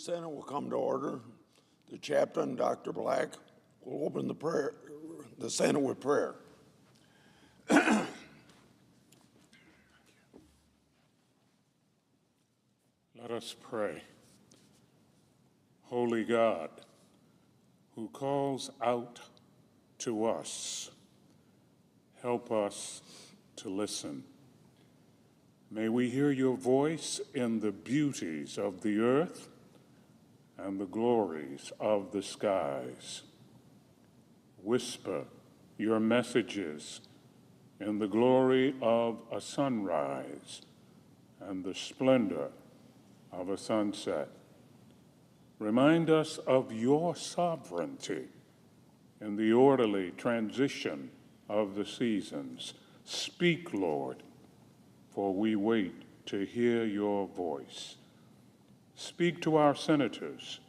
Senate will come to order. The chaplain, Dr. Black, will open the Senate with prayer. Let us pray. Holy God, who calls out to us, help us to listen. May we hear your voice in the beauties of the earth and the glories of the skies. Whisper your messages in the glory of a sunrise and the splendor of a sunset. Remind us of your sovereignty in the orderly transition of the seasons. Speak, Lord, for we wait to hear your voice. Speak to our senators.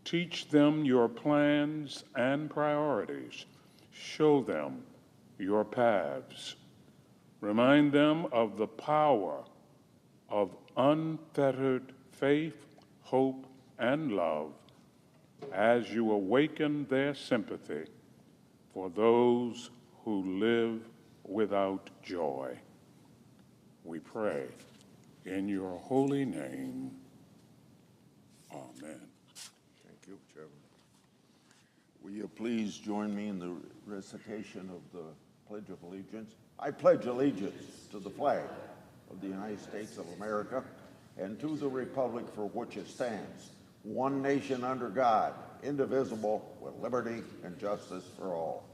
Teach them your plans and priorities. Show them your paths. Remind them of the power of unfettered faith, hope, and love as you awaken their sympathy for those who live without joy. We pray in your holy name. Amen. Thank you, Chairman. Will you please join me in the recitation of the Pledge of Allegiance? I pledge allegiance to the flag of the United States of America and to the republic for which it stands, one nation under God, indivisible, with liberty and justice for all.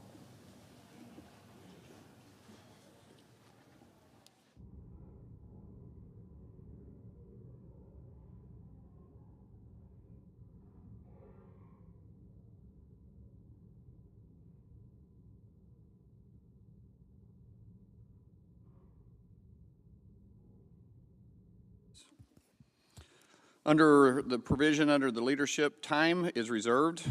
Under the provision under the leadership, time is reserved.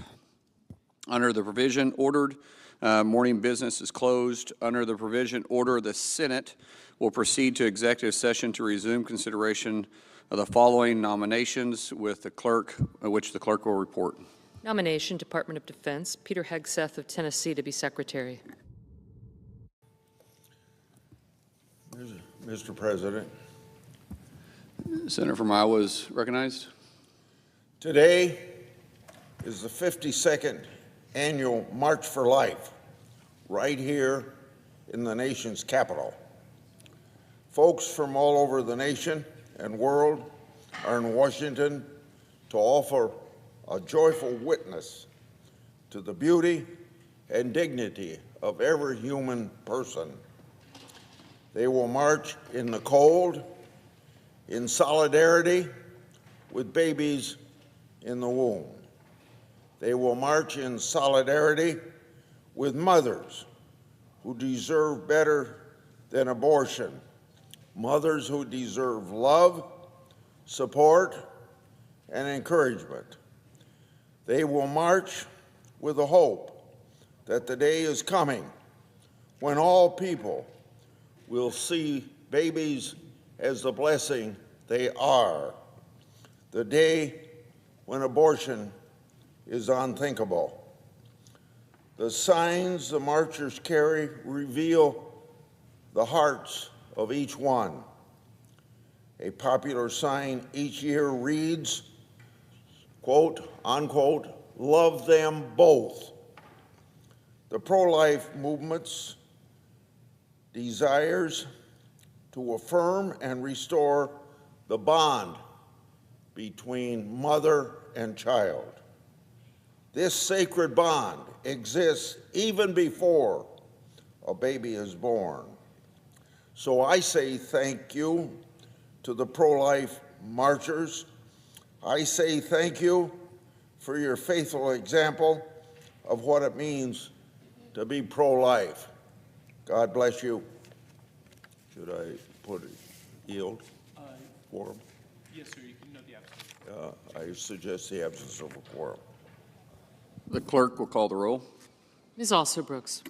Under the provision ordered, morning business is closed. Under the provision order, the Senate will proceed to executive session to resume consideration of the following nominations with the clerk, which the clerk will report. Nomination, Department of Defense, Peter Hegseth of Tennessee to be Secretary. Mr. President, Senator from Iowa is recognized. today is the 52nd annual March for Life, right here in the nation's capital. Folks from all over the nation and world are in Washington to offer a joyful witness to the beauty and dignity of every human person. They will march in the cold, in solidarity with babies in the womb. They will march in solidarity with mothers who deserve better than abortion, mothers who deserve love, support, and encouragement. They will march with a hope that the day is coming when all people will see babies as the blessing they are, the day when abortion is unthinkable. The signs the marchers carry reveal the hearts of each one. A popular sign each year reads, quote, unquote, love them both. The pro-life movement's desires to affirm and restore the bond between mother and child. This sacred bond exists even before a baby is born. So I say thank you to the pro-life marchers. I say thank you for your faithful example of what it means to be pro-life. God bless you. Should I put it, yield quorum? Yes, sir. You can note the absence. I suggest the absence of a quorum. The clerk will call the roll. Ms. Alsobrooks.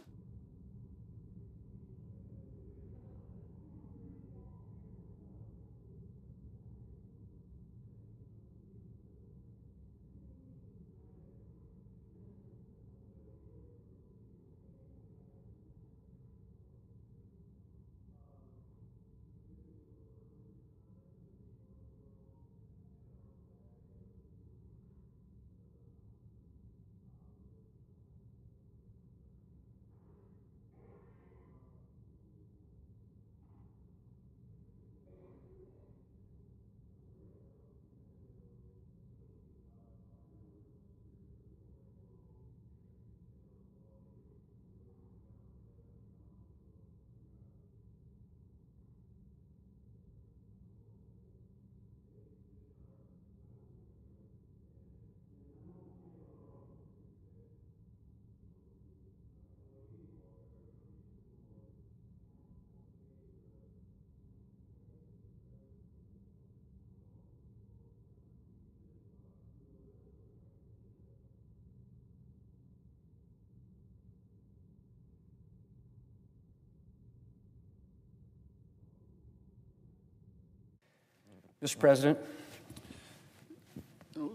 Mr. President,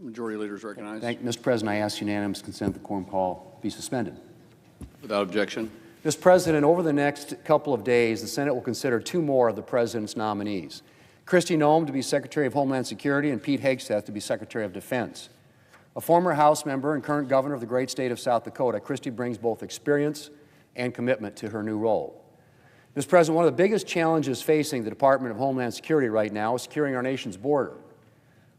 Majority Leader is recognized. Mr. President, I ask unanimous consent the quorum call be suspended. Without objection. Mr. President, over the next couple of days, the Senate will consider two more of the President's nominees, Kristi Noem to be Secretary of Homeland Security and Pete Hegseth to be Secretary of Defense. A former House member and current governor of the great state of South Dakota, Kristi brings both experience and commitment to her new role. Mr. President, one of the biggest challenges facing the Department of Homeland Security right now is securing our nation's border.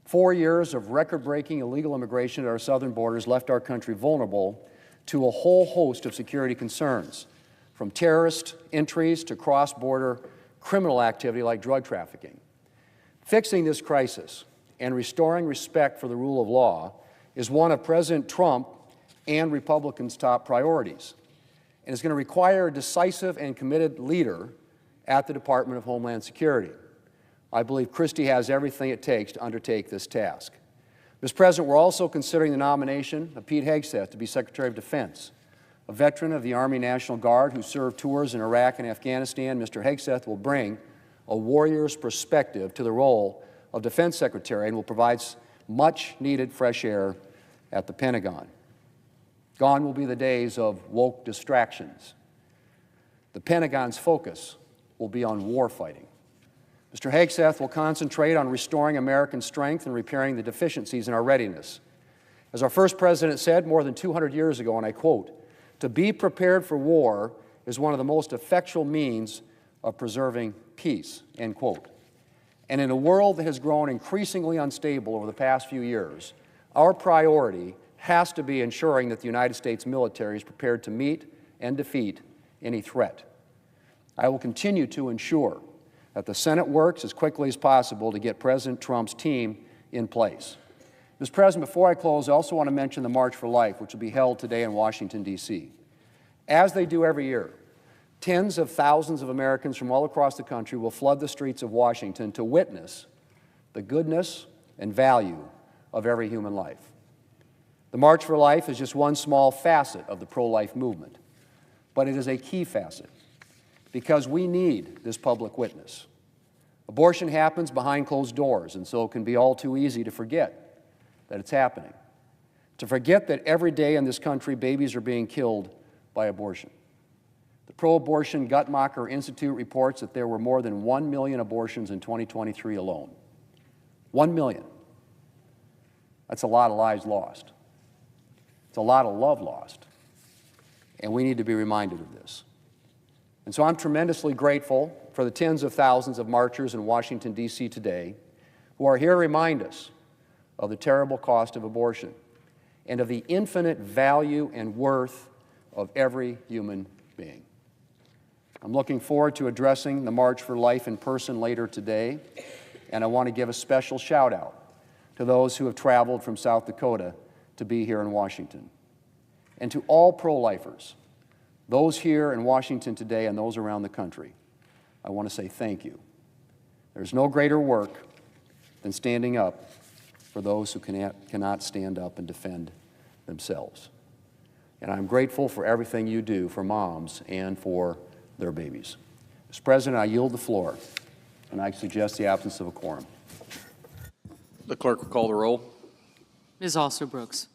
4 years of record-breaking illegal immigration at our southern borders left our country vulnerable to a whole host of security concerns, from terrorist entries to cross-border criminal activity like drug trafficking. Fixing this crisis and restoring respect for the rule of law is one of President Trump and Republicans' top priorities, and is going to require a decisive and committed leader at the Department of Homeland Security. I believe Kristi has everything it takes to undertake this task. Mr. President, we're also considering the nomination of Pete Hegseth to be Secretary of Defense. A veteran of the Army National Guard who served tours in Iraq and Afghanistan, Mr. Hegseth will bring a warrior's perspective to the role of Defense Secretary and will provide much-needed fresh air at the Pentagon. Gone will be the days of woke distractions. The Pentagon's focus will be on war fighting. Mr. Hegseth will concentrate on restoring American strength and repairing the deficiencies in our readiness. As our first president said more than 200 years ago, and I quote, "To be prepared for war is one of the most effectual means of preserving peace," end quote. And in a world that has grown increasingly unstable over the past few years, our priority has to be ensuring that the United States military is prepared to meet and defeat any threat. I will continue to ensure that the Senate works as quickly as possible to get President Trump's team in place. Mr. President, before I close, I also want to mention the March for Life, which will be held today in Washington, D.C. As they do every year, tens of thousands of Americans from all across the country will flood the streets of Washington to witness the goodness and value of every human life. The March for Life is just one small facet of the pro-life movement, but it is a key facet because we need this public witness. Abortion happens behind closed doors, and so it can be all too easy to forget that it's happening, to forget that every day in this country babies are being killed by abortion. The Pro-Abortion Guttmacher Institute reports that there were more than 1 million abortions in 2023 alone. 1 million. That's a lot of lives lost. It's a lot of love lost. And we need to be reminded of this. And so I'm tremendously grateful for the tens of thousands of marchers in Washington, D.C. today who are here to remind us of the terrible cost of abortion and of the infinite value and worth of every human being. I'm looking forward to addressing the March for Life in person later today, and I want to give a special shout out to those who have traveled from South Dakota to be here in Washington. And to all pro-lifers, those here in Washington today and those around the country, I want to say thank you. There's no greater work than standing up for those who cannot stand up and defend themselves. And I'm grateful for everything you do for moms and for their babies. Mr. President, I yield the floor, and I suggest the absence of a quorum. The clerk will call the roll. Ms. Alsor-Brooks.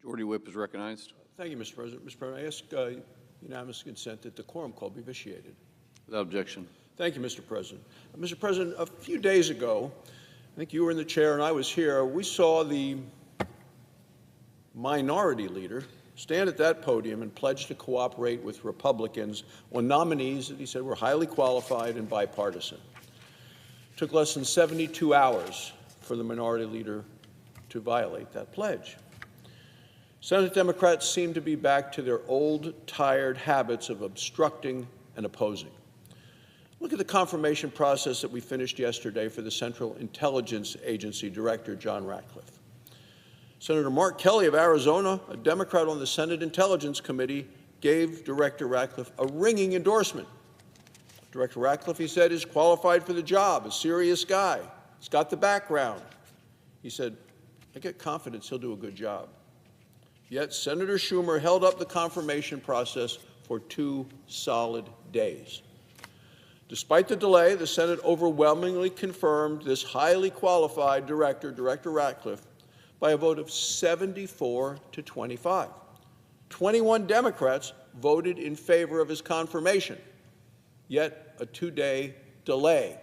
Majority Whip is recognized. Thank you, Mr. President. Mr. President, I ask unanimous consent that the quorum call be vitiated. Without objection. Thank you, Mr. President. Mr. President, a few days ago, I think you were in the chair and I was here, we saw the minority leader stand at that podium and pledge to cooperate with Republicans on nominees that he said were highly qualified and bipartisan. It took less than 72 hours for the minority leader to violate that pledge. Senate Democrats seem to be back to their old, tired habits of obstructing and opposing. Look at the confirmation process that we finished yesterday for the Central Intelligence Agency Director, John Ratcliffe. Senator Mark Kelly of Arizona, a Democrat on the Senate Intelligence Committee, gave Director Ratcliffe a ringing endorsement. Director Ratcliffe, he said, is qualified for the job, a serious guy. He's got the background. He said, I get confidence he'll do a good job. Yet Senator Schumer held up the confirmation process for 2 solid days. Despite the delay, the Senate overwhelmingly confirmed this highly qualified director, Director Ratcliffe, by a vote of 74 to 25. 21 Democrats voted in favor of his confirmation, yet a 2-day delay.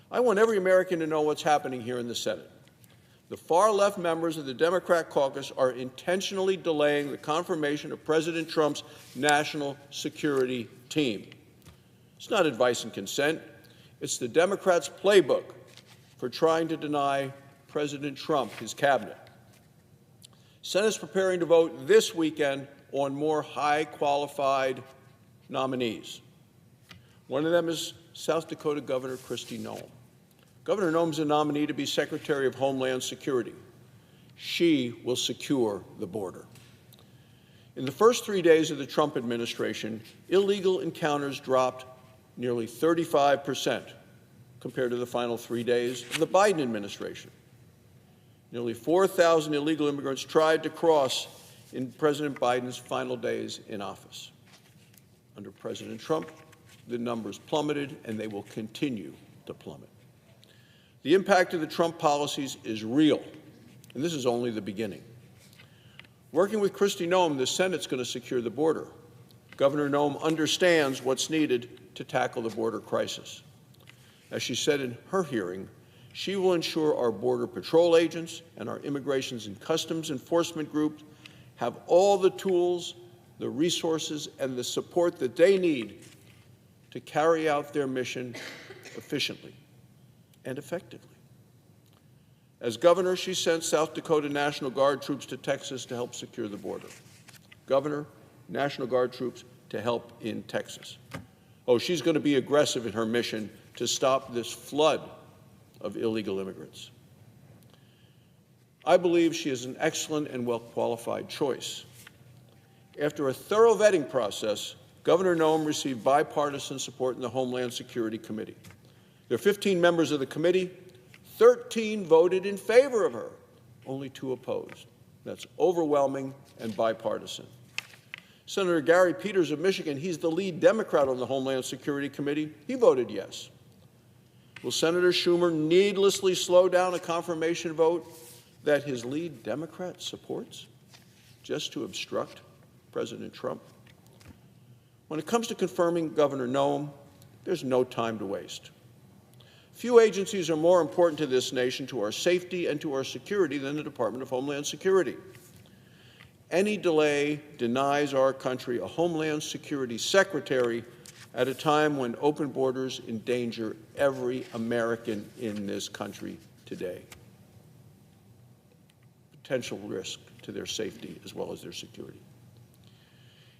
I want every American to know what's happening here in the Senate. The far-left members of the Democrat caucus are intentionally delaying the confirmation of President Trump's national security team. It's not advice and consent. It's the Democrats' playbook for trying to deny President Trump his cabinet. Senate's preparing to vote this weekend on more high-qualified nominees. One of them is South Dakota Governor Kristi Noem. Governor Noem's a nominee to be Secretary of Homeland Security. She will secure the border. In the first 3 days of the Trump administration, illegal encounters dropped nearly 35% compared to the final 3 days of the Biden administration. Nearly 4,000 illegal immigrants tried to cross in President Biden's final days in office. Under President Trump, the numbers plummeted, and they will continue to plummet. The impact of the Trump policies is real, and this is only the beginning. Working with Kristi Noem, the Senate's going to secure the border. Governor Noem understands what's needed to tackle the border crisis. As she said in her hearing, she will ensure our Border Patrol agents and our Immigration and Customs Enforcement groups have all the tools, the resources, and the support that they need to carry out their mission efficiently and effectively. As governor, she sent South Dakota National Guard troops to Texas to help secure the border. Governor, National Guard troops to help in Texas. Oh, she's going to be aggressive in her mission to stop this flood of illegal immigrants. I believe she is an excellent and well-qualified choice. After a thorough vetting process, Governor Noem received bipartisan support in the Homeland Security Committee. There are 15 members of the committee. 13 voted in favor of her, only 2 opposed. That's overwhelming and bipartisan. Senator Gary Peters of Michigan, he's the lead Democrat on the Homeland Security Committee. He voted yes. Will Senator Schumer needlessly slow down a confirmation vote that his lead Democrat supports just to obstruct President Trump? When it comes to confirming Governor Noem, there's no time to waste. Few agencies are more important to this nation, to our safety and to our security, than the Department of Homeland Security. Any delay denies our country a Homeland Security Secretary at a time when open borders endanger every American in this country today. Potential risk to their safety as well as their security.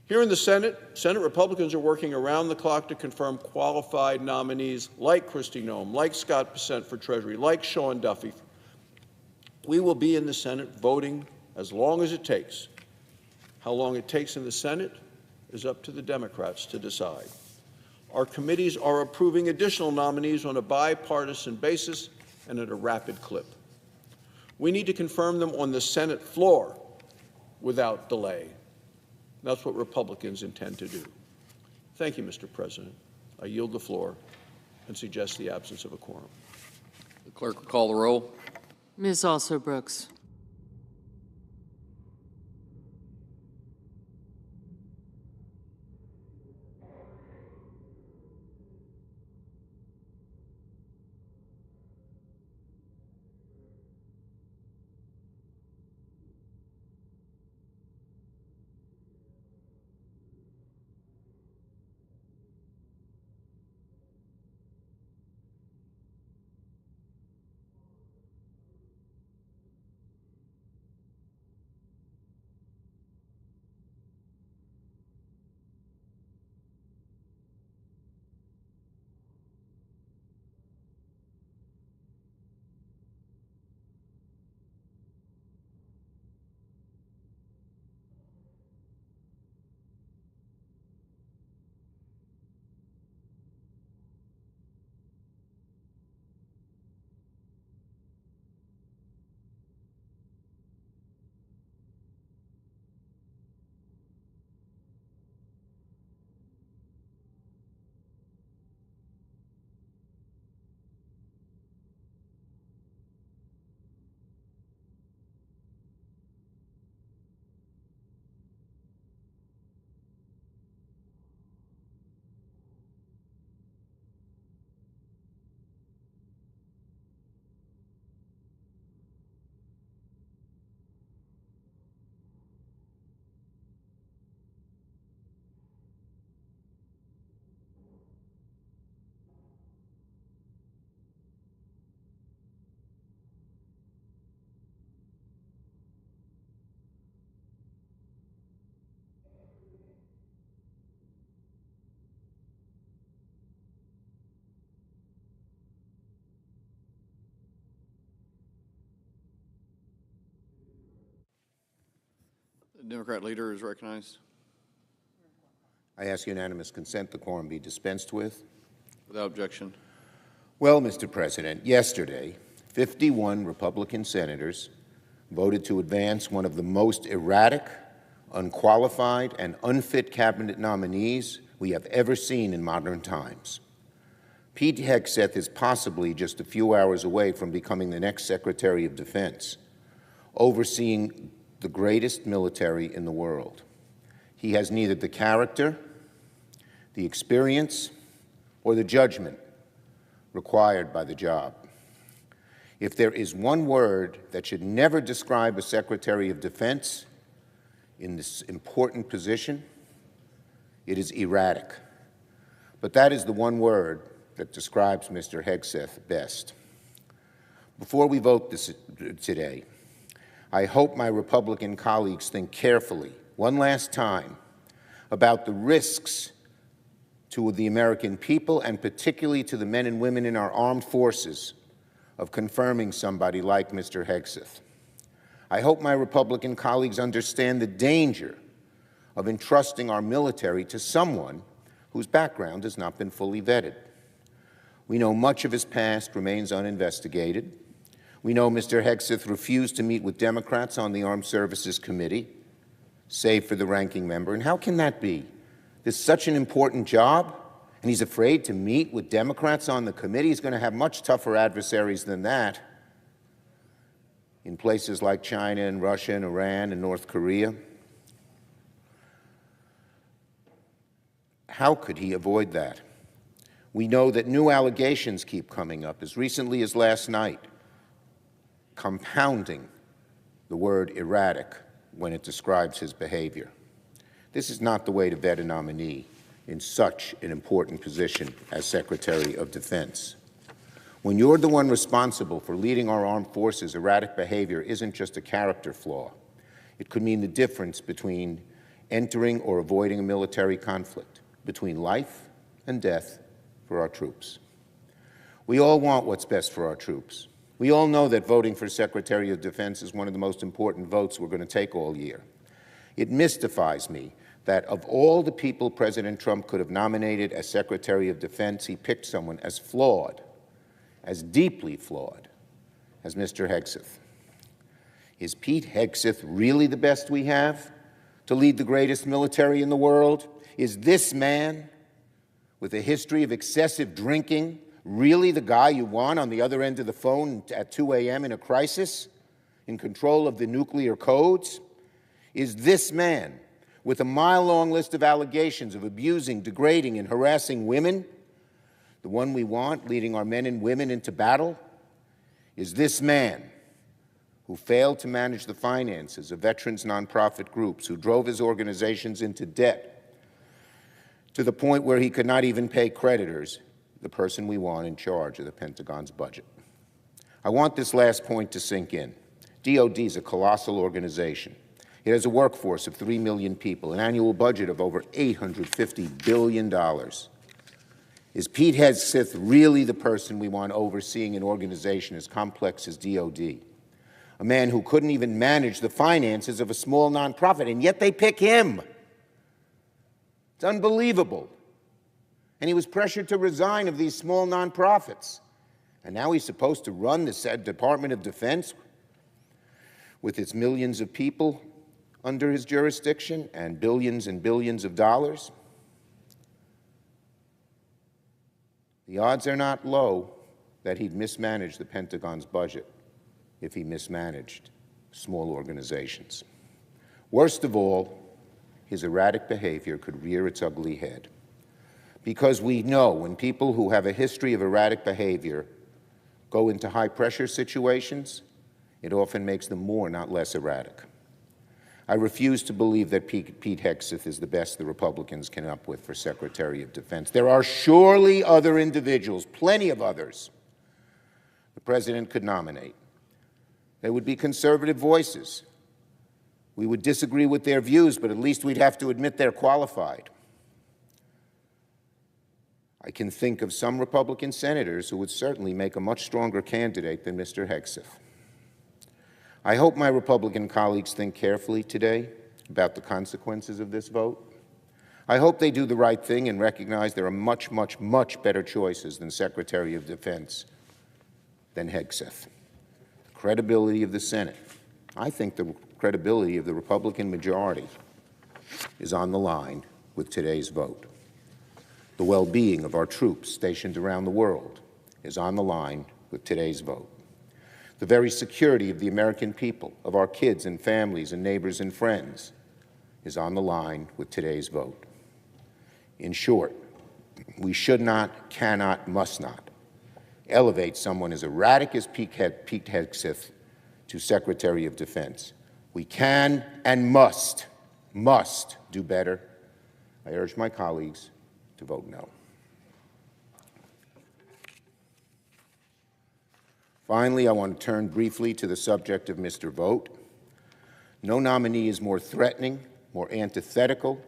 Here in the Senate Republicans are working around the clock to confirm qualified nominees like Kristi Noem, like Scott Bessent for Treasury, like Sean Duffy. We will be in the Senate voting as long as it takes. How long it takes in the Senate is up to the Democrats to decide. Our committees are approving additional nominees on a bipartisan basis and at a rapid clip. We need to confirm them on the Senate floor without delay. That's what Republicans intend to do. Thank you, Mr. President. I yield the floor and suggest the absence of a quorum. The clerk will call the roll. Ms. Also Brooks. The Democrat leader is recognized. I ask unanimous consent the quorum be dispensed with. Without objection. Well, Mr. President, yesterday, 51 Republican senators voted to advance one of the most erratic, unqualified, and unfit cabinet nominees we have ever seen in modern times. Pete Hegseth is possibly just a few hours away from becoming the next Secretary of Defense, overseeing the greatest military in the world. He has neither the character, the experience, or the judgment required by the job. If there is one word that should never describe a Secretary of Defense in this important position, it is erratic. But that is the one word that describes Mr. Hegseth best. Before we vote today, I hope my Republican colleagues think carefully, one last time, about the risks to the American people and particularly to the men and women in our armed forces of confirming somebody like Mr. Hegseth. I hope my Republican colleagues understand the danger of entrusting our military to someone whose background has not been fully vetted. We know much of his past remains uninvestigated. We know Mr. Hegseth refused to meet with Democrats on the Armed Services Committee, save for the ranking member. And how can that be? This is such an important job, and he's afraid to meet with Democrats on the committee. He's going to have much tougher adversaries than that in places like China and Russia and Iran and North Korea. How could he avoid that? We know that new allegations keep coming up, as recently as last night, compounding the word erratic when it describes his behavior. This is not the way to vet a nominee in such an important position as Secretary of Defense. When you're the one responsible for leading our armed forces, erratic behavior isn't just a character flaw. It could mean the difference between entering or avoiding a military conflict, between life and death for our troops. We all want what's best for our troops. We all know that voting for Secretary of Defense is one of the most important votes we're going to take all year. It mystifies me that of all the people President Trump could have nominated as Secretary of Defense, he picked someone as flawed, as deeply flawed, as Mr. Hegseth. Is Pete Hegseth really the best we have to lead the greatest military in the world? Is this man, with a history of excessive drinking, really the guy you want on the other end of the phone at 2 a.m. in a crisis, in control of the nuclear codes? Is this man, with a mile-long list of allegations of abusing, degrading, and harassing women, the one we want leading our men and women into battle? Is this man, who failed to manage the finances of veterans' nonprofit groups, who drove his organizations into debt to the point where he could not even pay creditors, the person we want in charge of the Pentagon's budget? I want this last point to sink in. DoD is a colossal organization. It has a workforce of 3 million people, an annual budget of over $850 billion. Is Pete Hegseth really the person we want overseeing an organization as complex as DoD? A man who couldn't even manage the finances of a small nonprofit, and yet they pick him. It's unbelievable. And he was pressured to resign of these small nonprofits. And now he's supposed to run the Department of Defense with its millions of people under his jurisdiction and billions of dollars. The odds are not low that he'd mismanage the Pentagon's budget if he mismanaged small organizations. Worst of all, his erratic behavior could rear its ugly head. Because we know when people who have a history of erratic behavior go into high-pressure situations, it often makes them more, not less, erratic. I refuse to believe that Pete Hegseth is the best the Republicans came up with for Secretary of Defense. There are surely other individuals, plenty of others, the President could nominate. They would be conservative voices. We would disagree with their views, but at least we'd have to admit they're qualified. I can think of some Republican senators who would certainly make a much stronger candidate than Mr. Hegseth. I hope my Republican colleagues think carefully today, about the consequences of this vote. I hope they do the right thing and recognize there are much, much, much better choices than Secretary of Defense than Hegseth. The credibility of the Senate. I think the credibility of the Republican majority is on the line with today's vote. The well-being of our troops stationed around the world is on the line with today's vote. The very security of the American people, of our kids and families and neighbors and friends, is on the line with today's vote. In short, we should not, cannot, must not elevate someone as erratic as Pete Hegseth to Secretary of Defense. We can and must do better. I urge my colleagues to vote no. Finally, I want to turn briefly to the subject of Mr. Vote. No nominee is more threatening, more antithetical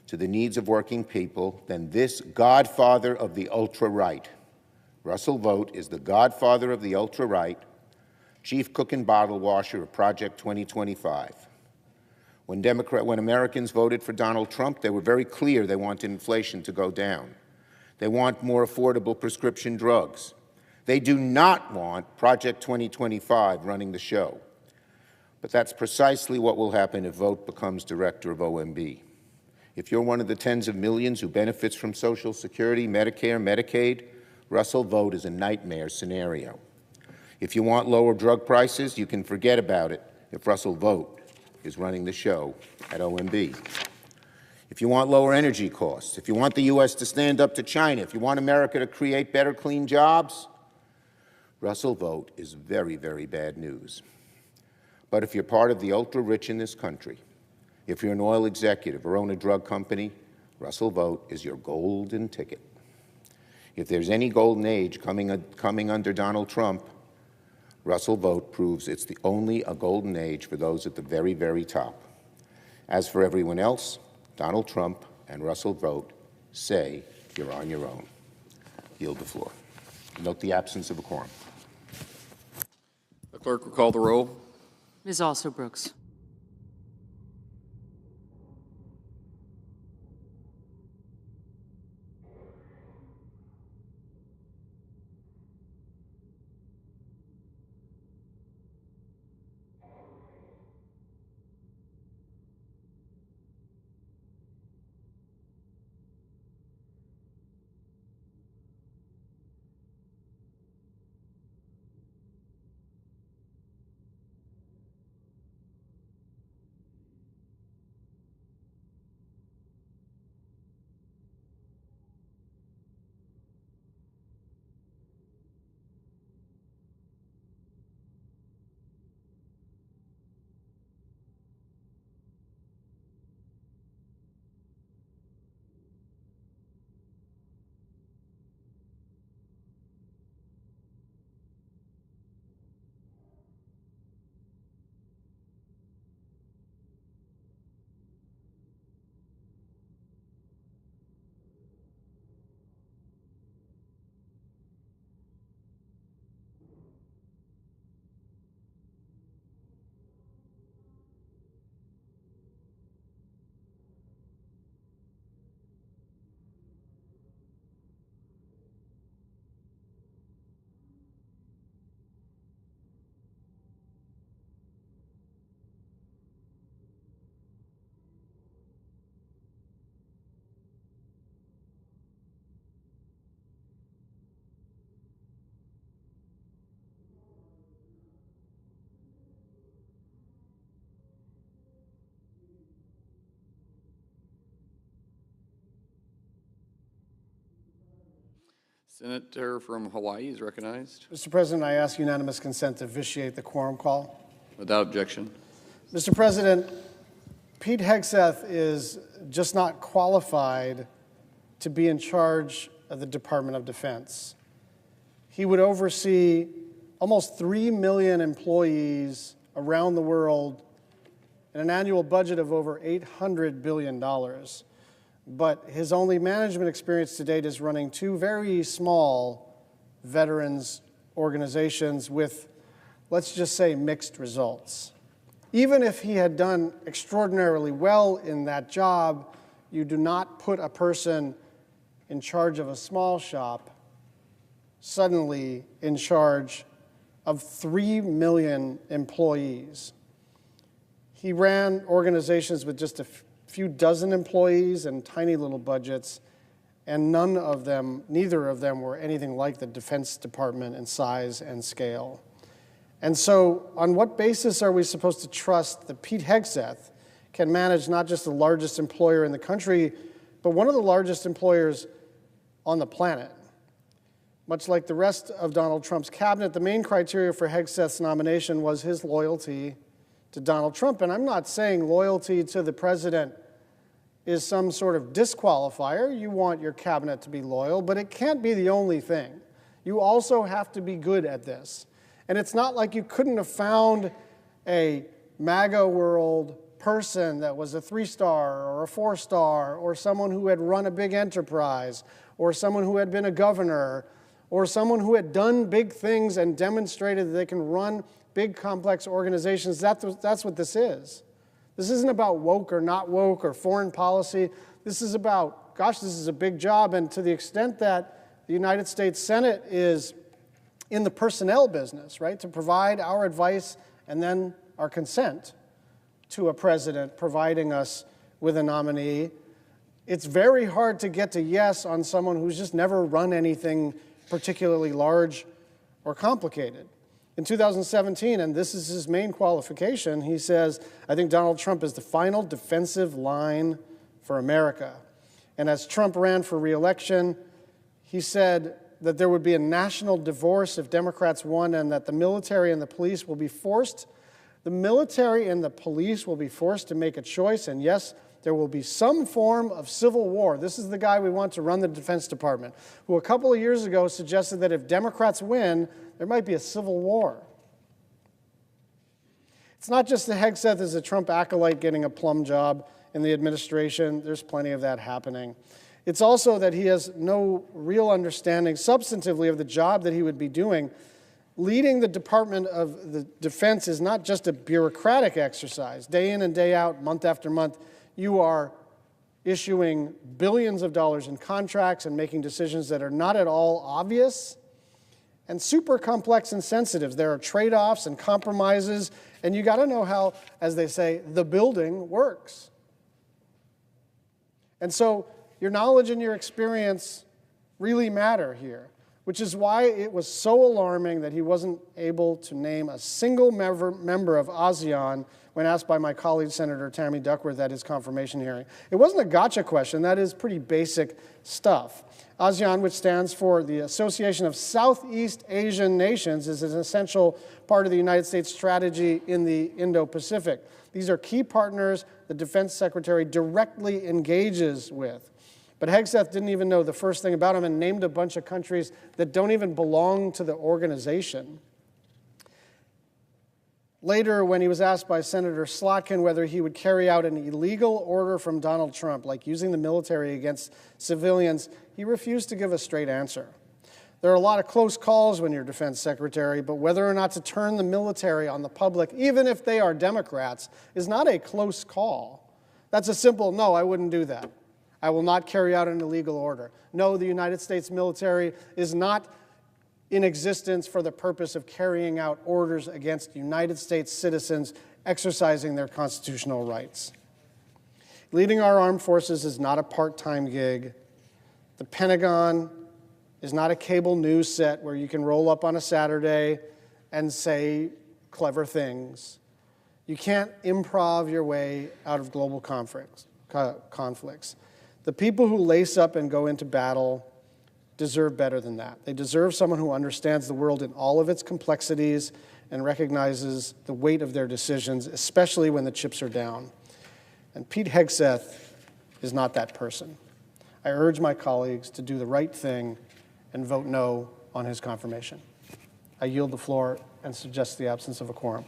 to the needs of working people than this godfather of the ultra-right. Russell Vote is the godfather of the ultra-right, chief cook and bottle washer of Project 2025. When Americans voted for Donald Trump, they were very clear they wanted inflation to go down. They want more affordable prescription drugs. They do not want Project 2025 running the show. But that's precisely what will happen if Vote becomes director of OMB. If you're one of the tens of millions who benefits from Social Security, Medicare, Medicaid, Russell Vote is a nightmare scenario. If you want lower drug prices, you can forget about it if Russell Vote is running the show at OMB. If you want lower energy costs, if you want the U.S. to stand up to China, if you want America to create better, clean jobs, Russell Vote is very, very bad news. But if you're part of the ultra-rich in this country, if you're an oil executive or own a drug company, Russell Vote is your golden ticket. If there's any golden age coming under Donald Trump, Russell Vote proves it's only a golden age for those at the very, very top. As for everyone else, Donald Trump and Russell Vote say you're on your own. Yield the floor. Note the absence of a quorum. The clerk will call the roll. Ms. Alsobrooks. Senator from Hawaii is recognized. Mr. President, I ask unanimous consent to vitiate the quorum call. Without objection. Mr. President, Pete Hegseth is just not qualified to be in charge of the Department of Defense. He would oversee almost 3 million employees around the world and an annual budget of over $800 billion. But his only management experience to date is running 2 very small veterans organizations with, let's just say, mixed results. Even if he had done extraordinarily well in that job, you do not put a person in charge of a small shop suddenly in charge of 3 million employees. He ran organizations with just a few dozen employees and tiny little budgets, and neither of them were anything like the Defense Department in size and scale. And so on what basis are we supposed to trust that Pete Hegseth can manage not just the largest employer in the country, but one of the largest employers on the planet? Much like the rest of Donald Trump's cabinet, the main criteria for Hegseth's nomination was his loyalty to Donald Trump. And I'm not saying loyalty to the president is some sort of disqualifier. You want your cabinet to be loyal, but it can't be the only thing. You also have to be good at this. And it's not like you couldn't have found a MAGA world person that was a 3-star or a 4-star, or someone who had run a big enterprise, or someone who had been a governor, or someone who had done big things and demonstrated that they can run big, complex organizations. That's what this is. This isn't about woke or not woke or foreign policy. This is about, gosh, this is a big job. And to the extent that the United States Senate is in the personnel business, right, to provide our advice and then our consent to a president providing us with a nominee, it's very hard to get to yes on someone who's just never run anything particularly large or complicated. In 2017, and this is his main qualification, he says, I think Donald Trump is the final defensive line for America. And as Trump ran for re-election, he said that there would be a national divorce if Democrats won, and that the military and the police will be forced to make a choice, and yes, there will be some form of civil war. This is the guy we want to run the Defense Department, who a couple of years ago suggested that if Democrats win, there might be a civil war. It's not just that Hegseth is a Trump acolyte getting a plum job in the administration. There's plenty of that happening. It's also that he has no real understanding substantively of the job that he would be doing. Leading the Department of the Defense is not just a bureaucratic exercise. Day in and day out, month after month, you are issuing billions of dollars in contracts and making decisions that are not at all obvious and super complex and sensitive. There are trade-offs and compromises, and you got to know how, as they say, the building works. And so your knowledge and your experience really matter here, which is why it was so alarming that he wasn't able to name a single member of ASEAN when asked by my colleague, Senator Tammy Duckworth, at his confirmation hearing. It wasn't a gotcha question. That is pretty basic stuff. ASEAN, which stands for the Association of Southeast Asian Nations, is an essential part of the United States strategy in the Indo-Pacific. These are key partners the Defense Secretary directly engages with. But Hegseth didn't even know the first thing about him and named a bunch of countries that don't even belong to the organization. Later, when he was asked by Senator Slotkin whether he would carry out an illegal order from Donald Trump, like using the military against civilians, he refused to give a straight answer. There are a lot of close calls when you're defense secretary, but whether or not to turn the military on the public, even if they are Democrats, is not a close call. That's a simple, no, I wouldn't do that. I will not carry out an illegal order. No, the United States military is not in existence for the purpose of carrying out orders against United States citizens exercising their constitutional rights. Leading our armed forces is not a part-time gig. The Pentagon is not a cable news set where you can roll up on a Saturday and say clever things. You can't improv your way out of global conflicts. The people who lace up and go into battle deserve better than that. They deserve someone who understands the world in all of its complexities and recognizes the weight of their decisions, especially when the chips are down. And Pete Hegseth is not that person. I urge my colleagues to do the right thing and vote no on his confirmation. I yield the floor and suggest the absence of a quorum.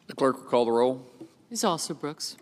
The clerk will call the roll. Ms. Alston-Brooks.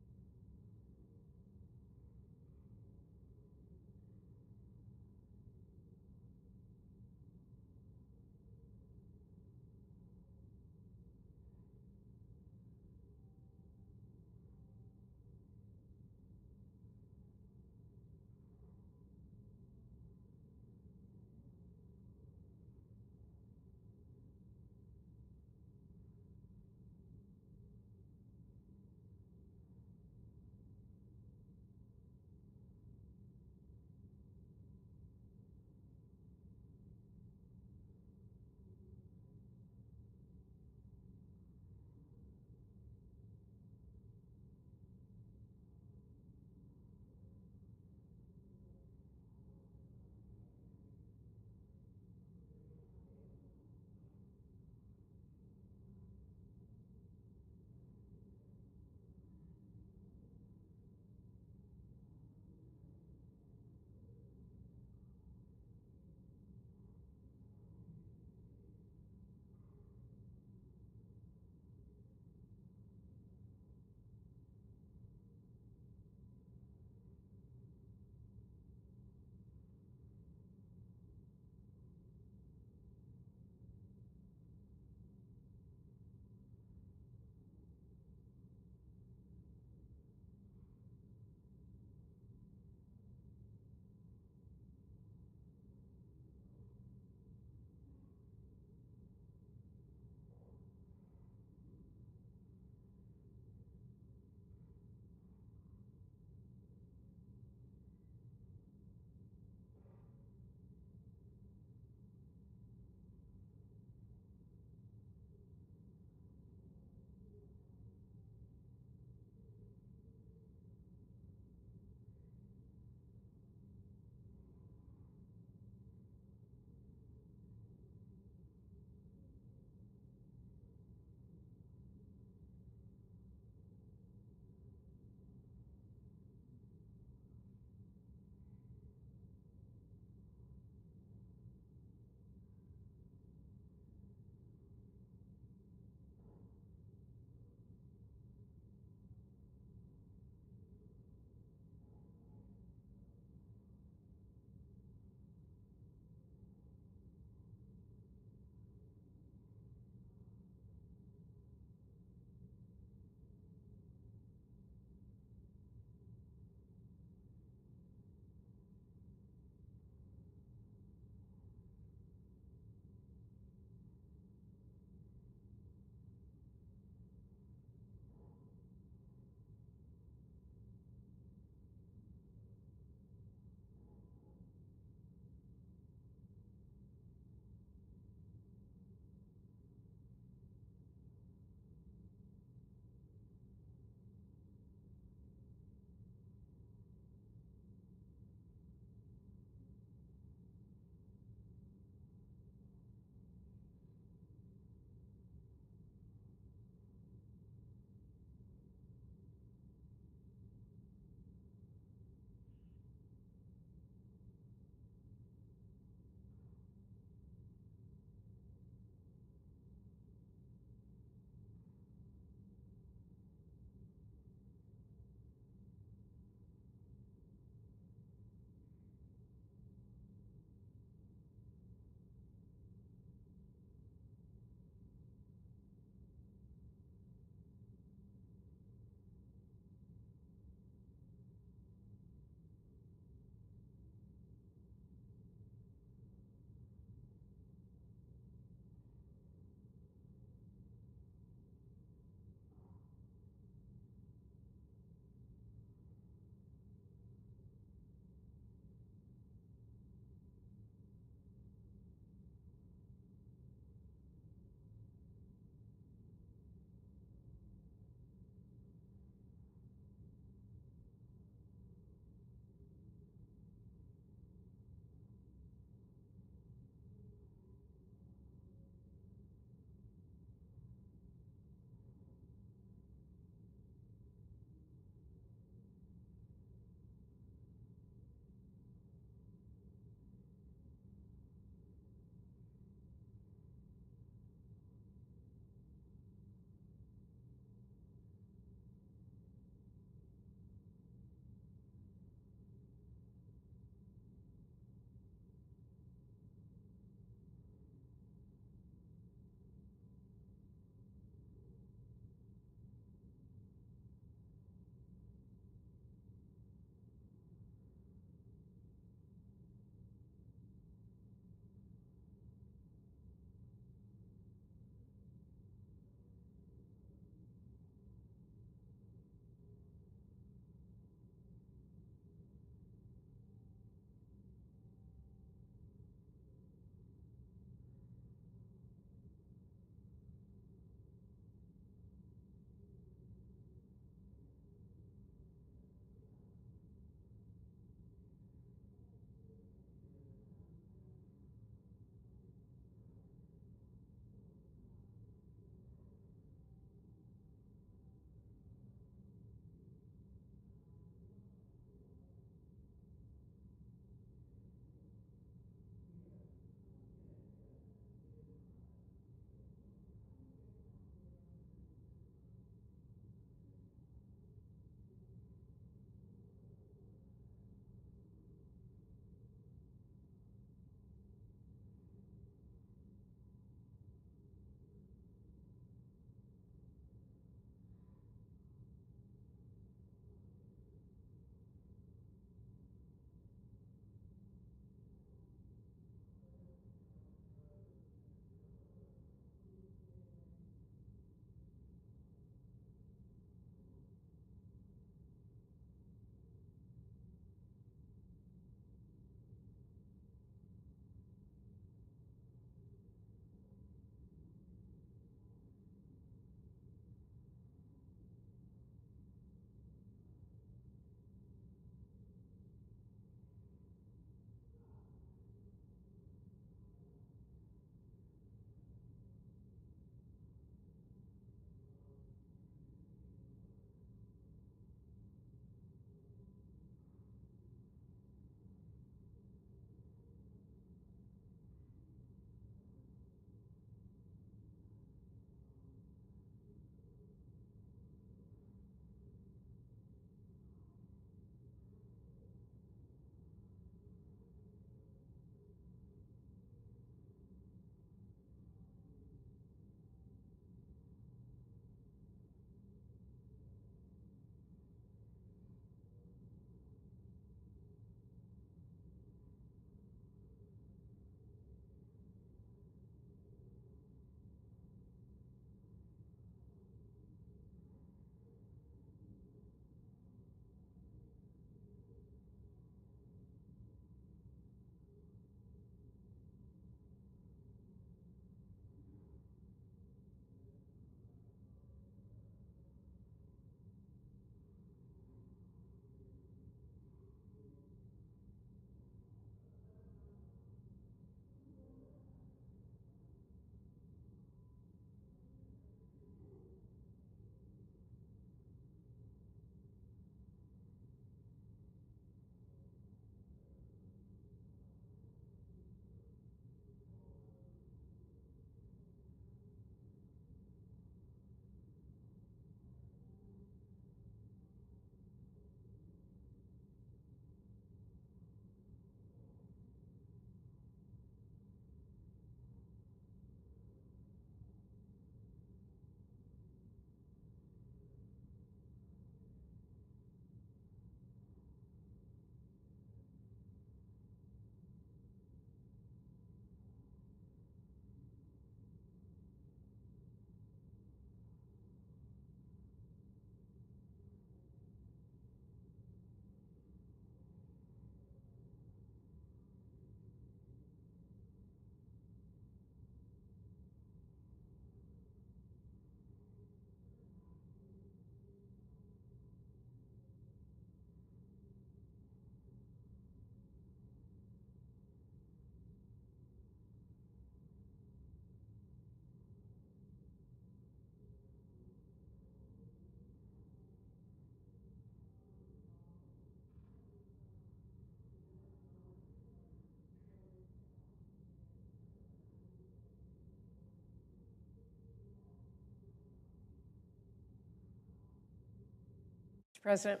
President.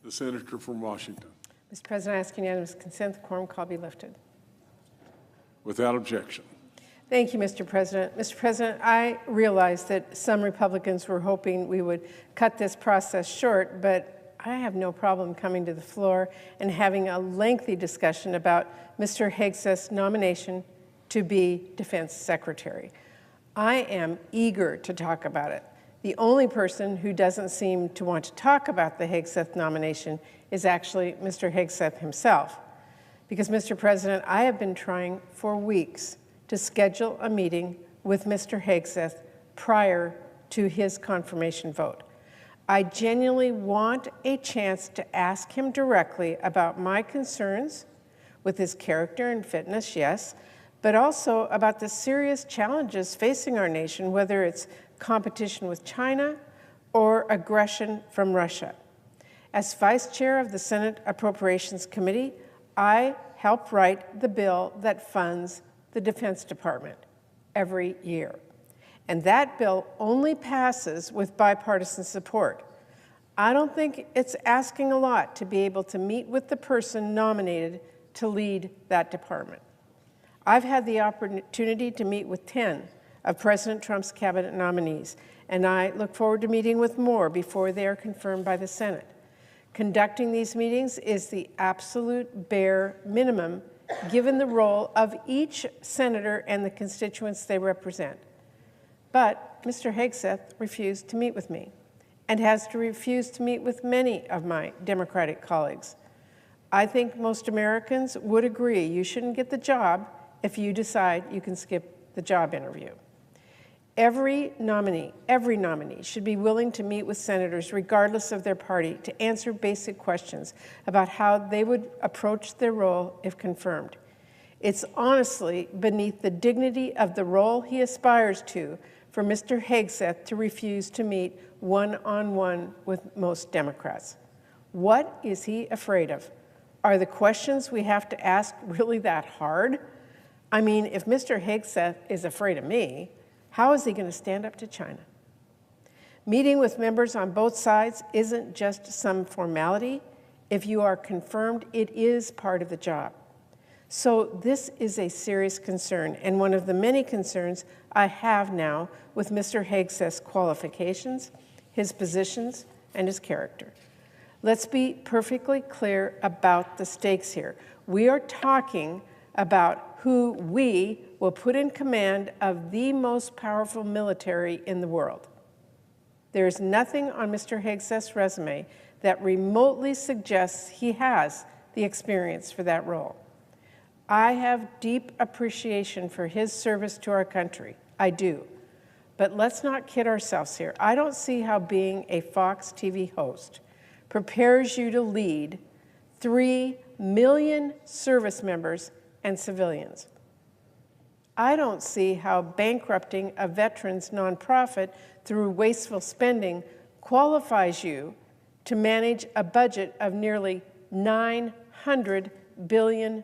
The senator from Washington. Mr. President, I ask unanimous consent the quorum call be lifted. Without objection. Thank you, Mr. President. Mr. President, I realize that some Republicans were hoping we would cut this process short, but I have no problem coming to the floor and having a lengthy discussion about Mr. Hegseth's nomination to be Defense Secretary. I am eager to talk about it. The only person who doesn't seem to want to talk about the Hegseth nomination is actually Mr. Hegseth himself. Because, Mr. President, I have been trying for weeks to schedule a meeting with Mr. Hegseth prior to his confirmation vote. I genuinely want a chance to ask him directly about my concerns with his character and fitness, yes, but also about the serious challenges facing our nation, whether it's competition with China or aggression from Russia. As Vice Chair of the Senate Appropriations Committee, I help write the bill that funds the Defense Department every year. And that bill only passes with bipartisan support. I don't think it's asking a lot to be able to meet with the person nominated to lead that department. I've had the opportunity to meet with 10 of President Trump's cabinet nominees, and I look forward to meeting with more before they are confirmed by the Senate. Conducting these meetings is the absolute bare minimum given the role of each senator and the constituents they represent. But Mr. Hegseth refused to meet with me and has to refuse to meet with many of my Democratic colleagues. I think most Americans would agree you shouldn't get the job if you decide you can skip the job interview. Every nominee should be willing to meet with senators regardless of their party to answer basic questions about how they would approach their role if confirmed. It's honestly beneath the dignity of the role he aspires to for Mr. Hegseth to refuse to meet one-on-one with most Democrats. What is he afraid of? Are the questions we have to ask really that hard? I mean, if Mr. Hegseth is afraid of me, how is he going to stand up to China? Meeting with members on both sides isn't just some formality. If you are confirmed, it is part of the job. So this is a serious concern, and one of the many concerns I have now with Mr. Hegseth's qualifications, his positions, and his character. Let's be perfectly clear about the stakes here. We are talking about who we will put in command of the most powerful military in the world. There is nothing on Mr. Hegseth's resume that remotely suggests he has the experience for that role. I have deep appreciation for his service to our country. I do. But let's not kid ourselves here. I don't see how being a Fox TV host prepares you to lead 3 million service members and civilians. I don't see how bankrupting a veterans nonprofit through wasteful spending qualifies you to manage a budget of nearly $900 billion.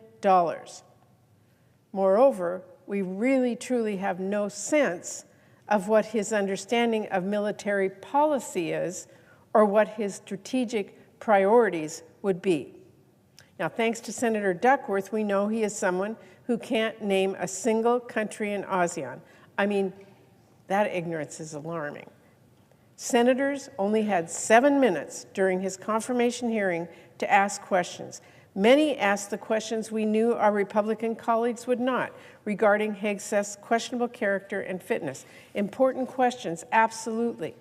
Moreover, we really truly have no sense of what his understanding of military policy is or what his strategic priorities would be. Now, thanks to Senator Duckworth, we know he is someone who can't name a single country in ASEAN. I mean, that ignorance is alarming. Senators only had 7 minutes during his confirmation hearing to ask questions. Many asked the questions we knew our Republican colleagues would not, regarding Hegseth's questionable character and fitness. Important questions, absolutely.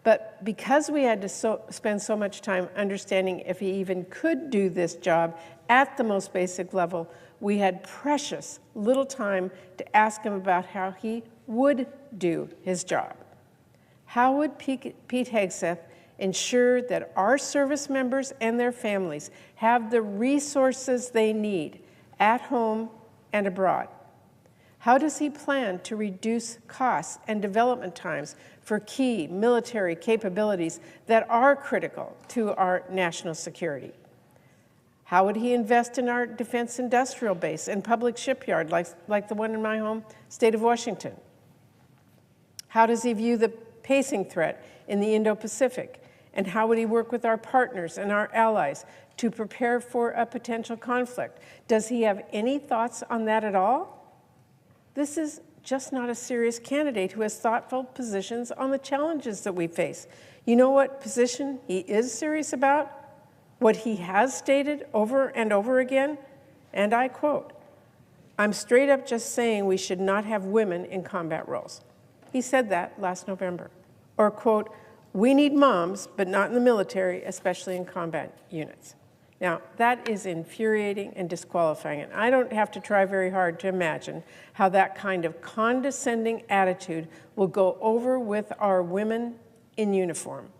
But because we had to spend so much time understanding if he even could do this job at the most basic level, we had precious little time to ask him about how he would do his job. How would Pete Hegseth ensure that our service members and their families have the resources they need at home and abroad? How does he plan to reduce costs and development times for key military capabilities that are critical to our national security? How would he invest in our defense industrial base and public shipyard like the one in my home state of Washington? How does he view the pacing threat in the Indo-Pacific? And how would he work with our partners and our allies to prepare for a potential conflict? Does he have any thoughts on that at all? This is just not a serious candidate who has thoughtful positions on the challenges that we face. You know what position he is serious about? What he has stated over and over again? And I quote, "I'm straight up just saying we should not have women in combat roles." He said that last November. Or quote, "We need moms, but not in the military, especially in combat units." Now, that is infuriating and disqualifying, and I don't have to try very hard to imagine how that kind of condescending attitude will go over with our women in uniform.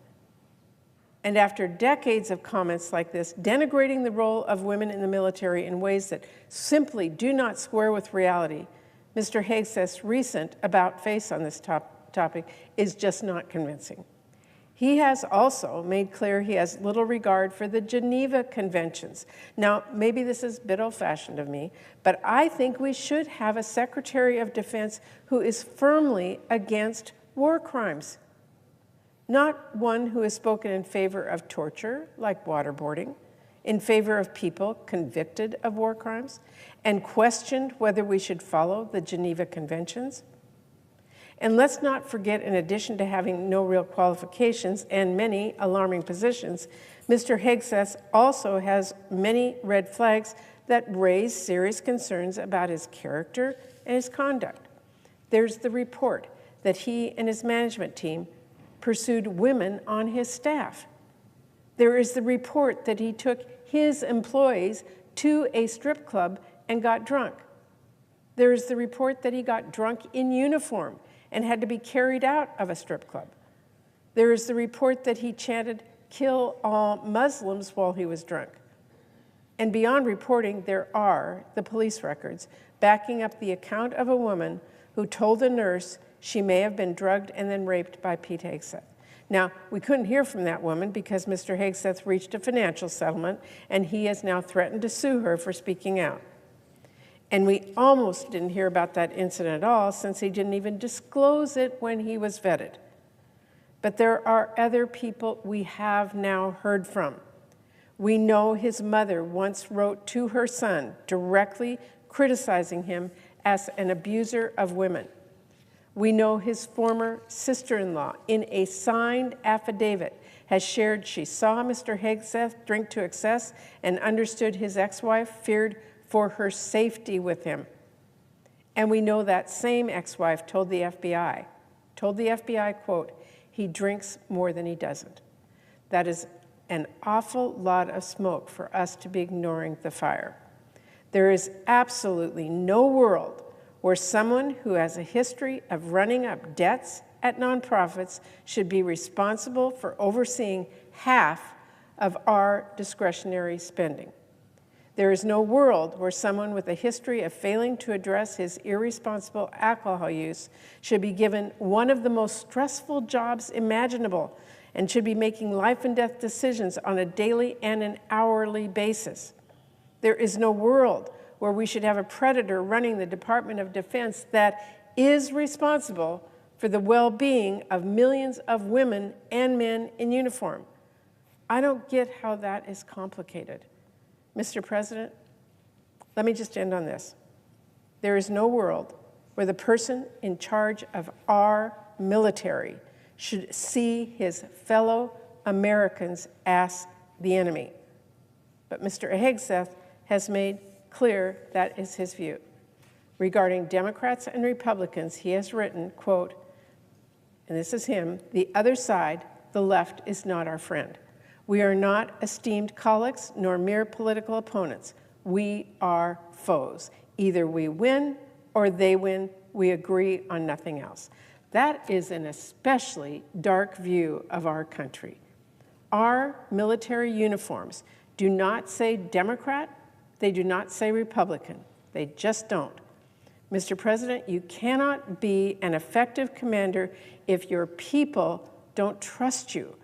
And after decades of comments like this, denigrating the role of women in the military in ways that simply do not square with reality, Mr. Hegseth's recent about-face on this topic is just not convincing. He has also made clear he has little regard for the Geneva Conventions. Now, maybe this is a bit old-fashioned of me, but I think we should have a Secretary of Defense who is firmly against war crimes. Not one who has spoken in favor of torture, like waterboarding, in favor of people convicted of war crimes, and questioned whether we should follow the Geneva Conventions. And let's not forget, in addition to having no real qualifications and many alarming positions, Mr. Hegseth also has many red flags that raise serious concerns about his character and his conduct. There's the report that he and his management team pursued women on his staff. There is the report that he took his employees to a strip club and got drunk. There is the report that he got drunk in uniform and had to be carried out of a strip club. There is the report that he chanted, "Kill all Muslims," while he was drunk. And beyond reporting, there are the police records backing up the account of a woman who told a nurse she may have been drugged and then raped by Pete Hegseth. Now, we couldn't hear from that woman because Mr. Hegseth reached a financial settlement, and he has now threatened to sue her for speaking out. And we almost didn't hear about that incident at all, since he didn't even disclose it when he was vetted. But there are other people we have now heard from. We know his mother once wrote to her son directly criticizing him as an abuser of women. We know his former sister-in-law, in a signed affidavit, has shared she saw Mr. Hegseth drink to excess and understood his ex-wife feared for her safety with him. And we know that same ex-wife told the FBI, quote, "He drinks more than he doesn't." That is an awful lot of smoke for us to be ignoring the fire. There is absolutely no world where someone who has a history of running up debts at nonprofits should be responsible for overseeing half of our discretionary spending. There is no world where someone with a history of failing to address his irresponsible alcohol use should be given one of the most stressful jobs imaginable and should be making life and death decisions on a daily and an hourly basis. There is no world where we should have a predator running the Department of Defense that is responsible for the well-being of millions of women and men in uniform. I don't get how that is complicated. Mr. President, let me just end on this. There is no world where the person in charge of our military should see his fellow Americans as the enemy. But Mr. Hegseth has made clear that is his view. Regarding Democrats and Republicans, he has written, quote, and this is him, "The other side, the left, is not our friend. We are not esteemed colleagues nor mere political opponents. We are foes. Either we win or they win. We agree on nothing else." That is an especially dark view of our country. Our military uniforms do not say Democrat, they do not say Republican. They just don't. Mr. President, you cannot be an effective commander if your people don't trust you.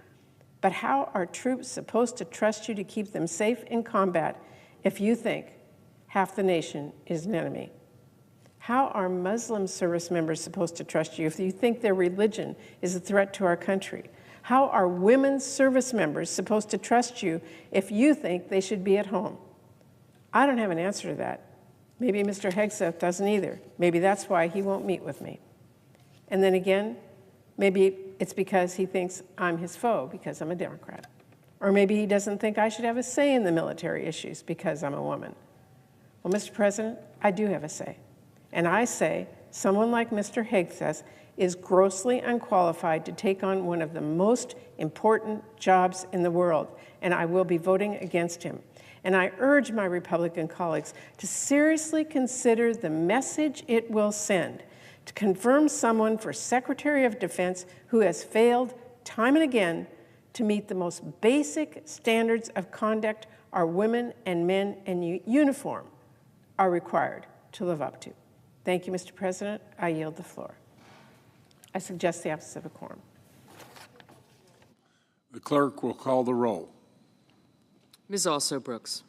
But how are troops supposed to trust you to keep them safe in combat if you think half the nation is an enemy? How are Muslim service members supposed to trust you if you think their religion is a threat to our country? How are women's service members supposed to trust you if you think they should be at home? I don't have an answer to that. Maybe Mr. Hegseth doesn't either. Maybe that's why he won't meet with me. And then again, maybe it's because he thinks I'm his foe because I'm a Democrat. Or maybe he doesn't think I should have a say in the military issues because I'm a woman. Well, Mr. President, I do have a say. And I say someone like Mr. Hegseth is grossly unqualified to take on one of the most important jobs in the world, and I will be voting against him. And I urge my Republican colleagues to seriously consider the message it will send to confirm someone for Secretary of Defense who has failed time and again to meet the most basic standards of conduct our women and men in uniform are required to live up to. Thank you, Mr. President. I yield the floor. I suggest the absence of a quorum. The clerk will call the roll. Ms. Also Brooks.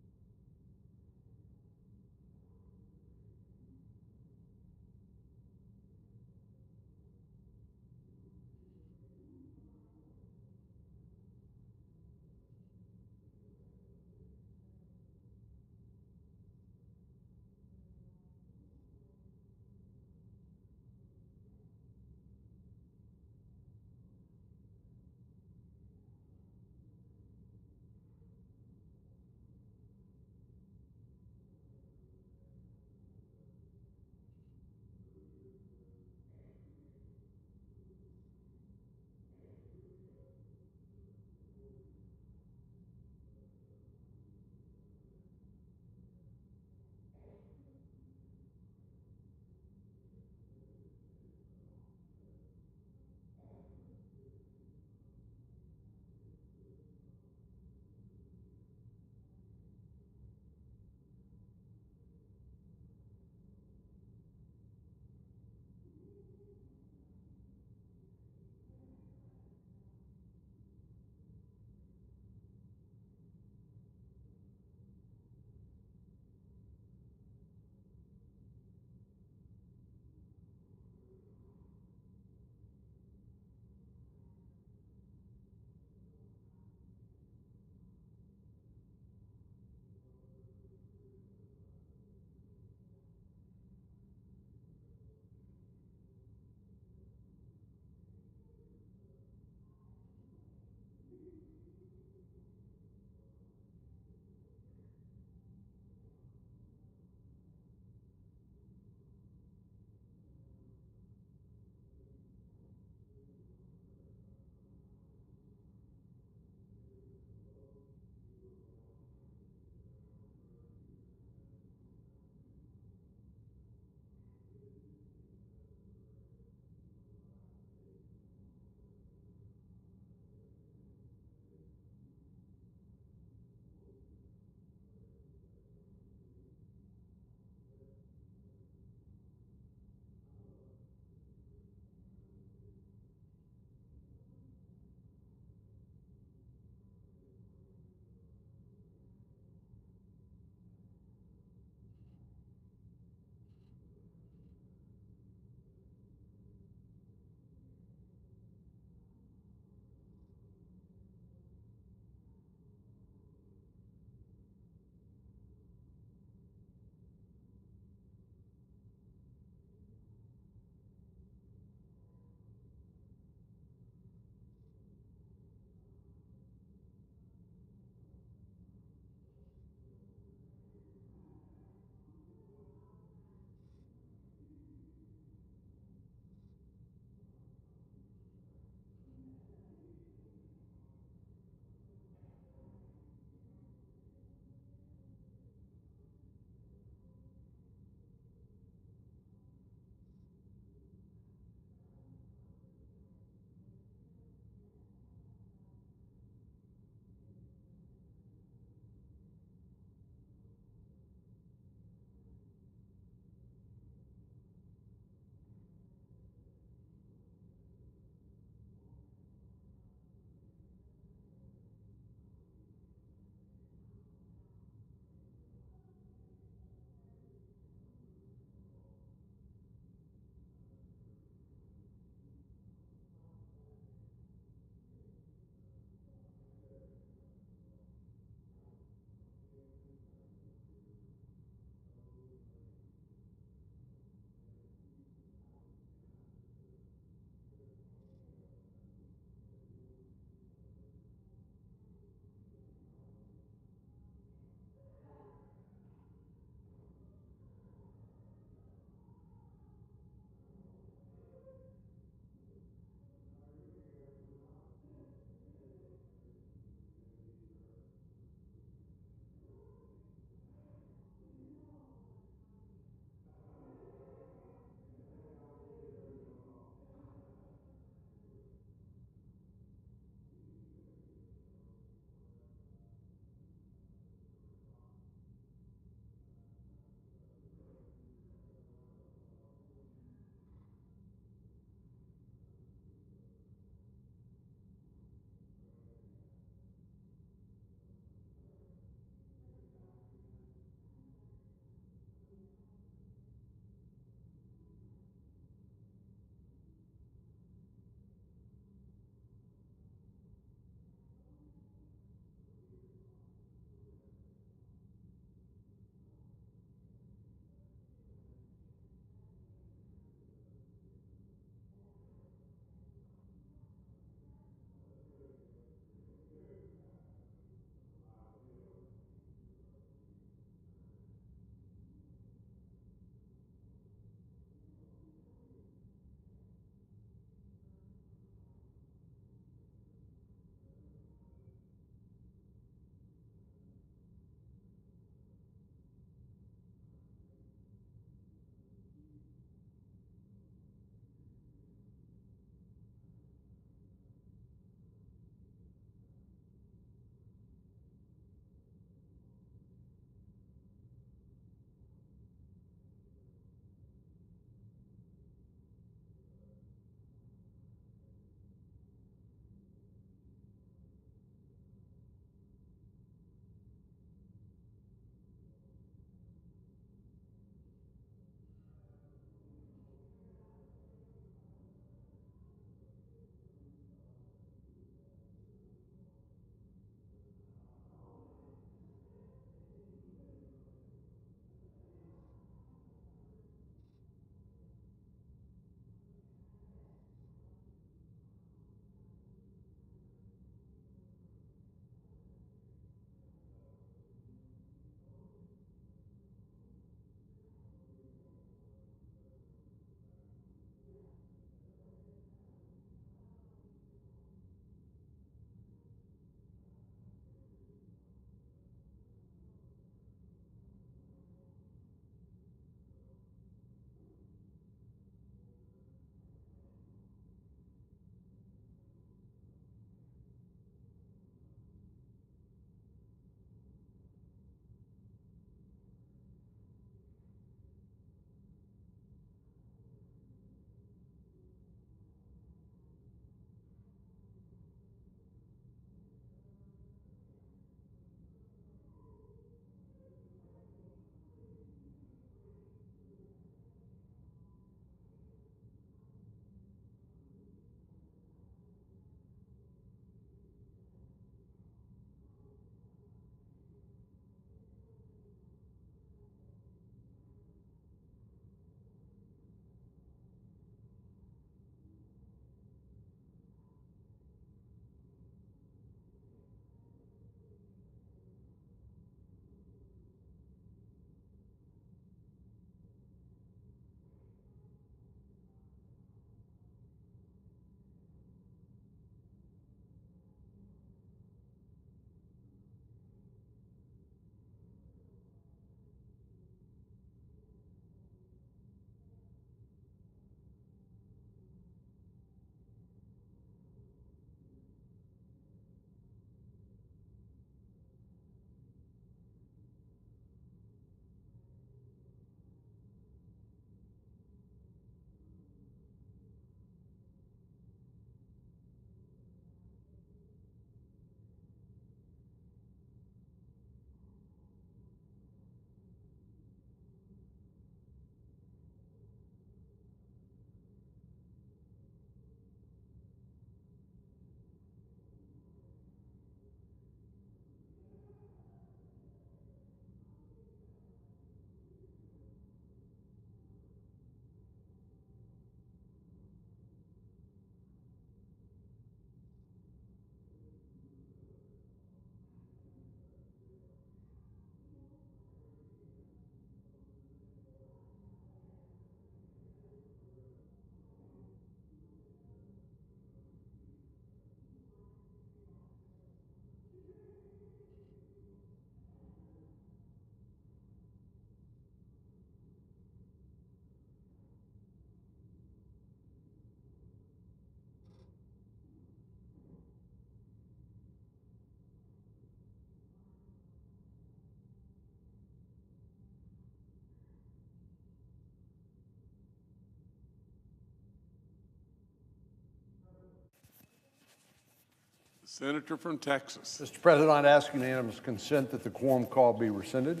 Senator from Texas. Mr. President, I'd ask unanimous consent that the quorum call be rescinded.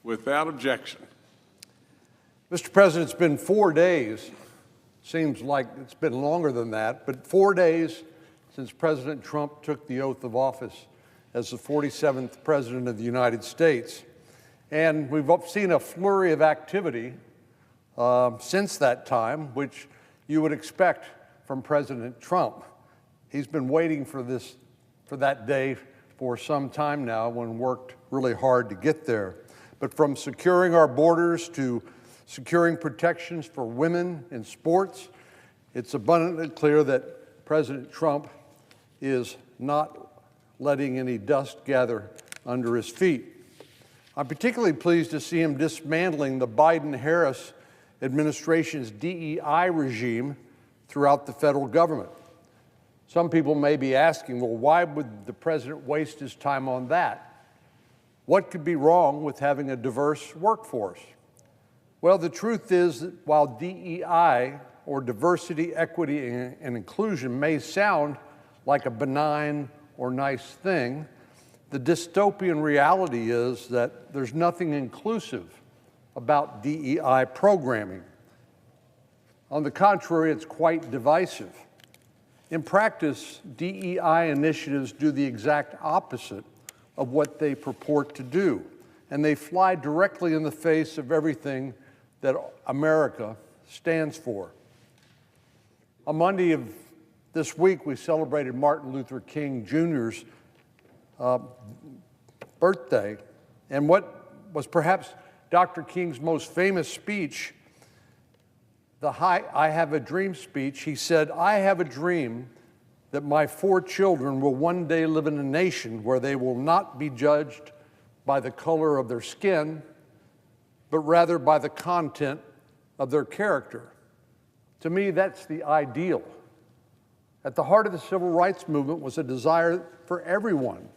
Without objection. Mr. President, it's been 4 days. Seems like it's been longer than that, but 4 days since President Trump took the oath of office as the 47th President of the United States. And we've seen a flurry of activity since that time, which you would expect from President Trump. He's been waiting for that day for some time now, and worked really hard to get there. But from securing our borders to securing protections for women in sports, it's abundantly clear that President Trump is not letting any dust gather under his feet. I'm particularly pleased to see him dismantling the Biden-Harris administration's DEI regime throughout the federal government. Some people may be asking, well, why would the president waste his time on that? What could be wrong with having a diverse workforce? Well, the truth is that while DEI, or diversity, equity, and inclusion, may sound like a benign or nice thing, the dystopian reality is that there's nothing inclusive about DEI programming. On the contrary, it's quite divisive. In practice, DEI initiatives do the exact opposite of what they purport to do, and they fly directly in the face of everything that America stands for. On Monday of this week, we celebrated Martin Luther King Jr.'s birthday, and what was perhaps Dr. King's most famous speech, the I Have a Dream speech, he said, "I have a dream that my 4 children will one day live in a nation where they will not be judged by the color of their skin, but rather by the content of their character." To me, that's the ideal. At the heart of the civil rights movement was a desire for everyone,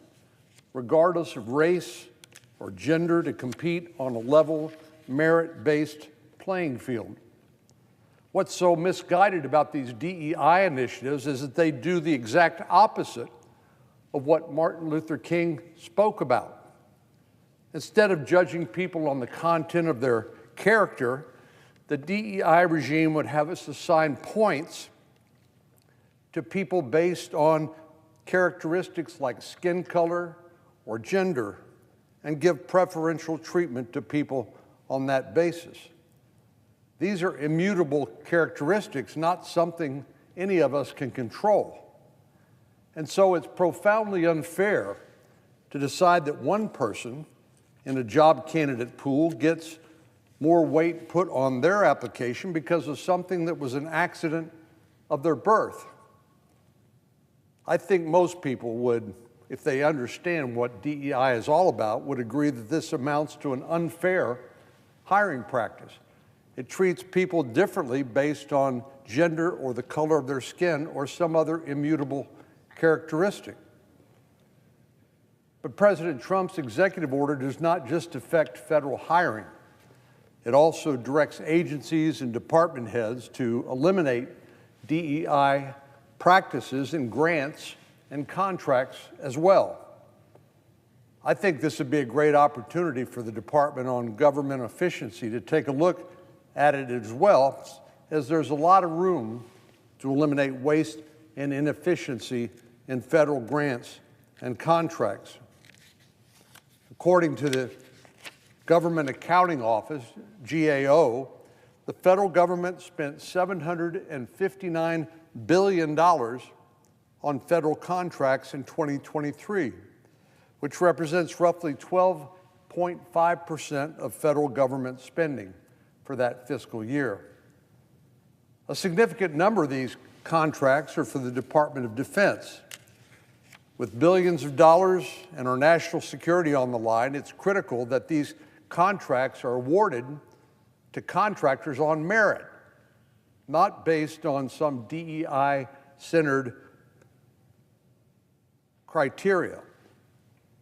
regardless of race or gender, to compete on a level, merit-based playing field. What's so misguided about these DEI initiatives is that they do the exact opposite of what Martin Luther King spoke about. Instead of judging people on the content of their character, the DEI regime would have us assign points to people based on characteristics like skin color or gender, and give preferential treatment to people on that basis. These are immutable characteristics, not something any of us can control. And so it's profoundly unfair to decide that one person in a job candidate pool gets more weight put on their application because of something that was an accident of their birth. I think most people would, if they understand what DEI is all about, would agree that this amounts to an unfair hiring practice. It treats people differently based on gender or the color of their skin or some other immutable characteristic. But President Trump's executive order does not just affect federal hiring. It also directs agencies and department heads to eliminate DEI practices in grants and contracts as well. I think this would be a great opportunity for the Department on Government Efficiency to take a look at it as well, as there's a lot of room to eliminate waste and inefficiency in federal grants and contracts. According to the Government Accounting Office, GAO, the federal government spent $759 billion on federal contracts in 2023, which represents roughly 12.5% of federal government spending for that fiscal year. A significant number of these contracts are for the Department of Defense. With billions of dollars and our national security on the line, it's critical that these contracts are awarded to contractors on merit, not based on some DEI-centered criteria.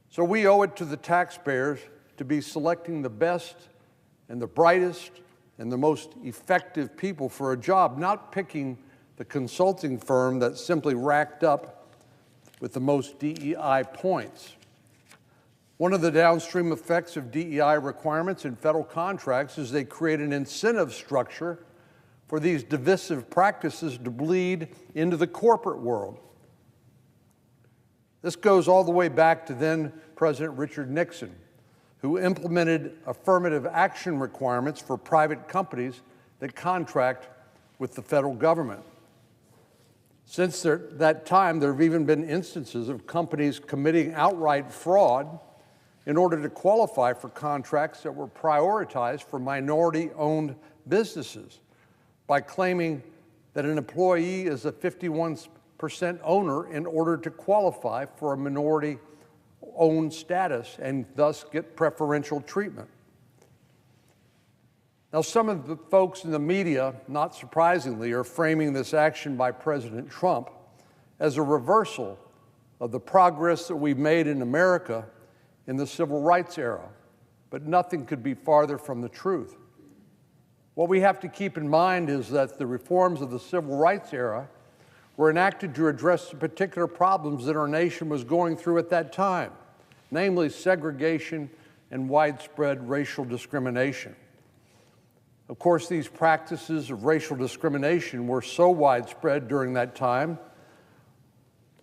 So we owe it to the taxpayers to be selecting the best and the brightest and the most effective people for a job, not picking the consulting firm that simply racked up with the most DEI points. One of the downstream effects of DEI requirements in federal contracts is they create an incentive structure for these divisive practices to bleed into the corporate world. This goes all the way back to then President Richard Nixon, who implemented affirmative action requirements for private companies that contract with the federal government. Since that time, there have even been instances of companies committing outright fraud in order to qualify for contracts that were prioritized for minority-owned businesses by claiming that an employee is a 51% owner in order to qualify for a minority-owned status and thus get preferential treatment. Now, some of the folks in the media, not surprisingly, are framing this action by President Trump as a reversal of the progress that we've made in America in the civil rights era, but nothing could be farther from the truth. What we have to keep in mind is that the reforms of the civil rights era were enacted to address the particular problems that our nation was going through at that time, namely segregation and widespread racial discrimination. Of course, these practices of racial discrimination were so widespread during that time.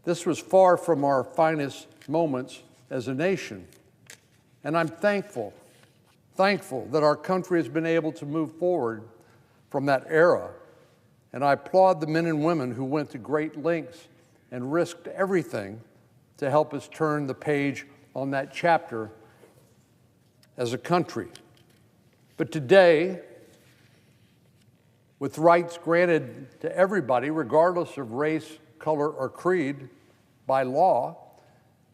This was far from our finest moments as a nation. And I'm thankful that our country has been able to move forward from that era. And I applaud the men and women who went to great lengths and risked everything to help us turn the page on that chapter as a country. But today, with rights granted to everybody, regardless of race, color, or creed, by law,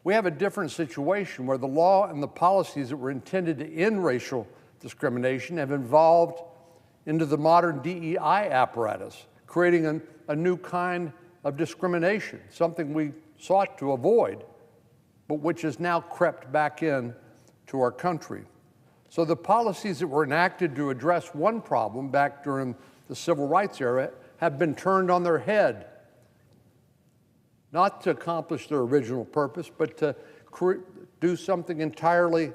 we have a different situation where the law and the policies that were intended to end racial discrimination have evolved into the modern DEI apparatus, creating a new kind of discrimination, something we sought to avoid, but which has now crept back in to our country. So the policies that were enacted to address one problem back during the civil rights era have been turned on their head, not to accomplish their original purpose, but to do something entirely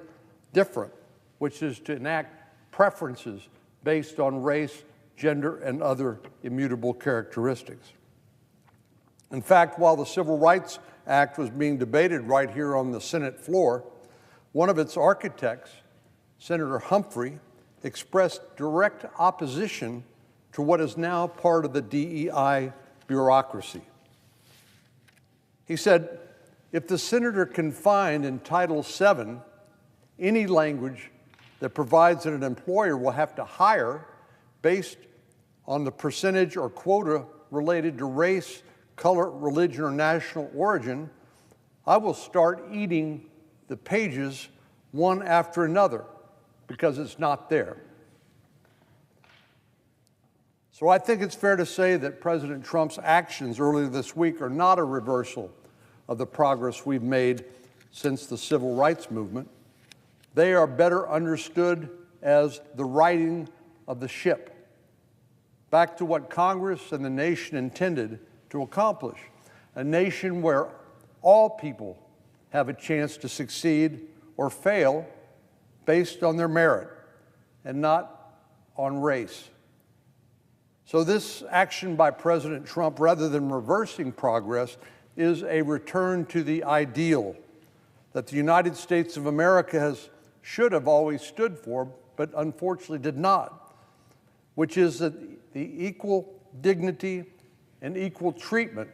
different, which is to enact preferences based on race, gender, and other immutable characteristics. In fact, while the Civil Rights Act was being debated right here on the Senate floor, one of its architects, Senator Humphrey, expressed direct opposition to what is now part of the DEI bureaucracy. He said, if the senator can find in Title VII any language that provides that an employer will have to hire based on the percentage or quota related to race, color, religion, or national origin, I will start eating the pages one after another because it's not there. So I think it's fair to say that President Trump's actions earlier this week are not a reversal of the progress we've made since the civil rights movement. They are better understood as the righting of the ship, back to what Congress and the nation intended to accomplish, a nation where all people have a chance to succeed or fail based on their merit and not on race. So this action by President Trump, rather than reversing progress, is a return to the ideal that the United States of America should have always stood for, but unfortunately did not, which is the equal dignity and equal treatment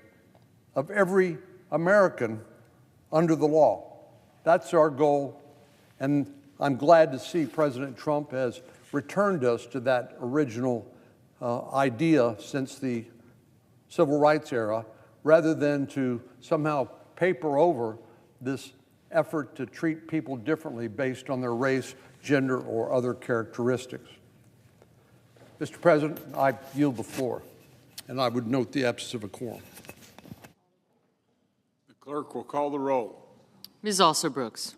of every American under the law. That's our goal, and I'm glad to see President Trump has returned us to that original idea since the civil rights era, rather than to somehow paper over this effort to treat people differently based on their race, gender, or other characteristics. Mr. President, I yield the floor, and I would note the absence of a quorum. The clerk will call the roll. Ms. Alsobrooks.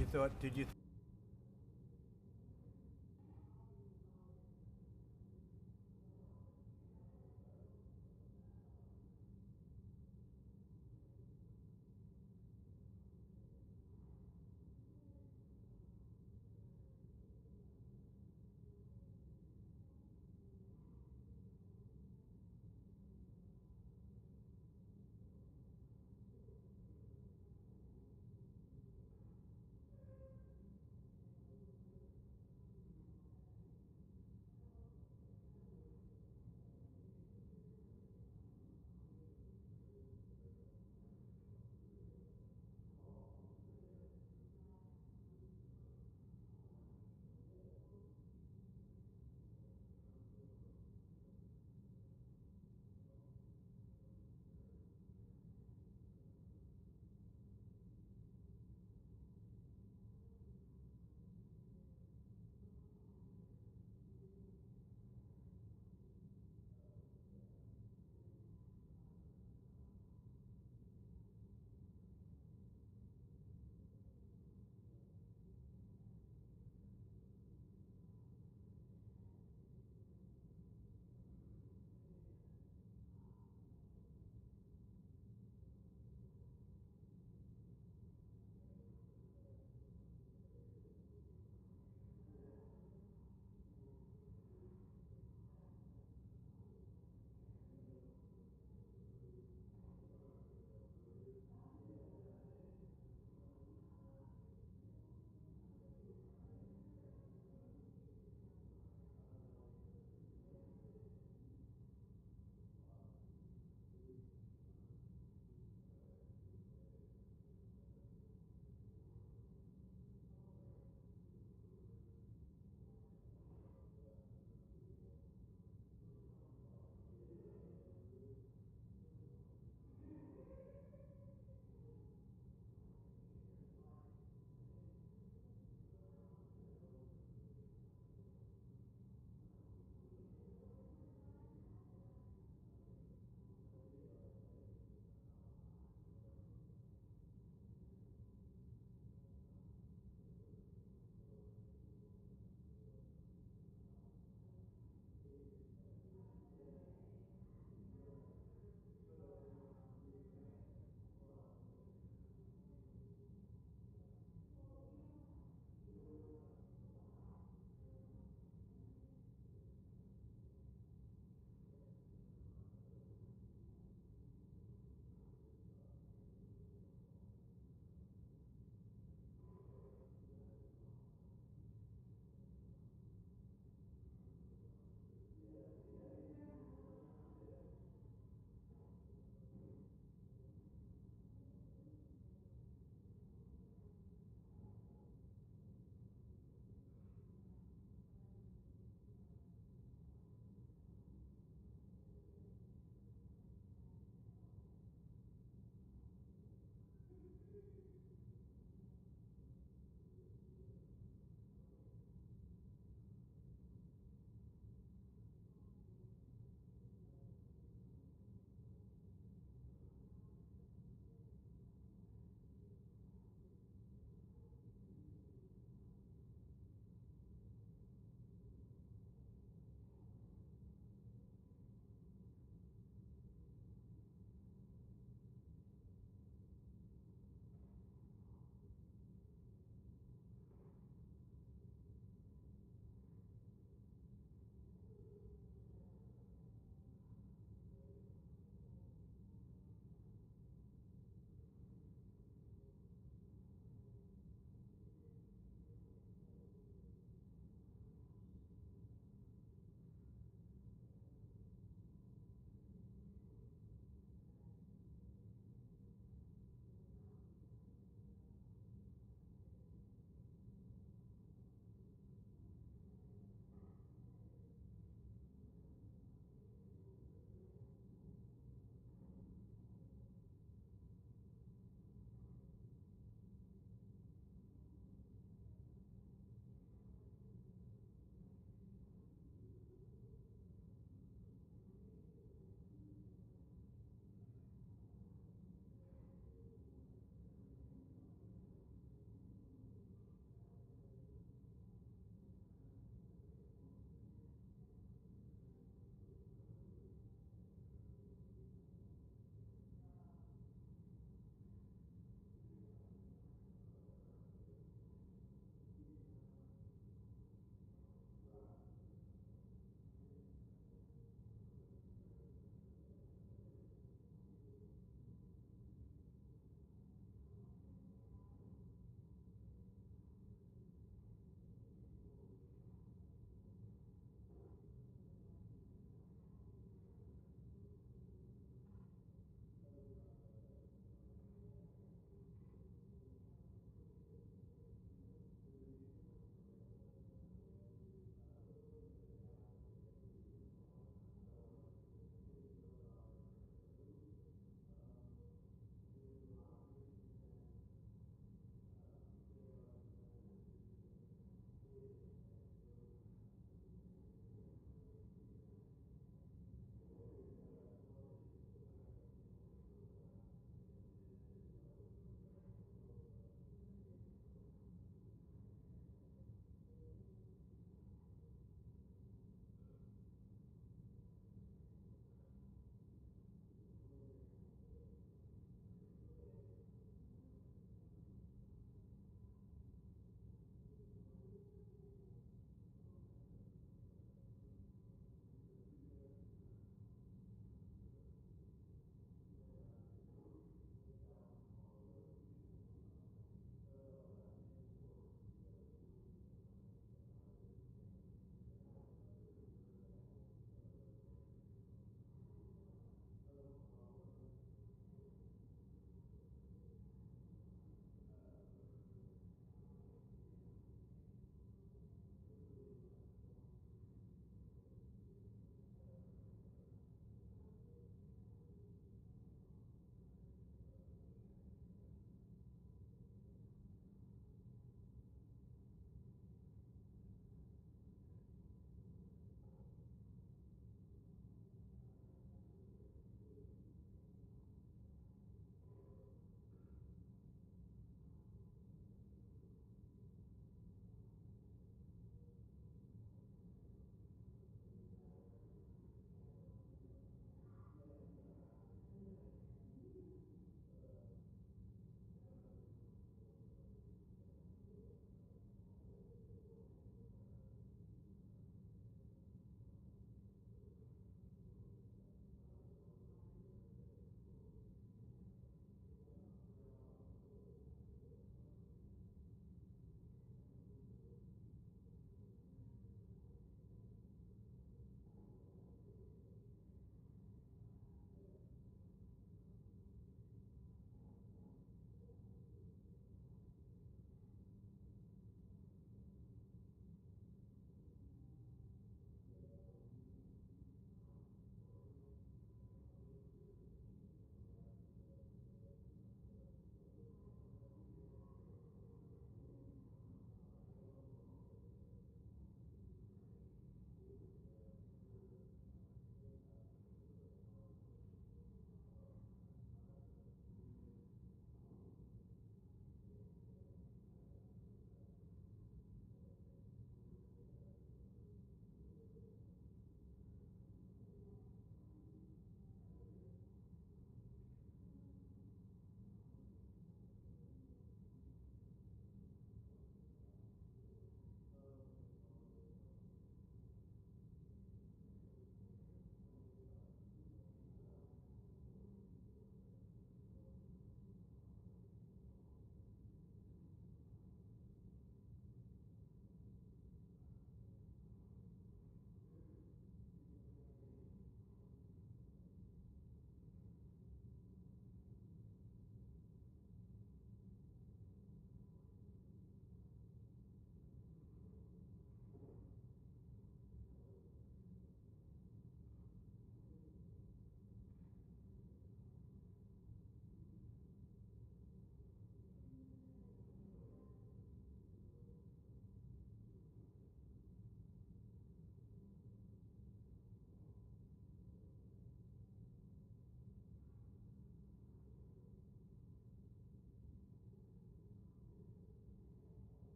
Did you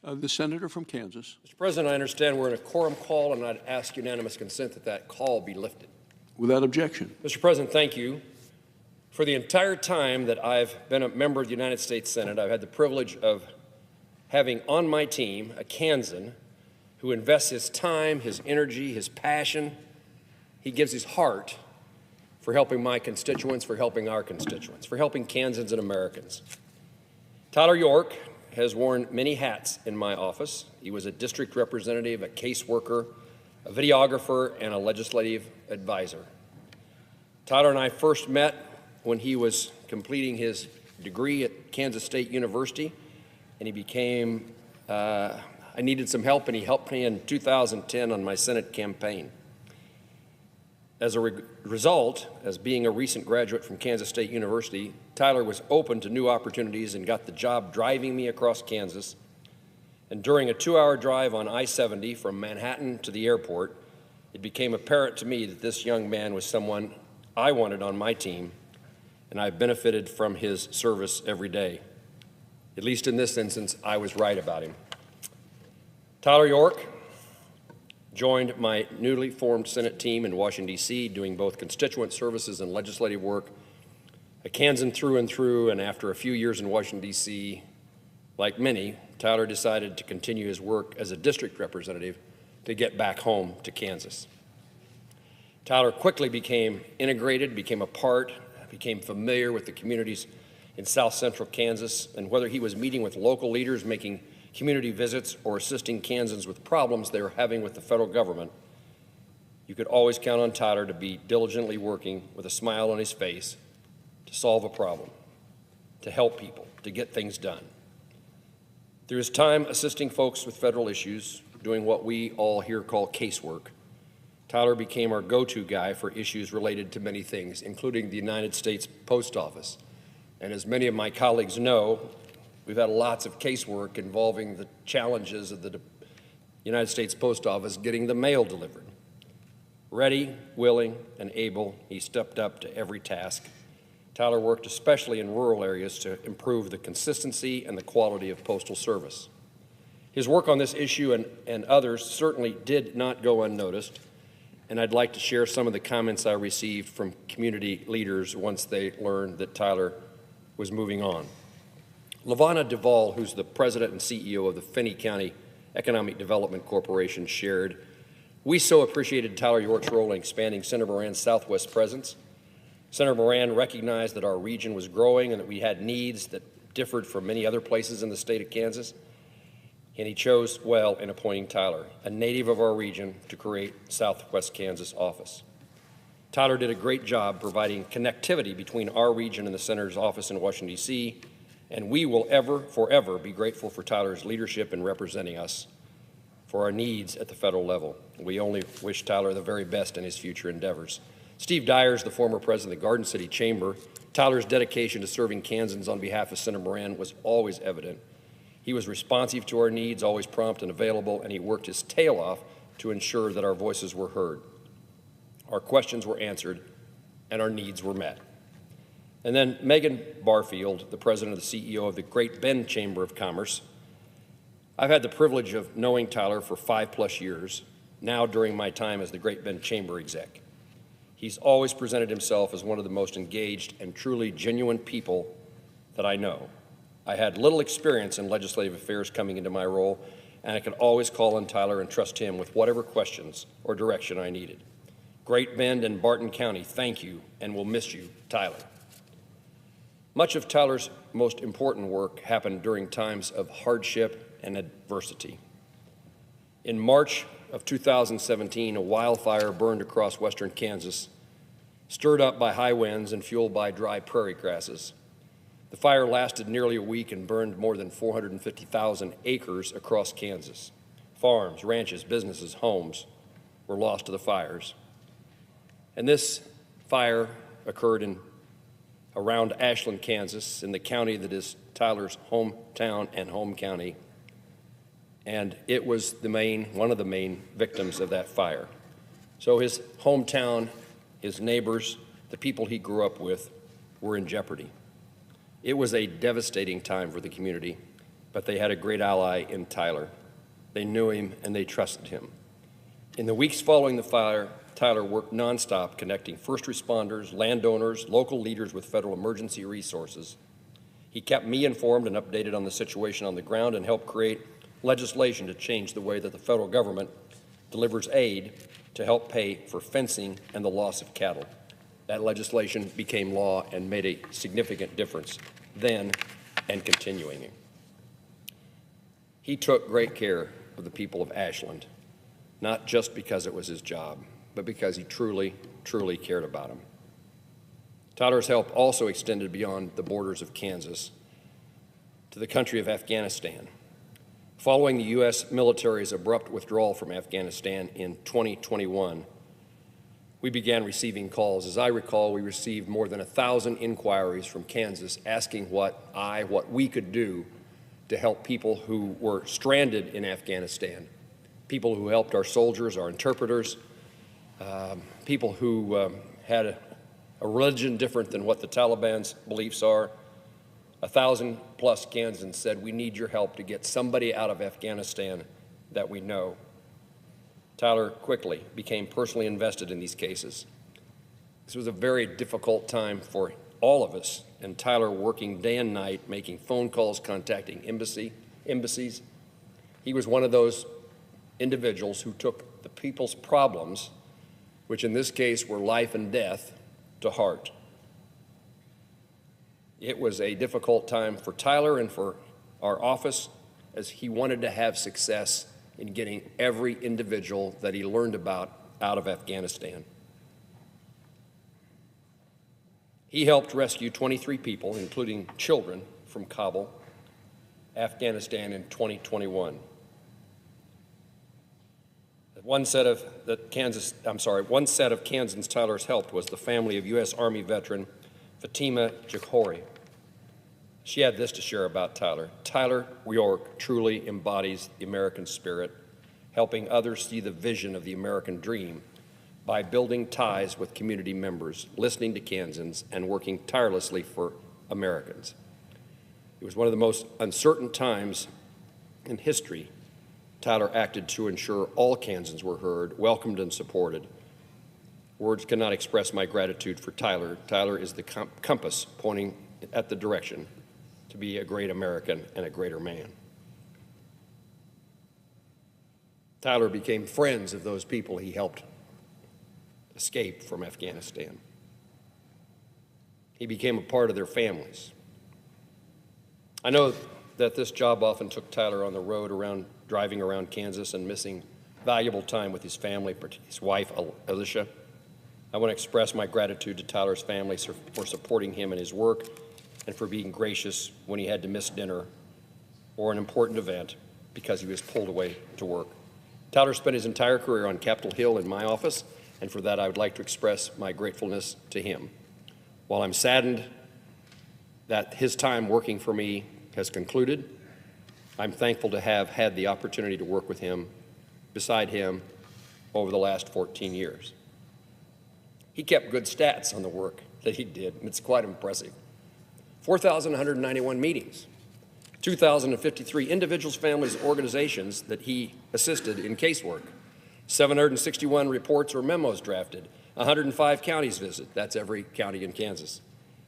The senator from Kansas. Mr. President, I understand we're in a quorum call, and I'd ask unanimous consent that that call be lifted. Without objection. Mr. President, thank you. For the entire time that I've been a member of the United States Senate, I've had the privilege of having on my team a Kansan who invests his time, his energy, his passion. He gives his heart for helping my constituents, for helping our constituents, for helping Kansans and Americans. Tyler York has worn many hats in my office. He was a district representative, a caseworker, a videographer, and a legislative advisor. Tyler and I first met when he was completing his degree at Kansas State University, and he became, I needed some help, and he helped me in 2010 on my Senate campaign. As a result, as being a recent graduate from Kansas State University, Tyler was open to new opportunities and got the job driving me across Kansas. And during a 2-hour drive on I-70 from Manhattan to the airport, it became apparent to me that this young man was someone I wanted on my team, and I benefited from his service every day. At least in this instance, I was right about him. Tyler York joined my newly formed Senate team in Washington, D.C., doing both constituent services and legislative work. A Kansan through and through, and after a few years in Washington, D.C., like many, Tyler decided to continue his work as a district representative to get back home to Kansas. Tyler quickly became integrated, became a part, became familiar with the communities in South Central Kansas, and whether he was meeting with local leaders, making community visits, or assisting Kansans with problems they were having with the federal government, you could always count on Tyler to be diligently working with a smile on his face to solve a problem, to help people, to get things done. Through his time assisting folks with federal issues, doing what we all here call casework, Tyler became our go-to guy for issues related to many things, including the United States Post Office. And as many of my colleagues know, we've had lots of casework involving the challenges of the United States Post Office getting the mail delivered. Ready, willing, and able, he stepped up to every task. Tyler worked especially in rural areas to improve the consistency and the quality of postal service. His work on this issue and others certainly did not go unnoticed, and I'd like to share some of the comments I received from community leaders once they learned that Tyler was moving on. LaVonna Duvall, who's the president and CEO of the Finney County Economic Development Corporation, shared, "We so appreciated Tyler York's role in expanding Senator Moran's Southwest presence. Senator Moran recognized that our region was growing and that we had needs that differed from many other places in the state of Kansas, and he chose well in appointing Tyler, a native of our region, to create Southwest Kansas office. Tyler did a great job providing connectivity between our region and the Senator's office in Washington, D.C., and we will forever be grateful for Tyler's leadership in representing us for our needs at the federal level. We only wish Tyler the very best in his future endeavors." Steve Dyers, the former president of the Garden City Chamber, Tyler's dedication to serving Kansans on behalf of Senator Moran was always evident. He was responsive to our needs, always prompt and available, and he worked his tail off to ensure that our voices were heard, our questions were answered, and our needs were met. And then Megan Barfield, the president and the CEO of the Great Bend Chamber of Commerce. I've had the privilege of knowing Tyler for 5+ years, now during my time as the Great Bend Chamber exec. He's always presented himself as one of the most engaged and truly genuine people that I know. I had little experience in legislative affairs coming into my role, and I could always call on Tyler and trust him with whatever questions or direction I needed. Great Bend and Barton County, thank you, and we'll miss you, Tyler. Much of Tyler's most important work happened during times of hardship and adversity. In March of 2017, a wildfire burned across western Kansas, stirred up by high winds and fueled by dry prairie grasses. The fire lasted nearly a week and burned more than 450,000 acres across Kansas. Farms, ranches, businesses, homes were lost to the fires. And this fire occurred around Ashland, Kansas, in the county that is Tyler's hometown and home county. And it was one of the main victims of that fire. So his hometown, his neighbors, the people he grew up with were in jeopardy. It was a devastating time for the community, but they had a great ally in Tyler. They knew him and they trusted him. In the weeks following the fire, Tyler worked nonstop connecting first responders, landowners, local leaders with federal emergency resources. He kept me informed and updated on the situation on the ground and helped create legislation to change the way that the federal government delivers aid to help pay for fencing and the loss of cattle. That legislation became law and made a significant difference then and continuing. He took great care of the people of Ashland, not just because it was his job, but because he truly, truly cared about them. Tyler's help also extended beyond the borders of Kansas to the country of Afghanistan. Following the U.S. military's abrupt withdrawal from Afghanistan in 2021, we began receiving calls. As I recall, we received more than 1,000 inquiries from Kansas asking what we could do to help people who were stranded in Afghanistan, people who helped our soldiers, our interpreters, people who had a religion different than what the Taliban's beliefs are. 1,000+ Kansans said, we need your help to get somebody out of Afghanistan that we know. Tyler quickly became personally invested in these cases. This was a very difficult time for all of us, and Tyler working day and night, making phone calls, contacting embassies. He was one of those individuals who took the people's problems, which in this case were life and death, to heart. It was a difficult time for Tyler and for our office, as he wanted to have success in getting every individual that he learned about out of Afghanistan. He helped rescue 23 people, including children, from Kabul, Afghanistan in 2021. One set of Kansans Tyler's helped was the family of U.S. Army veteran Fatima Jakhori. She had this to share about Tyler. Tyler York truly embodies the American spirit, helping others see the vision of the American dream by building ties with community members, listening to Kansans, and working tirelessly for Americans. It was one of the most uncertain times in history. Tyler acted to ensure all Kansans were heard, welcomed, and supported. Words cannot express my gratitude for Tyler. Tyler is the compass pointing at the direction to be a great American and a greater man. Tyler became friends of those people he helped escape from Afghanistan. He became a part of their families. I know that this job often took Tyler on the road driving around Kansas and missing valuable time with his family, his wife, Alicia. I want to express my gratitude to Tyler's family for supporting him in his work and for being gracious when he had to miss dinner or an important event because he was pulled away to work. Tyler spent his entire career on Capitol Hill in my office, and for that I would like to express my gratefulness to him. While I'm saddened that his time working for me has concluded, I'm thankful to have had the opportunity to work with him, beside him, over the last 14 years. He kept good stats on the work that he did, and it's quite impressive. 4,191 meetings, 2,053 individuals, families, organizations that he assisted in casework, 761 reports or memos drafted, 105 counties visit, that's every county in Kansas,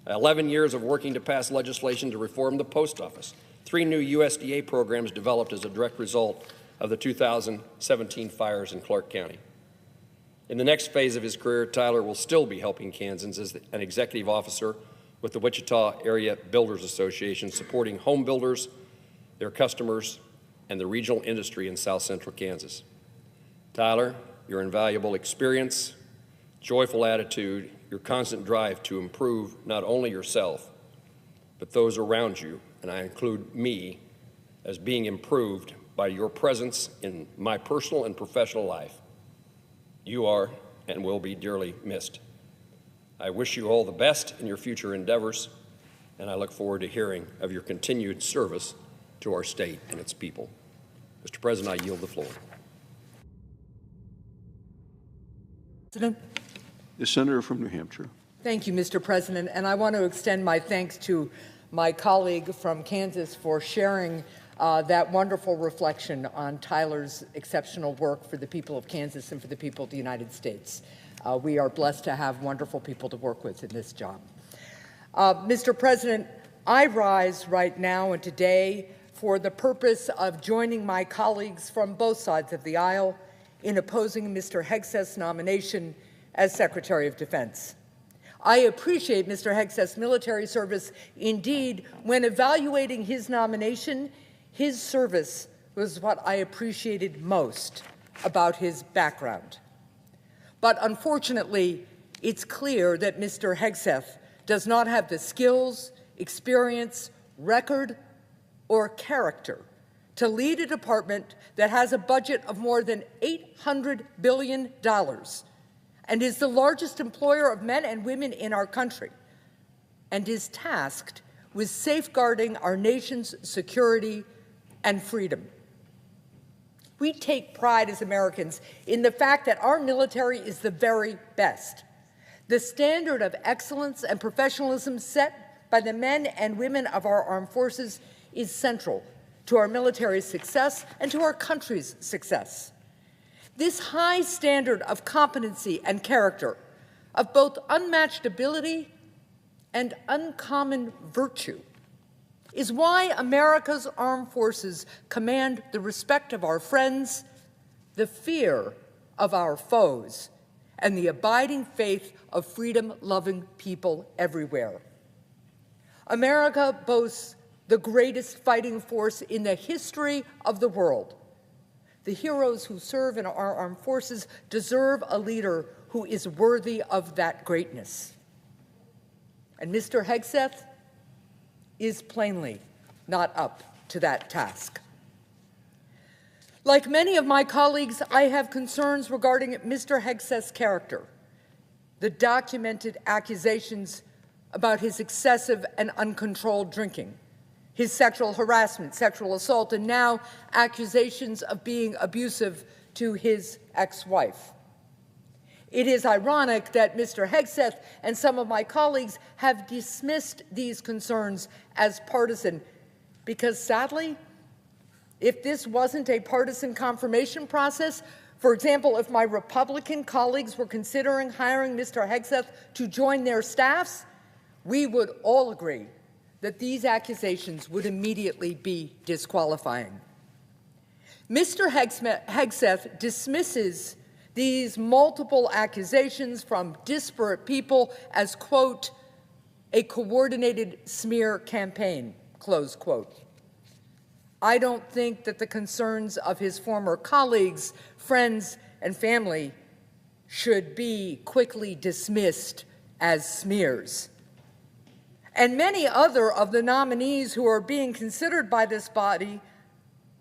11 years of working to pass legislation to reform the post office, 3 new USDA programs developed as a direct result of the 2017 fires in Clark County. In the next phase of his career, Tyler will still be helping Kansans as an executive officer with the Wichita Area Builders Association, supporting home builders, their customers, and the regional industry in South Central Kansas. Tyler, your invaluable experience, joyful attitude, your constant drive to improve not only yourself, but those around you, and I include me, as being improved by your presence in my personal and professional life. You are and will be dearly missed. I wish you all the best in your future endeavors, and I look forward to hearing of your continued service to our state and its people. Mr. President, I yield the floor. President? The Senator from New Hampshire. Thank you, Mr. President, and I want to extend my thanks to my colleague from Kansas for sharing that wonderful reflection on Tyler's exceptional work for the people of Kansas and for the people of the United States. We are blessed to have wonderful people to work with in this job. Mr. President, I rise right now and today for the purpose of joining my colleagues from both sides of the aisle in opposing Mr. Hegseth's nomination as Secretary of Defense. I appreciate Mr. Hegseth's military service. Indeed, when evaluating his nomination, his service was what I appreciated most about his background. But unfortunately, it's clear that Mr. Hegseth does not have the skills, experience, record, or character to lead a department that has a budget of more than $800 billion and is the largest employer of men and women in our country, and is tasked with safeguarding our nation's security and freedom. We take pride as Americans in the fact that our military is the very best. The standard of excellence and professionalism set by the men and women of our armed forces is central to our military's success and to our country's success. This high standard of competency and character, of both unmatched ability and uncommon virtue, is why America's armed forces command the respect of our friends, the fear of our foes, and the abiding faith of freedom-loving people everywhere. America boasts the greatest fighting force in the history of the world. The heroes who serve in our armed forces deserve a leader who is worthy of that greatness. And Mr. Hegseth is plainly not up to that task. Like many of my colleagues, I have concerns regarding Mr. Hegseth's character, the documented accusations about his excessive and uncontrolled drinking, his sexual harassment, sexual assault, and now accusations of being abusive to his ex-wife. It is ironic that Mr. Hegseth and some of my colleagues have dismissed these concerns as partisan because, sadly, if this wasn't a partisan confirmation process, for example, if my Republican colleagues were considering hiring Mr. Hegseth to join their staffs, we would all agree that these accusations would immediately be disqualifying. Mr. Hegseth dismisses these multiple accusations from disparate people as, quote, a coordinated smear campaign, close quote. I don't think that the concerns of his former colleagues, friends, and family should be quickly dismissed as smears. And many other of the nominees who are being considered by this body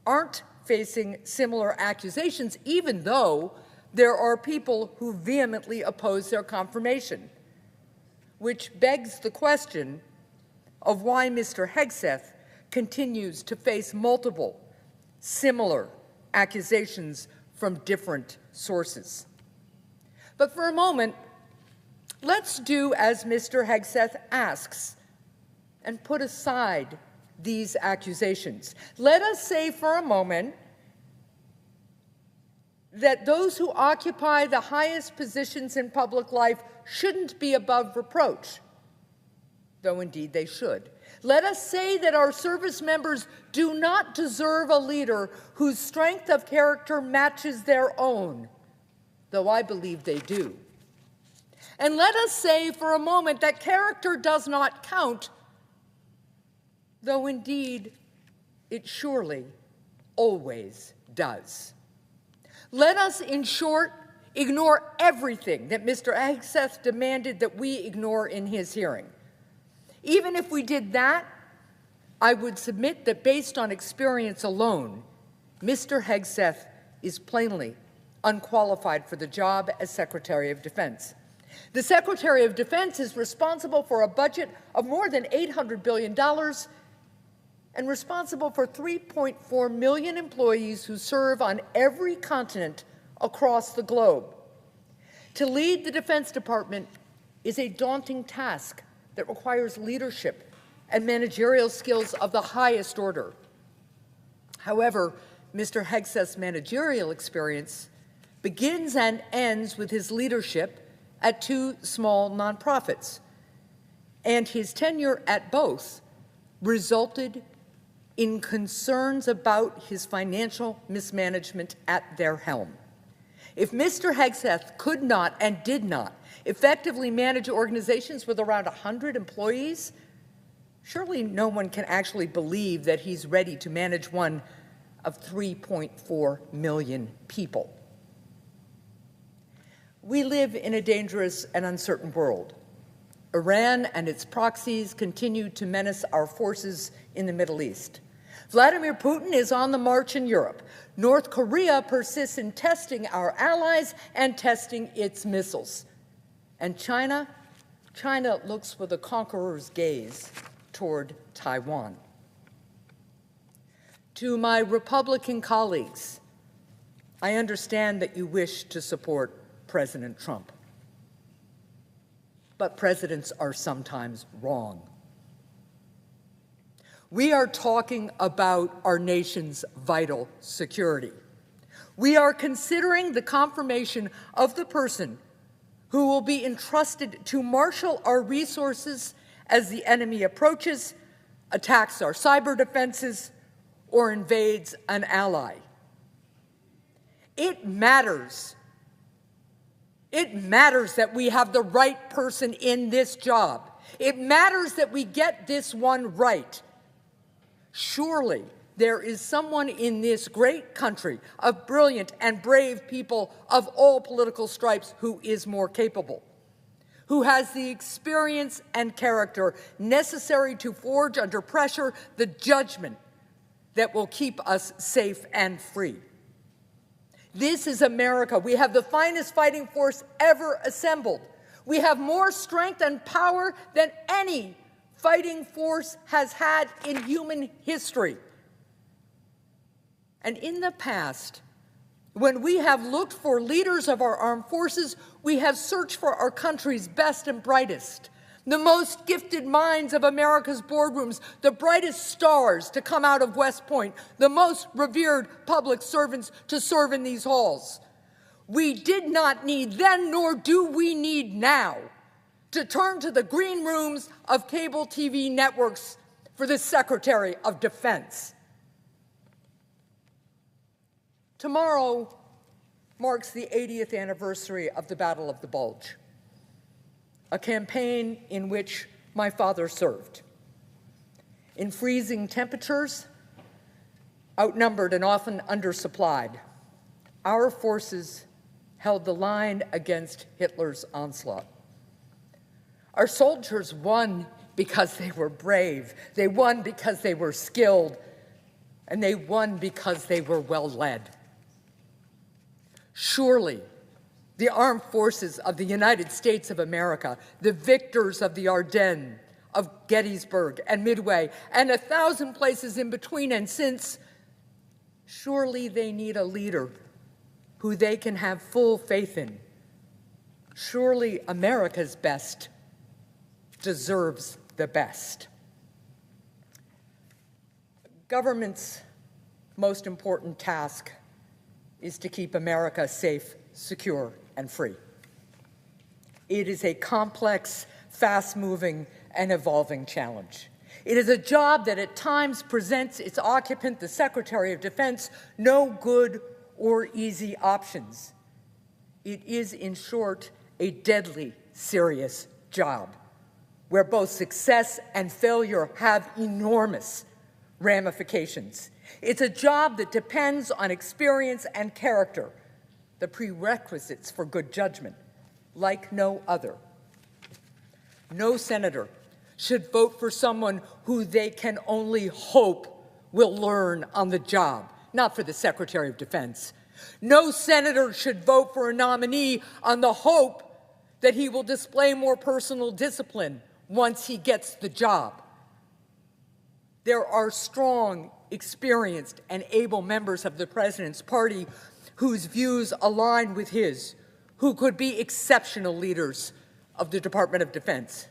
aren't facing similar accusations, even though there are people who vehemently oppose their confirmation, which begs the question of why Mr. Hegseth continues to face multiple similar accusations from different sources. But for a moment, let's do as Mr. Hegseth asks and put aside these accusations. Let us say for a moment that those who occupy the highest positions in public life shouldn't be above reproach, though indeed they should. Let us say that our service members do not deserve a leader whose strength of character matches their own, though I believe they do. And let us say for a moment that character does not count, though indeed it surely always does. Let us, in short, ignore everything that Mr. Hegseth demanded that we ignore in his hearing. Even if we did that, I would submit that based on experience alone, Mr. Hegseth is plainly unqualified for the job as Secretary of Defense. The Secretary of Defense is responsible for a budget of more than $800 billion and responsible for 3.4 million employees who serve on every continent across the globe. To lead the Defense Department is a daunting task that requires leadership and managerial skills of the highest order. However, Mr. Hegseth's managerial experience begins and ends with his leadership at two small nonprofits, and his tenure at both resulted in concerns about his financial mismanagement at their helm. If Mr. Hegseth could not and did not effectively manage organizations with around 100 employees, surely no one can actually believe that he's ready to manage one of 3.4 million people. We live in a dangerous and uncertain world. Iran and its proxies continue to menace our forces in the Middle East. Vladimir Putin is on the march in Europe. North Korea persists in testing our allies and testing its missiles. And China looks with a conqueror's gaze toward Taiwan. To my Republican colleagues, I understand that you wish to support President Trump. But presidents are sometimes wrong. We are talking about our nation's vital security. We are considering the confirmation of the person who will be entrusted to marshal our resources as the enemy approaches, attacks our cyber defenses, or invades an ally. It matters. It matters that we have the right person in this job. It matters that we get this one right. Surely there is someone in this great country of brilliant and brave people of all political stripes who is more capable, who has the experience and character necessary to forge under pressure the judgment that will keep us safe and free. This is America. We have the finest fighting force ever assembled. We have more strength and power than any fighting force has had in human history. And in the past, when we have looked for leaders of our armed forces, we have searched for our country's best and brightest, the most gifted minds of America's boardrooms, the brightest stars to come out of West Point, the most revered public servants to serve in these halls. We did not need then, nor do we need now, to turn to the green rooms of cable TV networks for the Secretary of Defense. Tomorrow marks the 80th anniversary of the Battle of the Bulge, a campaign in which my father served. In freezing temperatures, outnumbered and often undersupplied, our forces held the line against Hitler's onslaught. Our soldiers won because they were brave, they won because they were skilled, and they won because they were well led. Surely, the armed forces of the United States of America, the victors of the Ardennes, of Gettysburg and Midway, and 1,000 places in between and since, surely they need a leader who they can have full faith in. Surely America's best deserves the best. Government's most important task is to keep America safe, secure, and free. It is a complex, fast-moving, and evolving challenge. It is a job that at times presents its occupant, the Secretary of Defense, no good or easy options. It is, in short, a deadly serious job where both success and failure have enormous ramifications. It's a job that depends on experience and character, the prerequisites for good judgment, like no other. No senator should vote for someone who they can only hope will learn on the job, not for the Secretary of Defense. No senator should vote for a nominee on the hope that he will display more personal discipline once he gets the job. There are strong, experienced, and able members of the President's party whose views align with his, who could be exceptional leaders of the Department of Defense.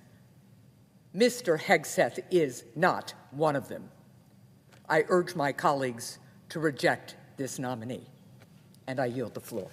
Mr. Hegseth is not one of them. I urge my colleagues to reject this nominee. And I yield the floor.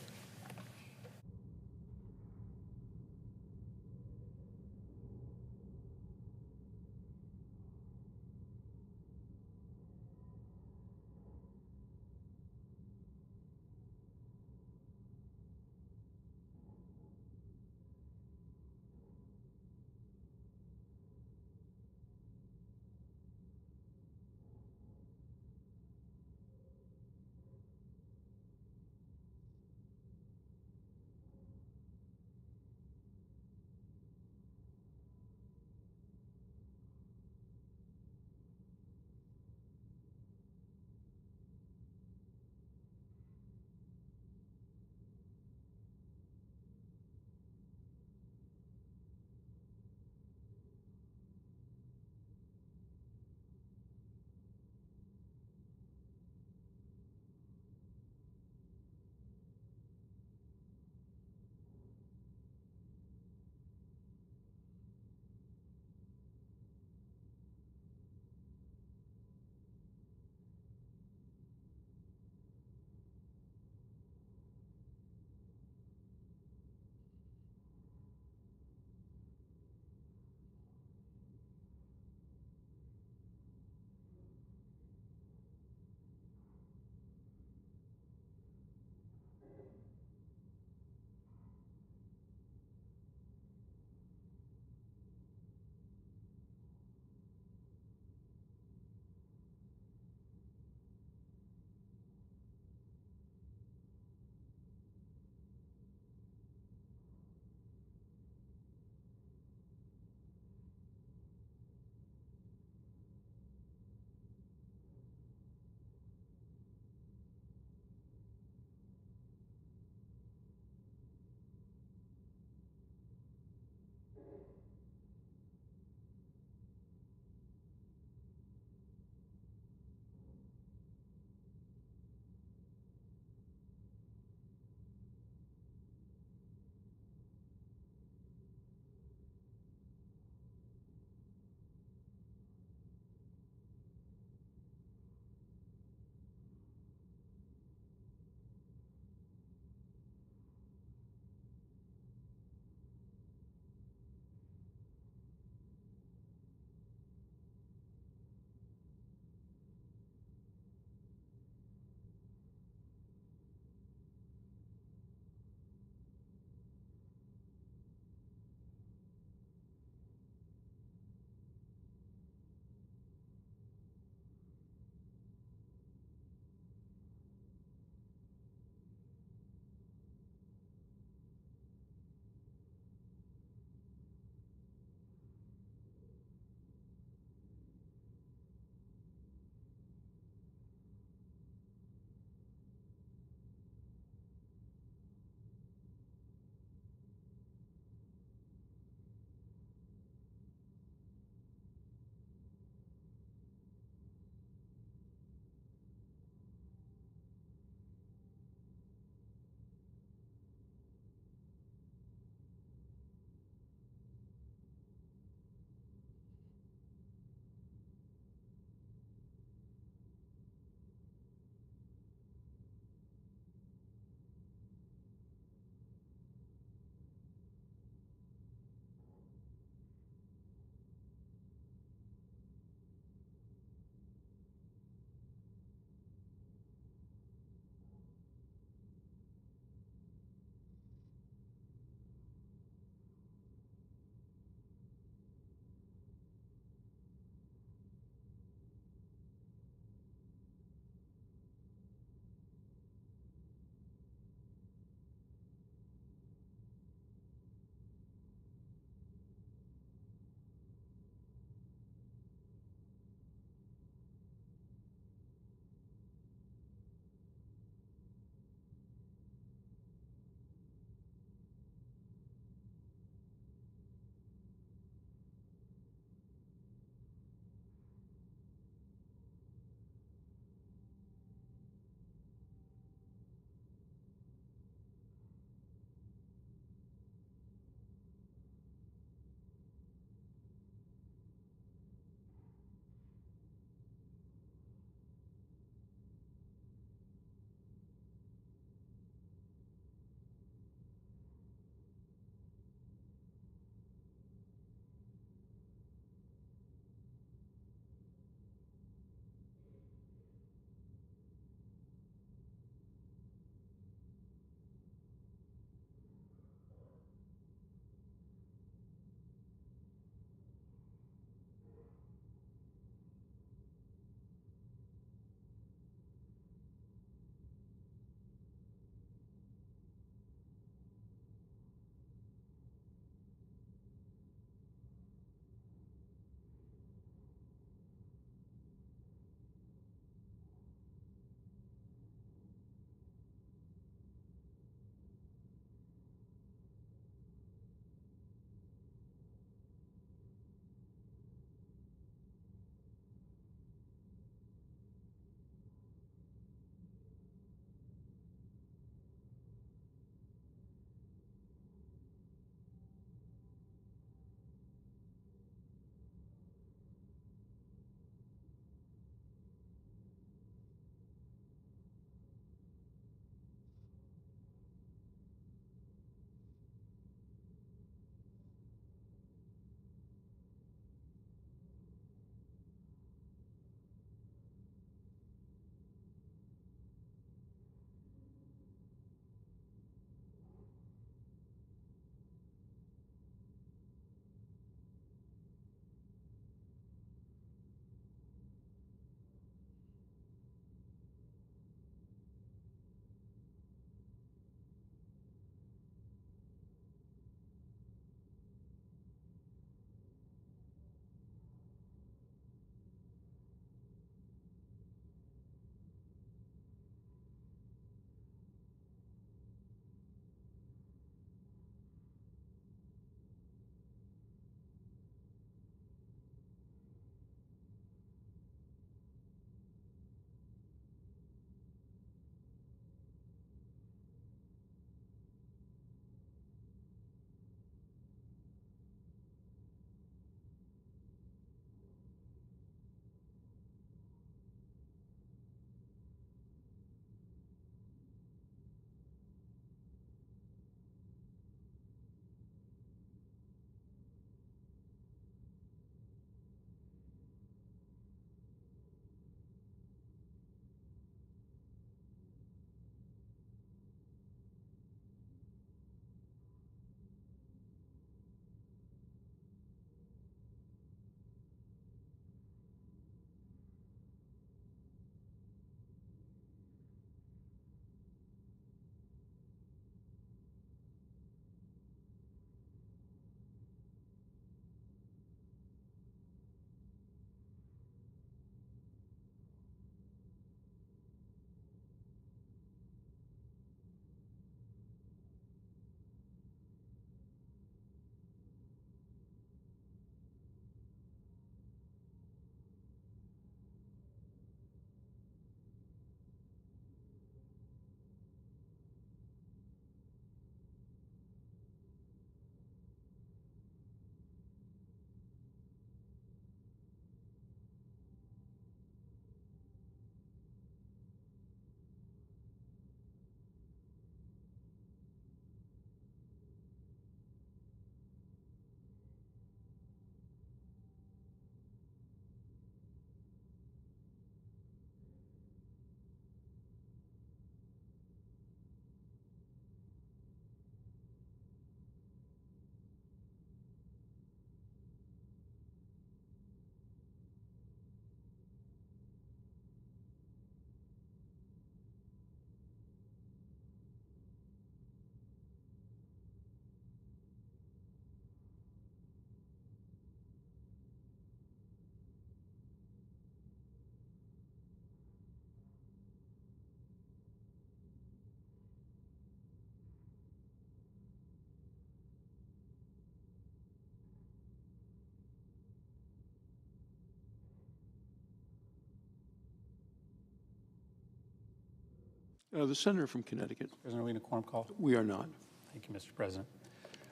The senator from Connecticut. President, are we in a quorum call? We are not. Thank you, Mr. President.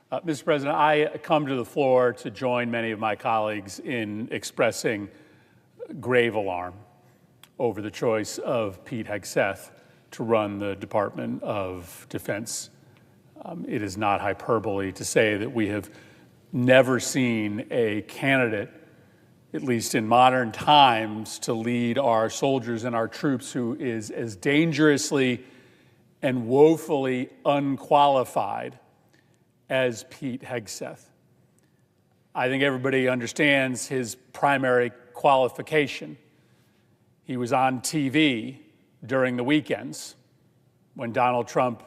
Mr. President, I come to the floor to join many of my colleagues in expressing grave alarm over the choice of Pete Hegseth to run the Department of Defense. It is not hyperbole to say that we have never seen a candidate, at least in modern times, to lead our soldiers and our troops who is as dangerously and woefully unqualified as Pete Hegseth. I think everybody understands his primary qualification. He was on TV during the weekends when Donald Trump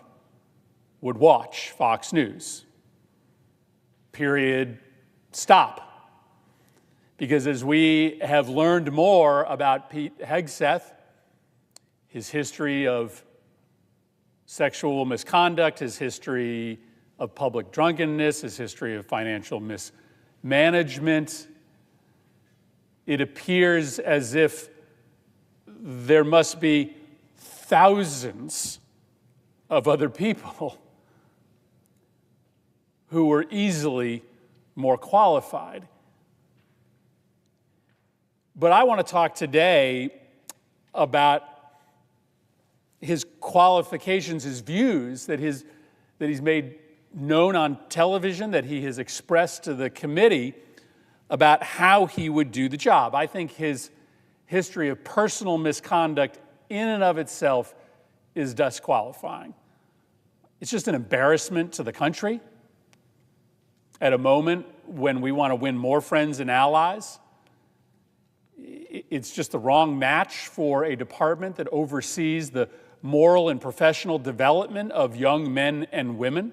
would watch Fox News. Period. Stop. Because as we have learned more about Pete Hegseth, his history of sexual misconduct, his history of public drunkenness, his history of financial mismanagement, it appears as if there must be thousands of other people who were easily more qualified. But I want to talk today about his qualifications, his views that he's made known on television, that he has expressed to the committee about how he would do the job. I think his history of personal misconduct in and of itself is disqualifying. It's just an embarrassment to the country at a moment when we want to win more friends and allies. It's just the wrong match for a department that oversees the moral and professional development of young men and women.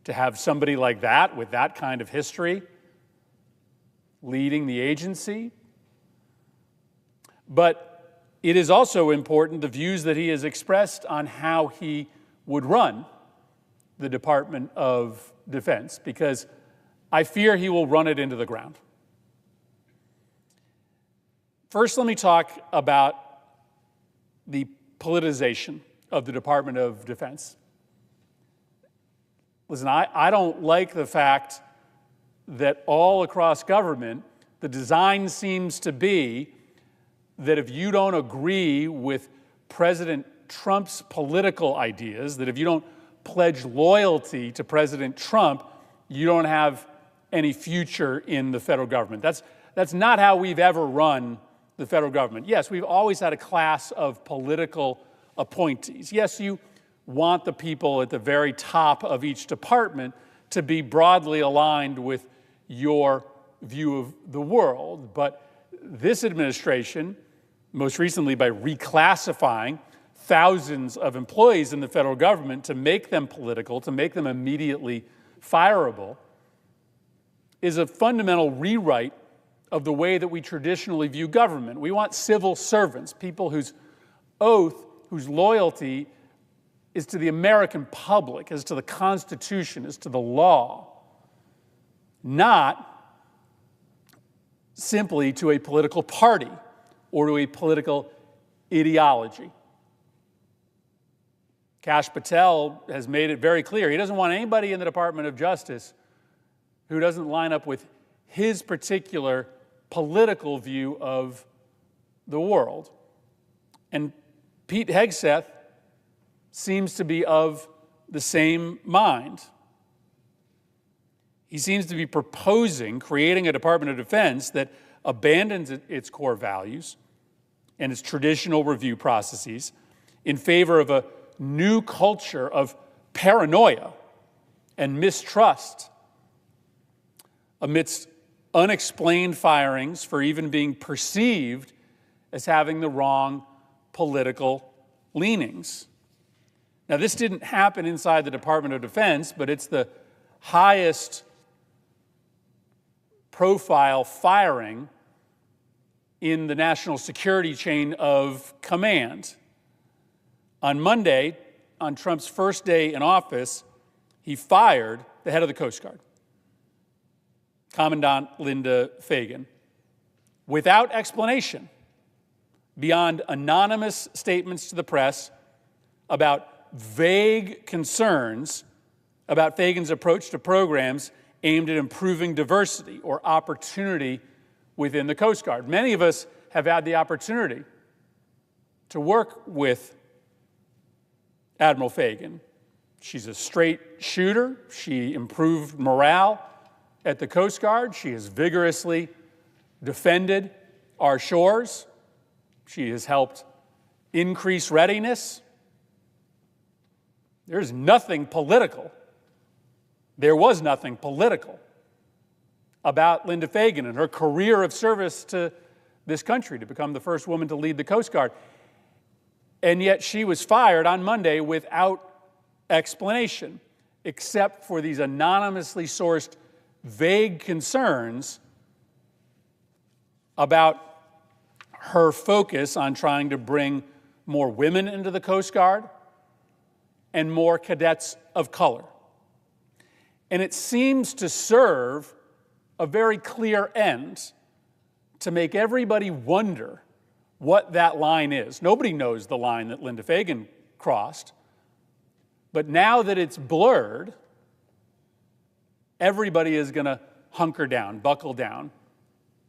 To have somebody like that, with that kind of history, leading the agency. But it is also important, the views that he has expressed on how he would run the Department of Defense, because I fear he will run it into the ground. First, let me talk about the politicization of the Department of Defense. Listen, I don't like the fact that all across government, the design seems to be that if you don't agree with President Trump's political ideas, that if you don't pledge loyalty to President Trump, you don't have any future in the federal government. That's not how we've ever run the federal government. Yes, we've always had a class of political appointees. Yes, you want the people at the very top of each department to be broadly aligned with your view of the world. But this administration, most recently by reclassifying thousands of employees in the federal government to make them political, to make them immediately fireable, is a fundamental rewrite of the way that we traditionally view government. We want civil servants, people whose oath, whose loyalty is to the American public, is to the Constitution, is to the law, not simply to a political party or to a political ideology. Kash Patel has made it very clear he doesn't want anybody in the Department of Justice who doesn't line up with his particular political view of the world. And Pete Hegseth seems to be of the same mind. He seems to be proposing creating a Department of Defense that abandons its core values and its traditional review processes in favor of a new culture of paranoia and mistrust amidst unexplained firings for even being perceived as having the wrong political leanings. Now, this didn't happen inside the Department of Defense, but it's the highest profile firing in the national security chain of command. On Monday, on Trump's first day in office, he fired the head of the Coast Guard, Commandant Linda Fagan, without explanation, beyond anonymous statements to the press about vague concerns about Fagan's approach to programs aimed at improving diversity or opportunity within the Coast Guard. Many of us have had the opportunity to work with Admiral Fagan. She's a straight shooter. She improved morale at the Coast Guard. She has vigorously defended our shores. She has helped increase readiness. There's nothing political. There was nothing political about Linda Fagan and her career of service to this country to become the first woman to lead the Coast Guard. And yet she was fired on Monday without explanation, except for these anonymously sourced vague concerns about her focus on trying to bring more women into the Coast Guard and more cadets of color. And it seems to serve a very clear end to make everybody wonder what that line is. Nobody knows the line that Linda Fagan crossed, but now that it's blurred, everybody is going to hunker down, buckle down,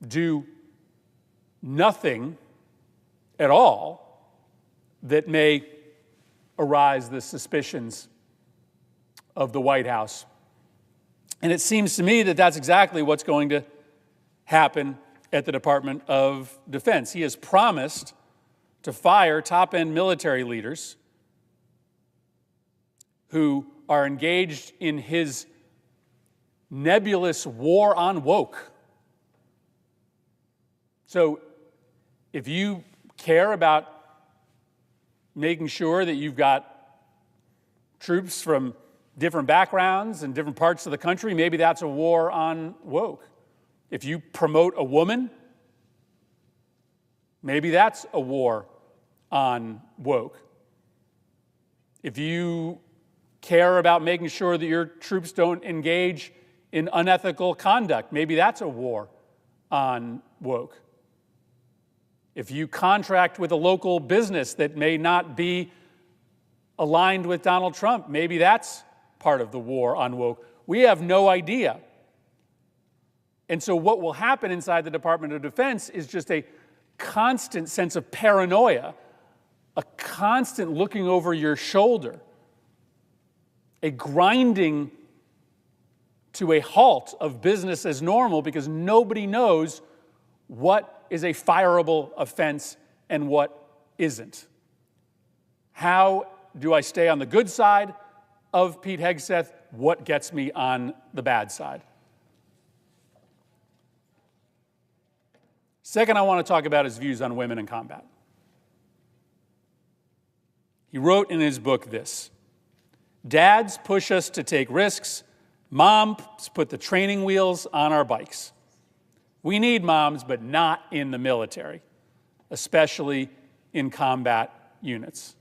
do nothing at all that may arise the suspicions of the White House. And it seems to me that that's exactly what's going to happen at the Department of Defense. He has promised to fire top-end military leaders who are engaged in his nebulous war on woke. So if you care about making sure that you've got troops from different backgrounds and different parts of the country, maybe that's a war on woke. If you promote a woman, maybe that's a war on woke. If you care about making sure that your troops don't engage in unethical conduct, maybe that's a war on woke. If you contract with a local business that may not be aligned with Donald Trump, maybe that's part of the war on woke. We have no idea. And so what will happen inside the Department of Defense is just a constant sense of paranoia, a constant looking over your shoulder, a grinding to a halt of business as normal because nobody knows what is a fireable offense and what isn't. How do I stay on the good side of Pete Hegseth? What gets me on the bad side? Second, I want to talk about his views on women in combat. He wrote in his book this: "Dads push us to take risks. Moms put the training wheels on our bikes. We need moms, but not in the military, especially in combat units."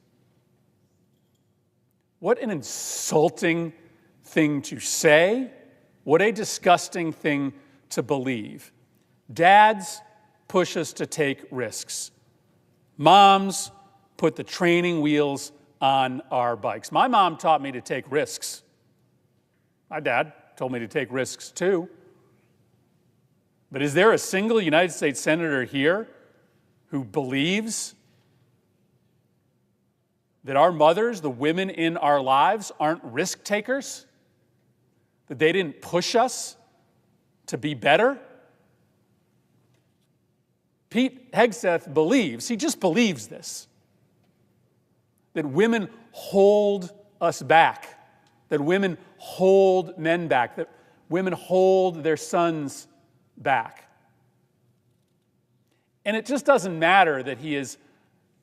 What an insulting thing to say. What a disgusting thing to believe. Dads push us to take risks. Moms put the training wheels on our bikes. My mom taught me to take risks. My dad told me to take risks too. But is there a single United States senator here who believes that our mothers, the women in our lives, aren't risk takers? That they didn't push us to be better? Pete Hegseth believes, he just believes this, that women hold us back, that women hold men back, that women hold their sons back. And it just doesn't matter that he has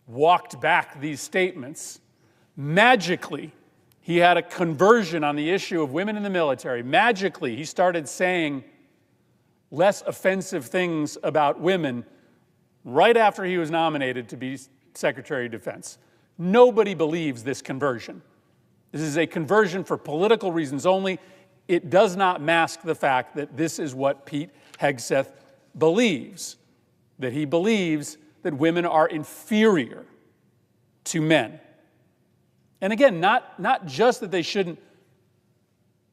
walked back these statements. Magically, he had a conversion on the issue of women in the military. Magically, he started saying less offensive things about women right after he was nominated to be Secretary of Defense. Nobody believes this conversion. This is a conversion for political reasons only. It does not mask the fact that this is what Pete Hegseth believes, that he believes that women are inferior to men. And again, not just that they shouldn't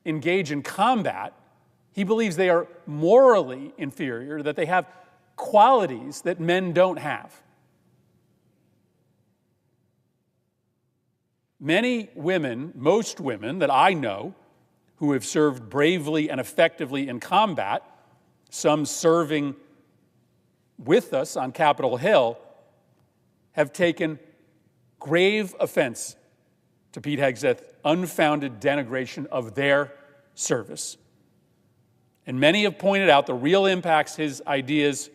engage in combat. He believes they are morally inferior, that they have qualities that men don't have. Many women, most women that I know, who have served bravely and effectively in combat, some serving with us on Capitol Hill, have taken grave offense to Pete Hegseth's unfounded denigration of their service. And many have pointed out the real impacts his ideas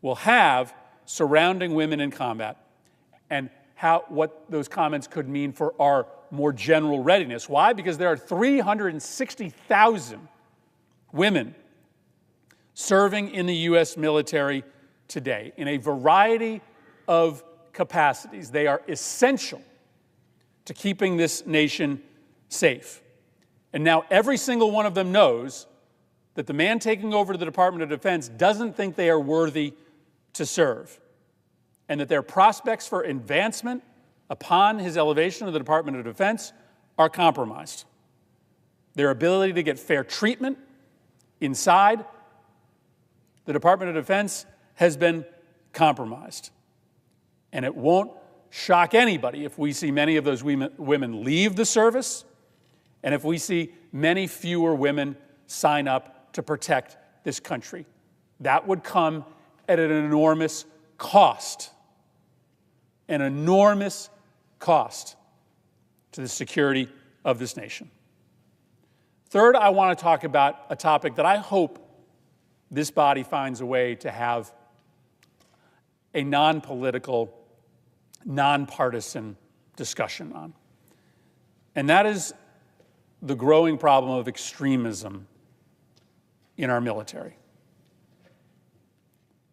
will have surrounding women in combat and what those comments could mean for our more general readiness. Why? Because there are 360,000 women serving in the U.S. military today in a variety of capacities. They are essential to keeping this nation safe. And now every single one of them knows that the man taking over the Department of Defense doesn't think they are worthy to serve, and that their prospects for advancement upon his elevation to the Department of Defense are compromised. Their ability to get fair treatment inside the Department of Defense has been compromised. And it won't shock anybody if we see many of those women leave the service, and if we see many fewer women sign up to protect this country. That would come at an enormous cost. An enormous cost to the security of this nation. Third, I want to talk about a topic that I hope this body finds a way to have a non-political, nonpartisan discussion on. And that is the growing problem of extremism in our military.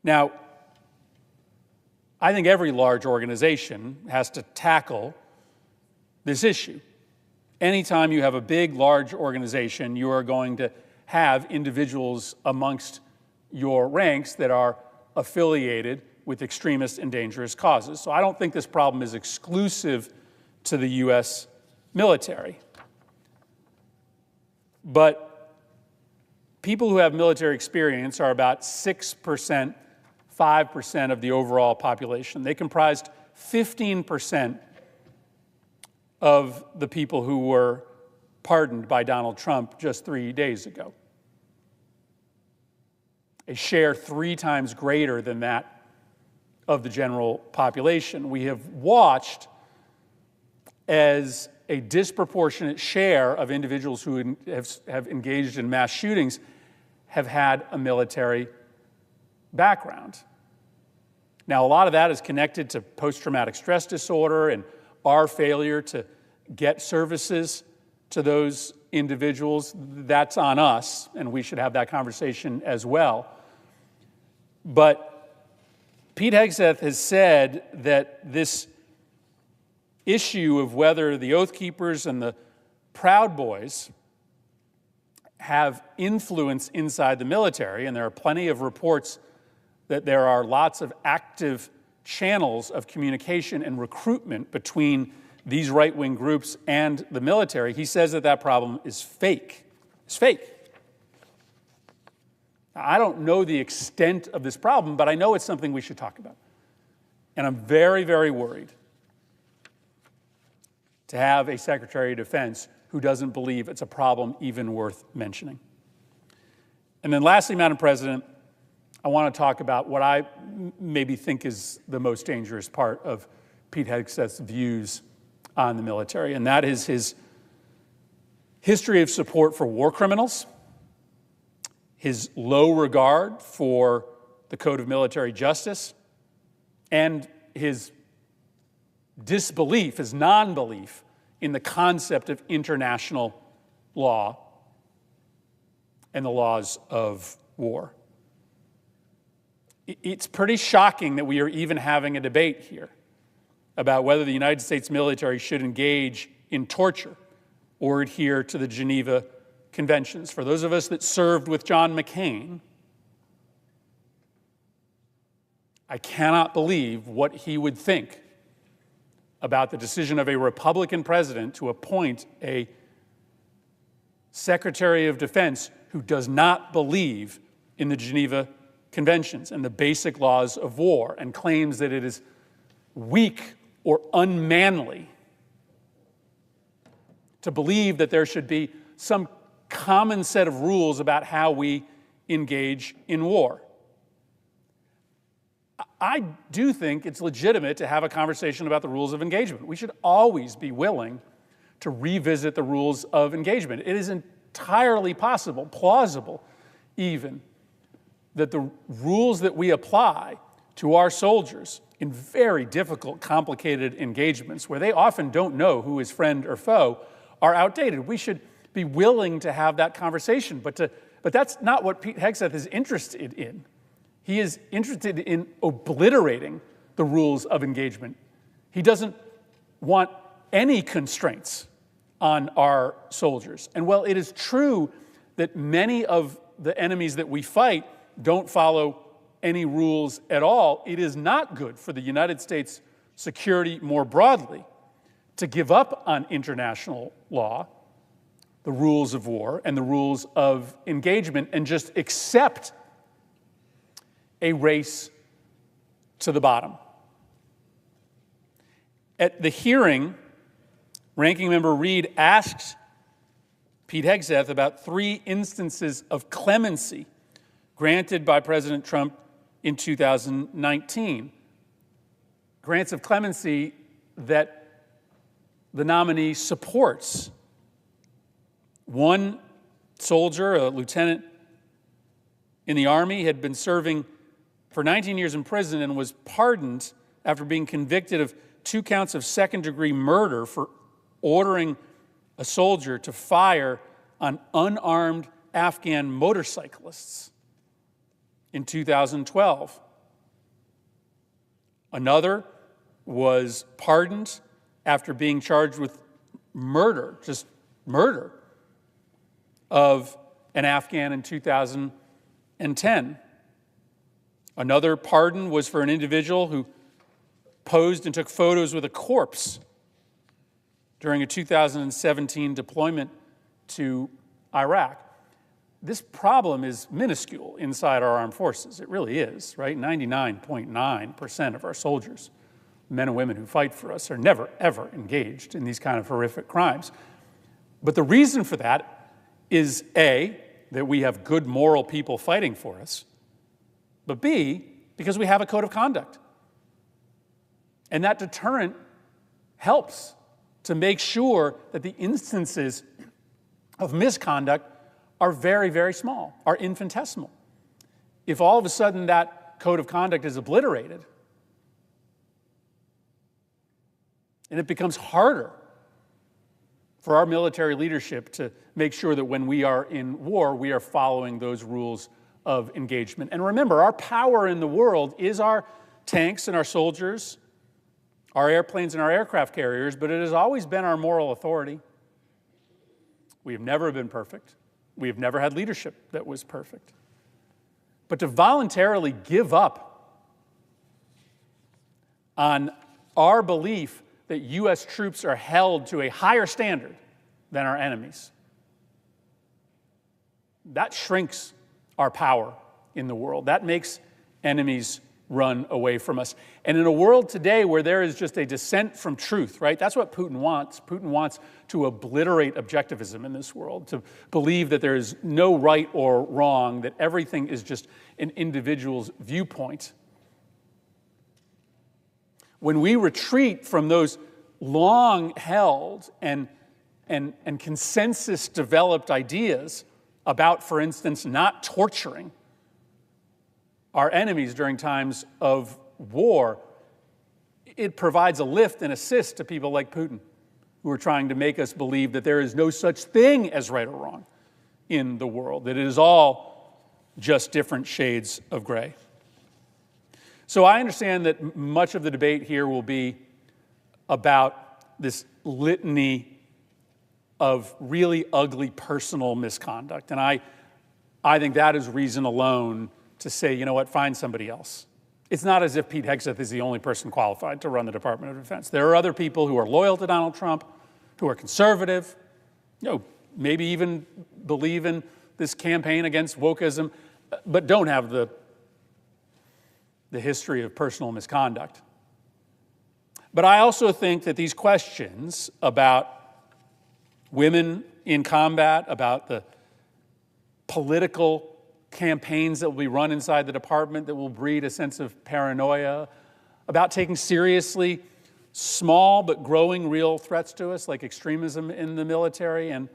Now, I think every large organization has to tackle this issue. Anytime you have a big, large organization, you are going to have individuals amongst your ranks that are affiliated with extremist and dangerous causes. So I don't think this problem is exclusive to the U.S. military. But people who have military experience are about 6%, 5% of the overall population. They comprised 15% of the people who were pardoned by Donald Trump just 3 days ago. A share 3 times greater than that of the general population. We have watched as a disproportionate share of individuals who have engaged in mass shootings have had a military background. Now, a lot of that is connected to post-traumatic stress disorder and our failure to get services to those individuals. That's on us, and we should have that conversation as well. But Pete Hegseth has said that this issue of whether the Oath Keepers and the Proud Boys have influence inside the military, and there are plenty of reports that there are lots of active channels of communication and recruitment between these right-wing groups and the military. He says that that problem is fake. It's fake. Now, I don't know the extent of this problem, but I know it's something we should talk about. And I'm very, very worried to have a Secretary of Defense who doesn't believe it's a problem even worth mentioning. And then lastly, Madam President, I want to talk about what I maybe think is the most dangerous part of Pete Hegseth's views on the military, and that is his history of support for war criminals, his low regard for the Code of Military Justice, and his disbelief, his non-belief in the concept of international law and the laws of war. It's pretty shocking that we are even having a debate here about whether the United States military should engage in torture or adhere to the Geneva Conventions. For those of us that served with John McCain, I cannot believe what he would think about the decision of a Republican president to appoint a Secretary of Defense who does not believe in the Geneva Conventions and the basic laws of war, and claims that it is weak or unmanly to believe that there should be some common set of rules about how we engage in war. I do think it's legitimate to have a conversation about the rules of engagement. We should always be willing to revisit the rules of engagement. It is entirely possible, plausible even, that the rules that we apply to our soldiers in very difficult, complicated engagements, where they often don't know who is friend or foe, are outdated. We should be willing to have that conversation, but that's not what Pete Hegseth is interested in. He is interested in obliterating the rules of engagement. He doesn't want any constraints on our soldiers. And while it is true that many of the enemies that we fight don't follow any rules at all, it is not good for the United States security more broadly to give up on international law, the rules of war, and the rules of engagement, and just accept a race to the bottom. At the hearing, Ranking Member Reid asked Pete Hegseth about 3 instances of clemency granted by President Trump in 2019. Grants of clemency that the nominee supports. One soldier, a lieutenant in the Army, had been serving for 19 years in prison and was pardoned after being convicted of 2 counts of second-degree murder for ordering a soldier to fire on unarmed Afghan motorcyclists in 2012. Another was pardoned after being charged with murder, just murder, of an Afghan in 2010. Another pardon was for an individual who posed and took photos with a corpse during a 2017 deployment to Iraq. This problem is minuscule inside our armed forces. It really is, right? 99.9% of our soldiers, men and women who fight for us, are never, ever engaged in these kind of horrific crimes. But the reason for that is A, that we have good moral people fighting for us, but B, because we have a code of conduct. And that deterrent helps to make sure that the instances of misconduct are very, very small, are infinitesimal. If all of a sudden that code of conduct is obliterated, and it becomes harder for our military leadership to make sure that when we are in war, we are following those rules of engagement. And remember, our power in the world is our tanks and our soldiers, our airplanes and our aircraft carriers, but it has always been our moral authority. We have never been perfect. We have never had leadership that was perfect. But to voluntarily give up on our belief that U.S. troops are held to a higher standard than our enemies, that shrinks our power in the world. That makes enemies run away from us. And in a world today where there is just a descent from truth, right? That's what Putin wants. Putin wants to obliterate objectivism in this world, to believe that there is no right or wrong, that everything is just an individual's viewpoint. When we retreat from those long-held and consensus-developed ideas about, for instance, not torturing our enemies during times of war, it provides a lift and assist to people like Putin, who are trying to make us believe that there is no such thing as right or wrong in the world, that it is all just different shades of gray. So I understand that much of the debate here will be about this litany of really ugly personal misconduct. And I think that is reason alone to say, you know what, find somebody else. it's not as if Pete Hegseth is the only person qualified to run the Department of Defense. There are other people who are loyal to Donald Trump, who are conservative, maybe even believe in this campaign against wokeism, but don't have the history of personal misconduct. But I also think that these questions about women in combat, about the political campaigns that will be run inside the department that will breed a sense of paranoia, about taking seriously small but growing real threats to us like extremism in the military, and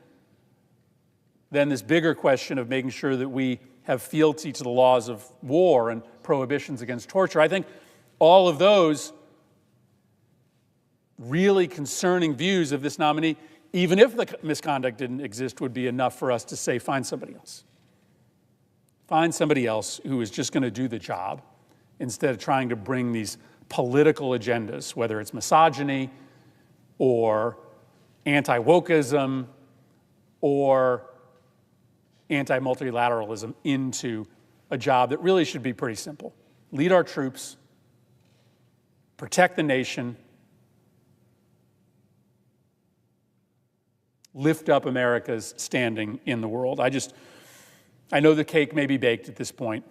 then this bigger question of making sure that we have fealty to the laws of war and prohibitions against torture. I think all of those really concerning views of this nominee, even if the misconduct didn't exist, would be enough for us to say, find somebody else. Find somebody else who is just going to do the job instead of trying to bring these political agendas, whether it's misogyny or anti-wokeism or anti-multilateralism, into a job that really should be pretty simple. Lead our troops, protect the nation, lift up America's standing in the world. I know the cake may be baked at this point,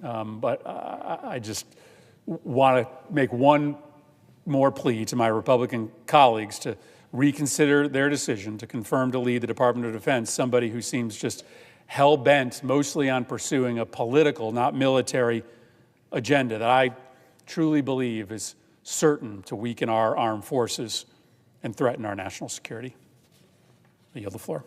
but I just want to make one more plea to my Republican colleagues to reconsider their decision to confirm to lead the Department of Defense somebody who seems just hell-bent mostly on pursuing a political, not military, agenda that I truly believe is certain to weaken our armed forces and threaten our national security. I yield the floor.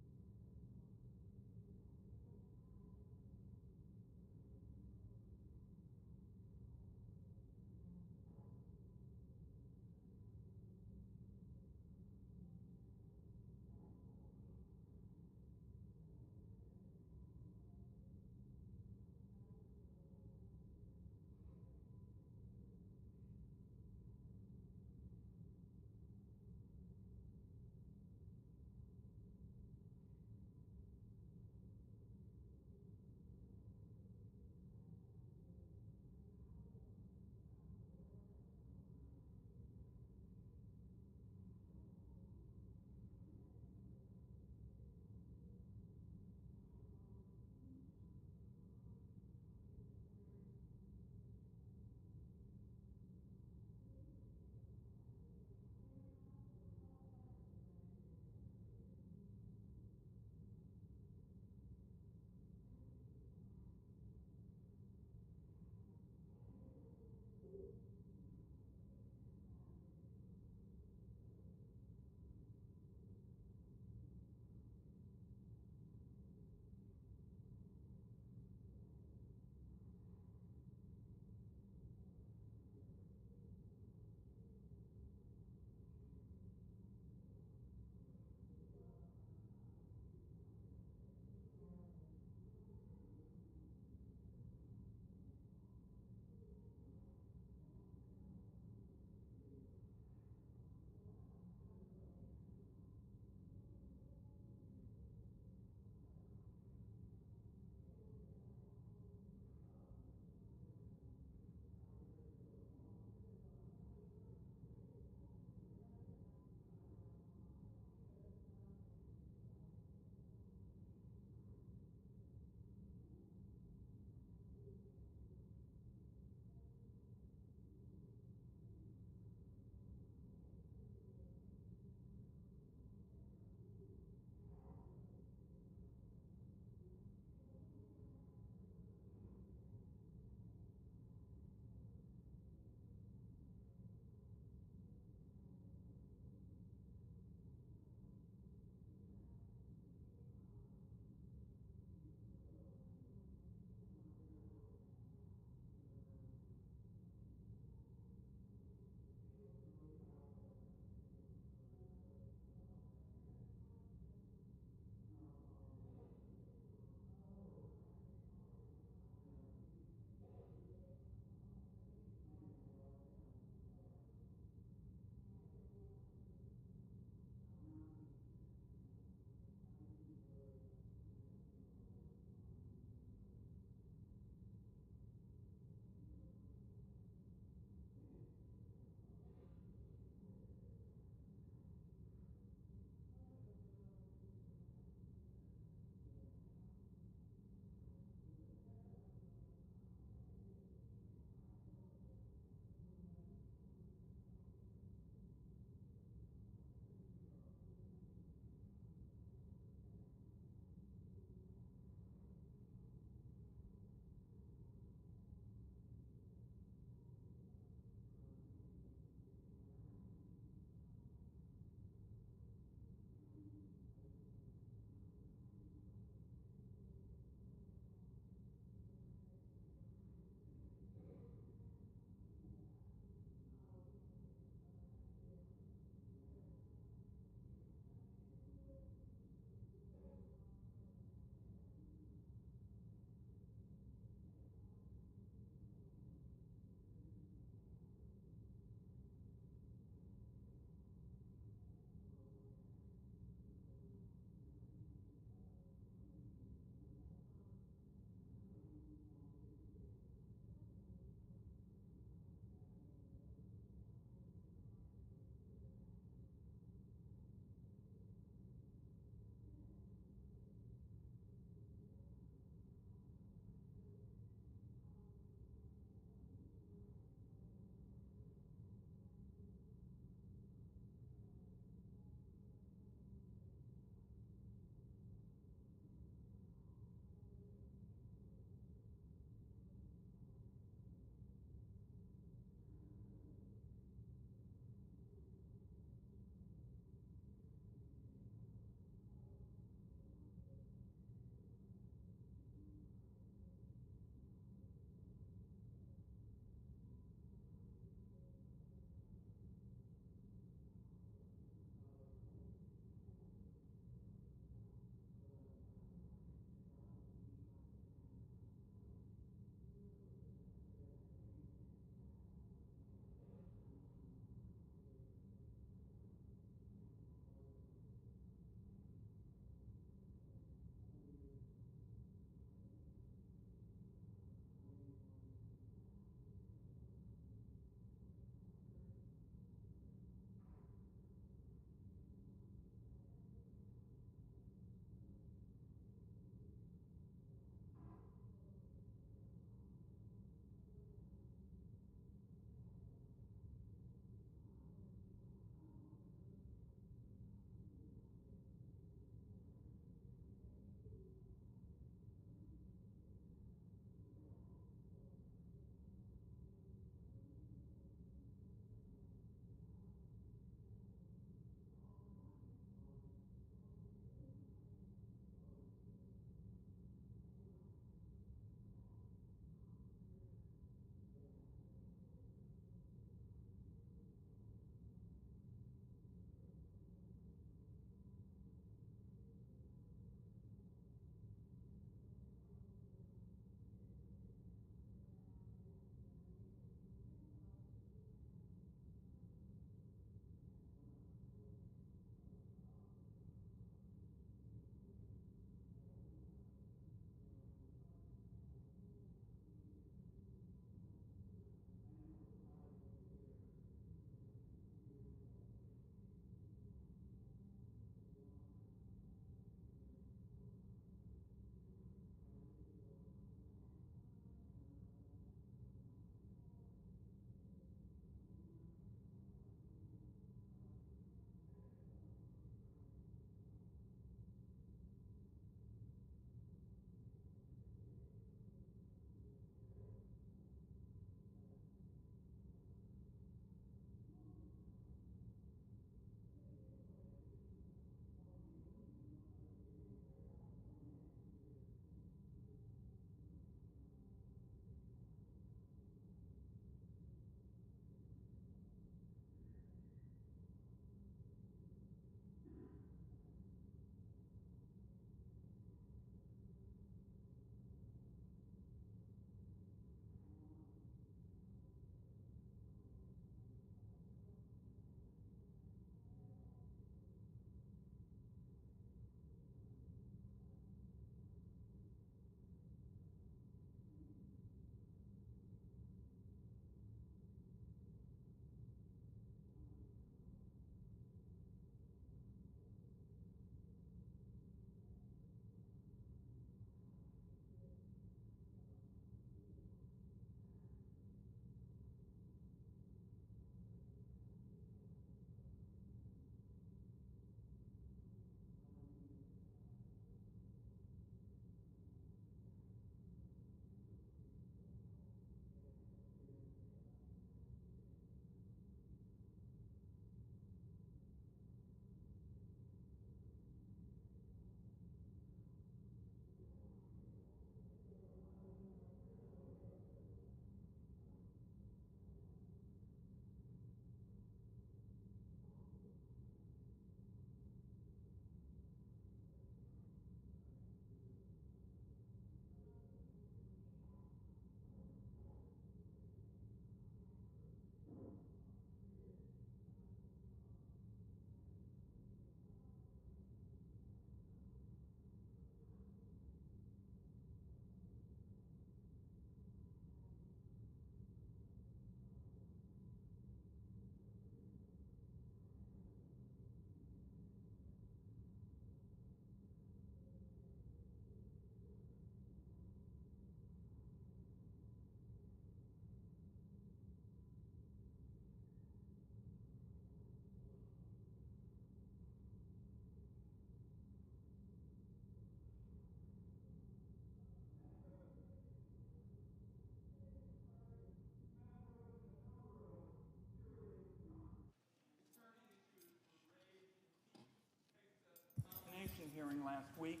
last week.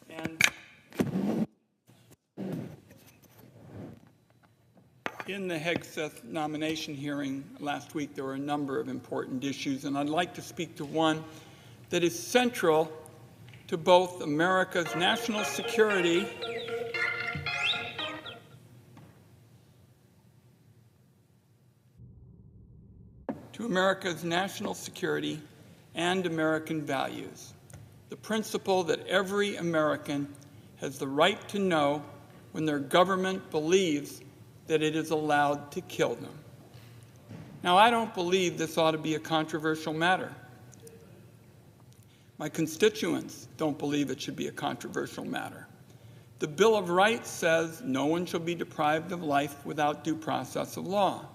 And in the Hegseth nomination hearing last week, there were a number of important issues, and I'd like to speak to one that is central to both America's national security and American values. The principle that every American has the right to know when their government believes that it is allowed to kill them. Now, I don't believe this ought to be a controversial matter. My constituents don't believe it should be a controversial matter. The Bill of Rights says no one shall be deprived of life without due process of law.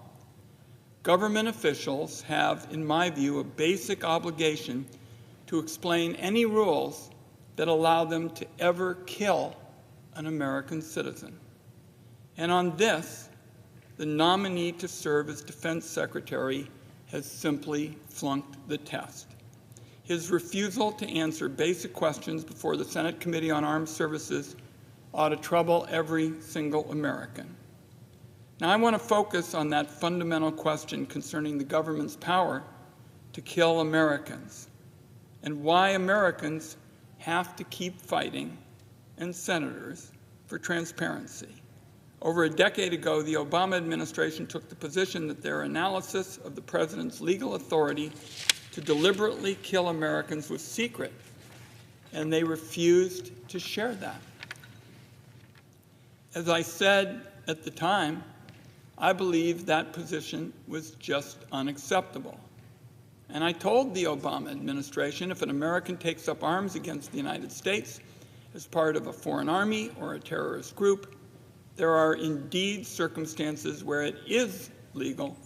Government officials have, in my view, a basic obligation to explain any rules that allow them to ever kill an American citizen. And on this, the nominee to serve as Defense Secretary has simply flunked the test. His refusal to answer basic questions before the Senate Committee on Armed Services ought to trouble every single American. Now, I want to focus on that fundamental question concerning the government's power to kill Americans and why Americans have to keep fighting, and senators, for transparency. Over a decade ago, the Obama administration took the position that their analysis of the president's legal authority to deliberately kill Americans was secret, and they refused to share that. As I said at the time, I believe that position was just unacceptable. And I told the Obama administration if an American takes up arms against the United States as part of a foreign army or a terrorist group, there are indeed circumstances where it is legal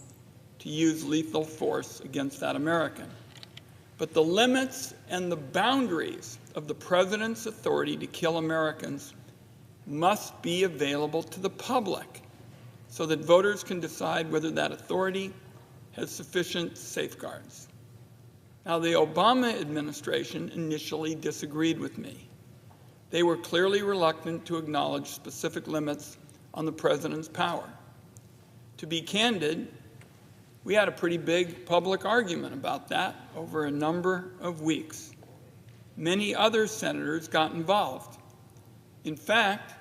to use lethal force against that American. But the limits and the boundaries of the president's authority to kill Americans must be available to the public so that voters can decide whether that authority has sufficient safeguards. Now, the Obama administration initially disagreed with me. They were clearly reluctant to acknowledge specific limits on the president's power. To be candid, we had a pretty big public argument about that over a number of weeks. Many other senators got involved. In fact,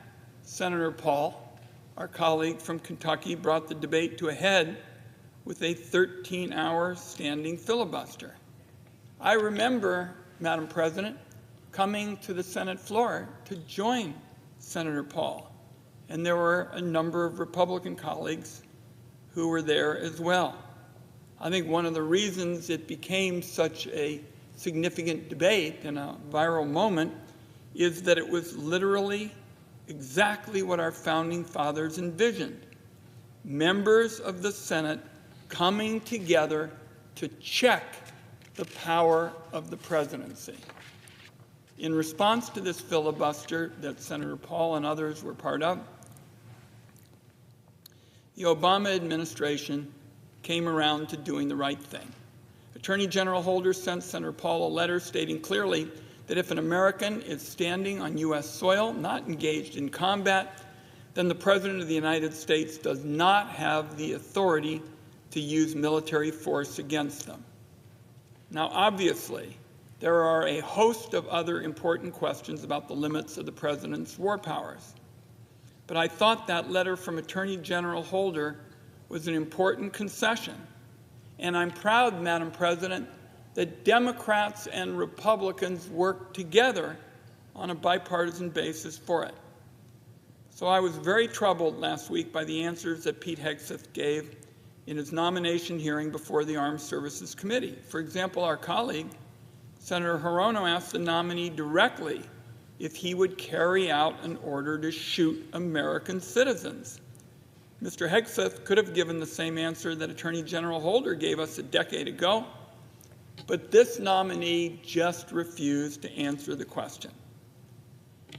Senator Paul, our colleague from Kentucky, brought the debate to a head with a 13-hour standing filibuster. I remember, Madam President, coming to the Senate floor to join Senator Paul, and there were a number of Republican colleagues who were there as well. I think one of the reasons it became such a significant debate and a viral moment is that it was literally exactly what our founding fathers envisioned. Members of the Senate coming together to check the power of the presidency. In response to this filibuster that Senator Paul and others were part of, the Obama administration came around to doing the right thing. Attorney General Holder sent Senator Paul a letter stating clearly that if an American is standing on U.S. soil, not engaged in combat, then the President of the United States does not have the authority to use military force against them. Now, obviously, there are a host of other important questions about the limits of the President's war powers. But I thought that letter from Attorney General Holder was an important concession. And I'm proud, Madam President, that Democrats and Republicans worked together on a bipartisan basis for it. So I was very troubled last week by the answers that Pete Hegseth gave in his nomination hearing before the Armed Services Committee. For example, our colleague, Senator Hirono, asked the nominee directly if he would carry out an order to shoot American citizens. Mr. Hegseth could have given the same answer that Attorney General Holder gave us a decade ago, but this nominee just refused to answer the question.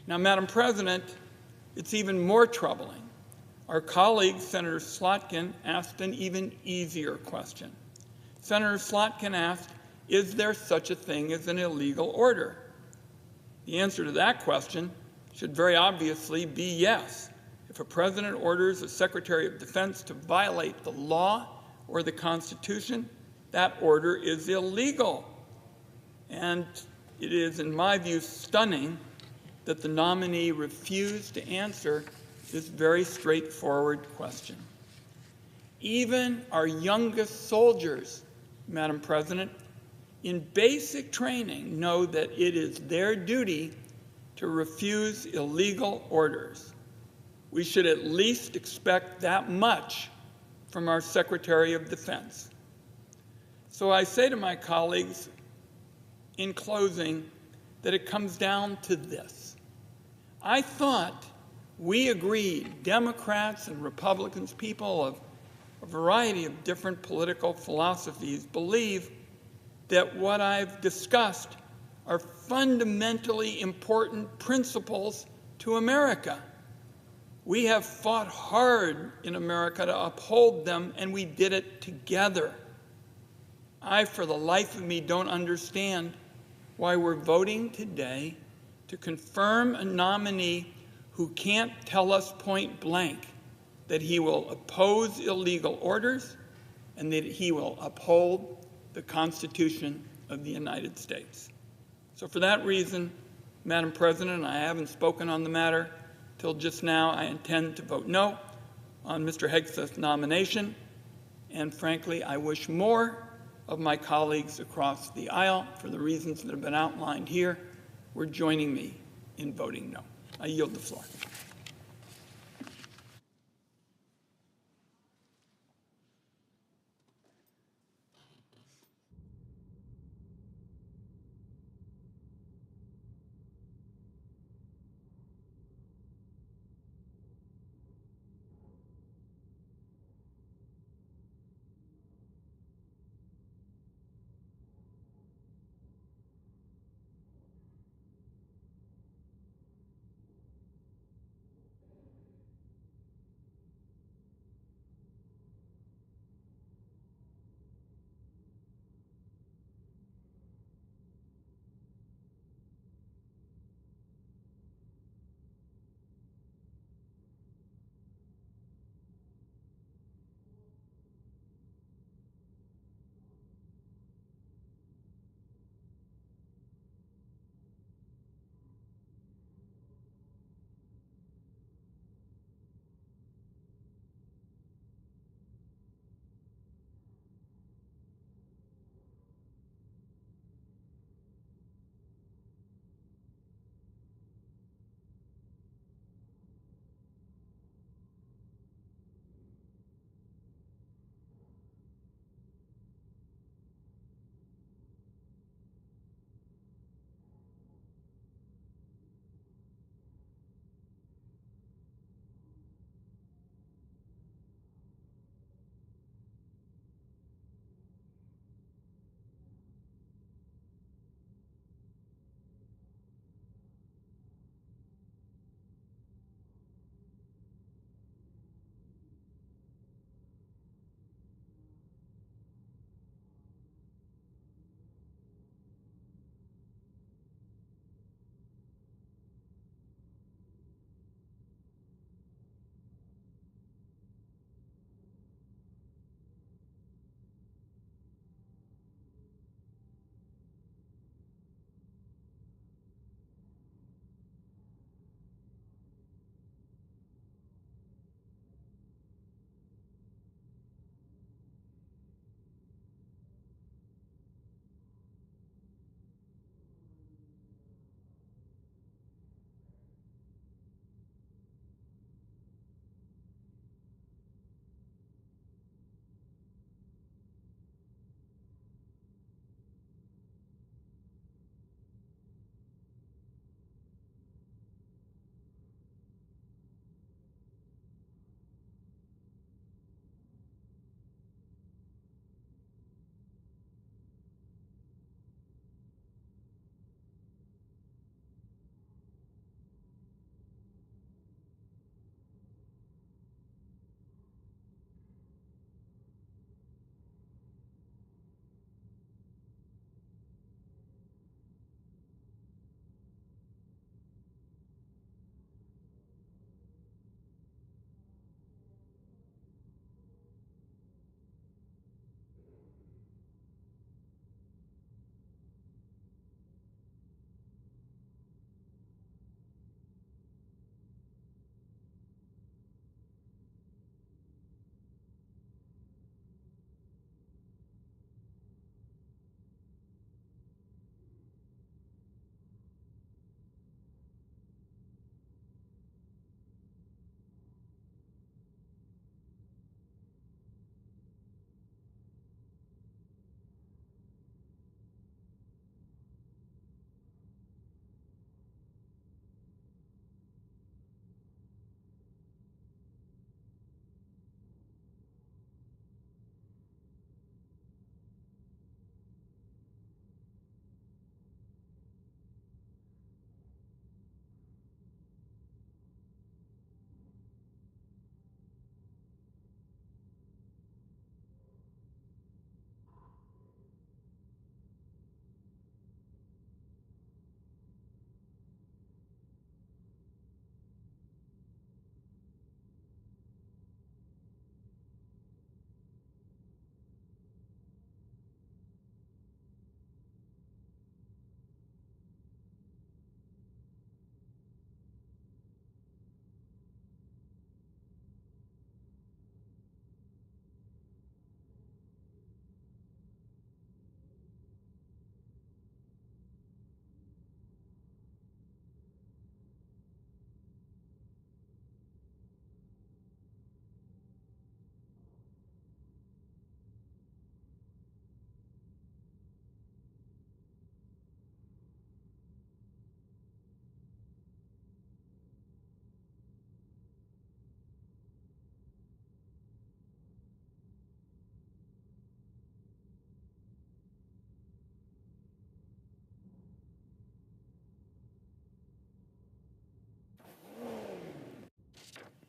Now, Madam President, it's even more troubling. Our colleague, Senator Slotkin, asked an even easier question. Senator Slotkin asked, is there such a thing as an illegal order? The answer to that question should very obviously be yes. If a president orders a Secretary of Defense to violate the law or the Constitution, that order is illegal. And it is, in my view, stunning that the nominee refused to answer this very straightforward question. Even our youngest soldiers, Madam President, in basic training know that it is their duty to refuse illegal orders. We should at least expect that much from our Secretary of Defense. So I say to my colleagues in closing that it comes down to this. I thought we agreed, Democrats and Republicans, people of a variety of different political philosophies, believe that what I've discussed are fundamentally important principles to America. We have fought hard in America to uphold them, and we did it together. I, for the life of me, don't understand why we're voting today to confirm a nominee who can't tell us point blank that he will oppose illegal orders and that he will uphold the Constitution of the United States. So for that reason, Madam President, I haven't spoken on the matter till just now. I intend to vote no on Mr. Hegseth's nomination, and frankly, I wish more of my colleagues across the aisle, for the reasons that have been outlined here, were joining me in voting no. I yield the floor.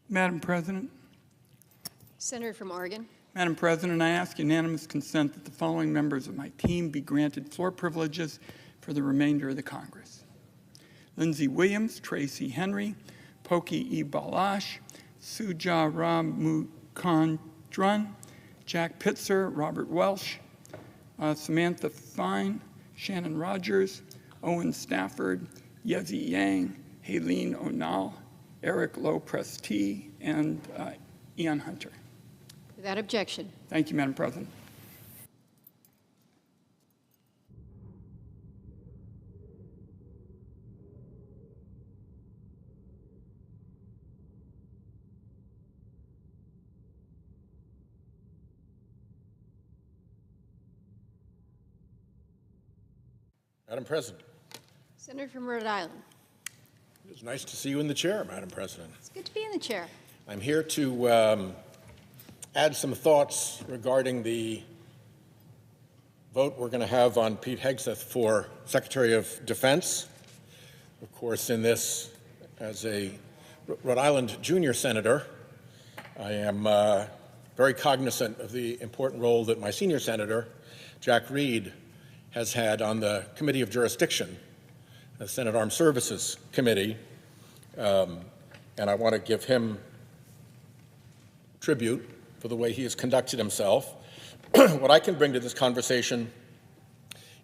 Madam President. Senator from Oregon. Madam President, I ask unanimous consent that the following members of my team be granted floor privileges for the remainder of the Congress. Lindsey Williams, Tracy Henry, Poki E. Balash, Suja Ramukandran, Jack Pitzer, Robert Welsh, Samantha Fine, Shannon Rogers, Owen Stafford, Yezi Yang, Haleen O'Neill, Eric Lowe-Presti, and Ian Hunter. Without objection. Thank you, Madam President. Madam President. Senator from Rhode Island. It's nice to see you in the chair, Madam President. It's good to be in the chair. I'm here to add some thoughts regarding the vote we're going to have on Pete Hegseth for Secretary of Defense. Of course, in this, as a Rhode Island junior senator, I am very cognizant of the important role that my senior senator, Jack Reed, has had on the Committee of Jurisdiction, the Senate Armed Services Committee, and I want to give him tribute for the way he has conducted himself. What I can bring to this conversation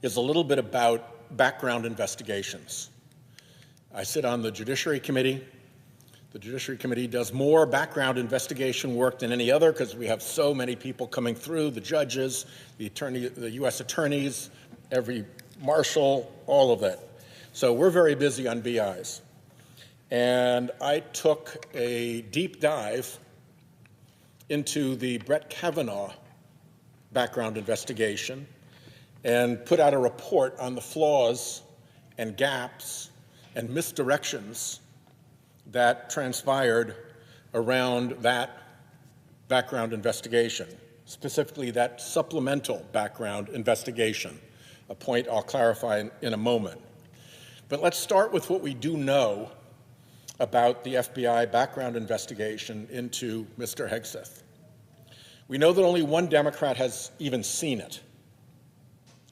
is a little bit about background investigations. I sit on the Judiciary Committee. The Judiciary Committee does more background investigation work than any other because we have so many people coming through, the judges, the U.S. attorneys, every marshal, all of that. So we're very busy on BIs. And I took a deep dive into the Brett Kavanaugh background investigation and put out a report on the flaws and gaps and misdirections that transpired around that background investigation, specifically that supplemental background investigation, a point I'll clarify in a moment. But let's start with what we do know about the FBI background investigation into Mr. Hegseth. We know that only one Democrat has even seen it,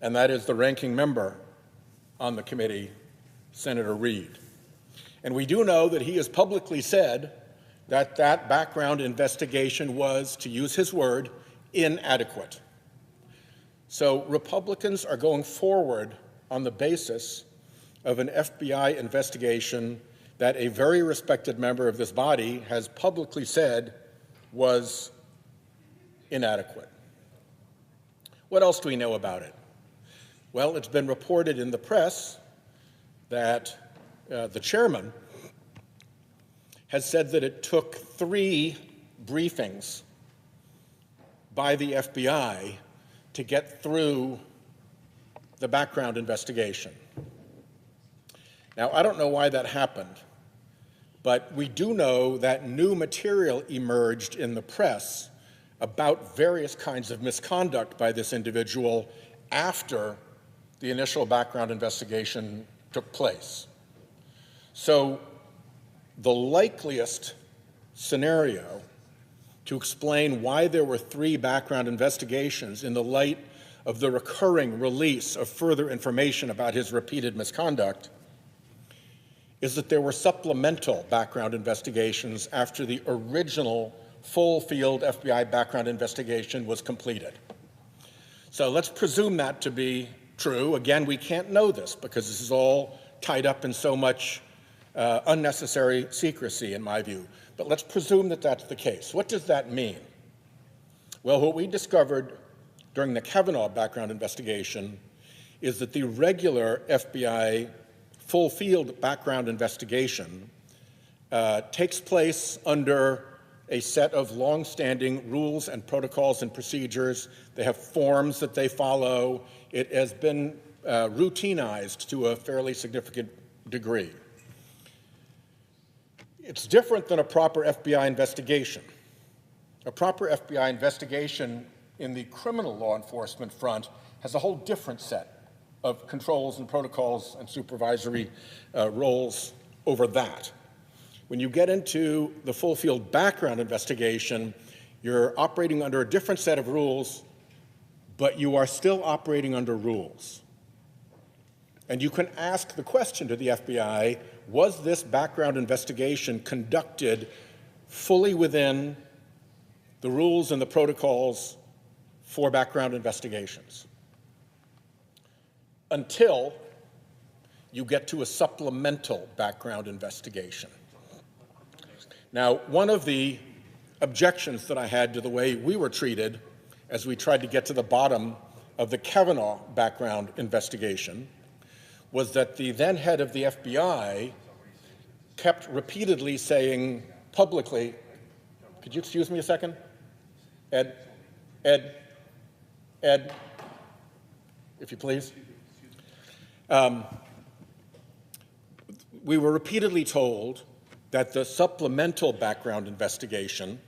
and that is the ranking member on the committee, Senator Reed. And we do know that he has publicly said that that background investigation was, to use his word, inadequate. So Republicans are going forward on the basis of an FBI investigation that a very respected member of this body has publicly said was inadequate. What else do we know about it? Well, it's been reported in the press that the chairman has said that it took 3 briefings by the FBI to get through the background investigation. Now, I don't know why that happened, but we do know that new material emerged in the press about various kinds of misconduct by this individual after the initial background investigation took place. So the likeliest scenario to explain why there were 3 background investigations in the light of the recurring release of further information about his repeated misconduct is that there were supplemental background investigations after the original full-field FBI background investigation was completed. So let's presume that to be true. Again, we can't know this because this is all tied up in so much unnecessary secrecy, in my view. But let's presume that that's the case. What does that mean? Well, what we discovered during the Kavanaugh background investigation is that the regular FBI full-field background investigation takes place under a set of long-standing rules and protocols and procedures. They have forms that they follow. It has been routinized to a fairly significant degree. It's different than a proper FBI investigation. A proper FBI investigation in the criminal law enforcement front has a whole different set of controls and protocols and supervisory roles over that. When you get into the full field background investigation, you're operating under a different set of rules, but you are still operating under rules. And you can ask the question to the FBI, was this background investigation conducted fully within the rules and the protocols for background investigations? Until you get to a supplemental background investigation. Now, one of the objections that I had to the way we were treated as we tried to get to the bottom of the Kavanaugh background investigation was that the then head of the FBI kept repeatedly saying publicly, could you excuse me a second? Ed, if you please. We were repeatedly told that the supplemental background investigation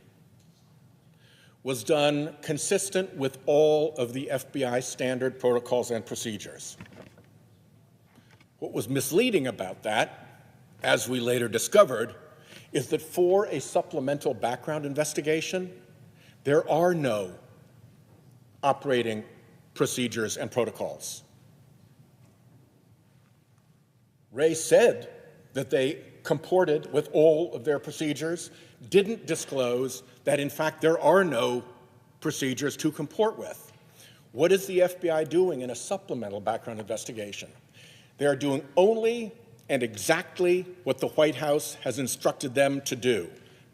was done consistent with all of the FBI standard protocols and procedures. What was misleading about that, as we later discovered, is that for a supplemental background investigation, there are no operating procedures and protocols. Wray said that they comported with all of their procedures, didn't disclose that, in fact, there are no procedures to comport with. What is the FBI doing in a supplemental background investigation? They are doing only and exactly what the White House has instructed them to do,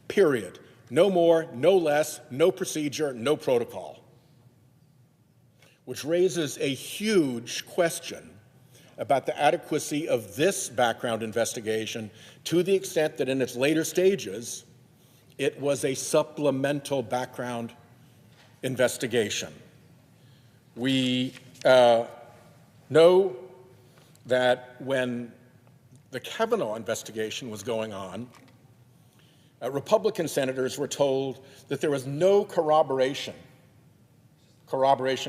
period. No more, no less, no procedure, no protocol. Which raises a huge question about the adequacy of this background investigation to the extent that in its later stages, it was a supplemental background investigation. We know that when the Kavanaugh investigation was going on, Republican senators were told that there was no corroboration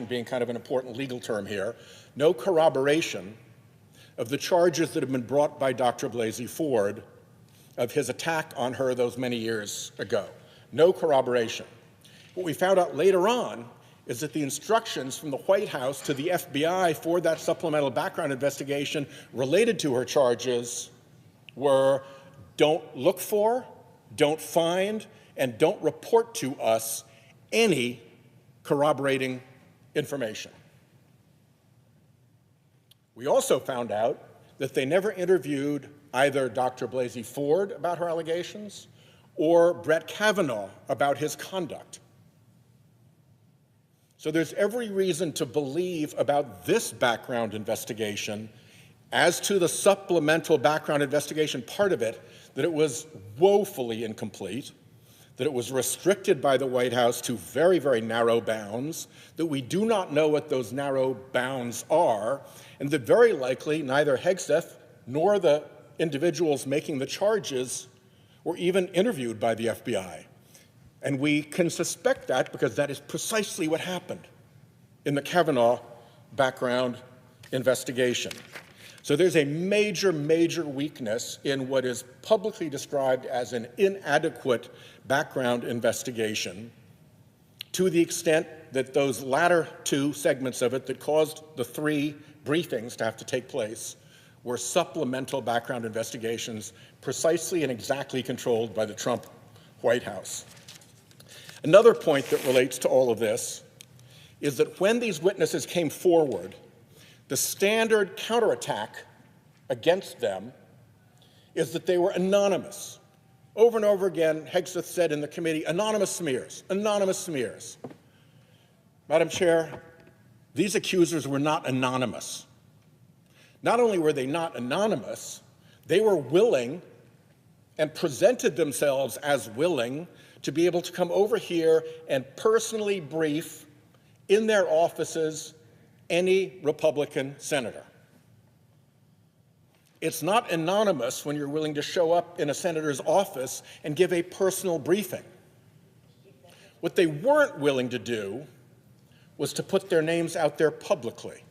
being kind of an important legal term here, no corroboration of the charges that have been brought by Dr. Blasey Ford of his attack on her those many years ago. No corroboration. What we found out later on is that the instructions from the White House to the FBI for that supplemental background investigation related to her charges were don't look for, don't find, and don't report to us any corroborating information. We also found out that they never interviewed either Dr. Blasey Ford about her allegations or Brett Kavanaugh about his conduct. So there's every reason to believe about this background investigation, as to the supplemental background investigation part of it, that it was woefully incomplete, that it was restricted by the White House to very, very narrow bounds, that we do not know what those narrow bounds are, and that very likely neither Hegseth nor the individuals making the charges were even interviewed by the FBI. And we can suspect that because that is precisely what happened in the Kavanaugh background investigation. So there's a major, major weakness in what is publicly described as an inadequate background investigation, to the extent that those latter two segments of it that caused the three briefings to have to take place were supplemental background investigations, precisely and exactly controlled by the Trump White House. Another point that relates to all of this is that when these witnesses came forward, the standard counterattack against them is that they were anonymous. Over and over again, Hegseth said in the committee, anonymous smears, anonymous smears. Madam Chair, these accusers were not anonymous. Not only were they not anonymous, they were willing and presented themselves as willing to be able to come over here and personally brief in their offices any Republican senator. It's not anonymous when you're willing to show up in a senator's office and give a personal briefing. What they weren't willing to do was to put their names out there publicly.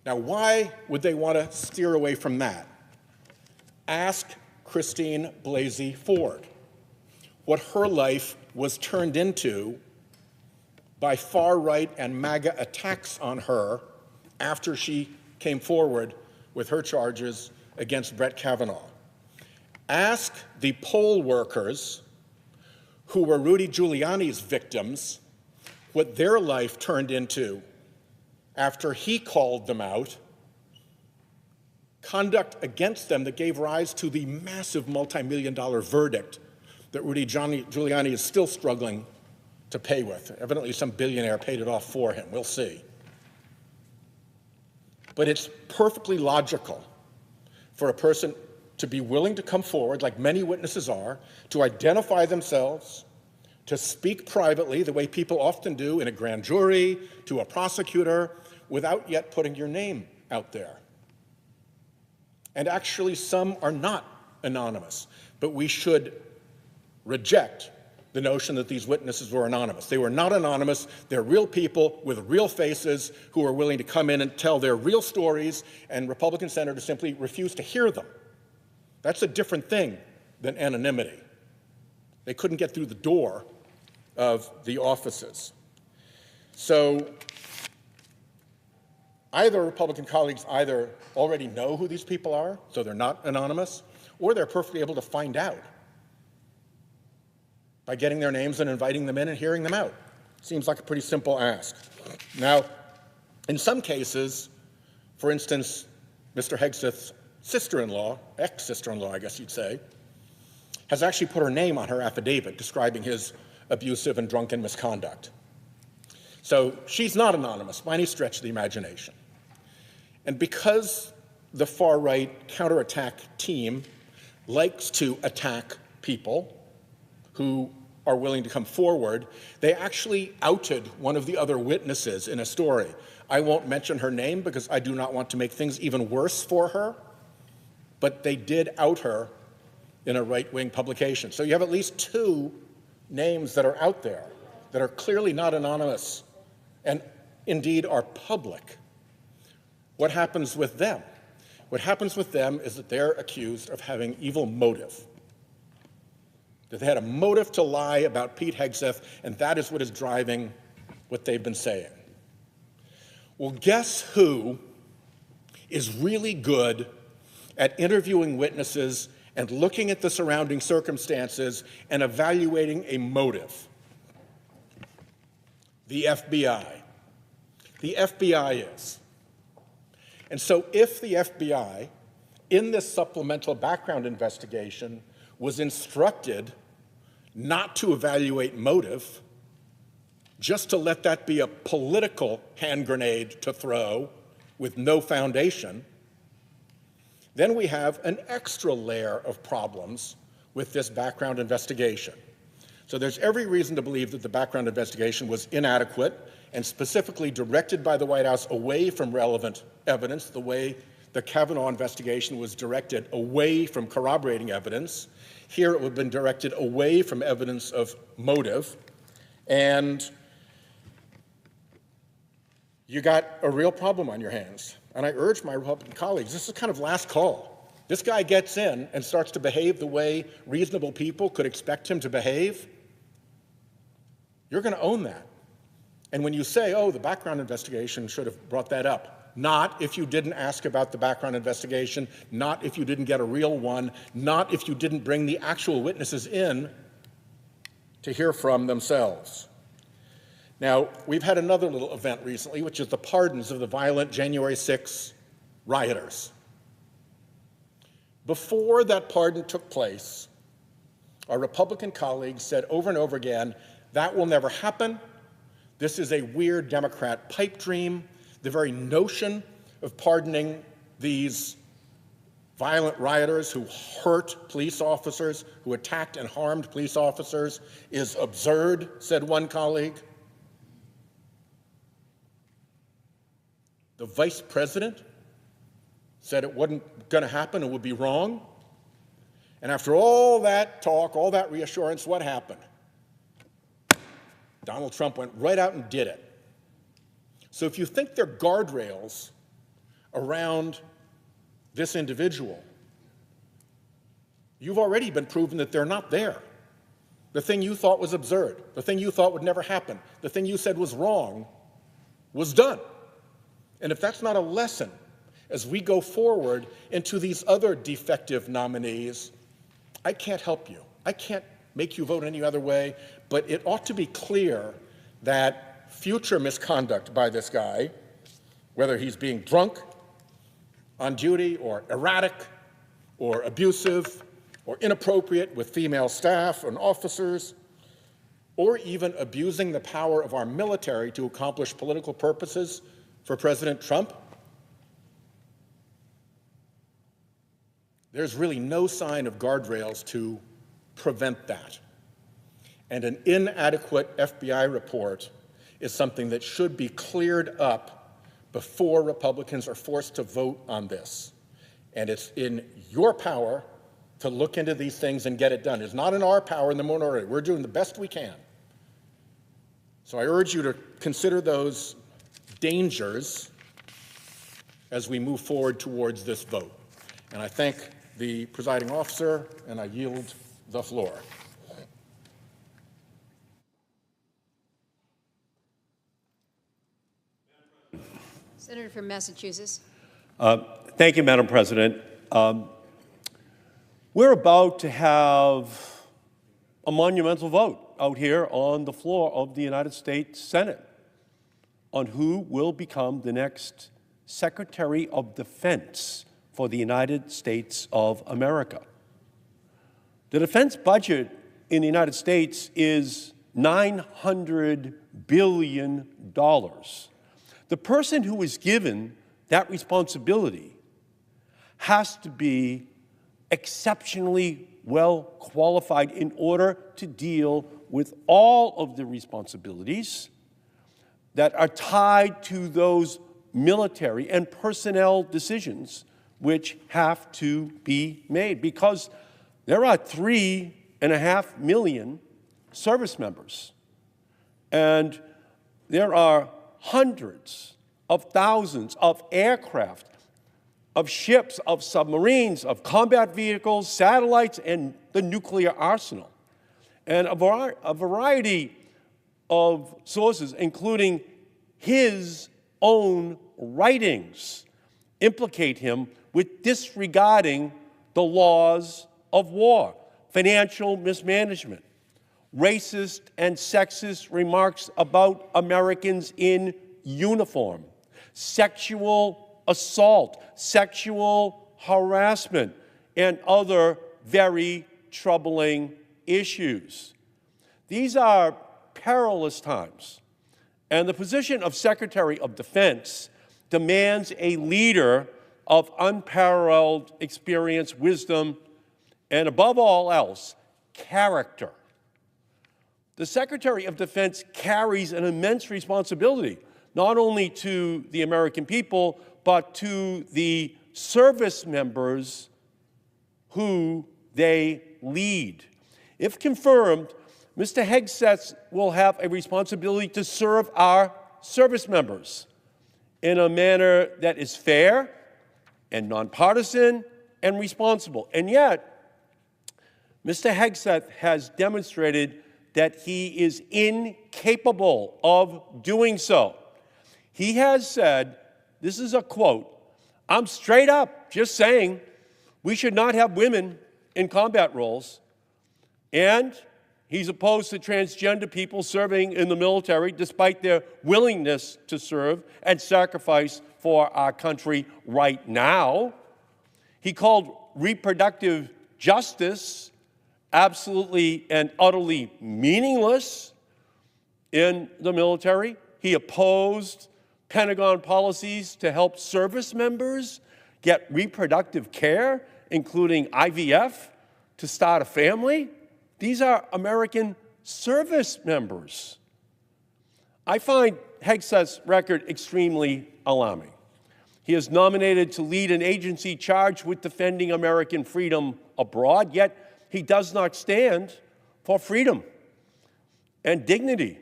Now, why would they want to steer away from that? Ask Christine Blasey Ford, what her life was turned into by far-right and MAGA attacks on her after she came forward with her charges against Brett Kavanaugh. Ask the poll workers who were Rudy Giuliani's victims what their life turned into after he called them out, conduct against them that gave rise to the massive multi-million-dollar verdict that Rudy Giuliani is still struggling to pay with. Evidently, some billionaire paid it off for him. We'll see. But it's perfectly logical for a person to be willing to come forward, like many witnesses are, to identify themselves, to speak privately, the way people often do in a grand jury, to a prosecutor, without yet putting your name out there. And actually, some are not anonymous, but we should reject the notion that these witnesses were anonymous. They were not anonymous. They're real people with real faces who are willing to come in and tell their real stories, and Republican senators simply refuse to hear them. That's a different thing than anonymity. They couldn't get through the door of the offices. So either Republican colleagues either already know who these people are, so they're not anonymous, or they're perfectly able to find out by getting their names and inviting them in and hearing them out. Seems like a pretty simple ask. Now, in some cases, for instance, Mr. Hegseth's sister-in-law, ex-sister-in-law, I guess you'd say, has actually put her name on her affidavit describing his abusive and drunken misconduct. So she's not anonymous by any stretch of the imagination. And because the far-right counterattack team likes to attack people who are willing to come forward, they actually outed one of the other witnesses in a story. I won't mention her name because I do not want to make things even worse for her, but they did out her in a right-wing publication. So you have at least two names that are out there that are clearly not anonymous and indeed are public. What happens with them? What happens with them is that they're accused of having evil motive, that they had a motive to lie about Pete Hegseth, and that is what is driving what they've been saying. Well, guess who is really good at interviewing witnesses and looking at the surrounding circumstances and evaluating a motive? The FBI. The FBI is. And so if the FBI, in this supplemental background investigation, was instructed not to evaluate motive, just to let that be a political hand grenade to throw with no foundation, then we have an extra layer of problems with this background investigation. So there's every reason to believe that the background investigation was inadequate and specifically directed by the White House away from relevant evidence, the way the Kavanaugh investigation was directed away from corroborating evidence. Here it would have been directed away from evidence of motive. And you got a real problem on your hands. And I urge my Republican colleagues, this is kind of last call. This guy gets in and starts to behave the way reasonable people could expect him to behave. You're going to own that. And when you say, oh, the background investigation should have brought that up, not if you didn't ask about the background investigation, not if you didn't get a real one, not if you didn't bring the actual witnesses in to hear from themselves. Now, we've had another little event recently, which is the pardons of the violent January 6 rioters. Before that pardon took place, our Republican colleagues said over and over again, that will never happen. This is a weird Democrat pipe dream. The very notion of pardoning these violent rioters who hurt police officers, who attacked and harmed police officers, is absurd, said one colleague. The vice president said it wasn't going to happen, it would be wrong. And after all that talk, all that reassurance, what happened? Donald Trump went right out and did it. So if you think there are guardrails around this individual, you've already been proven that they're not there. The thing you thought was absurd, the thing you thought would never happen, the thing you said was wrong, was done. And if that's not a lesson as we go forward into these other defective nominees, I can't help you. I can't make you vote any other way, but it ought to be clear that future misconduct by this guy, whether he's being drunk on duty or erratic or abusive or inappropriate with female staff and officers, or even abusing the power of our military to accomplish political purposes for President Trump, there's really no sign of guardrails to prevent that. And an inadequate FBI report is something that should be cleared up before Republicans are forced to vote on this. And it's in your power to look into these things and get it done. It's not in our power in the minority. We're doing the best we can. So I urge you to consider those dangers as we move forward towards this vote. And I thank the presiding officer, and I yield the floor. Senator from Massachusetts. Thank you, Madam President. We're about to have a monumental vote out here on the floor of the United States Senate on who will become the next Secretary of Defense for the United States of America. The defense budget in the United States is $900 billion. The person who is given that responsibility has to be exceptionally well qualified in order to deal with all of the responsibilities that are tied to those military and personnel decisions which have to be made, because there are 3.5 million service members, and there are hundreds of thousands of aircraft, of ships, of submarines, of combat vehicles, satellites, and the nuclear arsenal. And a variety of sources, including his own writings, implicate him with disregarding the laws of war, financial mismanagement, racist and sexist remarks about Americans in uniform, sexual assault, sexual harassment, and other very troubling issues. These are perilous times, and the position of Secretary of Defense demands a leader of unparalleled experience, wisdom, and above all else, character. The Secretary of Defense carries an immense responsibility, not only to the American people, but to the service members who they lead. If confirmed, Mr. Hegseth will have a responsibility to serve our service members in a manner that is fair and nonpartisan and responsible. And yet, Mr. Hegseth has demonstrated that he is incapable of doing so. He has said, this is a quote, "I'm straight up just saying we should not have women in combat roles," and he's opposed to transgender people serving in the military despite their willingness to serve and sacrifice for our country right now. He called reproductive justice absolutely and utterly meaningless in the military. He opposed Pentagon policies to help service members get reproductive care, including IVF, to start a family. These are American service members. I find Hegseth's record extremely alarming. He is nominated to lead an agency charged with defending American freedom abroad, yet he does not stand for freedom and dignity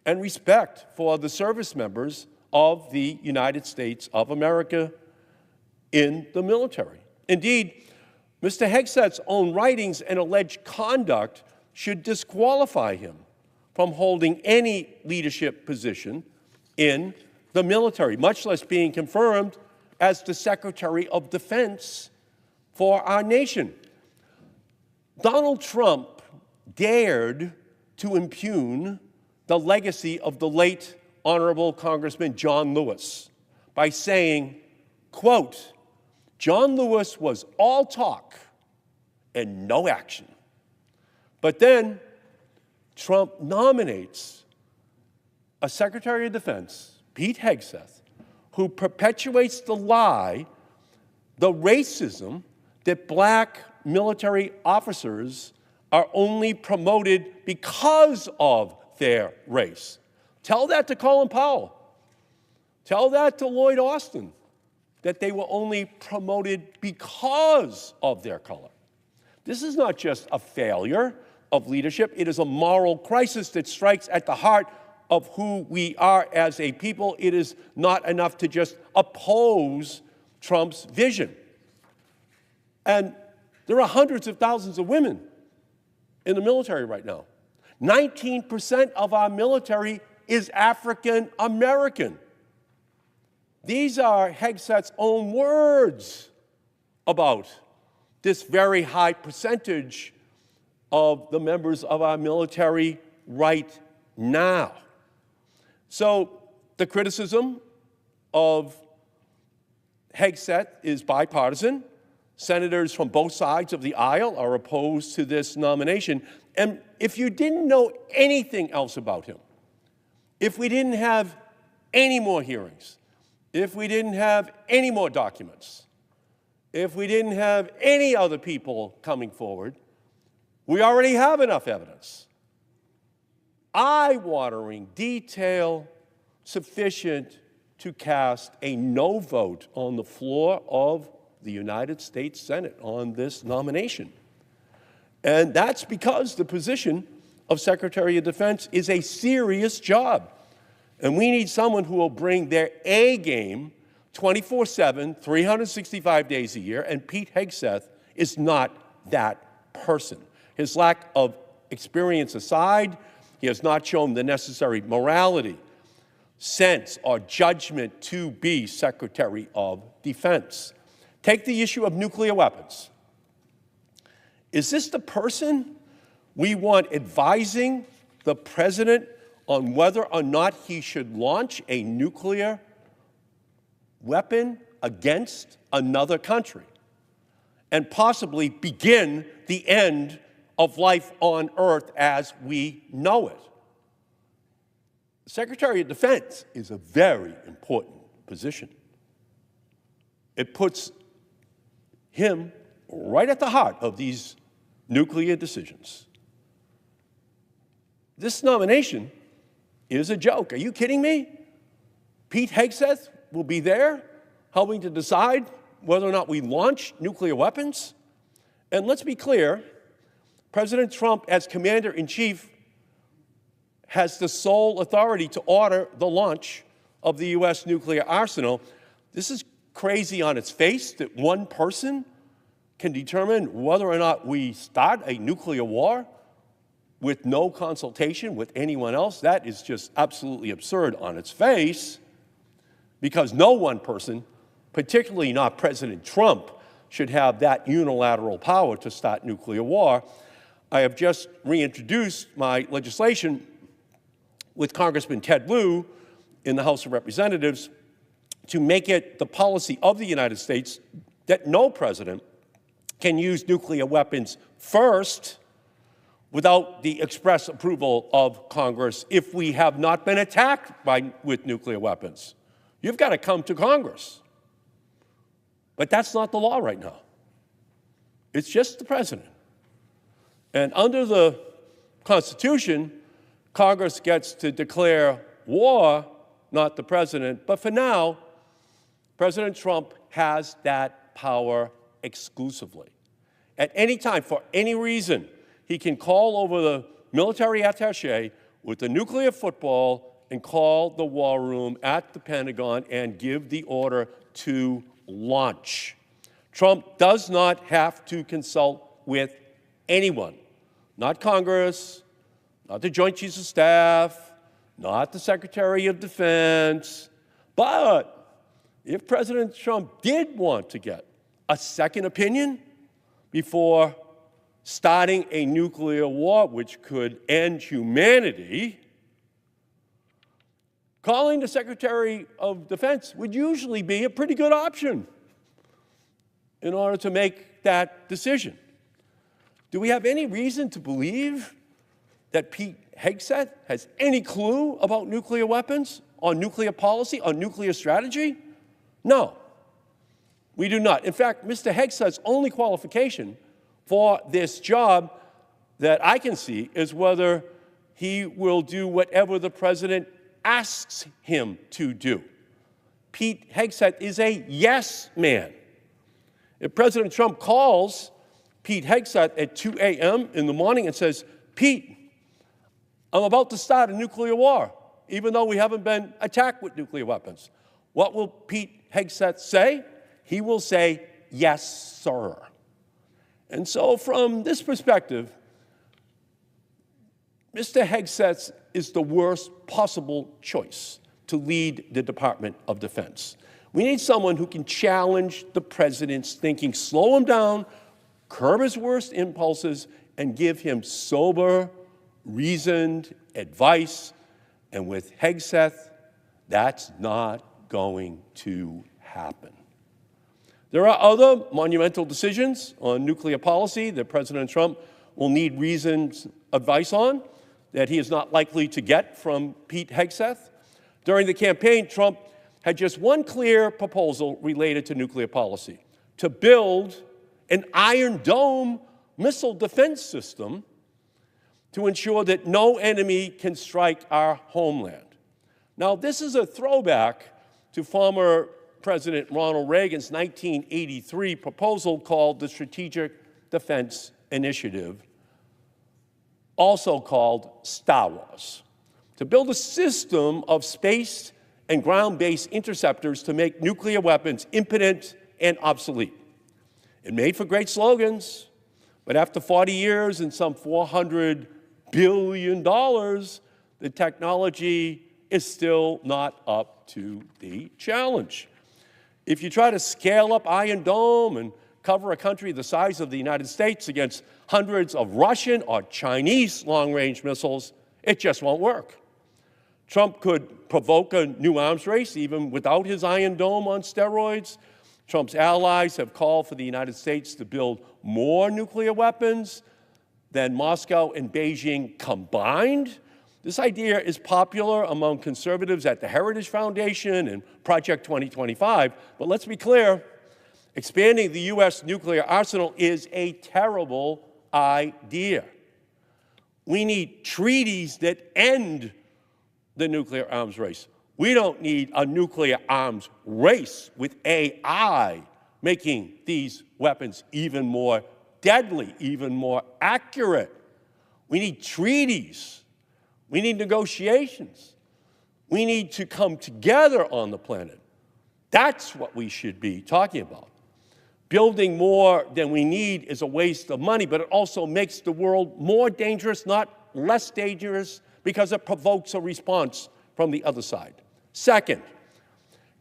and respect for the service members of the United States of America in the military. Indeed, Mr. Hegseth's own writings and alleged conduct should disqualify him from holding any leadership position in the military, much less being confirmed as the Secretary of Defense for our nation. Donald Trump dared to impugn the legacy of the late Honorable Congressman John Lewis by saying, quote, "John Lewis was all talk and no action." But then Trump nominates a Secretary of Defense, Pete Hegseth, who perpetuates the lie, the racism, that black military officers are only promoted because of their race. Tell that to Colin Powell. Tell that to Lloyd Austin, that they were only promoted because of their color. This is not just a failure of leadership. It is a moral crisis that strikes at the heart of who we are as a people. It is not enough to just oppose Trump's vision. And there are hundreds of thousands of women in the military right now. 19% of our military is African American. These are Hegseth's own words about this very high percentage of the members of our military right now. So the criticism of Hegseth is bipartisan. Senators from both sides of the aisle are opposed to this nomination. And if you didn't know anything else about him, if we didn't have any more hearings, if we didn't have any more documents, if we didn't have any other people coming forward, we already have enough evidence. Eye-watering detail sufficient to cast a no vote on the floor of the United States Senate on this nomination. And that's because the position of Secretary of Defense is a serious job. And we need someone who will bring their A game 24/7, 365 days a year, and Pete Hegseth is not that person. His lack of experience aside, he has not shown the necessary morality, sense, or judgment to be Secretary of Defense. Take the issue of nuclear weapons. Is this the person we want advising the president on whether or not he should launch a nuclear weapon against another country and possibly begin the end of life on Earth as we know it? The Secretary of Defense is a very important position. It puts him right at the heart of these nuclear decisions. This nomination is a joke. Are you kidding me? Pete Hegseth will be there helping to decide whether or not we launch nuclear weapons? And let's be clear, President Trump, as commander-in-chief, has the sole authority to order the launch of the U.S. nuclear arsenal. This is crazy on its face that one person can determine whether or not we start a nuclear war with no consultation with anyone else. That is just absolutely absurd on its face, because no one person, particularly not President Trump, should have that unilateral power to start nuclear war. I have just reintroduced my legislation with Congressman Ted Lieu in the House of Representatives to make it the policy of the United States that no president can use nuclear weapons first without the express approval of Congress if we have not been attacked with nuclear weapons. You've got to come to Congress. But that's not the law right now. It's just the president. And under the Constitution, Congress gets to declare war, not the president. But for now, President Trump has that power exclusively. At any time, for any reason, he can call over the military attaché with the nuclear football and call the war room at the Pentagon and give the order to launch. Trump does not have to consult with anyone, not Congress, not the Joint Chiefs of Staff, not the Secretary of Defense. But if President Trump did want to get a second opinion before starting a nuclear war which could end humanity, calling the Secretary of Defense would usually be a pretty good option in order to make that decision. Do we have any reason to believe that Pete Hegseth has any clue about nuclear weapons, on nuclear policy, on nuclear strategy? No, we do not. In fact, Mr. Hegseth's only qualification for this job that I can see is whether he will do whatever the president asks him to do. Pete Hegseth is a yes man. If President Trump calls Pete Hegseth at 2 a.m. in the morning and says, Pete, I'm about to start a nuclear war, even though we haven't been attacked with nuclear weapons, what will Pete Hegseth say? He will say, yes, sir. And so from this perspective, Mr. Hegseth is the worst possible choice to lead the Department of Defense. We need someone who can challenge the president's thinking, slow him down, curb his worst impulses, and give him sober, reasoned advice. And with Hegseth, that's not going to happen. There are other monumental decisions on nuclear policy that President Trump will need reasoned advice on that he is not likely to get from Pete Hegseth. During the campaign, Trump had just one clear proposal related to nuclear policy: to build an Iron Dome missile defense system to ensure that no enemy can strike our homeland. Now, this is a throwback to former President Ronald Reagan's 1983 proposal called the Strategic Defense Initiative, also called Star Wars, to build a system of space and ground-based interceptors to make nuclear weapons impotent and obsolete. It made for great slogans, but after 40 years and some $400 billion, the technology is still not up to the challenge. If you try to scale up Iron Dome and cover a country the size of the United States against hundreds of Russian or Chinese long-range missiles, it just won't work. Trump could provoke a new arms race even without his Iron Dome on steroids. Trump's allies have called for the United States to build more nuclear weapons than Moscow and Beijing combined. This idea is popular among conservatives at the Heritage Foundation and Project 2025, but let's be clear, expanding the U.S. nuclear arsenal is a terrible idea. We need treaties that end the nuclear arms race. We don't need a nuclear arms race with AI making these weapons even more deadly, even more accurate. We need treaties. We need negotiations. We need to come together on the planet. That's what we should be talking about. Building more than we need is a waste of money, but it also makes the world more dangerous, not less dangerous, because it provokes a response from the other side. Second,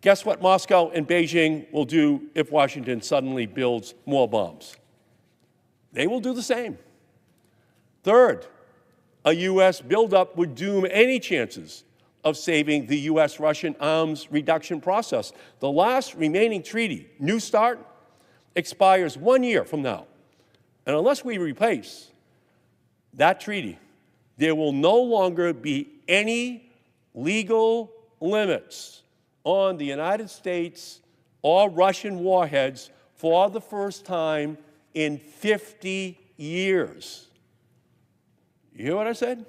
guess what Moscow and Beijing will do if Washington suddenly builds more bombs? They will do the same. Third, a U.S. buildup would doom any chances of saving the U.S.-Russian arms reduction process. The last remaining treaty, New START, expires 1 year from now. And unless we replace that treaty, there will no longer be any legal limits on the United States or Russian warheads for the first time in 50 years. You hear what I said?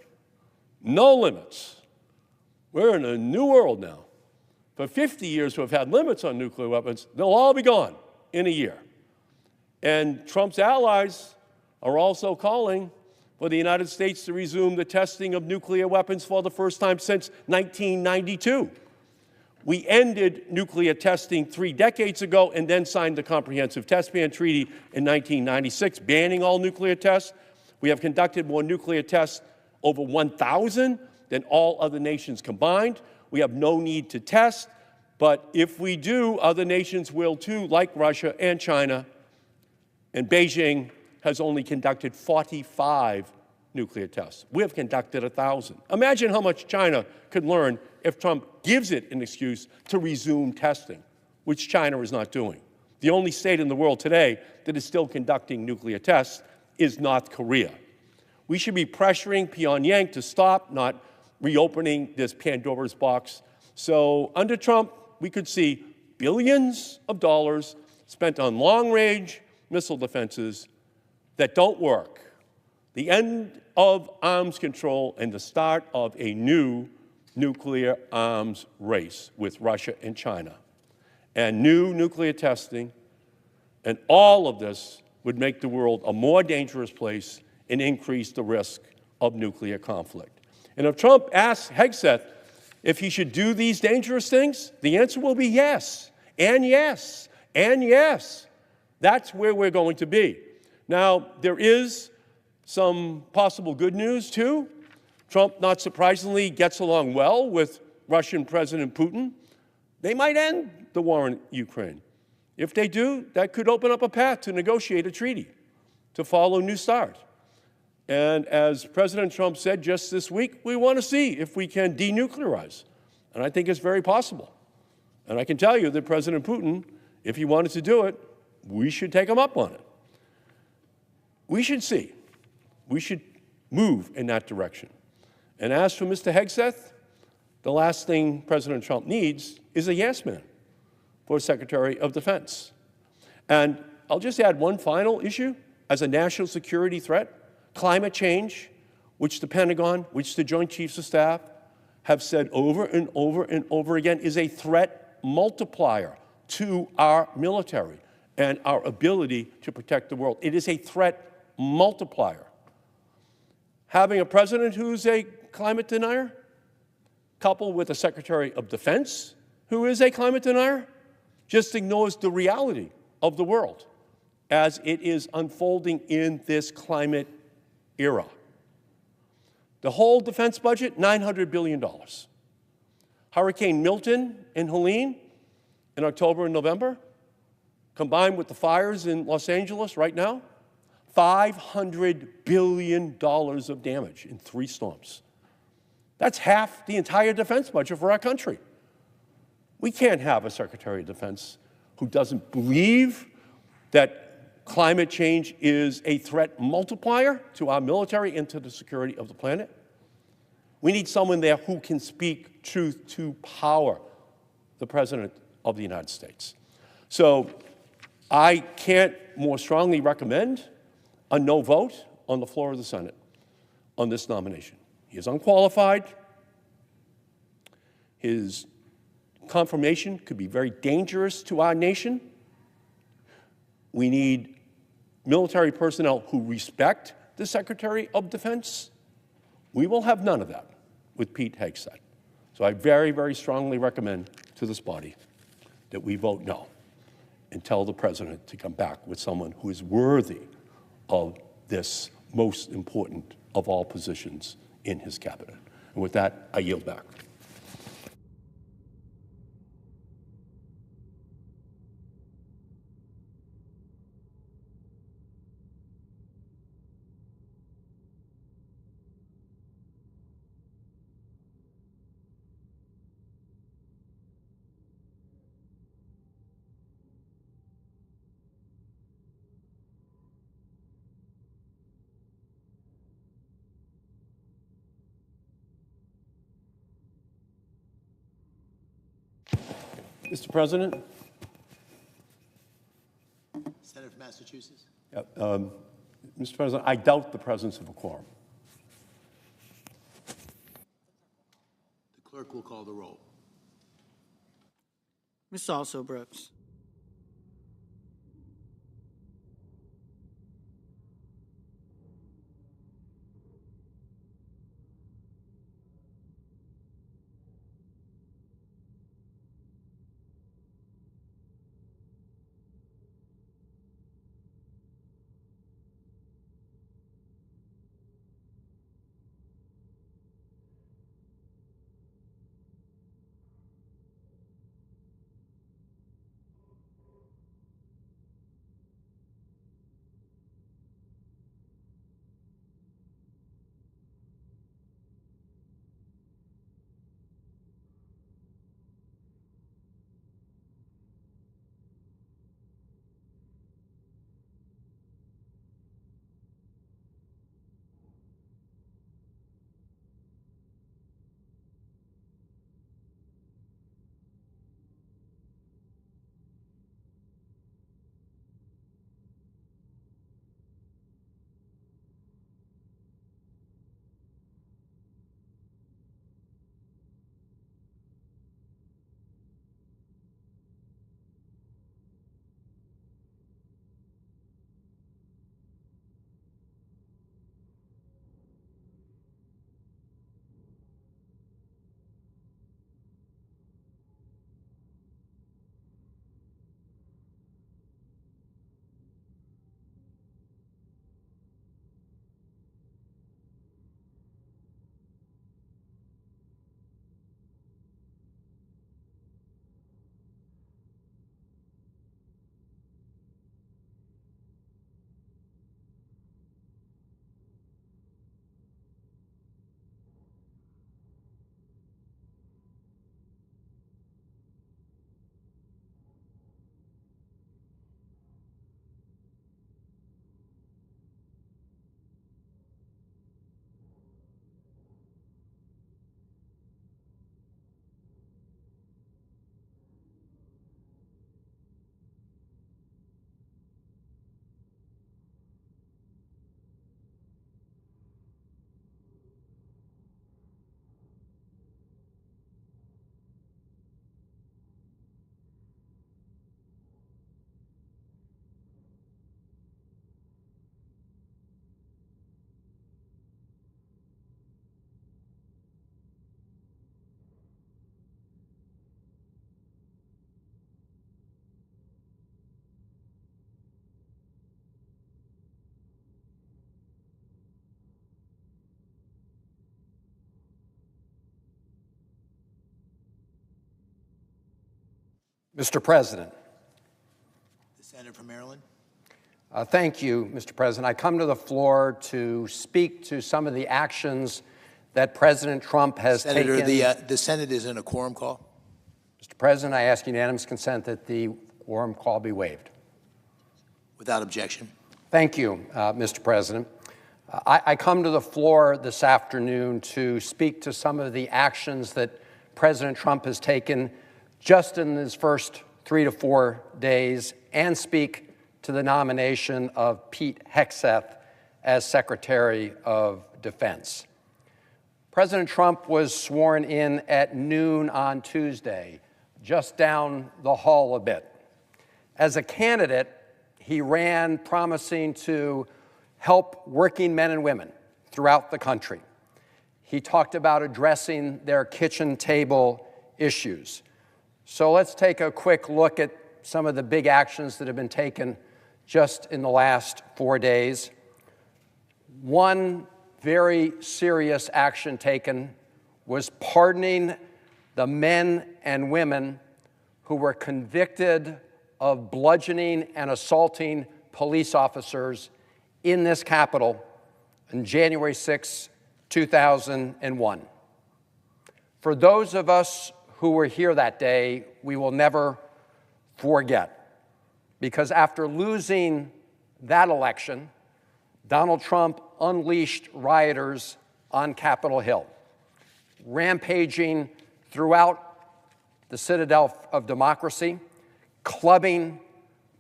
No limits. We're in a new world now. For 50 years, we've had limits on nuclear weapons. They'll all be gone in a year. And Trump's allies are also calling for the United States to resume the testing of nuclear weapons for the first time since 1992. We ended nuclear testing 3 decades ago and then signed the Comprehensive Test Ban Treaty in 1996, banning all nuclear tests. We have conducted more nuclear tests, over 1,000, than all other nations combined. We have no need to test, but if we do, other nations will too, like Russia and China. And Beijing has only conducted 45 nuclear tests. We have conducted 1,000. Imagine how much China could learn if Trump gives it an excuse to resume testing, which China is not doing. The only state in the world today that is still conducting nuclear tests is North Korea. We should be pressuring Pyongyang to stop, not reopening this Pandora's box. So under Trump, we could see billions of dollars spent on long-range missile defenses that don't work. The end of arms control and the start of a new nuclear arms race with Russia and China. And new nuclear testing, and all of this would make the world a more dangerous place and increase the risk of nuclear conflict. And if Trump asks Hegseth if he should do these dangerous things, the answer will be yes, and yes, and yes. That's where we're going to be. Now, there is some possible good news, too. Trump, not surprisingly, gets along well with Russian President Putin. They might end the war in Ukraine. If they do, that could open up a path to negotiate a treaty, to follow New START. And as President Trump said just this week, we want to see if we can denuclearize. And I think it's very possible. And I can tell you that President Putin, if he wanted to do it, we should take him up on it. We should see. We should move in that direction. And as for Mr. Hegseth, the last thing President Trump needs is a yes man for Secretary of Defense. And I'll just add one final issue as a national security threat. Climate change, which the Pentagon, which the Joint Chiefs of Staff have said over and over and over again, is a threat multiplier to our military and our ability to protect the world. It is a threat multiplier. Having a president who's a climate denier, coupled with a Secretary of Defense who is a climate denier, just ignores the reality of the world as it is unfolding in this climate era. The whole defense budget, $900 billion. Hurricane Milton and Helene in October and November, combined with the fires in Los Angeles right now, $500 billion of damage in 3 storms. That's half the entire defense budget for our country. We can't have a Secretary of Defense who doesn't believe that climate change is a threat multiplier to our military and to the security of the planet. We need someone there who can speak truth to power, the President of the United States. So I can't more strongly recommend a no vote on the floor of the Senate on this nomination. He is unqualified. His confirmation could be very dangerous to our nation. We need military personnel who respect the Secretary of Defense. We will have none of that with Pete Hegseth. So I very, very strongly recommend to this body that we vote no and tell the President to come back with someone who is worthy of this most important of all positions in his cabinet. And with that, I yield back. Mr. President? Senator from Massachusetts. Mr. President, I doubt the presence of a quorum. The clerk will call the roll. Ms. Also Brooks. Mr. President. The senator from Maryland. Thank you, Mr. President. I come to the floor to speak to some of the actions that President Trump has Senator, taken. the Senate is in a quorum call. Mr. President, I ask unanimous consent that the quorum call be waived. Without objection. Thank you, Mr. President. I come to the floor this afternoon to speak to some of the actions that President Trump has taken just in his first 3 to 4 days and speak to the nomination of Pete Hegseth as Secretary of Defense. President Trump was sworn in at noon on Tuesday, just down the hall a bit. As a candidate, he ran promising to help working men and women throughout the country. He talked about addressing their kitchen table issues. So let's take a quick look at some of the big actions that have been taken just in the last 4 days. One very serious action taken was pardoning the men and women who were convicted of bludgeoning and assaulting police officers in this Capitol on January 6, 2001. For those of us who were here that day, we will never forget, because after losing that election, Donald Trump unleashed rioters on Capitol Hill, rampaging throughout the citadel of democracy, clubbing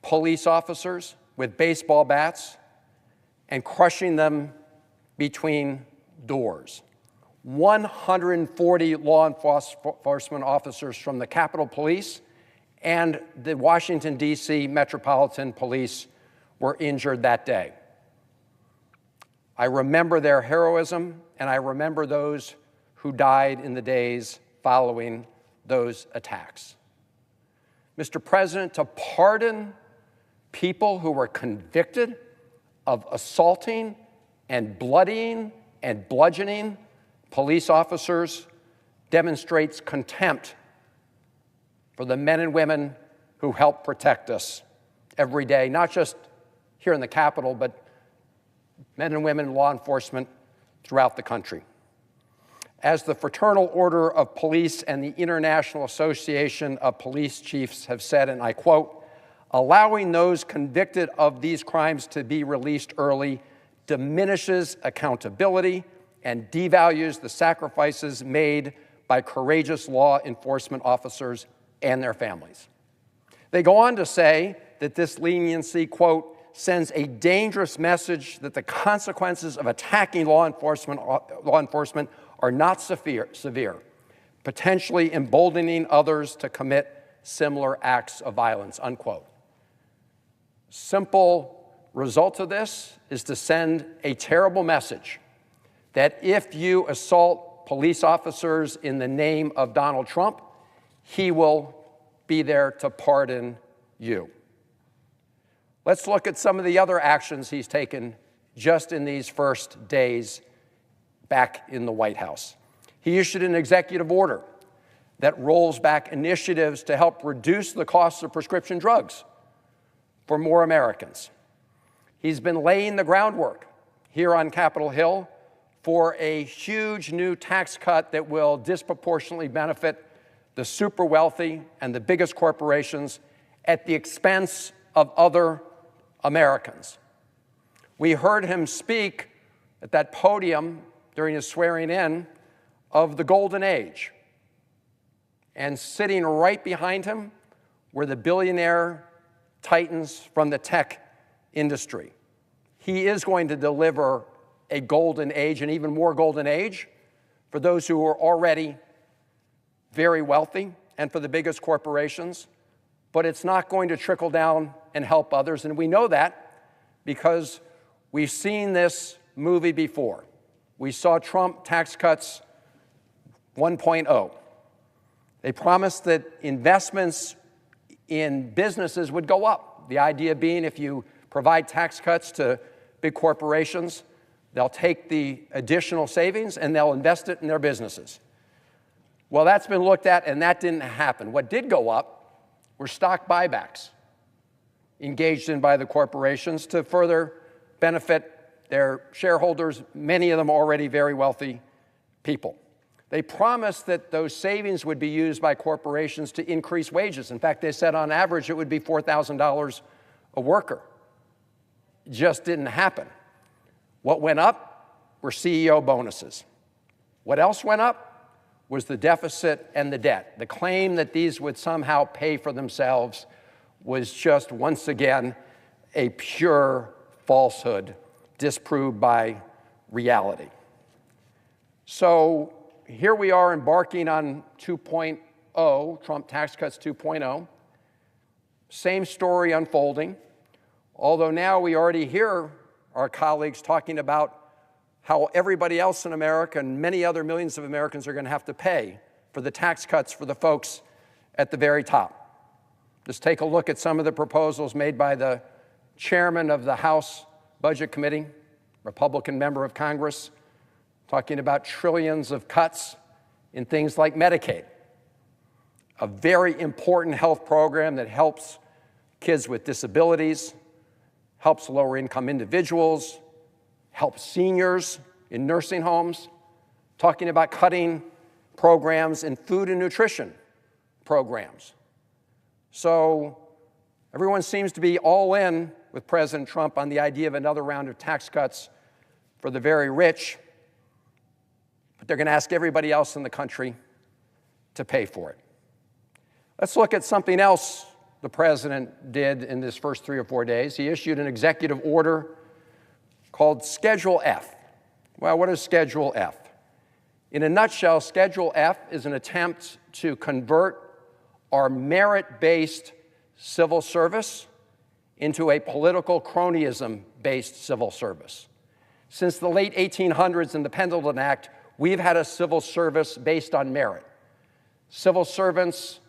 police officers with baseball bats and crushing them between doors. 140 law enforcement officers from the Capitol Police and the Washington, D.C. Metropolitan Police were injured that day. I remember their heroism, and I remember those who died in the days following those attacks. Mr. President, to pardon people who were convicted of assaulting and bloodying and bludgeoning police officers demonstrates contempt for the men and women who help protect us every day, not just here in the Capitol, but men and women in law enforcement throughout the country. As the Fraternal Order of Police and the International Association of Police Chiefs have said, and I quote, "Allowing those convicted of these crimes to be released early diminishes accountability and devalues the sacrifices made by courageous law enforcement officers and their families." They go on to say that this leniency, quote, "sends a dangerous message that the consequences of attacking law enforcement are not severe, potentially emboldening others to commit similar acts of violence," unquote. Simple result of this is to send a terrible message that if you assault police officers in the name of Donald Trump, he will be there to pardon you. Let's look at some of the other actions he's taken just in these first days back in the White House. He issued an executive order that rolls back initiatives to help reduce the costs of prescription drugs for more Americans. He's been laying the groundwork here on Capitol Hill for a huge new tax cut that will disproportionately benefit the super wealthy and the biggest corporations at the expense of other Americans. We heard him speak at that podium during his swearing in of the golden age. And sitting right behind him were the billionaire titans from the tech industry. He is going to deliver a golden age, an even more golden age, for those who are already very wealthy and for the biggest corporations, but it's not going to trickle down and help others. And we know that because we've seen this movie before. We saw Trump tax cuts 1.0. They promised that investments in businesses would go up. The idea being if you provide tax cuts to big corporations, they'll take the additional savings and they'll invest it in their businesses. Well, that's been looked at, and that didn't happen. What did go up were stock buybacks engaged in by the corporations to further benefit their shareholders, many of them already very wealthy people. They promised that those savings would be used by corporations to increase wages. In fact, they said on average it would be $4,000 a worker. It just didn't happen. What went up were CEO bonuses. What else went up was the deficit and the debt. The claim that these would somehow pay for themselves was just once again a pure falsehood disproved by reality. So here we are embarking on 2.0, Trump tax cuts 2.0. Same story unfolding, although now we already hear our colleagues talking about how everybody else in America and many other millions of Americans are going to have to pay for the tax cuts for the folks at the very top. Just take a look at some of the proposals made by the chairman of the House Budget Committee, Republican member of Congress, talking about trillions of cuts in things like Medicaid, a very important health program that helps kids with disabilities, helps lower-income individuals, helps seniors in nursing homes, talking about cutting programs in food and nutrition programs. So everyone seems to be all in with President Trump on the idea of another round of tax cuts for the very rich, but they're going to ask everybody else in the country to pay for it. Let's look at something else the president did in this first 3 or 4 days. He issued an executive order called Schedule F. Well, what is Schedule F? In a nutshell, Schedule F is an attempt to convert our merit-based civil service into a political cronyism-based civil service. Since the late 1800s and the Pendleton Act, we've had a civil service based on merit. Civil servants,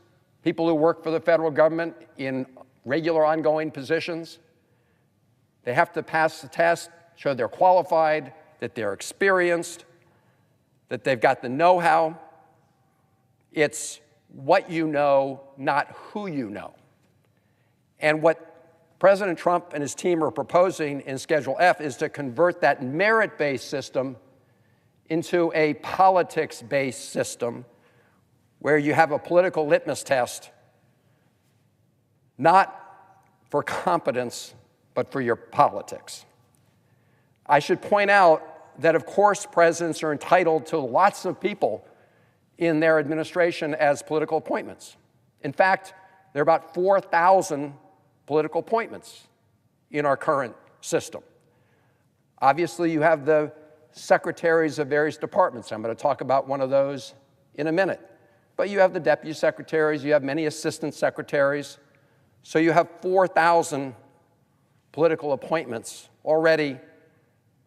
people who work for the federal government in regular ongoing positions, they have to pass the test, show they're qualified, that they're experienced, that they've got the know-how. It's what you know, not who you know. And what President Trump and his team are proposing in Schedule F is to convert that merit-based system into a politics-based system where you have a political litmus test, not for competence, but for your politics. I should point out that, of course, presidents are entitled to lots of people in their administration as political appointments. In fact, there are about 4,000 political appointments in our current system. Obviously, you have the secretaries of various departments. I'm going to talk about one of those in a minute. But you have the deputy secretaries, you have many assistant secretaries. So you have 4,000 political appointments already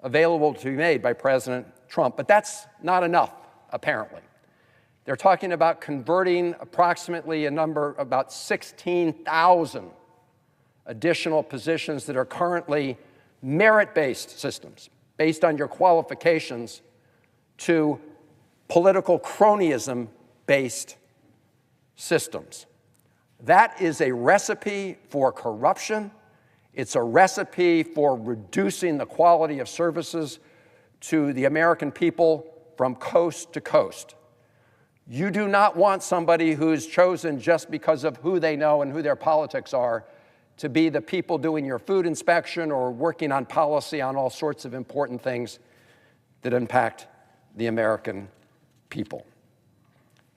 available to be made by President Trump. But that's not enough, apparently. They're talking about converting approximately about 16,000 additional positions that are currently merit-based systems, based on your qualifications, to political cronyism-based systems. That is a recipe for corruption. It's a recipe for reducing the quality of services to the American people from coast to coast. You do not want somebody who's chosen just because of who they know and who their politics are to be the people doing your food inspection or working on policy on all sorts of important things that impact the American people.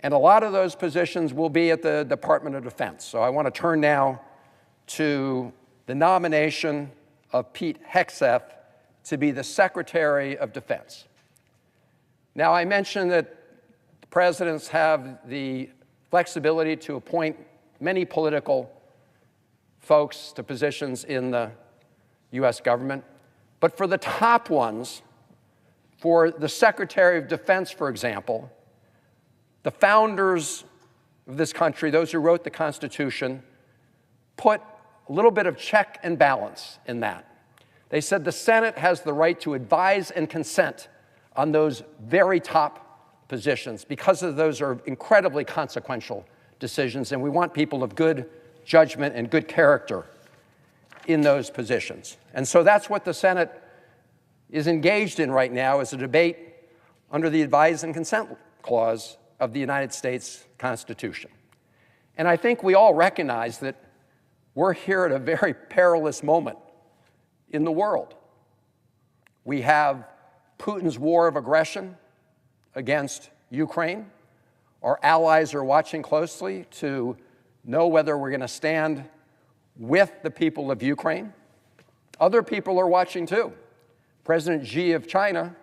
And a lot of those positions will be at the Department of Defense. So I want to turn now to the nomination of Pete Hegseth to be the Secretary of Defense. Now, I mentioned that presidents have the flexibility to appoint many political folks to positions in the U.S. government. But for the top ones, for the Secretary of Defense, for example, the founders of this country, those who wrote the Constitution, put a little bit of check and balance in that. They said the Senate has the right to advise and consent on those very top positions because those are incredibly consequential decisions, and we want people of good judgment and good character in those positions. And so that's what the Senate is engaged in right now, is a debate under the Advise and Consent Clause of the United States Constitution. And I think we all recognize that we're here at a very perilous moment in the world. We have Putin's war of aggression against Ukraine. Our allies are watching closely to know whether we're going to stand with the people of Ukraine. Other people are watching too. President Xi of China,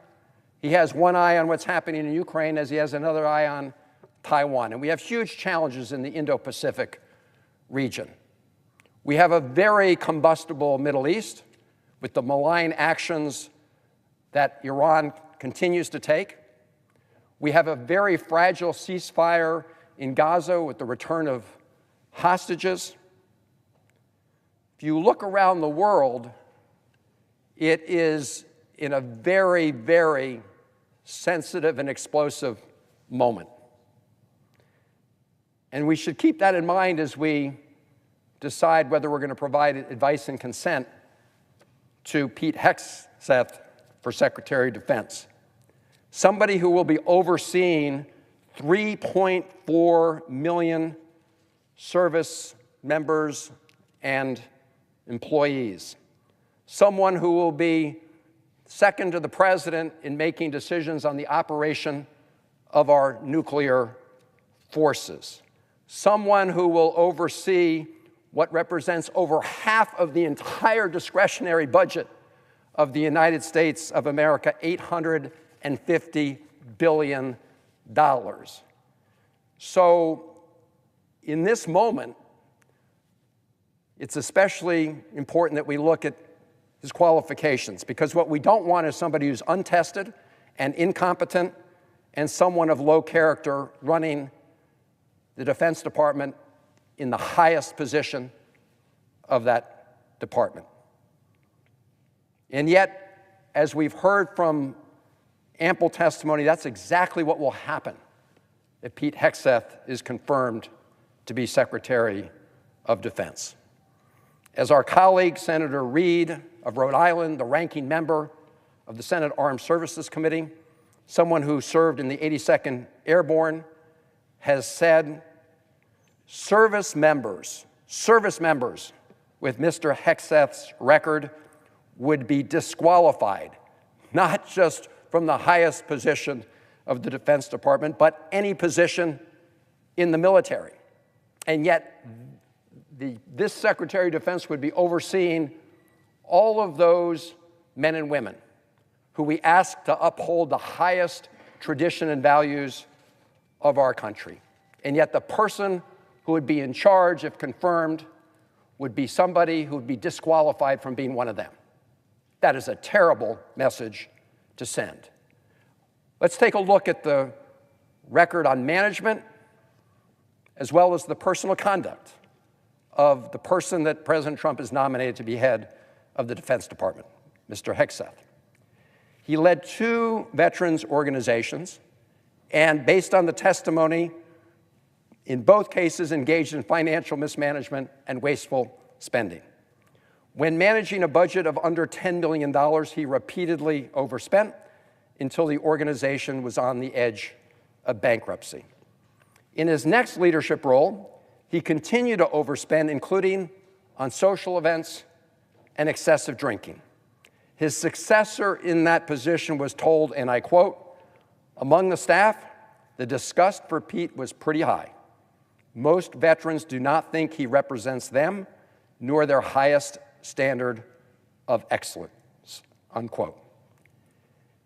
he has one eye on what's happening in Ukraine as he has another eye on Taiwan. And we have huge challenges in the Indo-Pacific region. We have a very combustible Middle East with the malign actions that Iran continues to take. We have a very fragile ceasefire in Gaza with the return of hostages. If you look around the world, it is in a very, very sensitive and explosive moment. And we should keep that in mind as we decide whether we're going to provide advice and consent to Pete Hegseth for Secretary of Defense, somebody who will be overseeing 3.4 million service members and employees, someone who will be second to the president in making decisions on the operation of our nuclear forces, someone who will oversee what represents over half of the entire discretionary budget of the United States of America, $850 billion. So in this moment, it's especially important that we look at his qualifications, because what we don't want is somebody who's untested and incompetent and someone of low character running the Defense Department in the highest position of that department. And yet, as we've heard from ample testimony, that's exactly what will happen if Pete Hegseth is confirmed to be Secretary of Defense. As our colleague, Senator Reid of Rhode Island, the ranking member of the Senate Armed Services Committee, someone who served in the 82nd Airborne, has said, service members with Mr. Hegseth's record would be disqualified, not just from the highest position of the Defense Department, but any position in the military. And yet, this Secretary of Defense would be overseeing all of those men and women who we ask to uphold the highest tradition and values of our country. And yet the person who would be in charge, if confirmed, would be somebody who would be disqualified from being one of them. That is a terrible message to send. Let's take a look at the record on management as well as the personal conduct of the person that President Trump has nominated to be head of the Defense Department, Mr. Hegseth. He led 2 veterans organizations, and based on the testimony, in both cases engaged in financial mismanagement and wasteful spending. When managing a budget of under $10 million, he repeatedly overspent until the organization was on the edge of bankruptcy. In his next leadership role, he continued to overspend, including on social events and excessive drinking. His successor in that position was told, and I quote, "Among the staff, the disgust for Pete was pretty high. Most veterans do not think he represents them, nor their highest standard of excellence," unquote.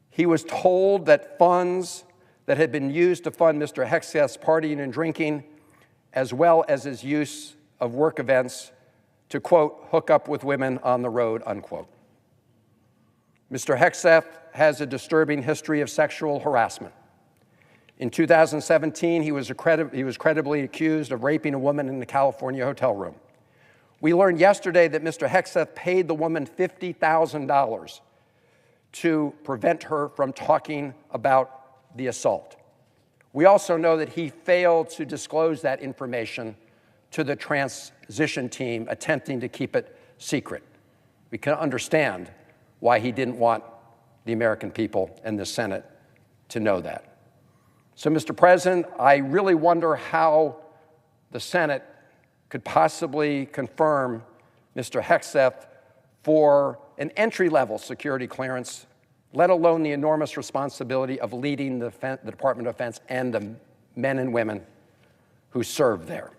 He was told that funds that had been used to fund Mr. Hegseth's partying and drinking, as well as his use of work events to, quote, hook up with women on the road, unquote. Mr. Hegseth has a disturbing history of sexual harassment. In 2017, he was credibly accused of raping a woman in a California hotel room. We learned yesterday that Mr. Hegseth paid the woman $50,000 to prevent her from talking about the assault. We also know that he failed to disclose that information to the transition team attempting to keep it secret. We can understand why he didn't want the American people and the Senate to know that. So, Mr. President, I really wonder how the Senate could possibly confirm Mr. Hegseth for an entry-level security clearance, let alone the enormous responsibility of leading the Department of Defense and the men and women who serve there.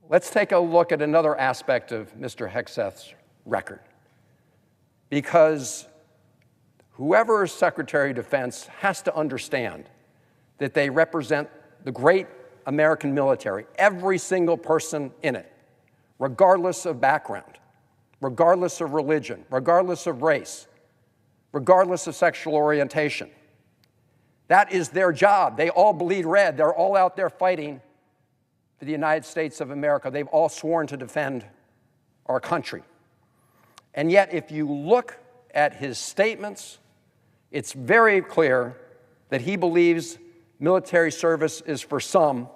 Let's take a look at another aspect of Mr. Hegseth's record, because whoever is Secretary of Defense has to understand that they represent the great American military, every single person in it, regardless of background, regardless of religion, regardless of race, regardless of sexual orientation. That is their job. They all bleed red. They're all out there fighting for the United States of America. They've all sworn to defend our country. And yet, if you look at his statements, it's very clear that he believes military service is for some,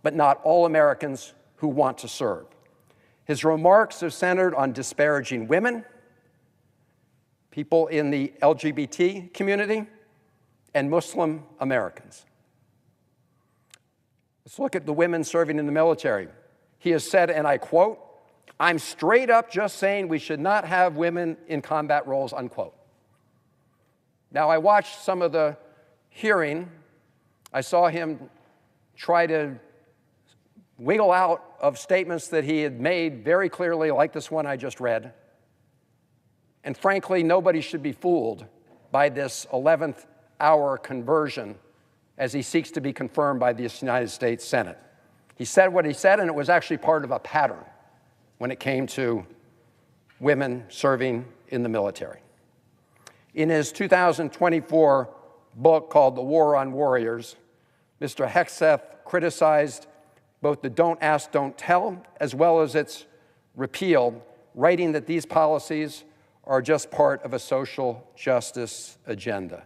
but not all Americans who want to serve. His remarks are centered on disparaging women, people in the LGBT community, and Muslim Americans. Let's look at the women serving in the military. He has said, and I quote, "I'm straight up just saying we should not have women in combat roles," unquote. Now, I watched some of the hearing. I saw him try to wiggle out of statements that he had made very clearly, like this one I just read. And frankly, nobody should be fooled by this 11th hour conversion as he seeks to be confirmed by the United States Senate. He said what he said, and it was actually part of a pattern when it came to women serving in the military. In his 2024 book called The War on Warriors, Mr. Hegseth criticized both the Don't Ask, Don't Tell, as well as its repeal, writing that these policies are just part of a social justice agenda.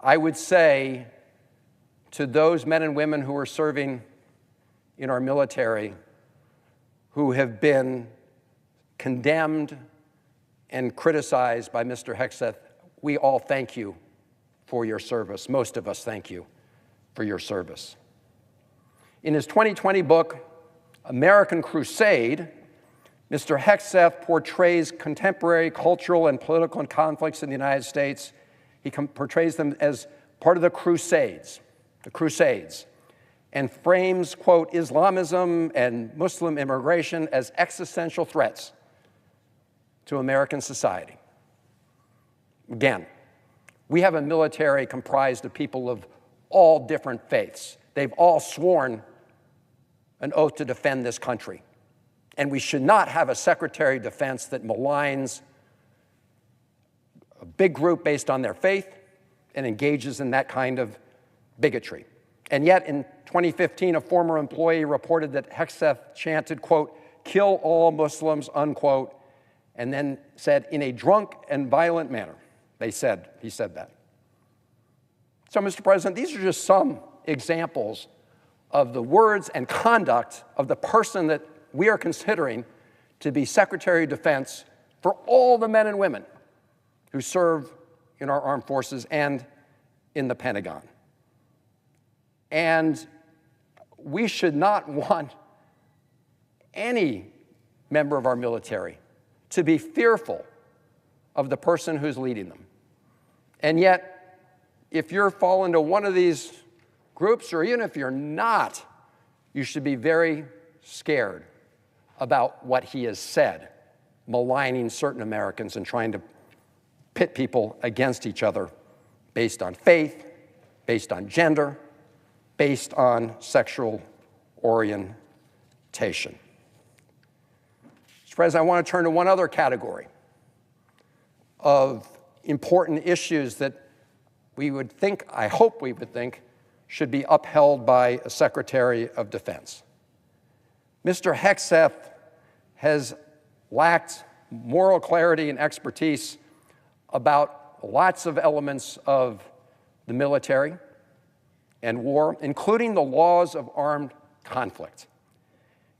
I would say to those men and women who are serving in our military, who have been condemned and criticized by Mr. Hegseth, we all thank you for your service. Most of us thank you for your service. In his 2020 book, American Crusade, Mr. Hegseth portrays contemporary cultural and political conflicts in the United States. He portrays them as part of the Crusades, and frames, quote, Islamism and Muslim immigration as existential threats to American society. Again, we have a military comprised of people of all different faiths. They've all sworn an oath to defend this country. And we should not have a Secretary of Defense that maligns a big group based on their faith and engages in that kind of bigotry. And yet, in 2015, a former employee reported that Hegseth chanted, quote, "Kill all Muslims," unquote, and then said, in a drunk and violent manner, he said that. So, Mr. President, these are just some examples of the words and conduct of the person that we are considering to be Secretary of Defense for all the men and women who serve in our armed forces and in the Pentagon. And we should not want any member of our military to be fearful of the person who's leading them. And yet, if you're fall into one of these groups, or even if you're not, you should be very scared about what he has said, maligning certain Americans and trying to pit people against each other based on faith, based on gender, based on sexual orientation. Mr. President, I want to turn to one other category of important issues that we would think, I hope we would think, should be upheld by a Secretary of Defense. Mr. Hegseth has lacked moral clarity and expertise about lots of elements of the military and war, including the laws of armed conflict.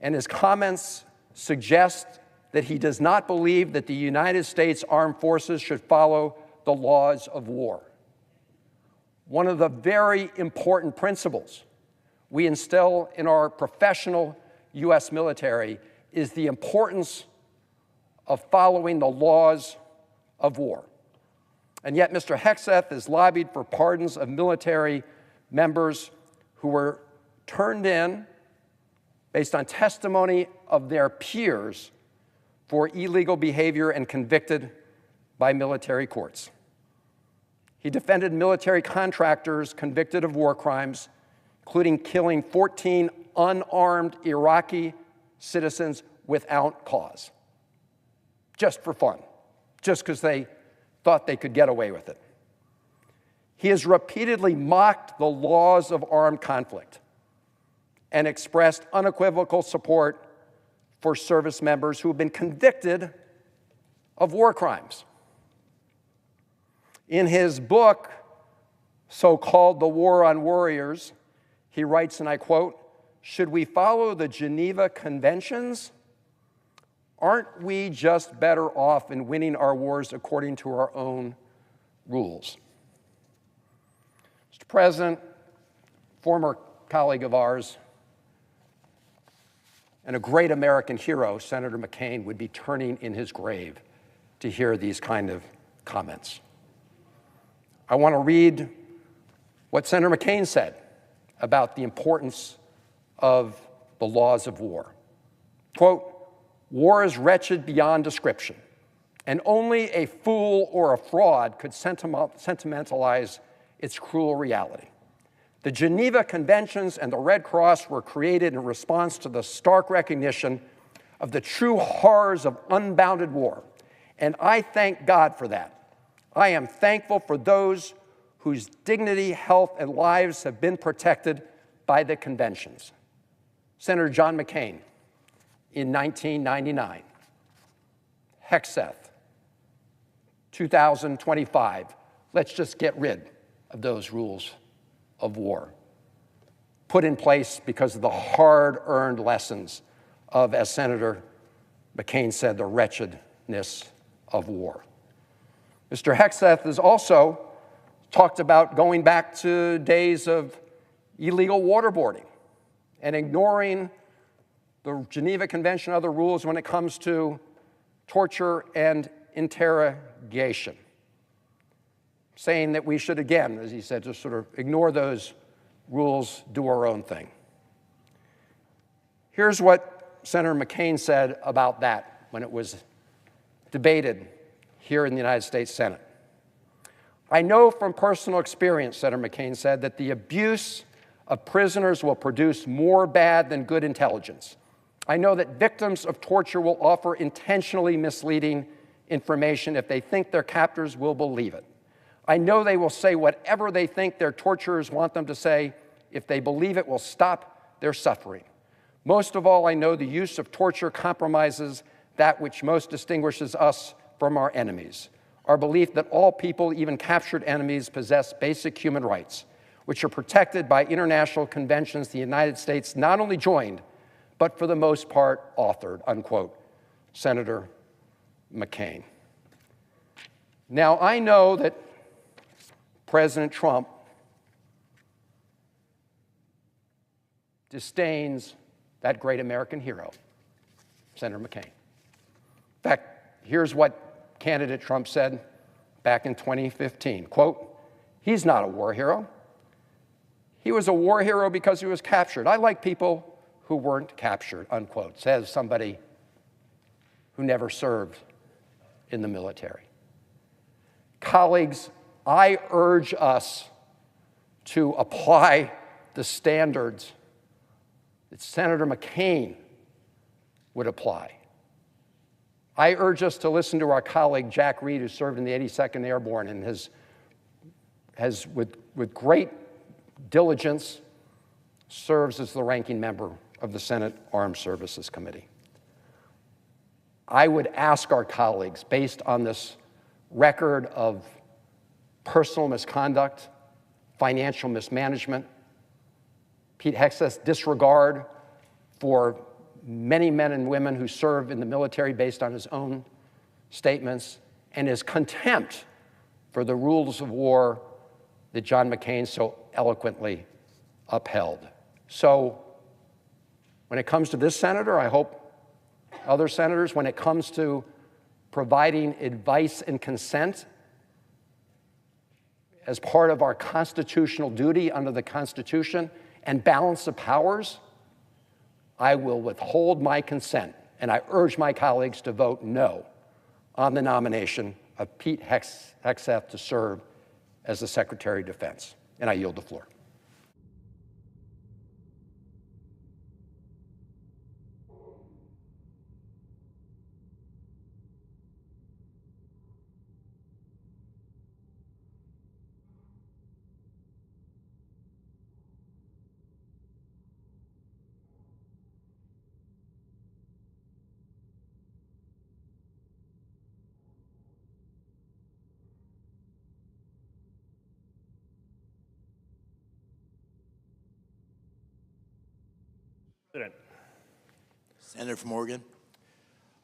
And his comments suggest that he does not believe that the United States Armed Forces should follow the laws of war. One of the very important principles we instill in our professional U.S. military is the importance of following the laws of war. And yet Mr. Hegseth has lobbied for pardons of military members who were turned in based on testimony of their peers for illegal behavior and convicted by military courts. He defended military contractors convicted of war crimes, including killing 14 unarmed Iraqi citizens without cause, just for fun, just because they thought they could get away with it. He has repeatedly mocked the laws of armed conflict and expressed unequivocal support for service members who have been convicted of war crimes. In his book, so-called The War on Warriors, he writes, and I quote, "Should we follow the Geneva Conventions? Aren't we just better off in winning our wars according to our own rules?" Mr. President, former colleague of ours, and a great American hero, Senator McCain, would be turning in his grave to hear these kind of comments. I want to read what Senator McCain said about the importance of the laws of war. Quote, "War is wretched beyond description, and only a fool or a fraud could sentimentalize its cruel reality. The Geneva Conventions and the Red Cross were created in response to the stark recognition of the true horrors of unbounded war, and I thank God for that. I am thankful for those whose dignity, health, and lives have been protected by the conventions." Senator John McCain in 1999. Hegseth, 2025. Let's just get rid of those rules of war, put in place because of the hard-earned lessons of, as Senator McCain said, the wretchedness of war. Mr. Hegseth has also talked about going back to days of illegal waterboarding and ignoring the Geneva Convention and other rules when it comes to torture and interrogation, saying that we should, again, as he said, just sort of ignore those rules, do our own thing. Here's what Senator McCain said about that when it was debated here in the United States Senate. "I know from personal experience," Senator McCain said, "that the abuse of prisoners will produce more bad than good intelligence. I know that victims of torture will offer intentionally misleading information if they think their captors will believe it. I know they will say whatever they think their torturers want them to say if they believe it will stop their suffering. Most of all, I know the use of torture compromises that which most distinguishes us from our enemies, our belief that all people, even captured enemies, possess basic human rights, which are protected by international conventions the United States not only joined, but for the most part authored," unquote, Senator McCain. Now, I know that President Trump disdains that great American hero, Senator McCain. In fact, here's what candidate Trump said back in 2015, quote, "He's not a war hero. He was a war hero because he was captured. I like people who weren't captured," unquote, says somebody who never served in the military. Colleagues, I urge us to apply the standards that Senator McCain would apply. I urge us to listen to our colleague Jack Reed, who served in the 82nd Airborne and has with great diligence, serves as the ranking member of the Senate Armed Services Committee. I would ask our colleagues, based on this record of personal misconduct, financial mismanagement, Pete Hegseth's disregard for many men and women who serve in the military based on his own statements, and his contempt for the rules of war that John McCain so eloquently upheld. So when it comes to this senator, I hope other senators, when it comes to providing advice and consent as part of our constitutional duty under the Constitution and balance of powers, I will withhold my consent, and I urge my colleagues to vote no on the nomination of Pete Hegseth to serve as the Secretary of Defense. And I yield the floor. President. Senator from Oregon.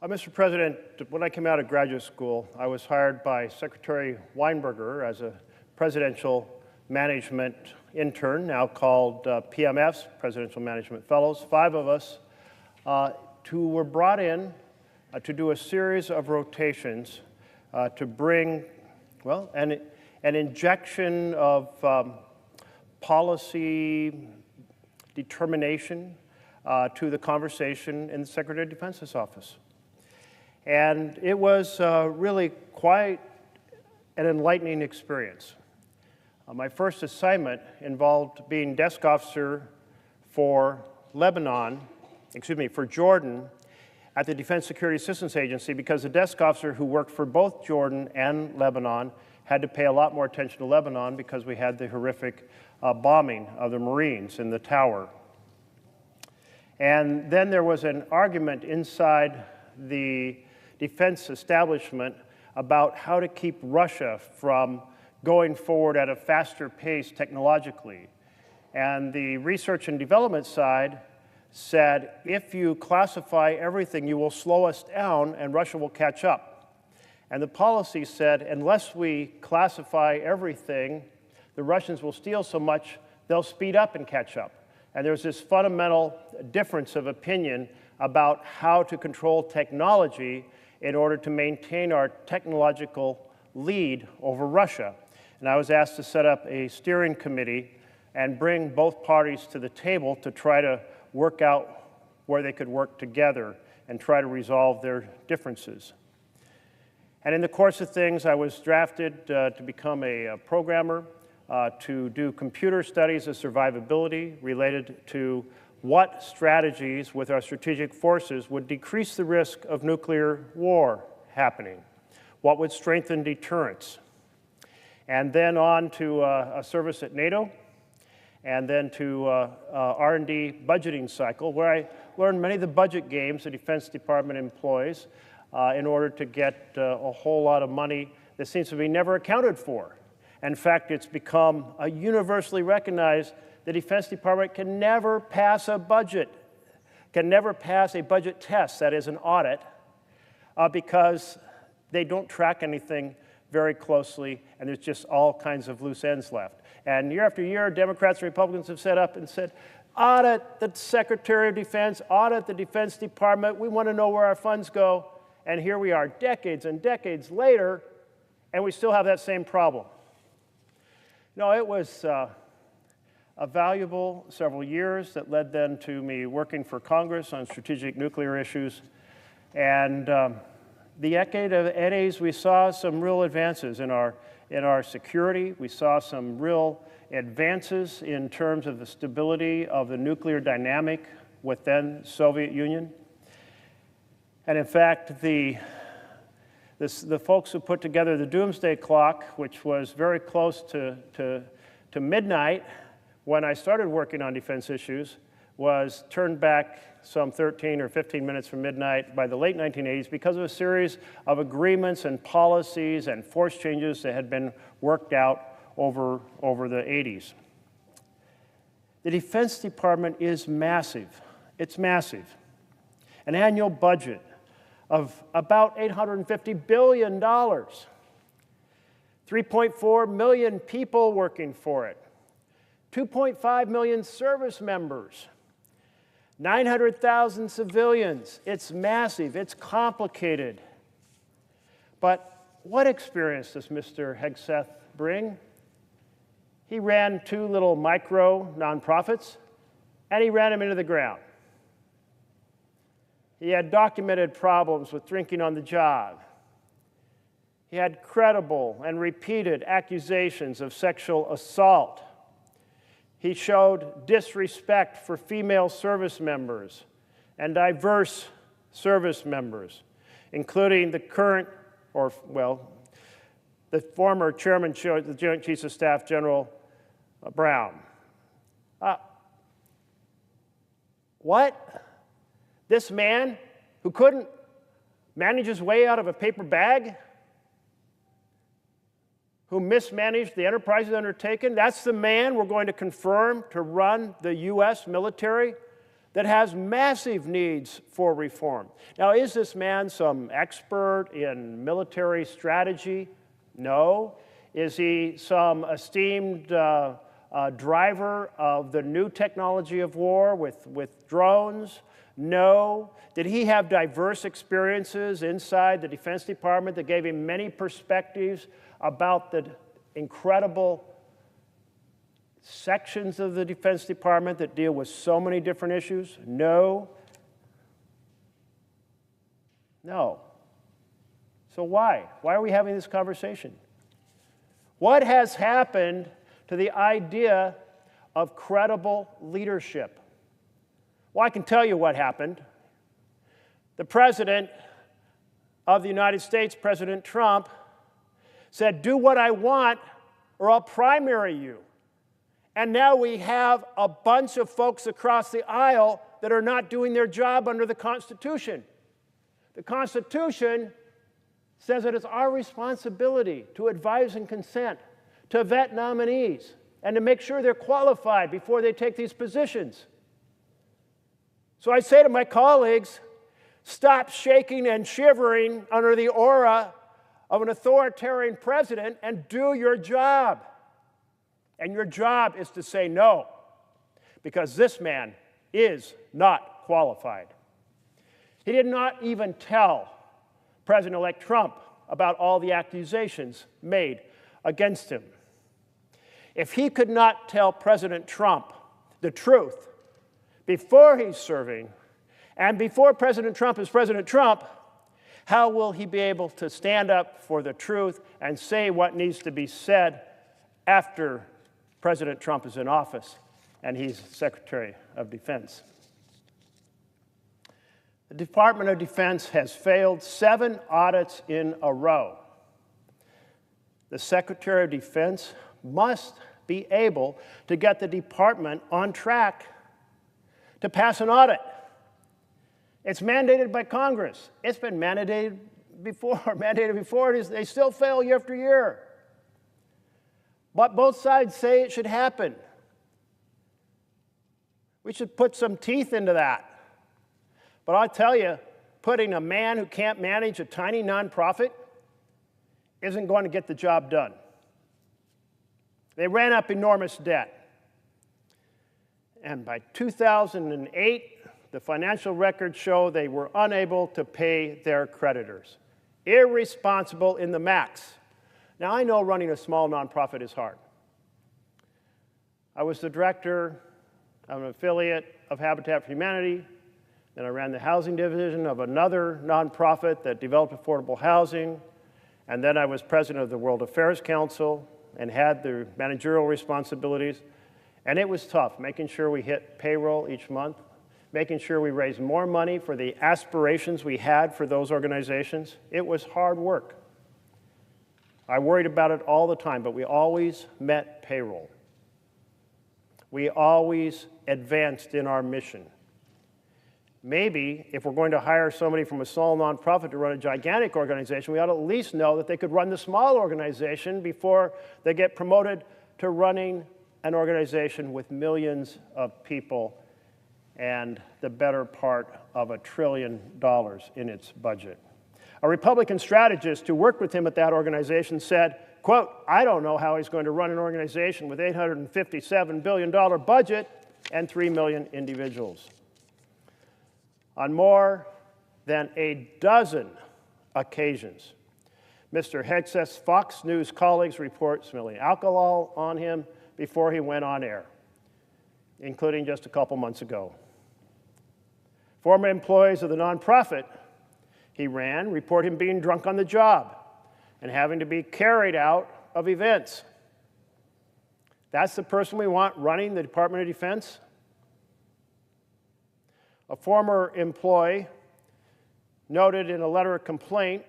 Mr. President, when I came out of graduate school, I was hired by Secretary Weinberger as a presidential management intern, now called PMFs, Presidential Management Fellows. 5 of us who were brought in to do a series of rotations to bring, well, an injection of policy determination to the conversation in the Secretary of Defense's office. And it was really quite an enlightening experience. My first assignment involved being desk officer for Jordan at the Defense Security Assistance Agency, because the desk officer who worked for both Jordan and Lebanon had to pay a lot more attention to Lebanon because we had the horrific bombing of the Marines in the tower. And then there was an argument inside the defense establishment about how to keep Russia from going forward at a faster pace technologically. And the research and development side said, if you classify everything, you will slow us down and Russia will catch up. And the policy said, unless we classify everything, the Russians will steal so much, they'll speed up and catch up. And there's this fundamental difference of opinion about how to control technology in order to maintain our technological lead over Russia. And I was asked to set up a steering committee and bring both parties to the table to try to work out where they could work together and try to resolve their differences. And in the course of things, I was drafted to become a programmer, to do computer studies of survivability related to what strategies with our strategic forces would decrease the risk of nuclear war happening, what would strengthen deterrence, and then on to a service at NATO, and then to R&D budgeting cycle, where I learned many of the budget games the Defense Department employs in order to get a whole lot of money that seems to be never accounted for. In fact, it's become universally recognized the Defense Department can never pass a budget, can never pass a budget test, that is an audit, because they don't track anything very closely, and there's just all kinds of loose ends left. And year after year, Democrats and Republicans have set up and said, audit the Secretary of Defense, audit the Defense Department, we want to know where our funds go. And here we are decades and decades later, and we still have that same problem. No, it was a valuable several years that led then to me working for Congress on strategic nuclear issues. And the decade of NAs, we saw some real advances in our security. We saw some real advances in terms of the stability of the nuclear dynamic within the Soviet Union. And in fact, the folks who put together the doomsday clock, which was very close to midnight when I started working on defense issues, was turned back some 13 or 15 minutes from midnight by the late 1980s because of a series of agreements and policies and force changes that had been worked out over the 80s. The Defense Department is massive. It's massive. An annual budget of about $850 billion. 3.4 million people working for it. 2.5 million service members. 900,000 civilians. It's massive. It's complicated. But what experience does Mr. Hegseth bring? He ran 2 little micro nonprofits, and he ran them into the ground. He had documented problems with drinking on the job. He had credible and repeated accusations of sexual assault. He showed disrespect for female service members and diverse service members, including the current, the former chairman of the Joint Chiefs of Staff, General Brown. What? This man who couldn't manage his way out of a paper bag, who mismanaged the enterprises undertaken, that's the man we're going to confirm to run the U.S. military that has massive needs for reform. Now, is this man some expert in military strategy? No. Is he some esteemed driver of the new technology of war with drones? No. Did he have diverse experiences inside the Defense Department that gave him many perspectives about the incredible sections of the Defense Department that deal with so many different issues? No. No. So why? Why are we having this conversation? What has happened to the idea of credible leadership? Well, I can tell you what happened. The President of the United States, President Trump, said, "Do what I want or I'll primary you." And now we have a bunch of folks across the aisle that are not doing their job under the Constitution. The Constitution says that it's our responsibility to advise and consent, to vet nominees, and to make sure they're qualified before they take these positions. So I say to my colleagues, stop shaking and shivering under the aura of an authoritarian president and do your job. And your job is to say no, because this man is not qualified. He did not even tell President-elect Trump about all the accusations made against him. If he could not tell President Trump the truth before he's serving and before President Trump is President Trump, how will he be able to stand up for the truth and say what needs to be said after President Trump is in office and he's Secretary of Defense? The Department of Defense has failed 7 audits in a row. The Secretary of Defense must be able to get the department on track to pass an audit. It's mandated by Congress. It's been mandated before. They still fail year after year. But both sides say it should happen. We should put some teeth into that. But I'll tell you, putting a man who can't manage a tiny nonprofit isn't going to get the job done. They ran up enormous debt. And by 2008, the financial records show they were unable to pay their creditors. Irresponsible in the max. Now, I know running a small nonprofit is hard. I was the director of an affiliate of Habitat for Humanity. Then I ran the housing division of another nonprofit that developed affordable housing. And then I was president of the World Affairs Council and had the managerial responsibilities. And it was tough, making sure we hit payroll each month, making sure we raised more money for the aspirations we had for those organizations. It was hard work. I worried about it all the time, but we always met payroll. We always advanced in our mission. Maybe if we're going to hire somebody from a small nonprofit to run a gigantic organization, we ought to at least know that they could run the small organization before they get promoted to running an organization with millions of people and the better part of $1 trillion in its budget. A Republican strategist who worked with him at that organization said, quote, "I don't know how he's going to run an organization with $857 billion budget and 3 million individuals." On more than a dozen occasions, Mr. Hegseth's Fox News colleagues report smelling alcohol on him before he went on air, including just a couple months ago. Former employees of the nonprofit he ran report him being drunk on the job and having to be carried out of events. That's the person we want running the Department of Defense? A former employee noted in a letter of complaint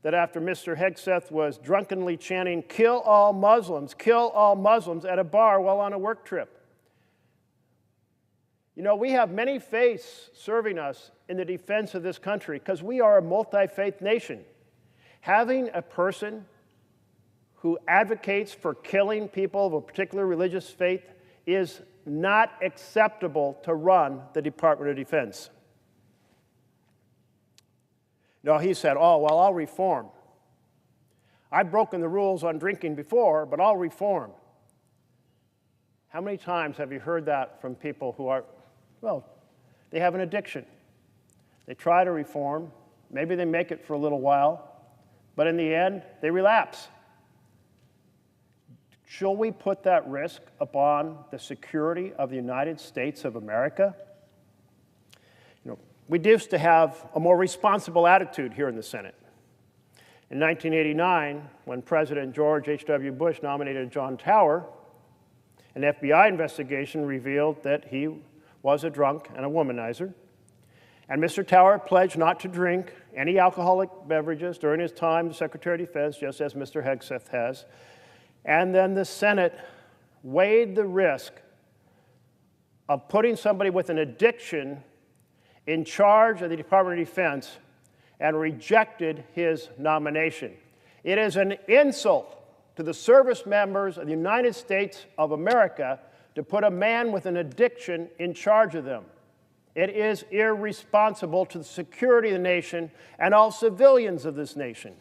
that after Mr. Hegseth was drunkenly chanting, kill all Muslims," at a bar while on a work trip. You know, we have many faiths serving us in the defense of this country because we are a multi-faith nation. Having a person who advocates for killing people of a particular religious faith is not acceptable to run the Department of Defense. No, he said, "Oh, well, I'll reform. I've broken the rules on drinking before, but I'll reform." How many times have you heard that from people who are, well, they have an addiction. They try to reform. Maybe they make it for a little while, but in the end, they relapse. Shall we put that risk upon the security of the United States of America? You know, we used to have a more responsible attitude here in the Senate. In 1989, when President George H.W. Bush nominated John Tower, an FBI investigation revealed that he was a drunk and a womanizer. And Mr. Tower pledged not to drink any alcoholic beverages during his time as Secretary of Defense, just as Mr. Hegseth has. And then the Senate weighed the risk of putting somebody with an addiction in charge of the Department of Defense and rejected his nomination. It is an insult to the service members of the United States of America to put a man with an addiction in charge of them. It is irresponsible to the security of the nation and all civilians of this nation.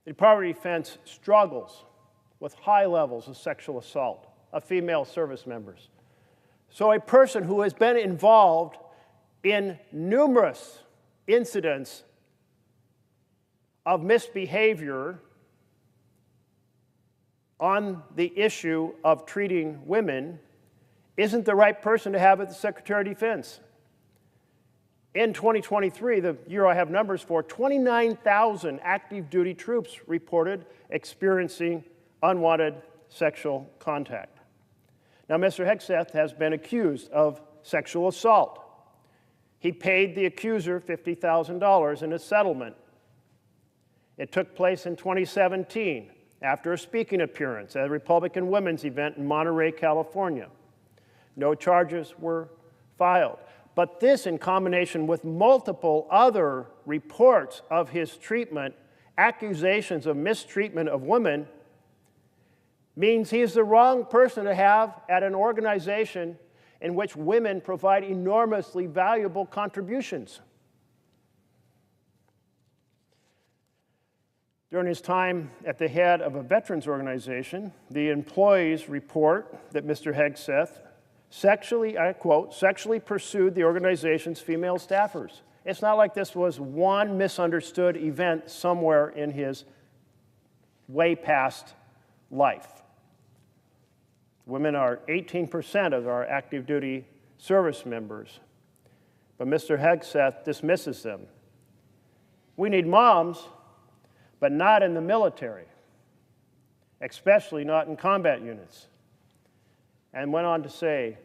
The Department of Defense struggles with high levels of sexual assault of female service members. So a person who has been involved in numerous incidents of misbehavior on the issue of treating women isn't the right person to have at the Secretary of Defense. In 2023, the year I have numbers for, 29,000 active duty troops reported experiencing unwanted sexual contact. Now, Mr. Hegseth has been accused of sexual assault. He paid the accuser $50,000 in a settlement. It took place in 2017 after a speaking appearance at a Republican women's event in Monterey, California. No charges were filed. But this, in combination with multiple other reports of his treatment, accusations of mistreatment of women, means he's the wrong person to have at an organization in which women provide enormously valuable contributions. During his time at the head of a veterans organization, the employees report that Mr. Hegseth sexually, I quote, sexually pursued the organization's female staffers. It's not like this was one misunderstood event somewhere in his way past life. Women are 18% of our active duty service members, but Mr. Hegseth dismisses them. We need moms, but not in the military, especially not in combat units. And went on to say,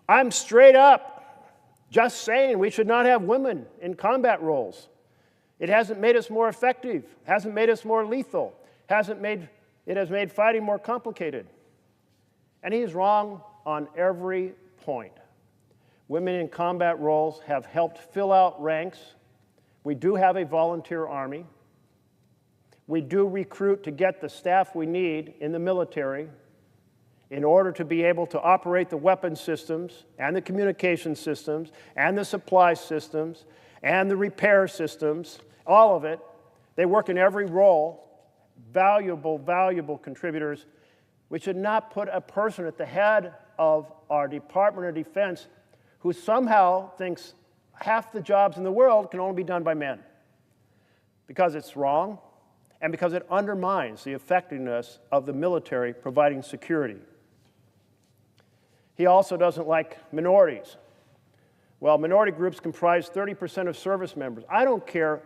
I'm straight up just saying we should not have women in combat roles. It hasn't made us more effective, hasn't made us more lethal, it has made fighting more complicated. And he's wrong on every point. Women in combat roles have helped fill out ranks. We do have a volunteer army. We do recruit to get the staff we need in the military in order to be able to operate the weapons systems and the communication systems and the supply systems and the repair systems, all of it. They work in every role, valuable, valuable contributors. We should not put a person at the head of our Department of Defense who somehow thinks half the jobs in the world can only be done by men, because it's wrong and because it undermines the effectiveness of the military providing security. He also doesn't like minorities. Well, minority groups comprise 30% of service members. I don't care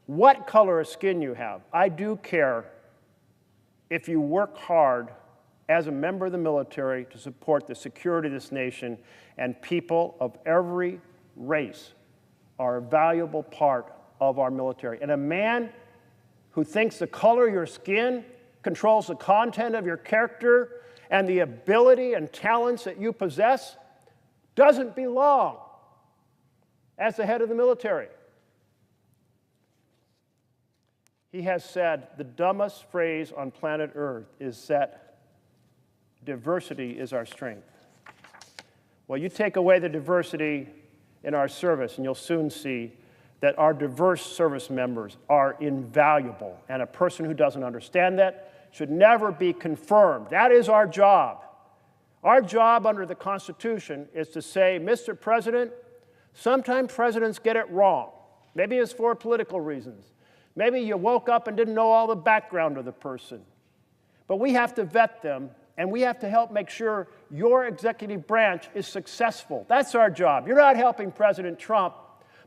what color of skin you have. I do care if you work hard as a member of the military to support the security of this nation, and people of every race are a valuable part of our military. And a man who thinks the color of your skin controls the content of your character and the ability and talents that you possess doesn't belong as the head of the military. He has said the dumbest phrase on planet Earth is that diversity is our strength. Well, you take away the diversity in our service, and you'll soon see that our diverse service members are invaluable, and a person who doesn't understand that should never be confirmed. That is our job. Our job under the Constitution is to say, Mr. President, sometimes presidents get it wrong. Maybe it's for political reasons. Maybe you woke up and didn't know all the background of the person. But we have to vet them, and we have to help make sure your executive branch is successful. That's our job. You're not helping President Trump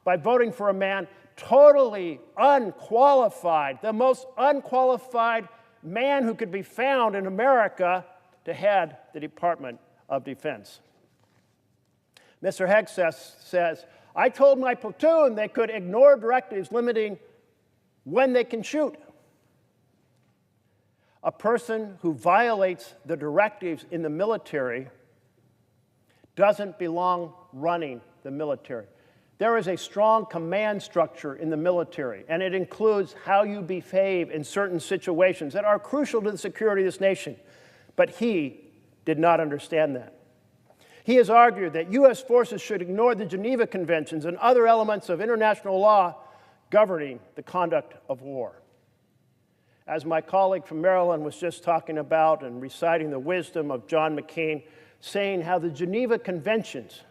by voting for a man totally unqualified, the most unqualified man who could be found in America to head the Department of Defense. Mr. Hegseth says, I told my platoon they could ignore directives limiting when they can shoot. A person who violates the directives in the military doesn't belong running the military. There is a strong command structure in the military, and it includes how you behave in certain situations that are crucial to the security of this nation. But he did not understand that. He has argued that U.S. forces should ignore the Geneva Conventions and other elements of international law governing the conduct of war. As my colleague from Maryland was just talking about and reciting the wisdom of John McCain, saying how the Geneva Conventions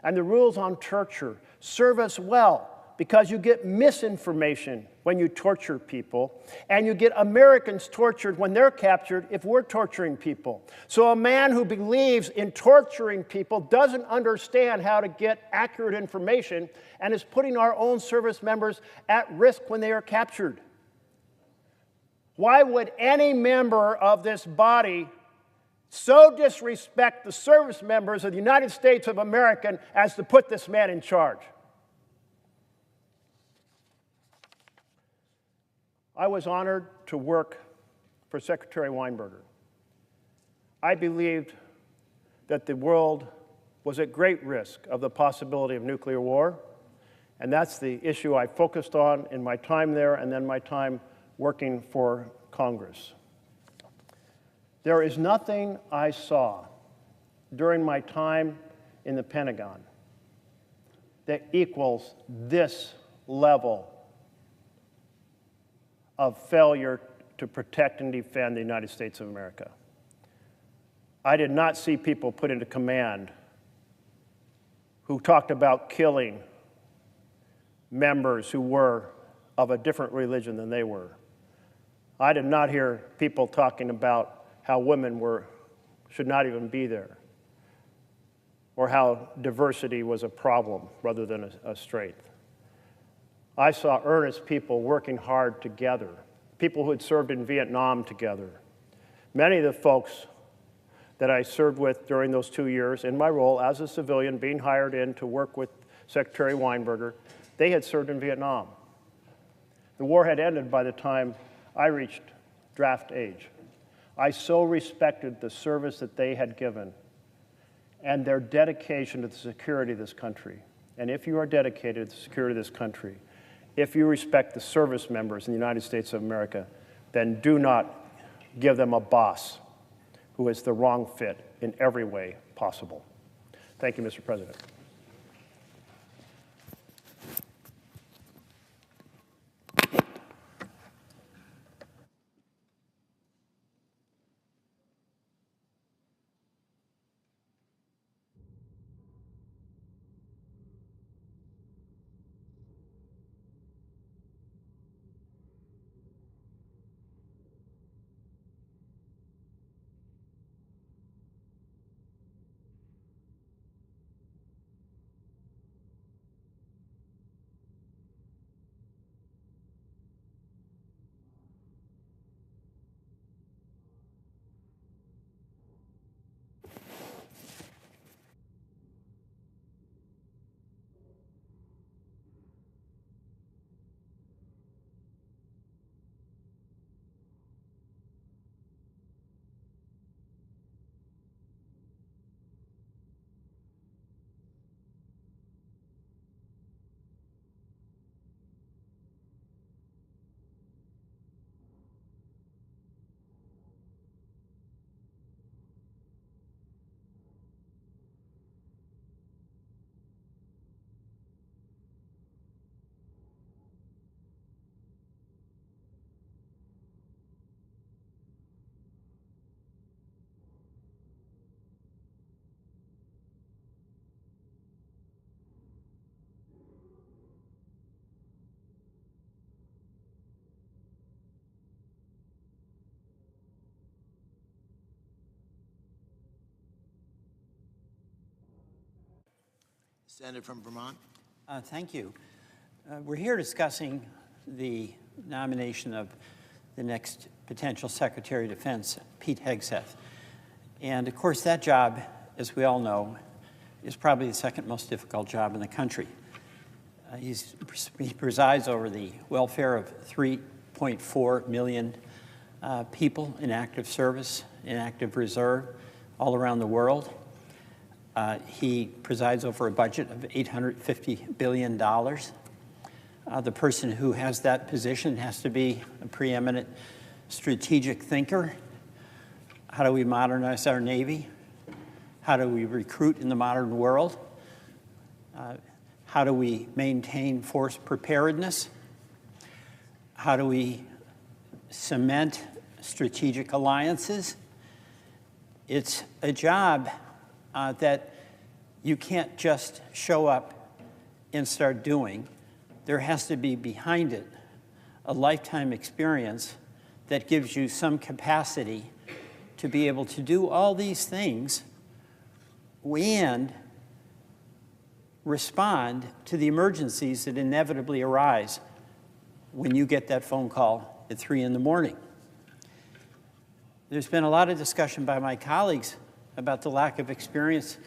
and the rules on torture serve us well because you get misinformation when you torture people, and you get Americans tortured when they're captured if we're torturing people. So a man who believes in torturing people doesn't understand how to get accurate information and is putting our own service members at risk when they are captured. Why would any member of this body so disrespect the service members of the United States of America as to put this man in charge? I was honored to work for Secretary Weinberger. I believed that the world was at great risk of the possibility of nuclear war, and that's the issue I focused on in my time there and then my time working for Congress. There is nothing I saw during my time in the Pentagon that equals this level of failure to protect and defend the United States of America. I did not see people put into command who talked about killing members who were of a different religion than they were. I did not hear people talking about how women should not even be there, or how diversity was a problem rather than a strength. I saw earnest people working hard together, people who had served in Vietnam together. Many of the folks that I served with during those 2 years in my role as a civilian being hired in to work with Secretary Weinberger, they had served in Vietnam. The war had ended by the time I reached draft age. I so respected the service that they had given and their dedication to the security of this country. And if you are dedicated to the security of this country, if you respect the service members in the United States of America, then do not give them a boss who is the wrong fit in every way possible. Thank you, Mr. President. Senator from Vermont. Thank you. We're here discussing the nomination of the next potential Secretary of Defense, Pete Hegseth. And of course, that job, as we all know, is probably the second most difficult job in the country. He presides over the welfare of 3.4 million people in active service, in active reserve, all around the world. He presides over a budget of $850 billion. The person who has that position has to be a preeminent strategic thinker. How do we modernize our Navy? How do we recruit in the modern world? How do we maintain force preparedness? How do we cement strategic alliances? It's a job that you can't just show up and start doing. There has to be behind it a lifetime experience that gives you some capacity to be able to do all these things and respond to the emergencies that inevitably arise when you get that phone call at 3 in the morning. There's been a lot of discussion by my colleagues about the lack of experience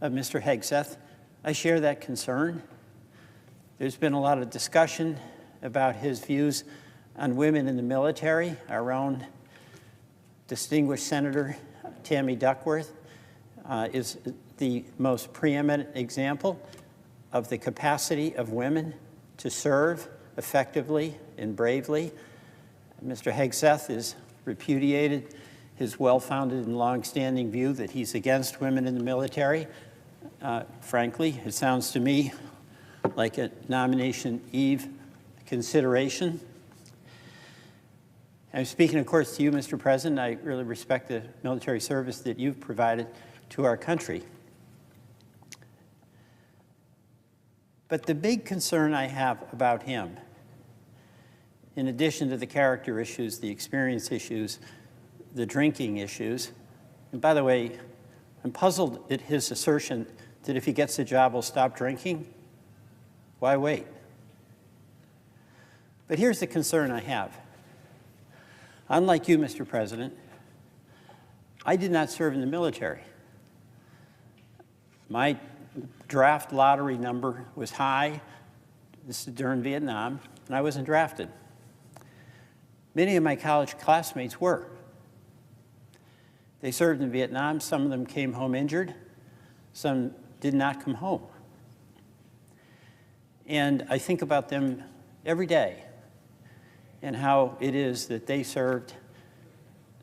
of Mr. Hegseth. I share that concern. There's been a lot of discussion about his views on women in the military. Our own distinguished Senator Tammy Duckworth is the most preeminent example of the capacity of women to serve effectively and bravely. Mr. Hegseth is repudiated his well-founded and long-standing view that he's against women in the military. Frankly, it sounds to me like a nomination eve consideration. I'm speaking, of course, to you, Mr. President. I really respect the military service that you've provided to our country. But the big concern I have about him, in addition to the character issues, the experience issues, the drinking issues, and by the way, I'm puzzled at his assertion that if he gets the job, he'll stop drinking. Why wait? But here's the concern I have. Unlike you, Mr. President, I did not serve in the military. My draft lottery number was high. This is during Vietnam, and I wasn't drafted. Many of my college classmates were. They served in Vietnam. Some of them came home injured. Some did not come home. And I think about them every day. and how it is that they served.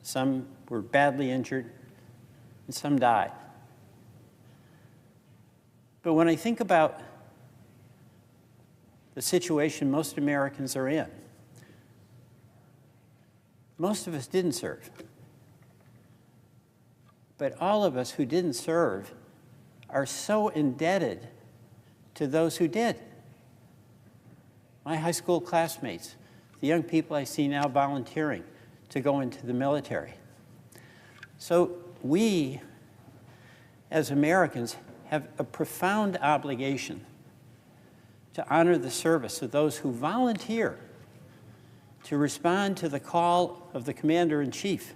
Some were badly injured, and some died. But when I think about the situation most Americans are in, most of us didn't serve. But all of us who didn't serve are so indebted to those who did. My high school classmates, the young people I see now volunteering to go into the military. So we, as Americans, have a profound obligation to honor the service of those who volunteer to respond to the call of the commander-in-chief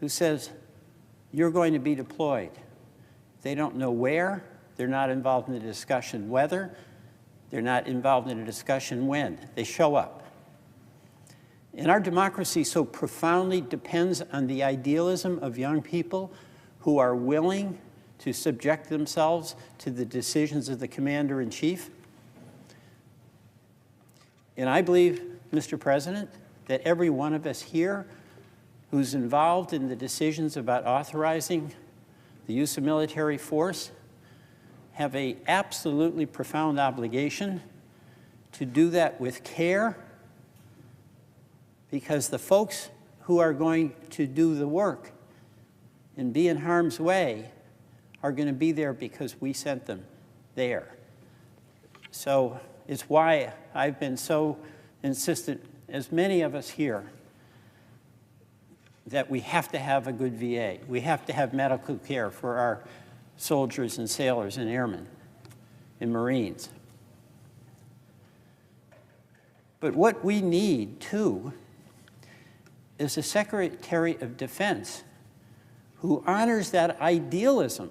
who says, you're going to be deployed. They don't know where, they're not involved in the discussion whether, they're not involved in a discussion when. They show up. And our democracy so profoundly depends on the idealism of young people who are willing to subject themselves to the decisions of the commander-in-chief. And I believe, Mr. President, that every one of us here who's involved in the decisions about authorizing the use of military force have an absolutely profound obligation to do that with care, because the folks who are going to do the work and be in harm's way are going to be there because we sent them there. So it's why I've been so insistent, as many of us here, that we have to have a good VA. We have to have medical care for our soldiers and sailors and airmen and Marines. But what we need, too, is a Secretary of Defense who honors that idealism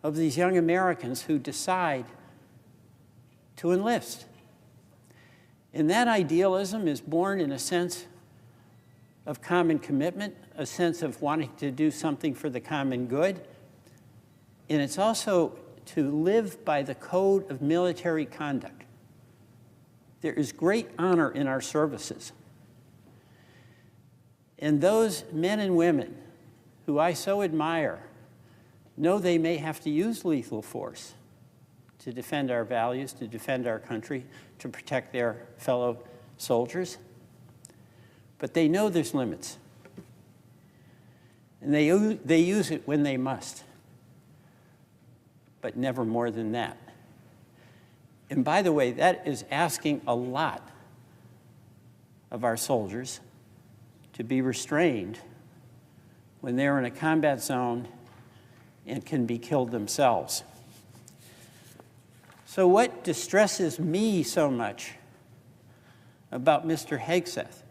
of these young Americans who decide to enlist. And that idealism is born in a sense of common commitment, a sense of wanting to do something for the common good. And it's also to live by the code of military conduct. There is great honor in our services. And those men and women who I so admire know they may have to use lethal force to defend our values, to defend our country, to protect their fellow soldiers. But they know there's limits. And they use it when they must, but never more than that. And by the way, that is asking a lot of our soldiers to be restrained when they're in a combat zone and can be killed themselves. So what distresses me so much about Mr. Hegseth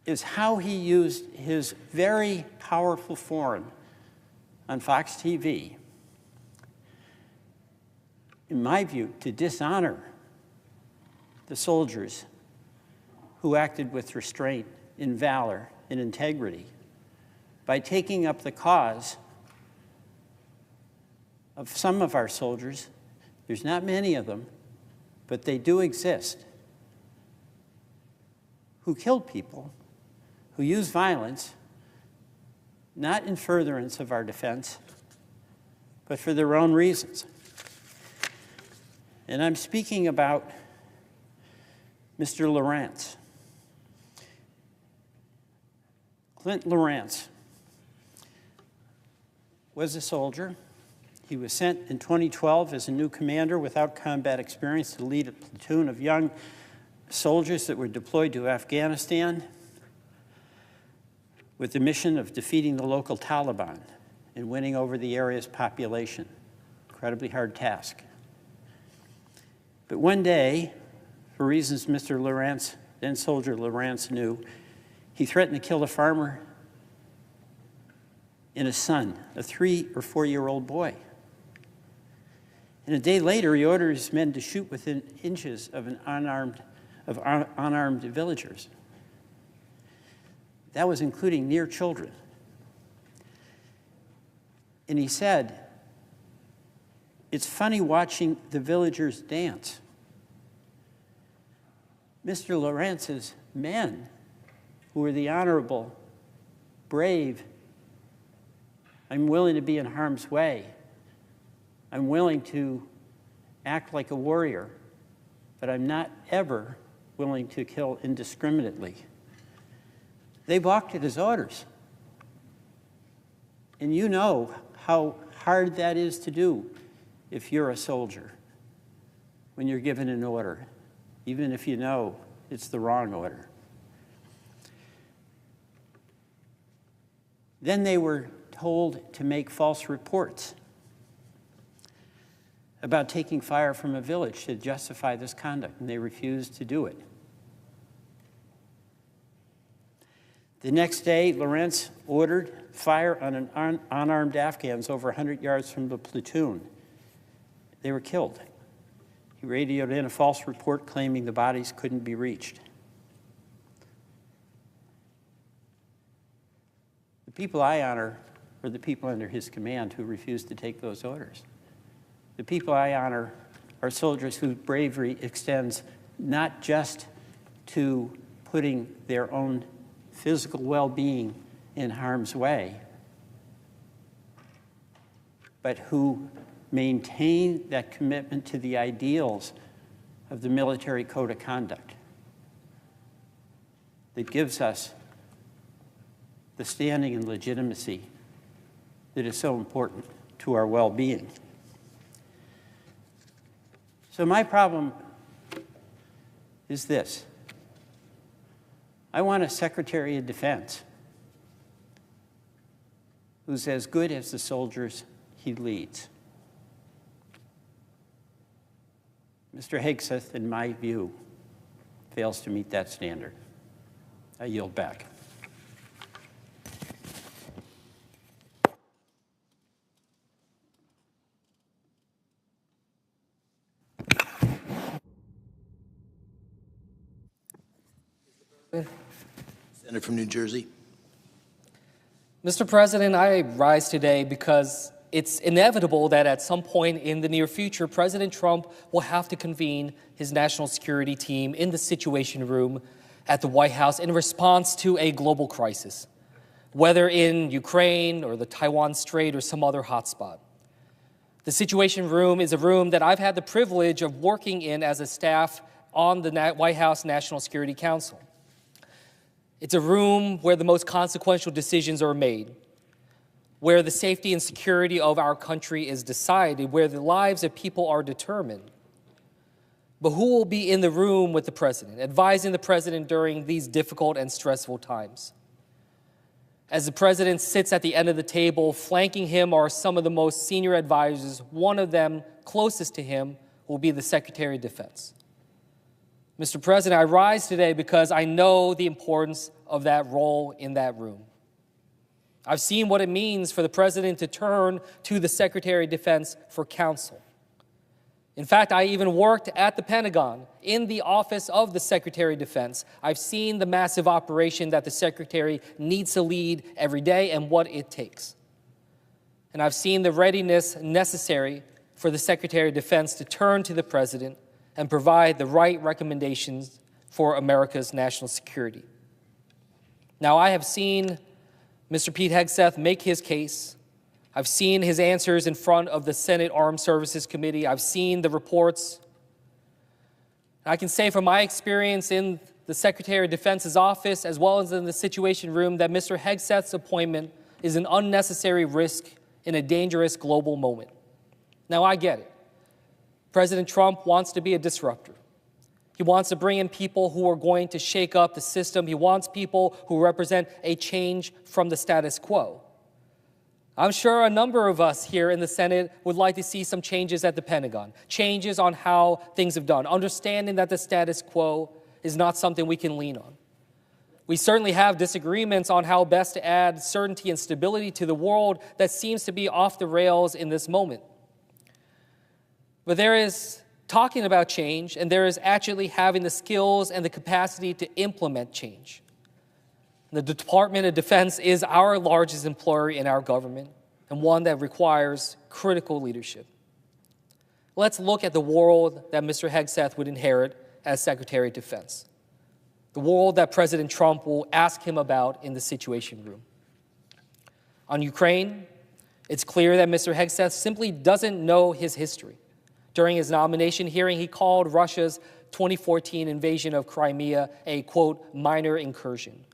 is how he used his very powerful forum on Fox TV, in my view, to dishonor the soldiers who acted with restraint, in valor, in integrity, by taking up the cause of some of our soldiers. There's not many of them, but they do exist, who killed people, who use violence, not in furtherance of our defense, but for their own reasons. And I'm speaking about Mr. Lawrence. Clint Lawrence was a soldier. He was sent in 2012 as a new commander without combat experience to lead a platoon of young soldiers that were deployed to Afghanistan with the mission of defeating the local Taliban and winning over the area's population. Incredibly hard task. But one day, for reasons Mr. Lawrence, then soldier Lawrence, knew, he threatened to kill a farmer and his son, a 3- or 4-year-old boy. And a day later, he ordered his men to shoot within inches of unarmed villagers. That was including near children. And he said, "It's funny watching the villagers dance. Mr. Lawrence's men, who are the honorable, brave, I'm willing to be in harm's way. I'm willing to act like a warrior, but I'm not ever willing to kill indiscriminately. They balked at his orders. And you know how hard that is to do if you're a soldier, when you're given an order, even if you know it's the wrong order. Then they were told to make false reports about taking fire from a village to justify this conduct, and they refused to do it. The next day, Lawrence ordered fire on unarmed Afghans over 100 yards from the platoon. They were killed. He radioed in a false report claiming the bodies couldn't be reached. The people I honor were the people under his command who refused to take those orders. The people I honor are soldiers whose bravery extends not just to putting their own physical well-being in harm's way, but who maintain that commitment to the ideals of the military code of conduct that gives us the standing and legitimacy that is so important to our well-being. So my problem is this. I want a Secretary of Defense who's as good as the soldiers he leads. Mr. Hegseth, in my view, fails to meet that standard. I yield back. Senator from New Jersey. Mr. President, I rise today because it's inevitable that at some point in the near future, President Trump will have to convene his national security team in the Situation Room at the White House in response to a global crisis, whether in Ukraine or the Taiwan Strait or some other hotspot. The Situation Room is a room that I've had the privilege of working in as a staff on the White House National Security Council. It's a room where the most consequential decisions are made, where the safety and security of our country is decided, where the lives of people are determined. But who will be in the room with the president, advising the president during these difficult and stressful times? As the president sits at the end of the table, flanking him are some of the most senior advisors. One of them closest to him will be the Secretary of Defense. Mr. President, I rise today because I know the importance of that role in that room. I've seen what it means for the president to turn to the Secretary of Defense for counsel. In fact, I even worked at the Pentagon in the office of the Secretary of Defense. I've seen the massive operation that the Secretary needs to lead every day and what it takes. And I've seen the readiness necessary for the Secretary of Defense to turn to the president and provide the right recommendations for America's national security. Now, I have seen Mr. Pete Hegseth make his case. I've seen his answers in front of the Senate Armed Services Committee. I've seen the reports. I can say from my experience in the Secretary of Defense's office, as well as in the Situation Room, that Mr. Hegseth's appointment is an unnecessary risk in a dangerous global moment. Now, I get it. President Trump wants to be a disruptor. He wants to bring in people who are going to shake up the system. He wants people who represent a change from the status quo. I'm sure a number of us here in the Senate would like to see some changes at the Pentagon, changes on how things have done, understanding that the status quo is not something we can lean on. We certainly have disagreements on how best to add certainty and stability to the world that seems to be off the rails in this moment. But there is talking about change, and there is actually having the skills and the capacity to implement change. The Department of Defense is our largest employer in our government and one that requires critical leadership. Let's look at the world that Mr. Hegseth would inherit as Secretary of Defense. the world that President Trump will ask him about in the Situation Room. On Ukraine, it's clear that Mr. Hegseth simply doesn't know his history. During his nomination hearing, he called Russia's 2014 invasion of Crimea a, quote, minor incursion.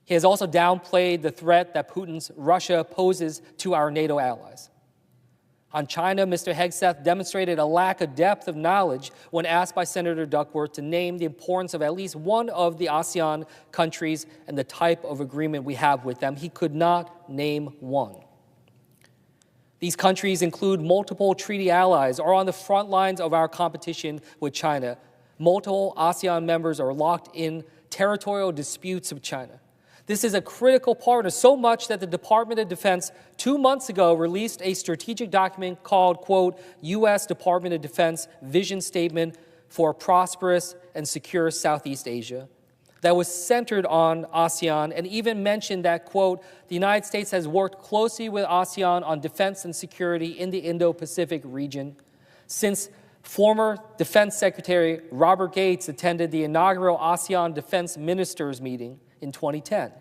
He has also downplayed the threat that Putin's Russia poses to our NATO allies. On China, Mr. Hegseth demonstrated a lack of depth of knowledge when asked by Senator Duckworth to name the importance of at least one of the ASEAN countries and the type of agreement we have with them. He could not name one. These countries include multiple treaty allies, are on the front lines of our competition with China. Multiple ASEAN members are locked in territorial disputes with China. This is a critical partner, so much that the Department of Defense 2 months ago released a strategic document called, quote, U.S. Department of Defense Vision Statement for a Prosperous and Secure Southeast Asia that was centered on ASEAN and even mentioned that, quote, the United States has worked closely with ASEAN on defense and security in the Indo-Pacific region since former Defense Secretary Robert Gates attended the inaugural ASEAN Defense Ministers meeting in 2010.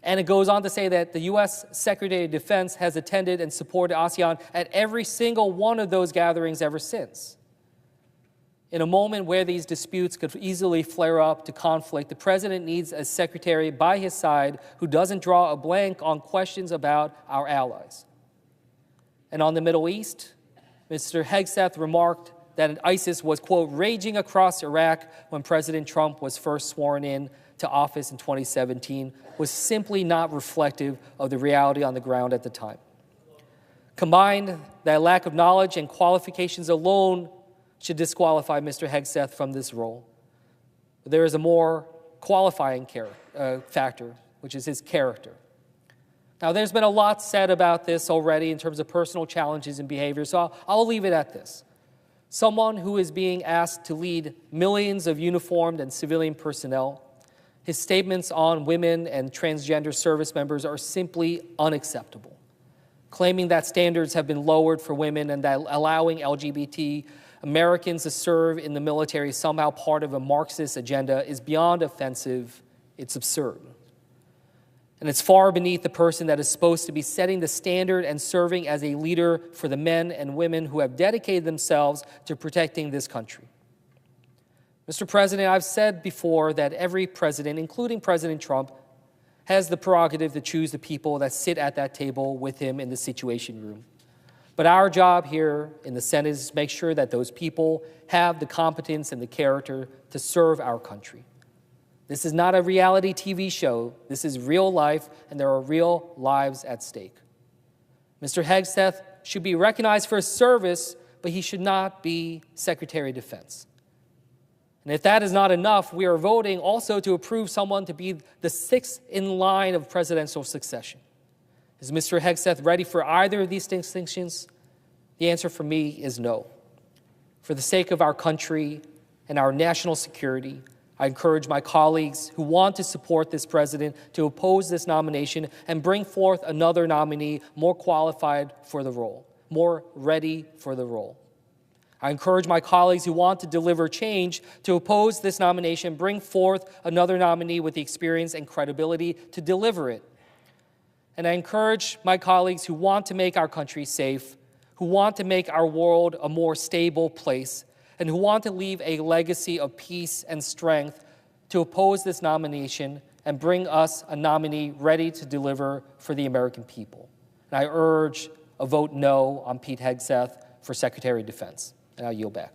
And it goes on to say that the U.S. Secretary of Defense has attended and supported ASEAN at every single one of those gatherings ever since. In a moment where these disputes could easily flare up to conflict, the president needs a secretary by his side who doesn't draw a blank on questions about our allies. And on the Middle East, Mr. Hegseth remarked that ISIS was, quote, raging across Iraq when President Trump was first sworn in to office in 2017 was simply not reflective of the reality on the ground at the time. Combined, that lack of knowledge and qualifications alone should disqualify Mr. Hegseth from this role. But there is a more qualifying factor, which is his character. Now, there's been a lot said about this already in terms of personal challenges and behavior, so I'll leave it at this. Someone who is being asked to lead millions of uniformed and civilian personnel, his statements on women and transgender service members are simply unacceptable. Claiming that standards have been lowered for women and that allowing LGBT Americans to serve in the military is somehow part of a Marxist agenda is beyond offensive. It's absurd. And it's far beneath the person that is supposed to be setting the standard and serving as a leader for the men and women who have dedicated themselves to protecting this country. Mr. President, I've said before that every president, including President Trump, has the prerogative to choose the people that sit at that table with him in the Situation Room. But our job here in the Senate is to make sure that those people have the competence and the character to serve our country. This is not a reality TV show. This is real life, and there are real lives at stake. Mr. Hegseth should be recognized for his service, but he should not be Secretary of Defense. And if that is not enough, we are voting also to approve someone to be the sixth in line of presidential succession. Is Mr. Hegseth ready for either of these distinctions? The answer for me is no. For the sake of our country and our national security, I encourage my colleagues who want to support this president to oppose this nomination and bring forth another nominee more qualified for the role, more ready for the role. I encourage my colleagues who want to deliver change to oppose this nomination, bring forth another nominee with the experience and credibility to deliver it. And I encourage my colleagues who want to make our country safe, who want to make our world a more stable place, and who want to leave a legacy of peace and strength to oppose this nomination and bring us a nominee ready to deliver for the American people. And I urge a vote no on Pete Hegseth for Secretary of Defense. And I'll yield back.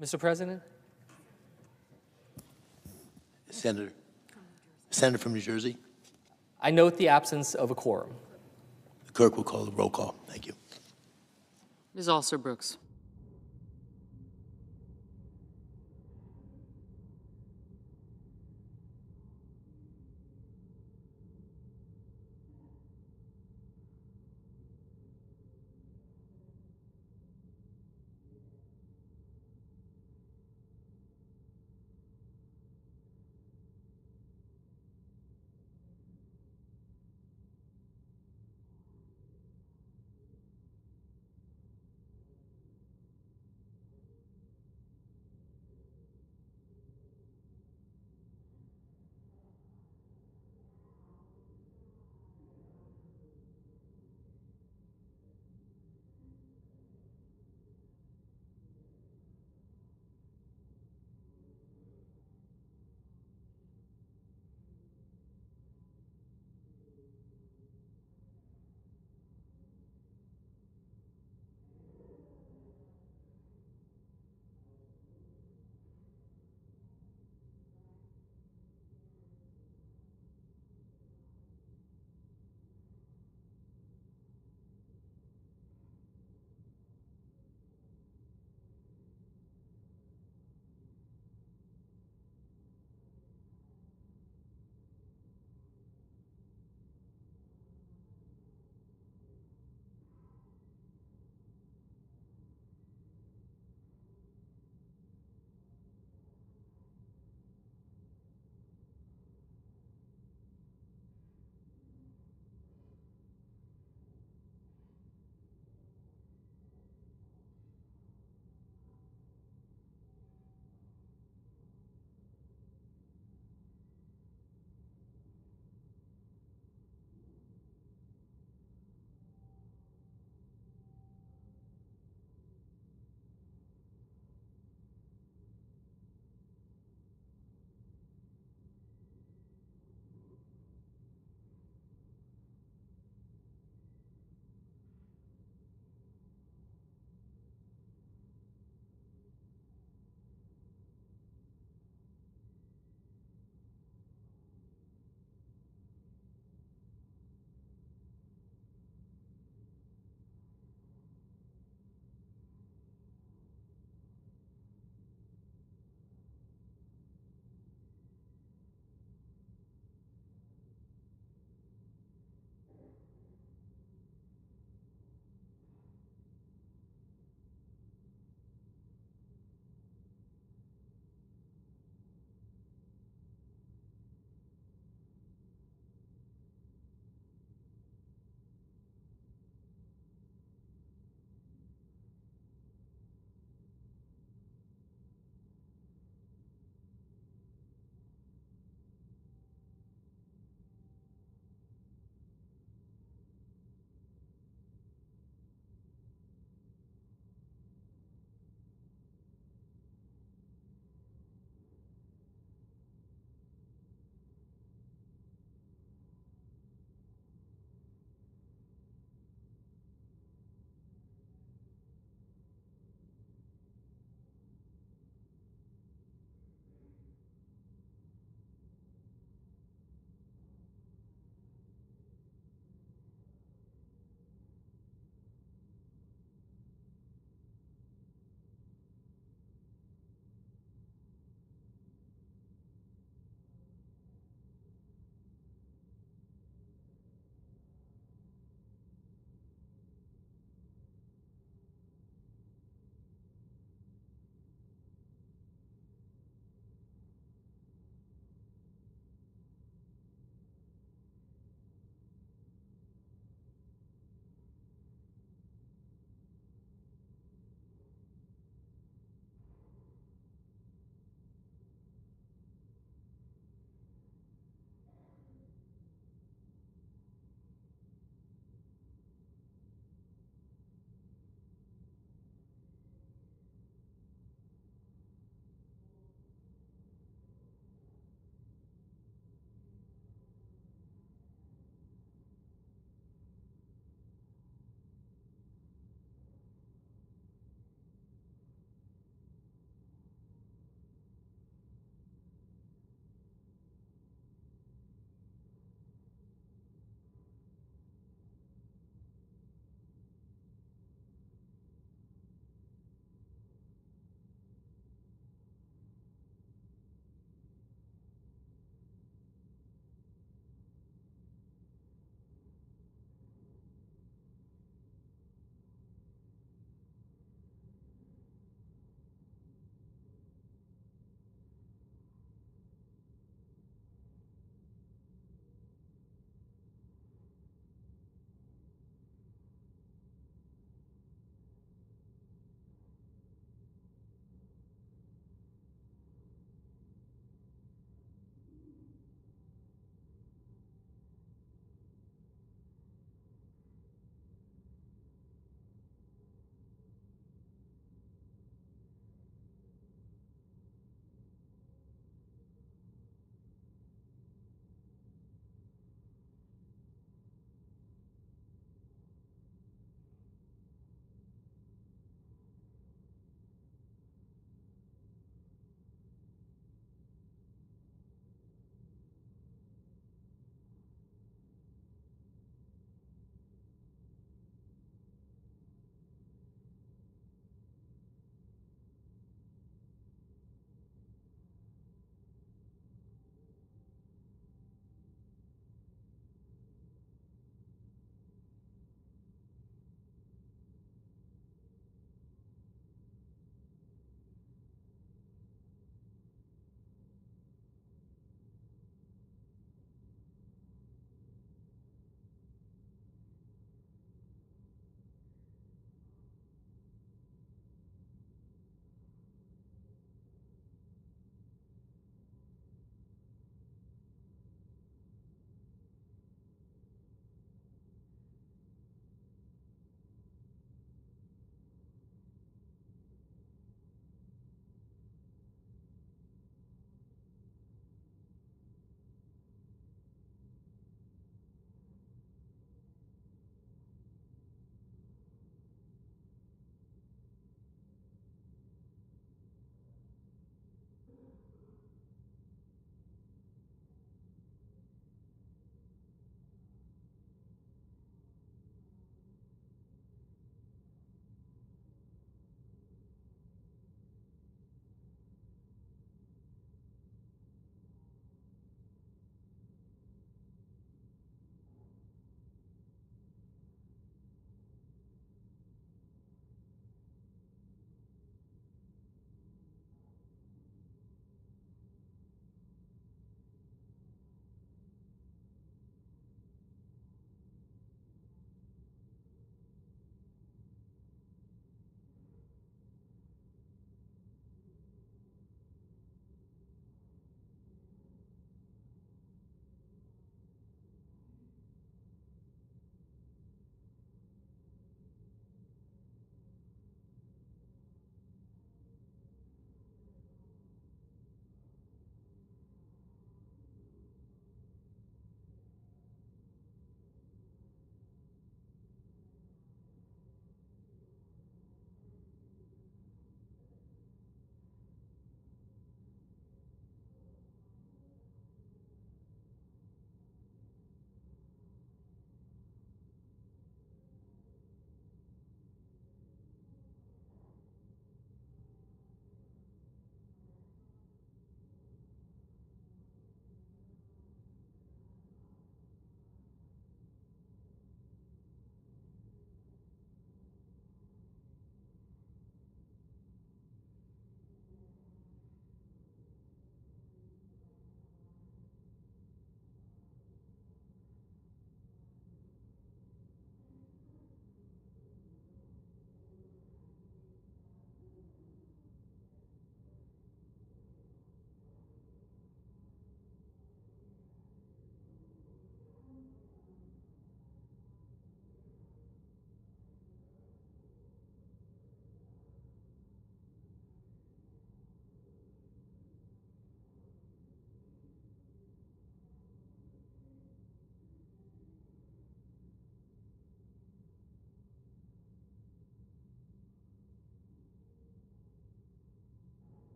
Mr. President? Senator from New Jersey. I note the absence of a quorum. The clerk will call the roll call. Thank you. Ms. Alser-Brooks.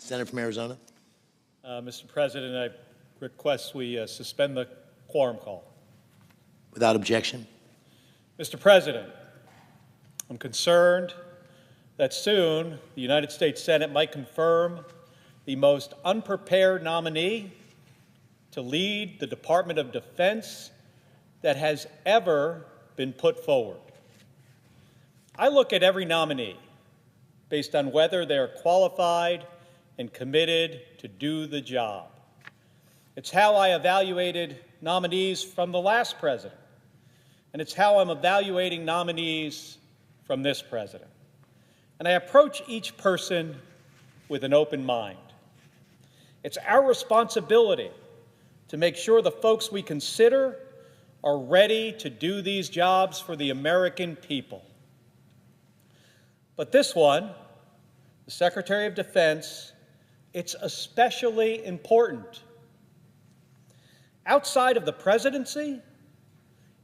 Senator from Arizona. Mr. President, I request we suspend the quorum call. Without objection. Mr. President, I'm concerned that soon the United States Senate might confirm the most unprepared nominee to lead the Department of Defense that has ever been put forward. I look at every nominee based on whether they're qualified and committed to do the job. It's how I evaluated nominees from the last president, and it's how I'm evaluating nominees from this president. And I approach each person with an open mind. It's our responsibility to make sure the folks we consider are ready to do these jobs for the American people. But this one, the Secretary of Defense, it's especially important. Outside of the presidency,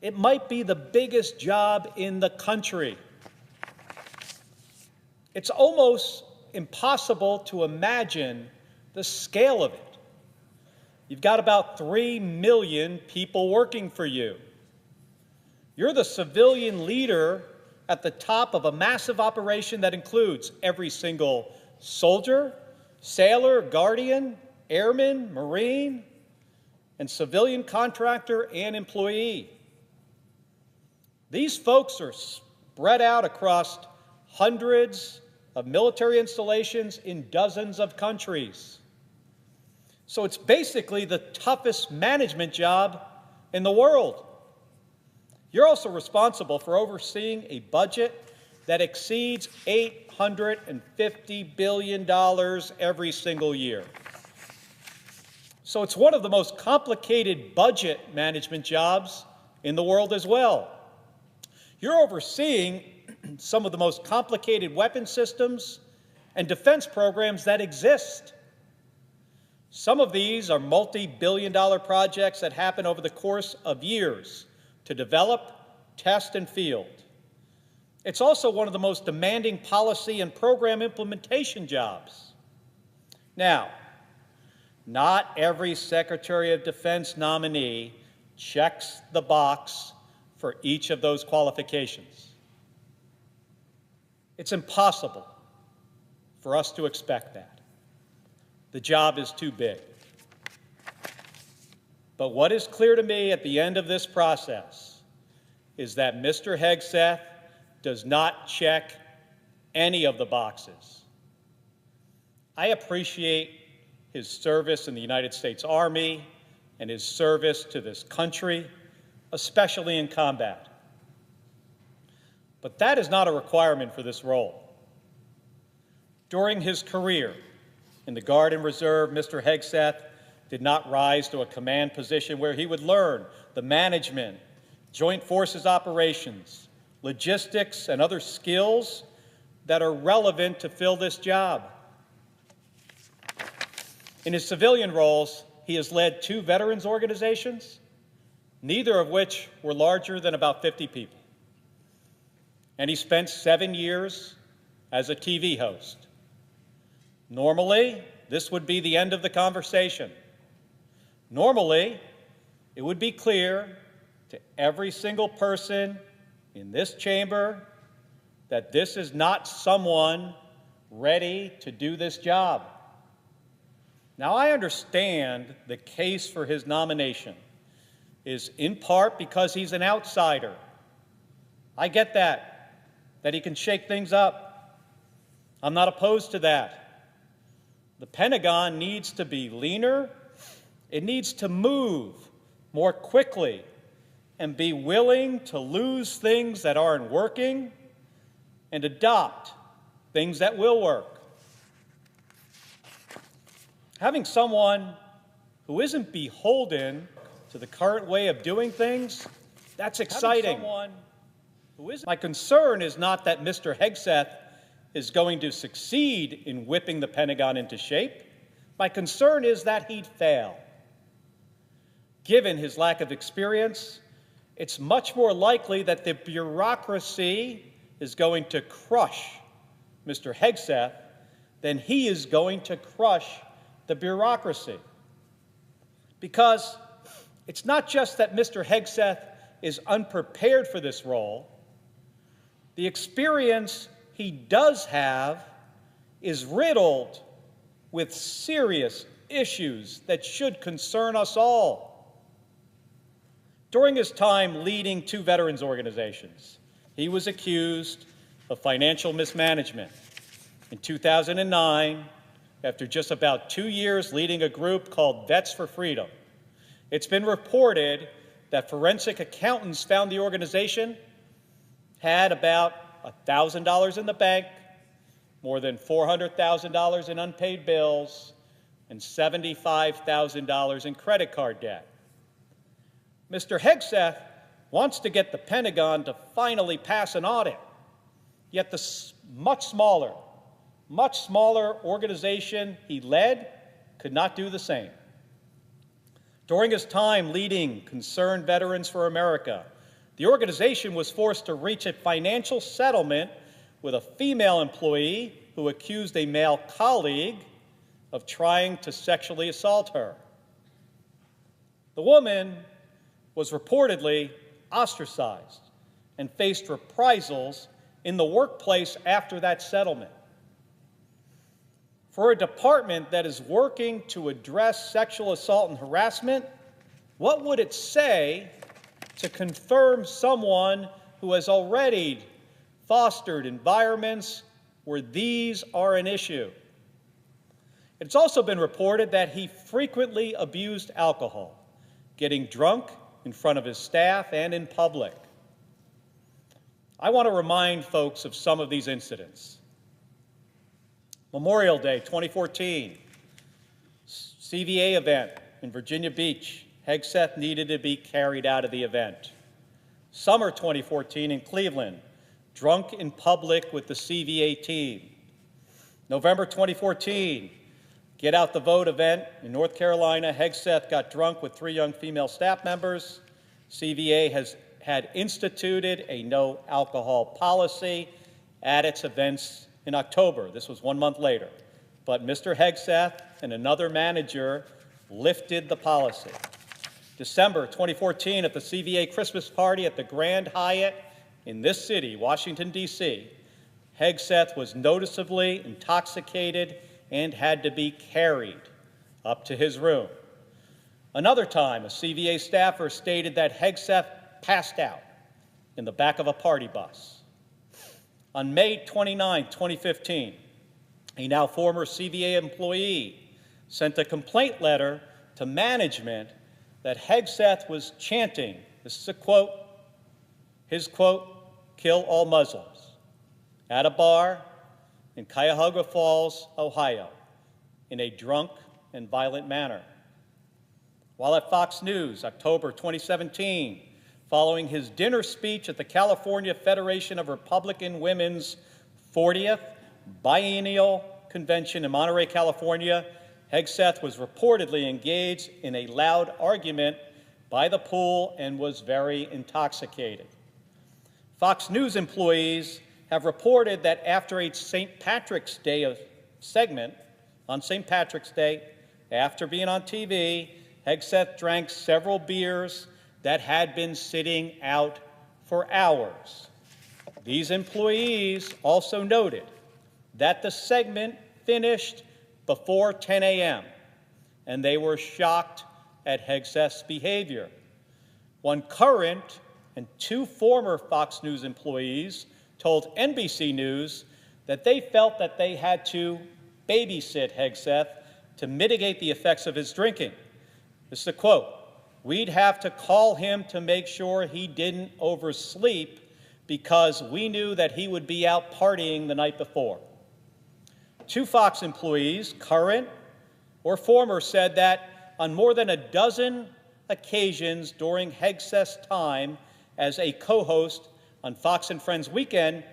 it might be the biggest job in the country. It's almost impossible to imagine the scale of it. You've got about 3 million people working for you. You're the civilian leader at the top of a massive operation that includes every single soldier, sailor, guardian, airman, Marine, and civilian contractor and employee. These folks are spread out across hundreds of military installations in dozens of countries. So it's basically the toughest management job in the world. You're also responsible for overseeing a budget that exceeds $850 billion every single year. So it's one of the most complicated budget management jobs in the world as well. You're overseeing some of the most complicated weapon systems and defense programs that exist. Some of these are multi-billion-dollar projects that happen over the course of years to develop, test, and field. It's also one of the most demanding policy and program implementation jobs. Now, not every Secretary of Defense nominee checks the box for each of those qualifications. It's impossible for us to expect that. The job is too big. But what is clear to me at the end of this process is that Mr. Hegseth does not check any of the boxes. I appreciate his service in the United States Army and his service to this country, especially in combat. But that is not a requirement for this role. During his career in the Guard and Reserve, Mr. Hegseth did not rise to a command position where he would learn the management, joint forces operations, logistics, and other skills that are relevant to fill this job. In his civilian roles, he has led 2 veterans organizations, neither of which were larger than about 50 people. And he spent 7 years as a TV host. Normally, this would be the end of the conversation. Normally, it would be clear to every single person in this chamber that this is not someone ready to do this job. Now, I understand the case for his nomination is in part because he's an outsider. I get that he can shake things up. I'm not opposed to that. The Pentagon needs to be leaner. It needs to move more quickly and be willing to lose things that aren't working and adopt things that will work. Having someone who isn't beholden to the current way of doing things, that's exciting. My concern is not that Mr. Hegseth is going to succeed in whipping the Pentagon into shape. My concern is that he'd fail. Given his lack of experience, it's much more likely that the bureaucracy is going to crush Mr. Hegseth then he is going to crush the bureaucracy. Because it's not just that Mr. Hegseth is unprepared for this role. The experience he does have is riddled with serious issues that should concern us all. During his time leading two veterans organizations, he was accused of financial mismanagement. In 2009, after just about 2 years leading a group called Vets for Freedom, it's been reported that forensic accountants found the organization had about $1,000 in the bank, more than $400,000 in unpaid bills, and $75,000 in credit card debt. Mr. Hegseth wants to get the Pentagon to finally pass an audit, yet the much smaller organization he led could not do the same. During his time leading Concerned Veterans for America, the organization was forced to reach a financial settlement with a female employee who accused a male colleague of trying to sexually assault her. The woman was reportedly ostracized and faced reprisals in the workplace after that settlement. For a department that is working to address sexual assault and harassment, what would it say to confirm someone who has already fostered environments where these are an issue? It's also been reported that he frequently abused alcohol, getting drunk in front of his staff and in public. I want to remind folks of some of these incidents. Memorial Day 2014, CVA event in Virginia Beach. Hegseth needed to be carried out of the event. Summer 2014 in Cleveland, drunk in public with the CVA team. November 2014, Get Out the Vote event in North Carolina. Hegseth got drunk with 3 young female staff members. CVA had instituted a no alcohol policy at its events in October. This was 1 month later. But Mr. Hegseth and another manager lifted the policy. December 2014, at the CVA Christmas party at the Grand Hyatt in this city, Washington, D.C., Hegseth was noticeably intoxicated and had to be carried up to his room. Another time, a CVA staffer stated that Hegseth passed out in the back of a party bus. On May 29, 2015, a now former CVA employee sent a complaint letter to management that Hegseth was chanting, this is a quote, his quote, "Kill all Muslims," at a bar in Cuyahoga Falls, Ohio, in a drunk and violent manner. While at Fox News, October 2017, following his dinner speech at the California Federation of Republican Women's 40th Biennial Convention in Monterey, California, Hegseth was reportedly engaged in a loud argument by the pool and was very intoxicated. Fox News employees have reported that after a St. Patrick's Day segment on St. Patrick's Day, after being on TV, Hegseth drank several beers that had been sitting out for hours. These employees also noted that the segment finished before 10 a.m., and they were shocked at Hegseth's behavior. One current and 2 former Fox News employees told NBC News that they felt that they had to babysit Hegseth to mitigate the effects of his drinking. This is a quote, "We'd have to call him to make sure he didn't oversleep because we knew that he would be out partying the night before." 2 Fox employees, current or former, said that on more than a dozen occasions during Hegseth's time as a co-host on Fox and Friends Weekend,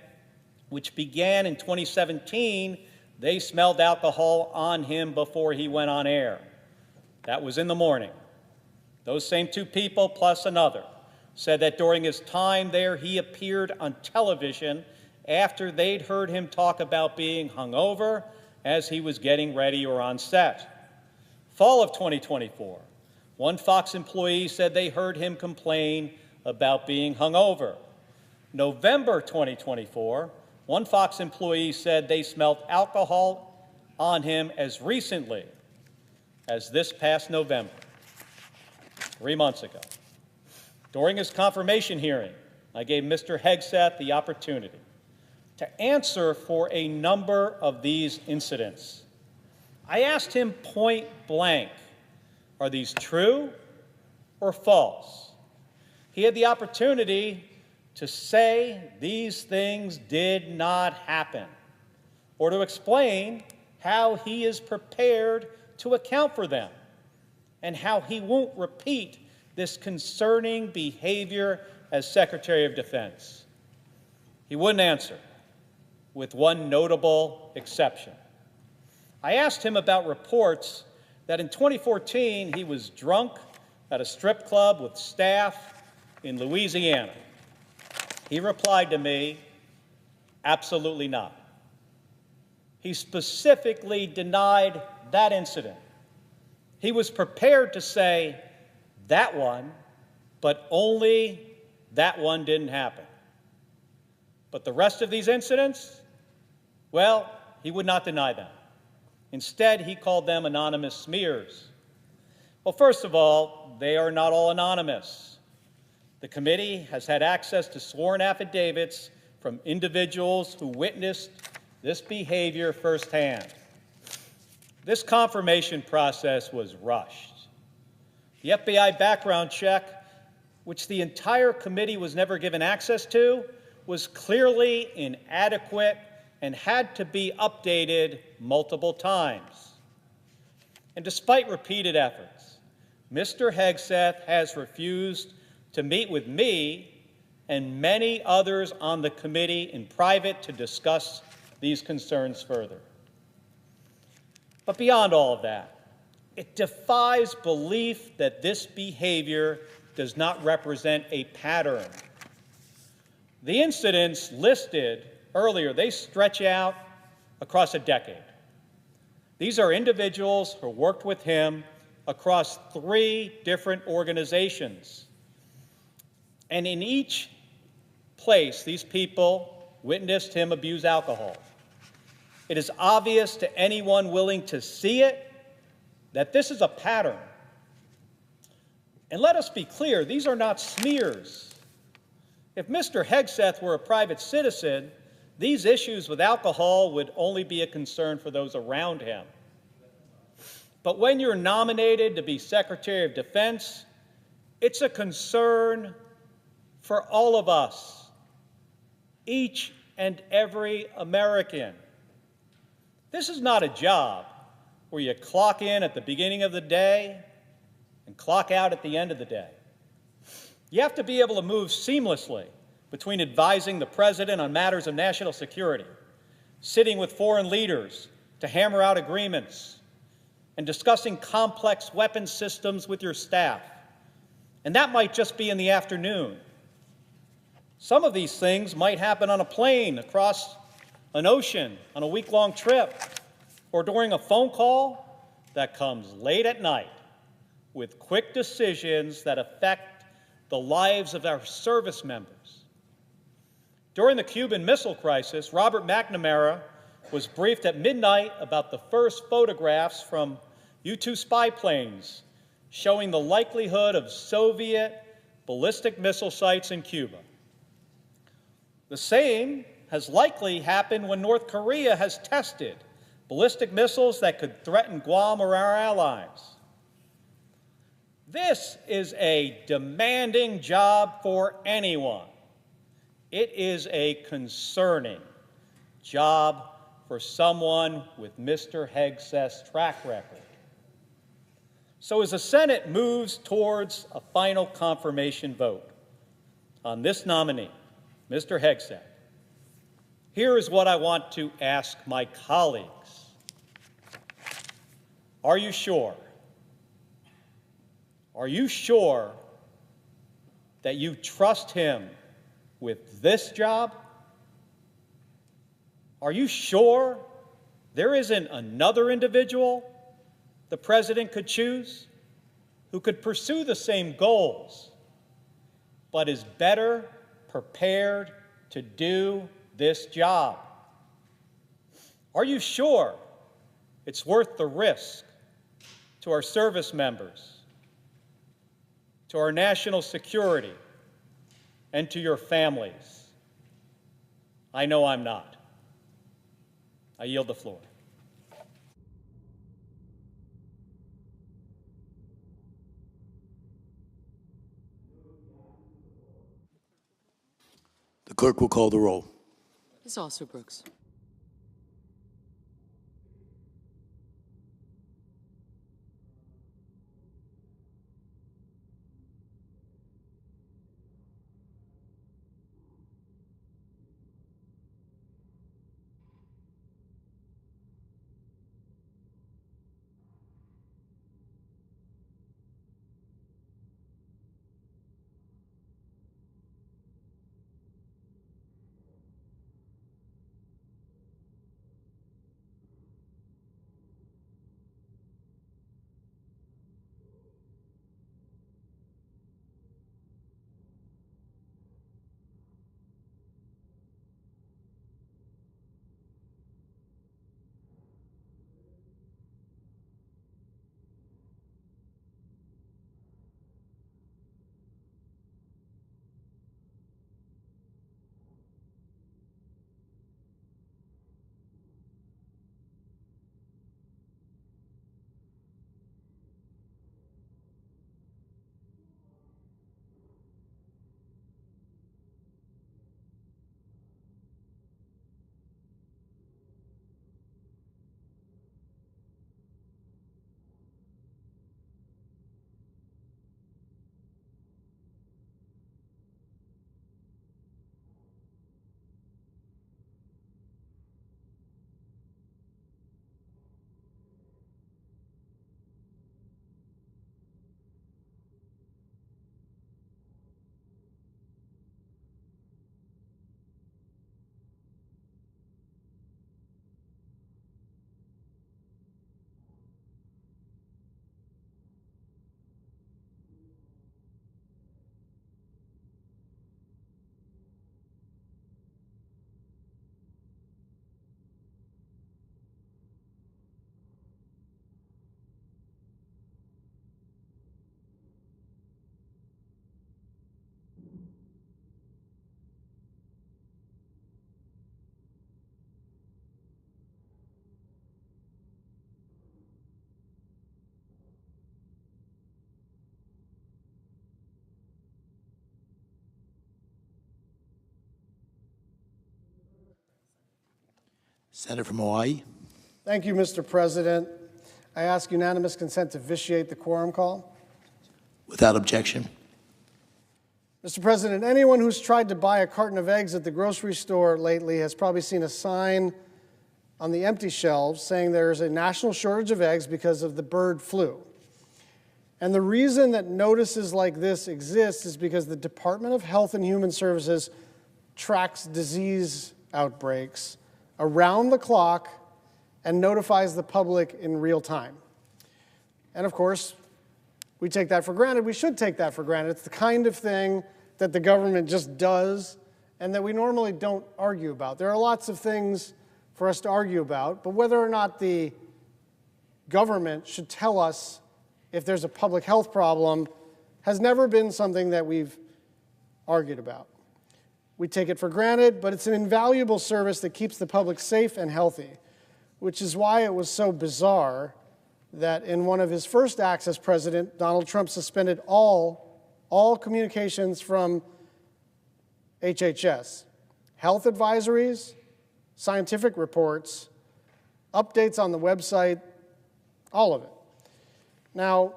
which began in 2017, they smelled alcohol on him before he went on air. That was in the morning. Those same 2 people, plus another, said that during his time there, he appeared on television after they'd heard him talk about being hungover as he was getting ready or on set. Fall of 2024, one Fox employee said they heard him complain about being hungover. November 2024, one Fox employee said they smelled alcohol on him as recently as this past November, 3 months ago. During his confirmation hearing, I gave Mr. Hegseth the opportunity to answer for a number of these incidents. I asked him point blank, are these true or false? He had the opportunity to say these things did not happen, or to explain how he is prepared to account for them, and how he won't repeat this concerning behavior as Secretary of Defense. He wouldn't answer, with one notable exception. I asked him about reports that in 2014 he was drunk at a strip club with staff in Louisiana. He replied to me, absolutely not. He specifically denied that incident. He was prepared to say that one, but only that one didn't happen. But the rest of these incidents, well, he would not deny them. Instead, he called them anonymous smears. Well, first of all, they are not all anonymous. The committee has had access to sworn affidavits from individuals who witnessed this behavior firsthand. This confirmation process was rushed. The FBI background check, which the entire committee was never given access to, was clearly inadequate and had to be updated multiple times. And despite repeated efforts, Mr. Hegseth has refused to meet with me and many others on the committee in private to discuss these concerns further. But beyond all of that, it defies belief that this behavior does not represent a pattern. The incidents listed earlier, they stretch out across a decade. These are individuals who worked with him across 3 different organizations. And in each place, these people witnessed him abuse alcohol. It is obvious to anyone willing to see it that this is a pattern. And let us be clear, these are not smears. If Mr. Hegseth were a private citizen, these issues with alcohol would only be a concern for those around him. But when you're nominated to be Secretary of Defense, it's a concern for all of us, each and every American. This is not a job where you clock in at the beginning of the day and clock out at the end of the day. You have to be able to move seamlessly between advising the President on matters of national security, sitting with foreign leaders to hammer out agreements, and discussing complex weapons systems with your staff. And that might just be in the afternoon. Some of these things might happen on a plane across an ocean on a week-long trip, or during a phone call that comes late at night with quick decisions that affect the lives of our service members. During the Cuban Missile Crisis, Robert McNamara was briefed at midnight about the first photographs from U-2 spy planes showing the likelihood of Soviet ballistic missile sites in Cuba. The same has likely happened when North Korea has tested ballistic missiles that could threaten Guam or our allies. This is a demanding job for anyone. It is a concerning job for someone with Mr. Hegseth's track record. So as the Senate moves towards a final confirmation vote on this nominee, Mr. Hegseth, here is what I want to ask my colleagues. Are you sure? Are you sure that you trust him with this job? Are you sure there isn't another individual the president could choose who could pursue the same goals, but is better prepared to do this job. Are you sure it's worth the risk to our service members, to our national security, and to your families? I know I'm not. I yield the floor. The clerk will call the roll. Ms. Alsobrooks. Senator from Hawaii. Thank you, Mr. President. I ask unanimous consent to vitiate the quorum call. Without objection. Mr. President, anyone who's tried to buy a carton of eggs at the grocery store lately has probably seen a sign on the empty shelves saying there's a national shortage of eggs because of the bird flu. And the reason that notices like this exist is because the Department of Health and Human Services tracks disease outbreaks around the clock and notifies the public in real time. And of course, we take that for granted. We should take that for granted. It's the kind of thing that the government just does and that we normally don't argue about. There are lots of things for us to argue about, but whether or not the government should tell us if there's a public health problem has never been something that we've argued about. We take it for granted, but it's an invaluable service that keeps the public safe and healthy, which is why it was so bizarre that in one of his first acts as president, Donald Trump suspended all communications from HHS, health advisories, scientific reports, updates on the website, all of it. Now,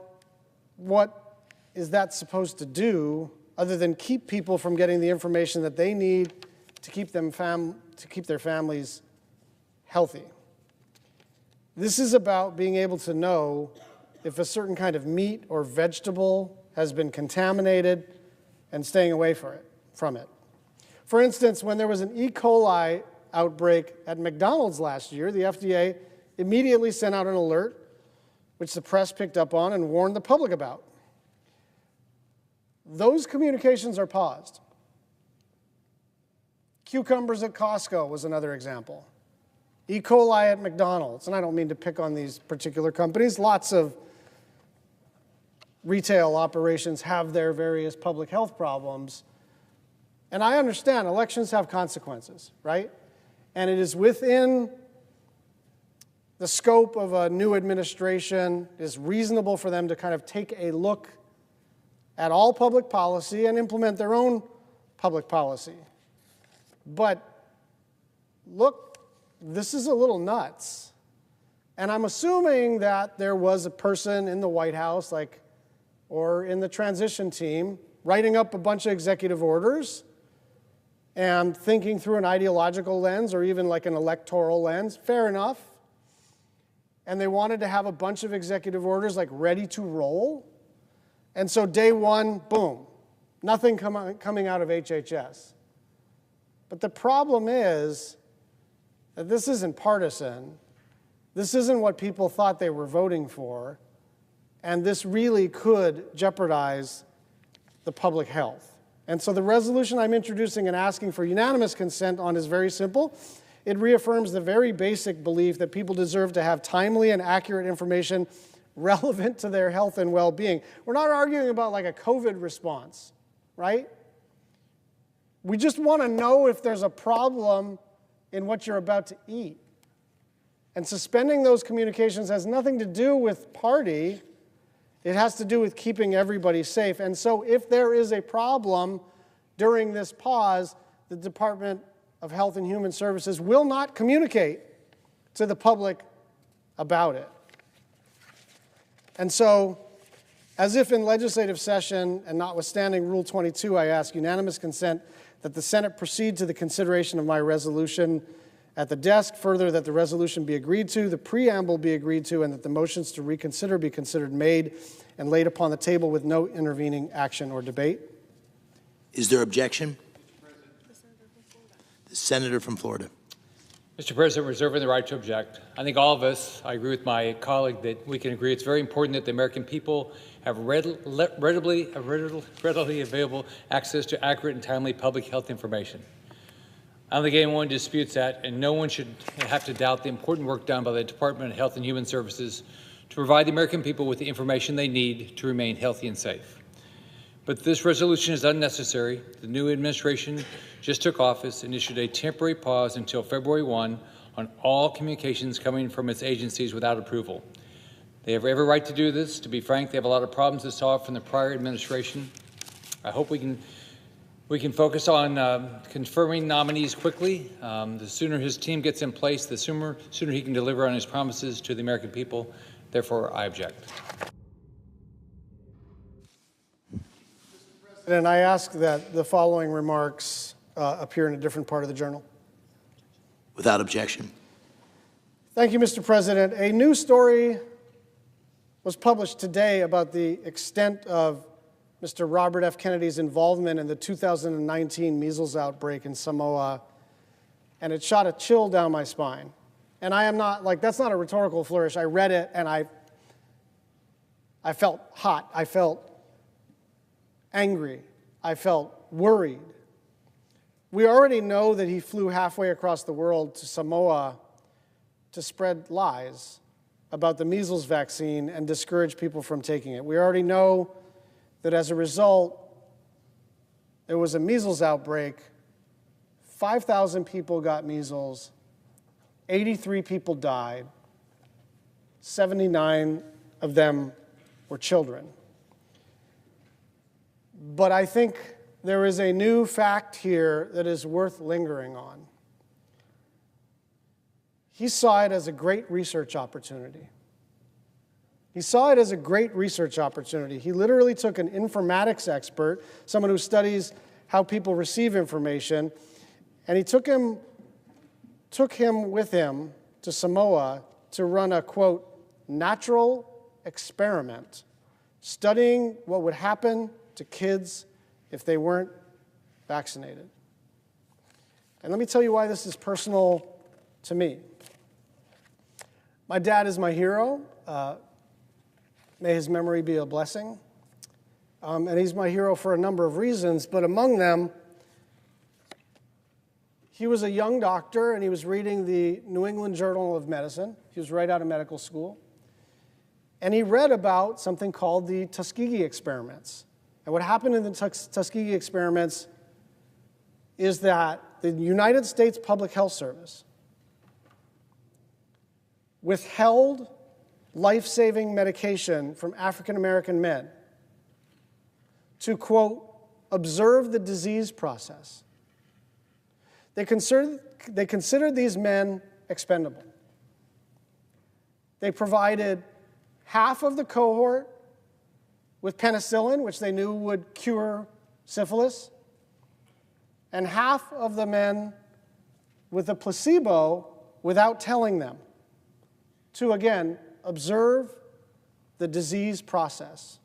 what is that supposed to do other than keep people from getting the information that they need to keep their families healthy? This is about being able to know if a certain kind of meat or vegetable has been contaminated and staying away from it. For instance, when there was an E. coli outbreak at McDonald's last year, the FDA immediately sent out an alert, which the press picked up on and warned the public about. Those communications are paused. Cucumbers at Costco was another example. E. coli at McDonald's, and I don't mean to pick on these particular companies. Lots of retail operations have their various public health problems. And I understand elections have consequences, right? And it is within the scope of a new administration. It is reasonable for them to kind of take a look at all public policy and implement their own public policy. But look, this is a little nuts. And I'm assuming that there was a person in the White House, or in the transition team, writing up a bunch of executive orders and thinking through an ideological lens or even like an electoral lens. Fair enough. And they wanted to have a bunch of executive orders ready to roll. And so day one, boom, nothing coming out of HHS. But the problem is that this isn't partisan. This isn't what people thought they were voting for. And this really could jeopardize the public health. And so the resolution I'm introducing and asking for unanimous consent on is very simple. It reaffirms the very basic belief that people deserve to have timely and accurate information relevant to their health and well-being. We're not arguing about a COVID response, right? We just want to know if there's a problem in what you're about to eat. And suspending those communications has nothing to do with party. It has to do with keeping everybody safe. And so if there is a problem during this pause, the Department of Health and Human Services will not communicate to the public about it. And so, as if in legislative session and notwithstanding Rule 22, I ask unanimous consent that the Senate proceed to the consideration of my resolution at the desk. Further, that the resolution be agreed to, the preamble be agreed to, and that the motions to reconsider be considered made and laid upon the table with no intervening action or debate. Is there objection? The senator from Florida. Mr. President, reserving the right to object. I think all of us, I agree with my colleague that we can agree it's very important that the American people have readily available access to accurate and timely public health information. I don't think anyone disputes that, and no one should have to doubt the important work done by the Department of Health and Human Services to provide the American people with the information they need to remain healthy and safe. But this resolution is unnecessary. The new administration just took office and issued a temporary pause until February 1 on all communications coming from its agencies without approval. They have every right to do this. To be frank, they have a lot of problems to solve from the prior administration. I hope we can focus on confirming nominees quickly. The sooner his team gets in place, the sooner he can deliver on his promises to the American people. Therefore, I object. And I ask that the following remarks appear in a different part of the journal. Without objection. Thank you, Mr. President. A new story was published today about the extent of Mr. Robert F. Kennedy's involvement in the 2019 measles outbreak in Samoa, and it shot a chill down my spine. And I am not, that's not a rhetorical flourish. I read it and I felt hot. I felt angry. I felt worried. We already know that he flew halfway across the world to Samoa to spread lies about the measles vaccine and discourage people from taking it. We already know that as a result, there was a measles outbreak. 5,000 people got measles. 83 people died. 79 of them were children. But I think there is a new fact here that is worth lingering on. He saw it as a great research opportunity. He saw it as a great research opportunity. He literally took an informatics expert, someone who studies how people receive information, and he took him with him to Samoa to run a, quote, natural experiment, studying what would happen to kids if they weren't vaccinated. And let me tell you why this is personal to me. My dad is my hero. May his memory be a blessing. And he's my hero for a number of reasons, but among them, he was a young doctor and he was reading the New England Journal of Medicine. He was right out of medical school. And he read about something called the Tuskegee experiments. And what happened in the Tuskegee experiments is that the United States Public Health Service withheld life-saving medication from African American men to, quote, observe the disease process. They considered these men expendable. They provided half of the cohort with penicillin, which they knew would cure syphilis, and half of the men with a placebo without telling them to, again, observe the disease process.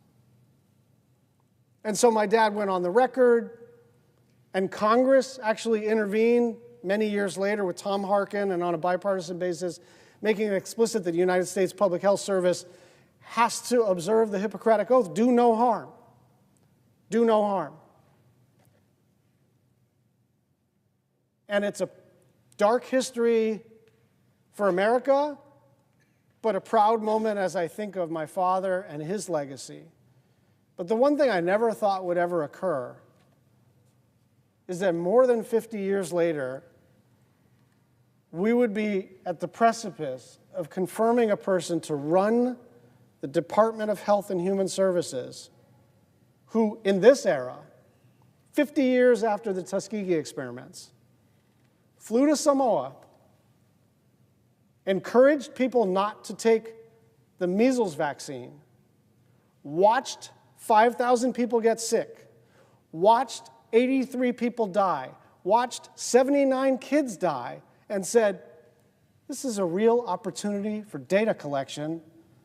And so my dad went on the record, and Congress actually intervened many years later with Tom Harkin and on a bipartisan basis, making it explicit that the United States Public Health Service has to observe the Hippocratic Oath, do no harm. Do no harm. And it's a dark history for America, but a proud moment as I think of my father and his legacy. But the one thing I never thought would ever occur is that more than 50 years later, we would be at the precipice of confirming a person to run the Department of Health and Human Services who, in this era, 50 years after the Tuskegee experiments, flew to Samoa, encouraged people not to take the measles vaccine, watched 5,000 people get sick, watched 83 people die, watched 79 kids die, and said, this is a real opportunity for data collection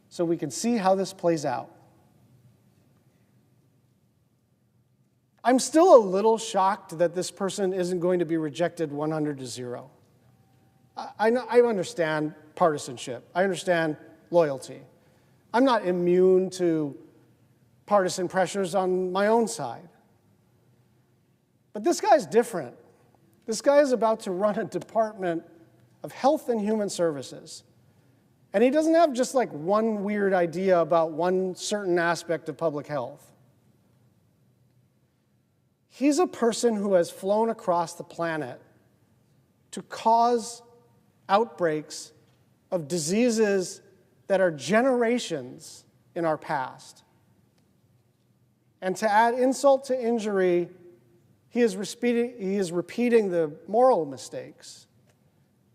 so we can see how this plays out. I'm still a little shocked that this person isn't going to be rejected 100-0. I understand partisanship. I understand loyalty. I'm not immune to partisan pressures on my own side. But this guy's different. This guy is about to run a Department of Health and Human Services. And he doesn't have just like one weird idea about one certain aspect of public health. He's a person who has flown across the planet to cause outbreaks of diseases that are generations in our past. And to add insult to injury, he is repeating the moral mistakes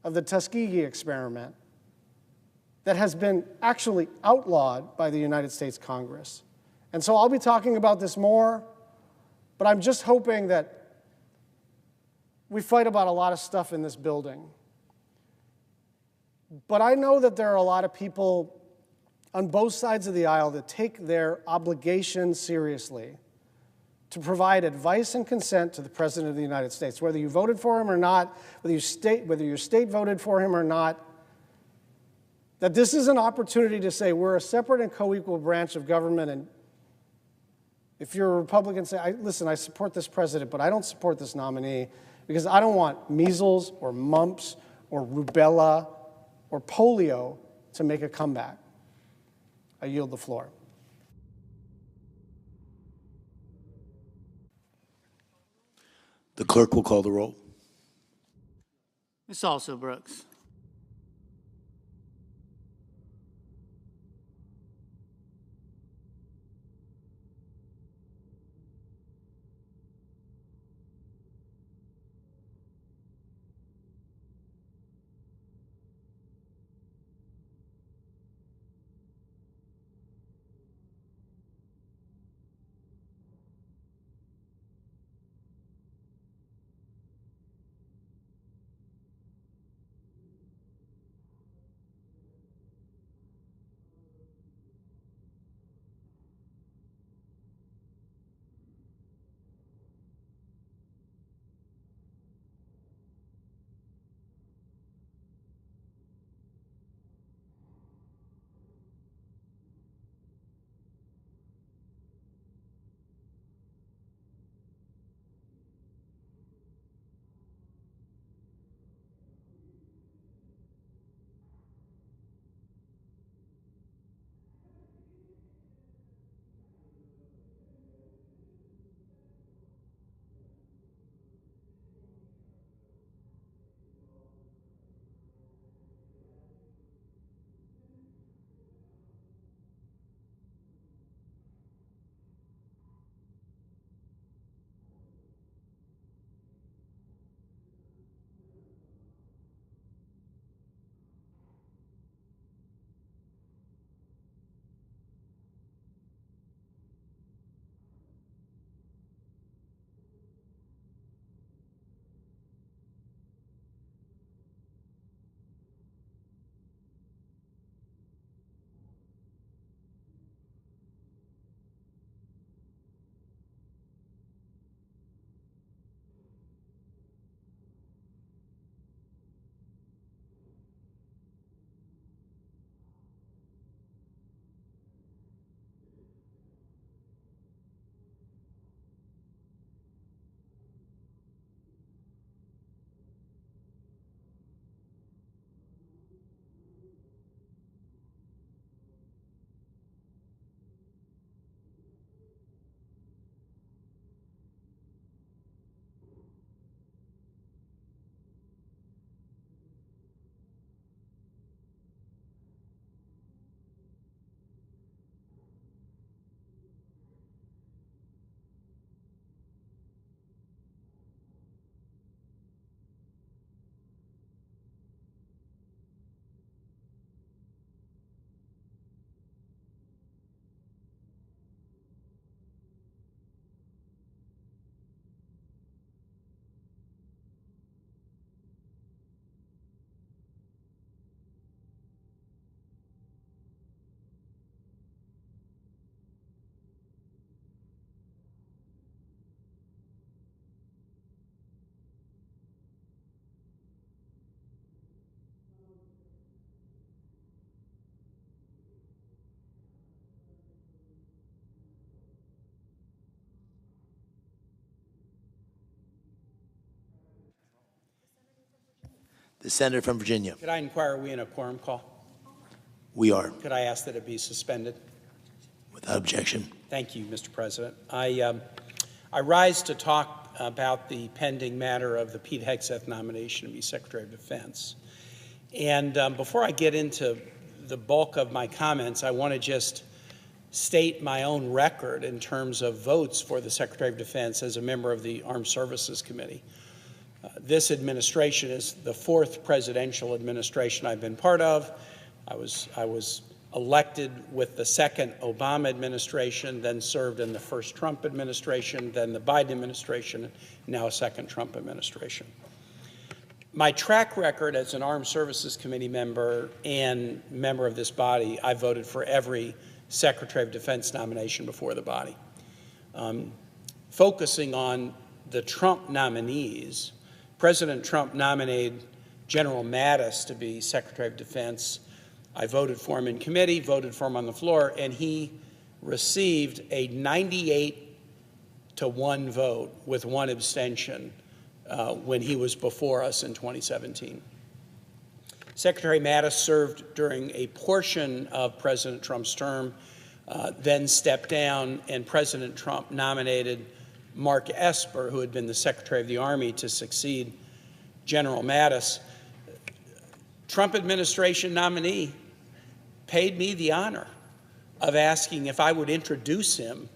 of the Tuskegee experiment that has been actually outlawed by the United States Congress. And so I'll be talking about this more, but I'm just hoping that we fight about a lot of stuff in this building. But I know that there are a lot of people on both sides of the aisle that take their obligation seriously to provide advice and consent to the President of the United States, whether you voted for him or not, whether your state voted for him or not, that this is an opportunity to say we're a separate and co-equal branch of government, and if you're a Republican, say, listen, I support this president, but I don't support this nominee because I don't want measles or mumps or rubella or polio to make a comeback. I yield the floor. The clerk will call the roll. Ms. Also Brooks. The senator from Virginia. Could I inquire, are we in a quorum call? We are. Could I ask that it be suspended? Without objection. Thank you, Mr. President. I rise to talk about the pending matter of the Pete Hegseth nomination to be Secretary of Defense. And before I get into the bulk of my comments, I want to just state my own record in terms of votes for the Secretary of Defense as a member of the Armed Services Committee. This administration is the fourth presidential administration I've been part of. I was elected with the second Obama administration, then served in the first Trump administration, then the Biden administration, now a second Trump administration. My track record as an Armed Services Committee member and member of this body, I voted for every Secretary of Defense nomination before the body. Focusing on the Trump nominees, President Trump nominated General Mattis to be Secretary of Defense. I voted for him in committee, voted for him on the floor, and he received a 98-1 vote with one abstention when he was before us in 2017. Secretary Mattis served during a portion of President Trump's term, then stepped down, and President Trump nominated Mark Esper, who had been the Secretary of the Army, to succeed General Mattis. Trump administration nominee paid me the honor of asking if I would introduce him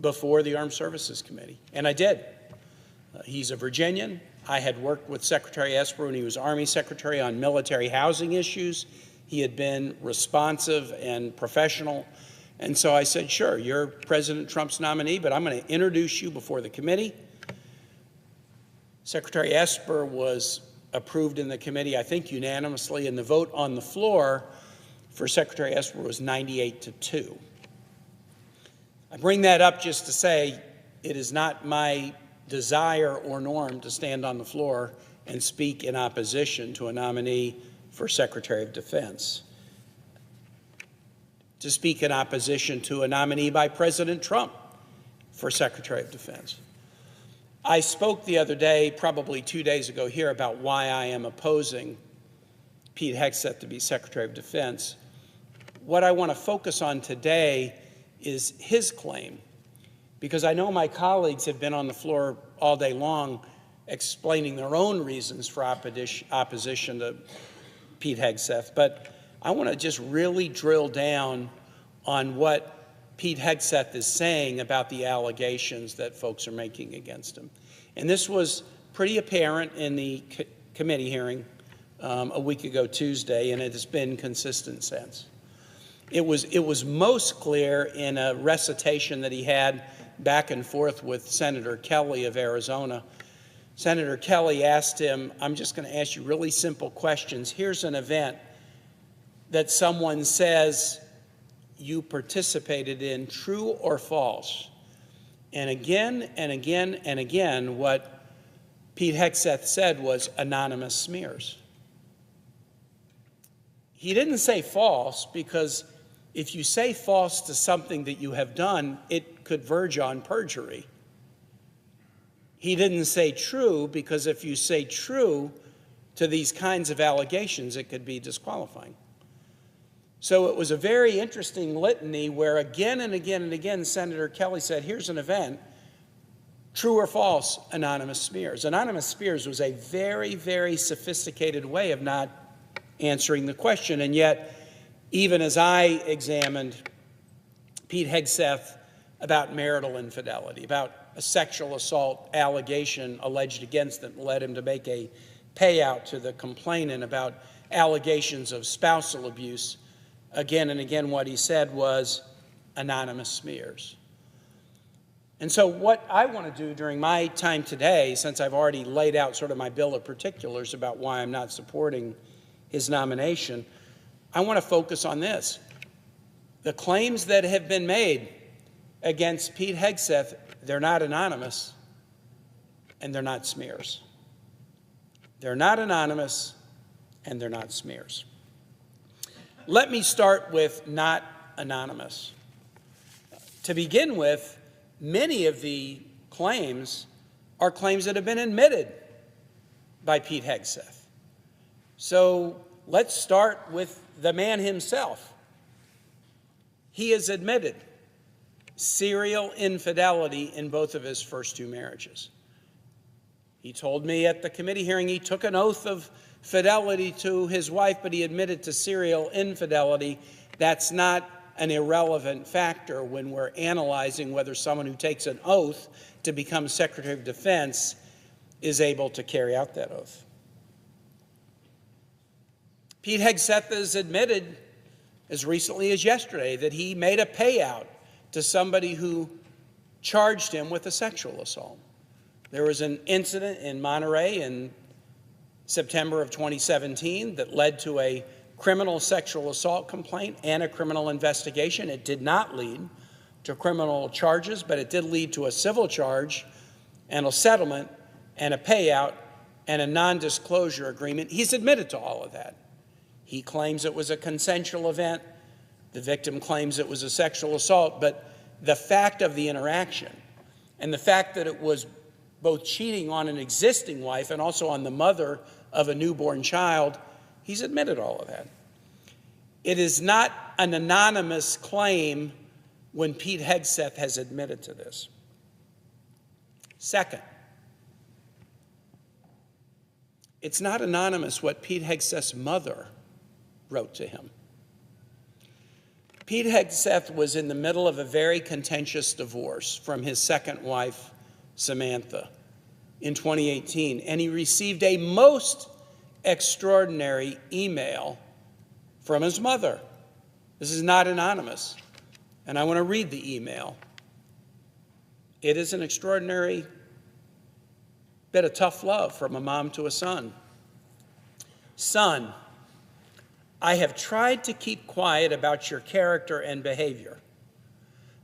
before the Armed Services Committee, and I did. He's a Virginian. I had worked with Secretary Esper when he was Army Secretary on military housing issues. He had been responsive and professional, and so I said, sure, you're President Trump's nominee, but I'm going to introduce you before the committee. Secretary Esper was approved in the committee, I think unanimously, and the vote on the floor for Secretary Esper was 98-2. I bring that up just to say it is not my desire or norm to stand on the floor and speak in opposition to a nominee for Secretary of Defense, to speak in opposition to a nominee by President Trump for Secretary of Defense. I spoke the other day, probably 2 days ago here, about why I am opposing Pete Hegseth to be Secretary of Defense. What I want to focus on today is his claim, because I know my colleagues have been on the floor all day long explaining their own reasons for opposition to Pete Hegseth, but I want to just really drill down on what Pete Hegseth is saying about the allegations that folks are making against him. And this was pretty apparent in the committee hearing a week ago Tuesday, and it has been consistent since. It was most clear in a recitation that he had back and forth with Senator Kelly of Arizona. Senator Kelly asked him, I'm just going to ask you really simple questions. Here's an event that someone says you participated in, true or false? And again and again and again, what Pete Hegseth said was anonymous smears. He didn't say false, because if you say false to something that you have done, it could verge on perjury. He didn't say true, because if you say true to these kinds of allegations, it could be disqualifying. So it was a very interesting litany where again and again and again, Senator Kelly said, here's an event, true or false, anonymous smears. Anonymous smears was a very, very sophisticated way of not answering the question. And yet, even as I examined Pete Hegseth about marital infidelity, about a sexual assault allegation alleged against him, led him to make a payout to the complainant, about allegations of spousal abuse, again and again what he said was anonymous smears. And so what I want to do during my time today, since I've already laid out sort of my bill of particulars about why I'm not supporting his nomination, I want to focus on this. The claims that have been made against Pete Hegseth, they're not anonymous, and they're not smears. They're not anonymous, and they're not smears. Let me start with not anonymous. To begin with, many of the claims are claims that have been admitted by Pete Hegseth. So let's start with the man himself. He has admitted serial infidelity in both of his first two marriages. He told me at the committee hearing he took an oath of fidelity to his wife, but he admitted to serial infidelity. That's not an irrelevant factor when we're analyzing whether someone who takes an oath to become Secretary of Defense is able to carry out that oath. Pete Hegseth has admitted as recently as yesterday that he made a payout to somebody who charged him with a sexual assault. There was an incident in Monterey in September of 2017 that led to a criminal sexual assault complaint and a criminal investigation. It did not lead to criminal charges, but it did lead to a civil charge and a settlement and a payout and a non-disclosure agreement. He's admitted to all of that. He claims it was a consensual event. The victim claims it was a sexual assault, but the fact of the interaction and the fact that it was both cheating on an existing wife and also on the mother of a newborn child, he's admitted all of that. It is not an anonymous claim when Pete Hegseth has admitted to this. Second, it's not anonymous what Pete Hegseth's mother wrote to him. Pete Hegseth was in the middle of a very contentious divorce from his second wife, Samantha, in 2018, and he received a most extraordinary email from his mother. This is not anonymous, and I want to read the email. It is an extraordinary bit of tough love from a mom to a son. Son, I have tried to keep quiet about your character and behavior,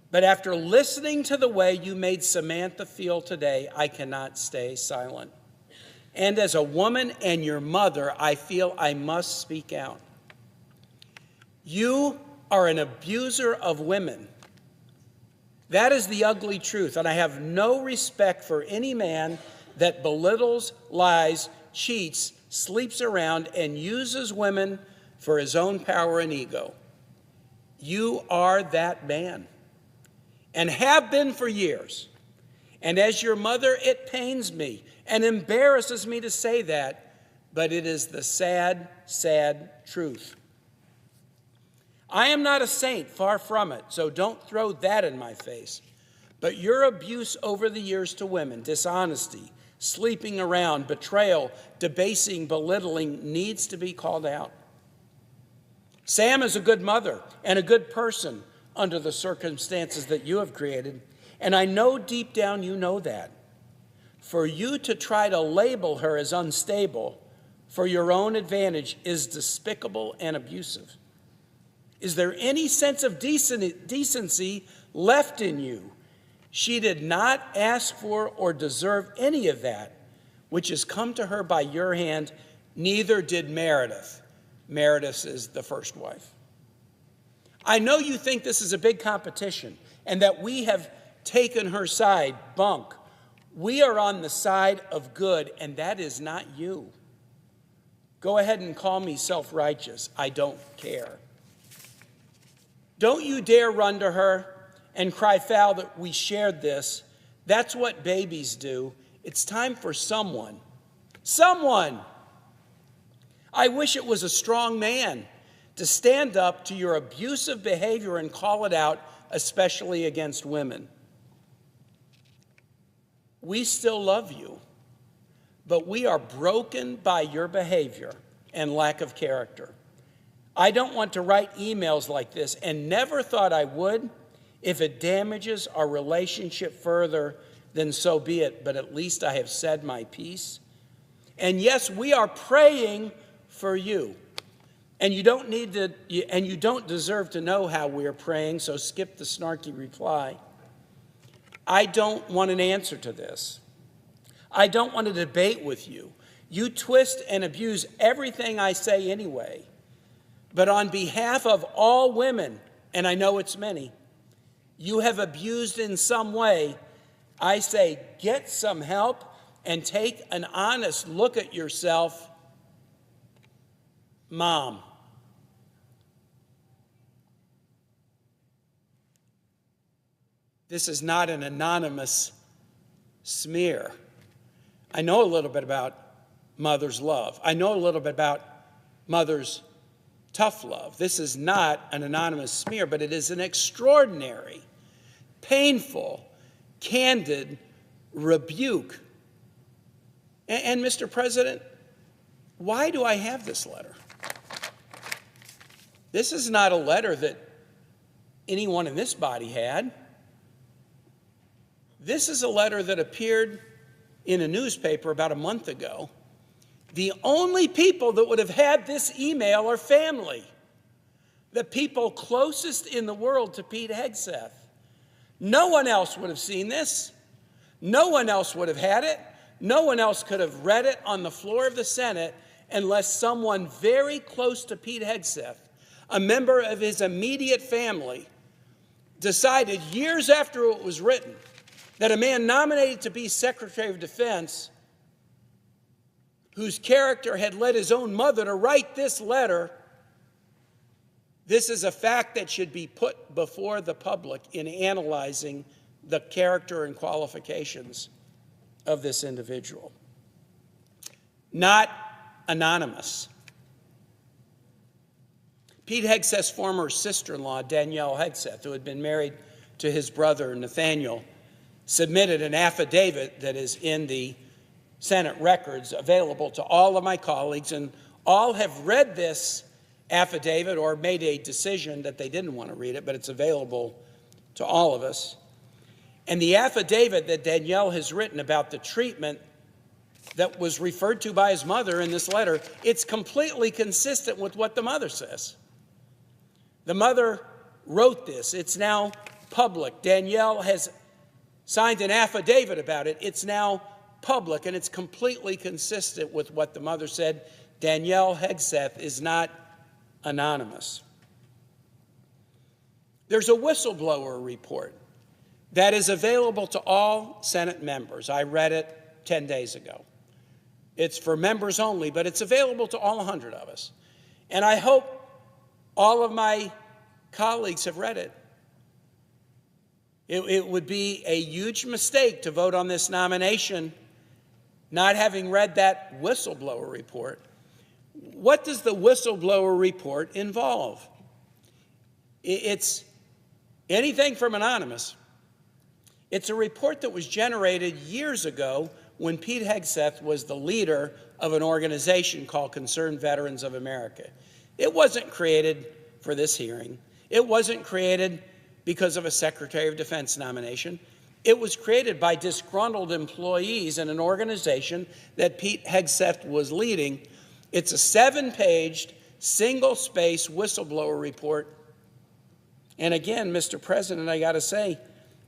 but after listening to the way you made Samantha feel today, I cannot stay silent. And as a woman and your mother, I feel I must speak out. You are an abuser of women. That is the ugly truth, and I have no respect for any man that belittles, lies, cheats, sleeps around, and uses women for his own power and ego. You are that man, and have been for years. And as your mother, it pains me and embarrasses me to say that, but it is the sad, sad truth. I am not a saint, far from it, so don't throw that in my face. But your abuse over the years to women, dishonesty, sleeping around, betrayal, debasing, belittling, needs to be called out. Sam is a good mother and a good person under the circumstances that you have created, and I know deep down you know that. For you to try to label her as unstable for your own advantage is despicable and abusive. Is there any sense of decency left in you? She did not ask for or deserve any of that, which has come to her by your hand. Neither did Meredith. Meredith is the first wife. I know you think this is a big competition and that we have taken her side. Bunk. We are on the side of good, and that is not you. Go ahead and call me self-righteous. I don't care. Don't you dare run to her and cry foul that we shared this. That's what babies do. It's time for someone. I wish it was a strong man to stand up to your abusive behavior and call it out, especially against women. We still love you, but we are broken by your behavior and lack of character. I don't want to write emails like this and never thought I would. If it damages our relationship further, then so be it, but at least I have said my piece. And yes, we are praying for you. And you don't deserve to know how we are praying, so skip the snarky reply. I don't want an answer to this. I don't want to debate with you. You twist and abuse everything I say anyway. But on behalf of all women, and I know it's many, you have abused in some way, I say get some help and take an honest look at yourself Mom, this is not an anonymous smear. I know a little bit about mother's love. I know a little bit about mother's tough love. This is not an anonymous smear, but it is an extraordinary, painful, candid rebuke. And Mr. President, why do I have this letter? This is not a letter that anyone in this body had. This is a letter that appeared in a newspaper about a month ago. The only people that would have had this email are family, the people closest in the world to Pete Hegseth. No one else would have seen this. No one else would have had it. No one else could have read it on the floor of the Senate unless someone very close to Pete Hegseth, a member of his immediate family, decided years after it was written that a man nominated to be Secretary of Defense, whose character had led his own mother to write this letter, this is a fact that should be put before the public in analyzing the character and qualifications of this individual. Not anonymous. Pete Hegseth's former sister-in-law, Danielle Hegseth, who had been married to his brother, Nathaniel, submitted an affidavit that is in the Senate records, available to all of my colleagues, and all have read this affidavit or made a decision that they didn't want to read it, but it's available to all of us. And the affidavit that Danielle has written about the treatment that was referred to by his mother in this letter, it's completely consistent with what the mother says. The mother wrote this. It's now public. Danielle has signed an affidavit about it. It's now public, and it's completely consistent with what the mother said. Danielle Hegseth is not anonymous. There's a whistleblower report that is available to all Senate members. I read it 10 days ago. It's for members only, but it's available to all 100 of us. And I hope all of my colleagues have read it. It would be a huge mistake to vote on this nomination not having read that whistleblower report. What does the whistleblower report involve? It's anything from anonymous. It's a report that was generated years ago when Pete Hegseth was the leader of an organization called Concerned Veterans of America. It wasn't created for this hearing. It wasn't created because of a Secretary of Defense nomination. It was created by disgruntled employees in an organization that Pete Hegseth was leading. It's a 7-page, single-space whistleblower report. And again, Mr. President, I got to say,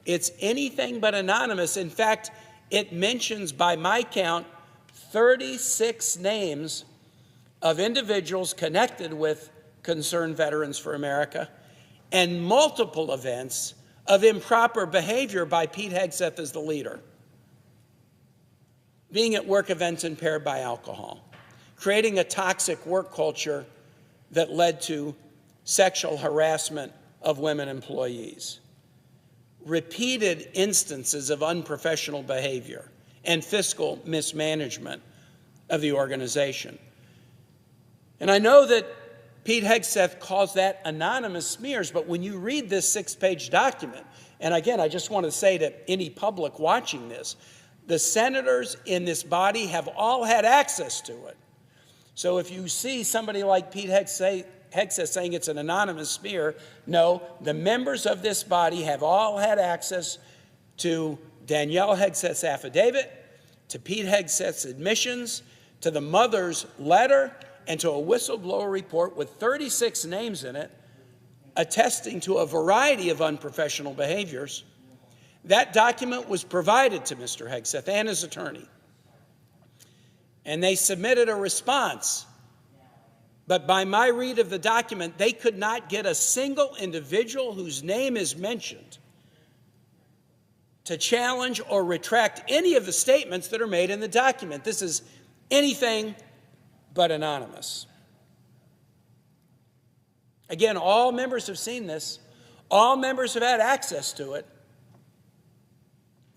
it's anything but anonymous. In fact, it mentions, by my count, 36 names of individuals connected with Concerned Veterans for America and multiple events of improper behavior by Pete Hegseth as the leader. Being at work events impaired by alcohol, creating a toxic work culture that led to sexual harassment of women employees, repeated instances of unprofessional behavior and fiscal mismanagement of the organization. And I know that Pete Hegseth calls that anonymous smears, but when you read this 6-page document, and again, I just want to say to any public watching this, the senators in this body have all had access to it. So if you see somebody like Pete Hegseth saying it's an anonymous smear, no, the members of this body have all had access to Danielle Hegseth's affidavit, to Pete Hegseth's admissions, to the mother's letter, and to a whistleblower report with 36 names in it, attesting to a variety of unprofessional behaviors. That document was provided to Mr. Hegseth and his attorney, and they submitted a response. But by my read of the document, they could not get a single individual whose name is mentioned to challenge or retract any of the statements that are made in the document. This is anything but anonymous. Again, all members have seen this. All members have had access to it.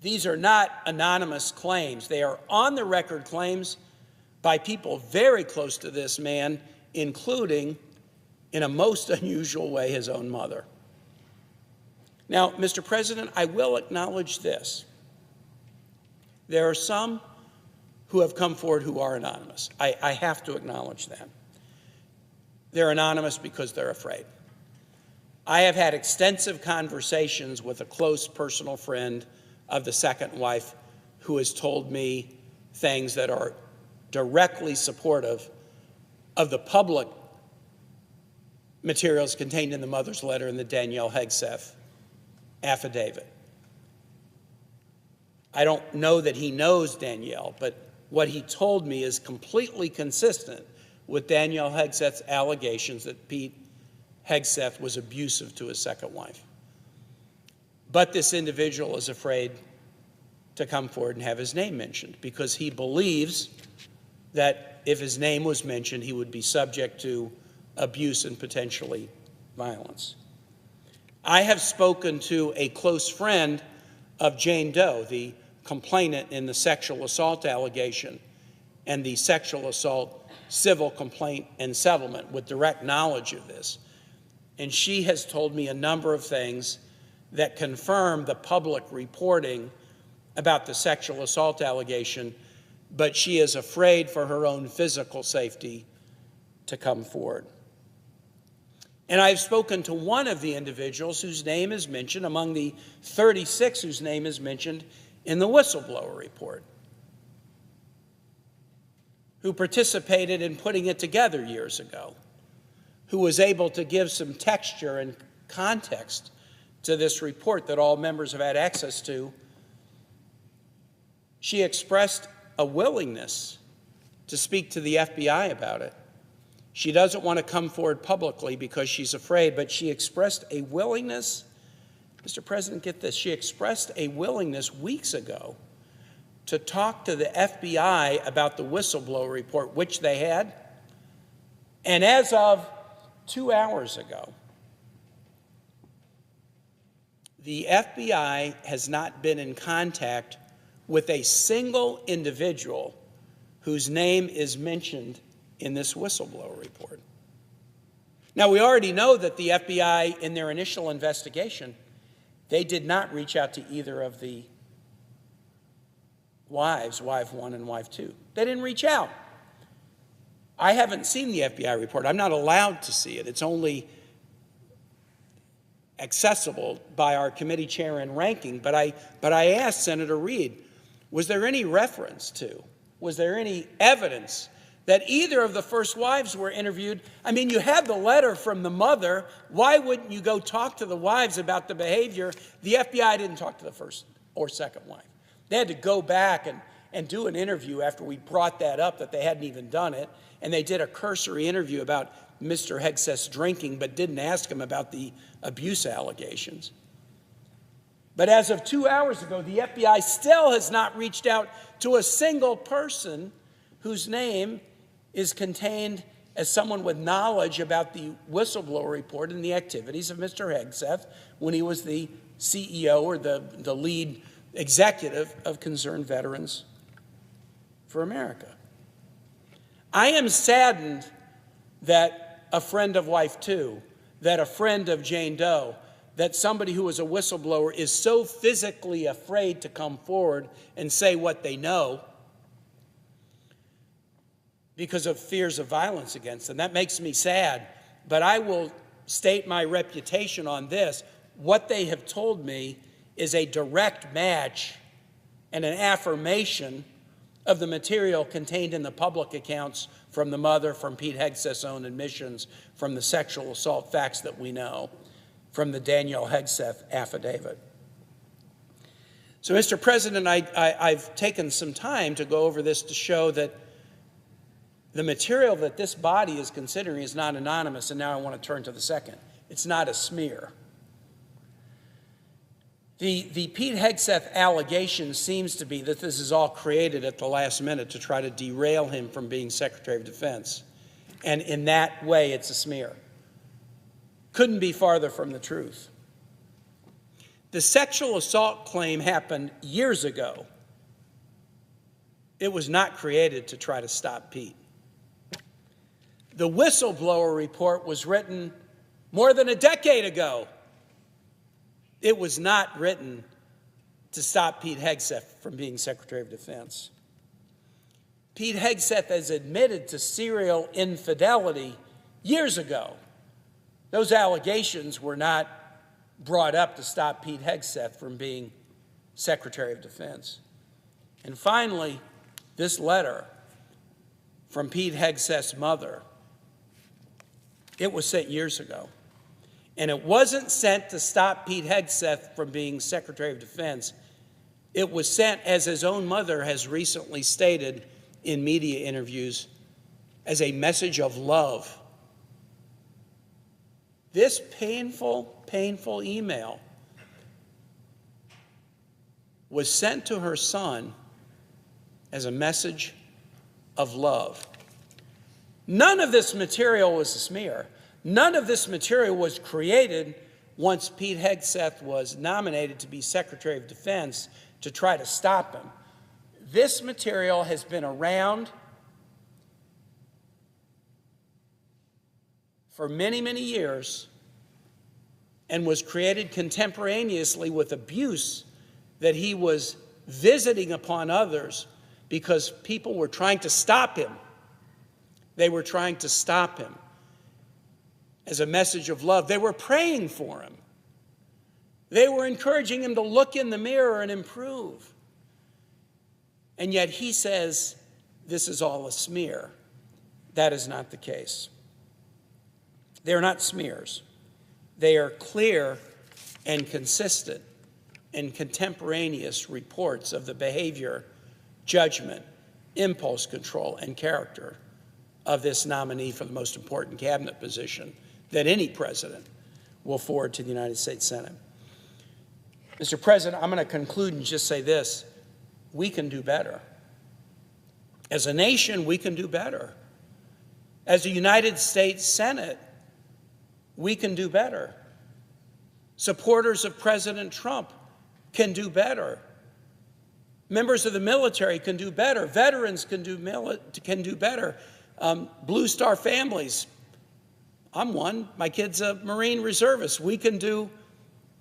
These are not anonymous claims. They are on-the-record claims by people very close to this man, including, in a most unusual way, his own mother. Now, Mr. President, I will acknowledge this. There are some who have come forward who are anonymous. I have to acknowledge that. They're anonymous because they're afraid. I have had extensive conversations with a close personal friend of the second wife who has told me things that are directly supportive of the public materials contained in the mother's letter and the Danielle Hegseth affidavit. I don't know that he knows Danielle, but what he told me is completely consistent with Danielle Hegseth's allegations that Pete Hegseth was abusive to his second wife. But this individual is afraid to come forward and have his name mentioned because he believes that if his name was mentioned, he would be subject to abuse and potentially violence. I have spoken to a close friend of Jane Doe, the complainant in the sexual assault allegation and the sexual assault civil complaint and settlement with direct knowledge of this. And she has told me a number of things that confirm the public reporting about the sexual assault allegation, but she is afraid for her own physical safety to come forward. And I've spoken to one of the individuals whose name is mentioned among the 36 whose name is mentioned in the whistleblower report, who participated in putting it together years ago, who was able to give some texture and context to this report that all members have had access to. She expressed a willingness to speak to the FBI about it. She doesn't want to come forward publicly because she's afraid, but she expressed a willingness. Mr. President, get this. She expressed a willingness weeks ago to talk to the FBI about the whistleblower report, which they had. And as of 2 hours ago, the FBI has not been in contact with a single individual whose name is mentioned in this whistleblower report. Now, we already know that the FBI, in their initial investigation, they did not reach out to either of the wives, wife 1 and wife 2. They didn't reach out. I haven't seen the FBI report. I'm not allowed to see it. It's only accessible by our committee chair and ranking. But I asked Senator Reid, was there any reference to, was there any evidence that either of the first wives were interviewed? I mean, you had the letter from the mother. Why wouldn't you go talk to the wives about the behavior? The FBI didn't talk to the first or second wife. They had to go back and do an interview after we brought that up, that they hadn't even done it. And they did a cursory interview about Mr. Hegseth's drinking, but didn't ask him about the abuse allegations. But as of 2 hours ago, the FBI still has not reached out to a single person whose name is contained as someone with knowledge about the whistleblower report and the activities of Mr. Hegseth when he was the CEO or the lead executive of Concerned Veterans for America. I am saddened that a friend of wife 2, that a friend of Jane Doe, that somebody who is a whistleblower is so physically afraid to come forward and say what they know because of fears of violence against them. That makes me sad, but I will state my reputation on this. What they have told me is a direct match and an affirmation of the material contained in the public accounts from the mother, from Pete Hegseth's own admissions, from the sexual assault facts that we know, from the Danielle Hegseth affidavit. So, Mr. President, I've taken some time to go over this to show that the material that this body is considering is not anonymous, and now I want to turn to the second. It's not a smear. The Pete Hegseth allegation seems to be that this is all created at the last minute to try to derail him from being Secretary of Defense. And in that way, it's a smear. couldn't be farther from the truth. The sexual assault claim happened years ago. It was not created to try to stop Pete. The whistleblower report was written more than a decade ago. It was not written to stop Pete Hegseth from being Secretary of Defense. Pete Hegseth has admitted to serial infidelity years ago. Those allegations were not brought up to stop Pete Hegseth from being Secretary of Defense. And finally, this letter from Pete Hegseth's mother, it was sent years ago. And it wasn't sent to stop Pete Hegseth from being Secretary of Defense. It was sent, as his own mother has recently stated in media interviews, as a message of love. This painful, painful email was sent to her son as a message of love. None of this material was a smear. None of this material was created once Pete Hegseth was nominated to be Secretary of Defense to try to stop him. This material has been around for many, many years and was created contemporaneously with abuse that he was visiting upon others because people were trying to stop him. They were trying to stop him as a message of love. They were praying for him. They were encouraging him to look in the mirror and improve. And yet he says this is all a smear. That is not the case. They're not smears. They are clear and consistent and contemporaneous reports of the behavior, judgment, impulse control, and character of this nominee for the most important cabinet position that any president will forward to the United States Senate. Mr. President, I'm going to conclude and just say this. We can do better. As a nation, we can do better. As a United States Senate, we can do better. Supporters of President Trump can do better. Members of the military can do better. Veterans can do better. Blue Star families, I'm one. My kid's a Marine reservist. We can do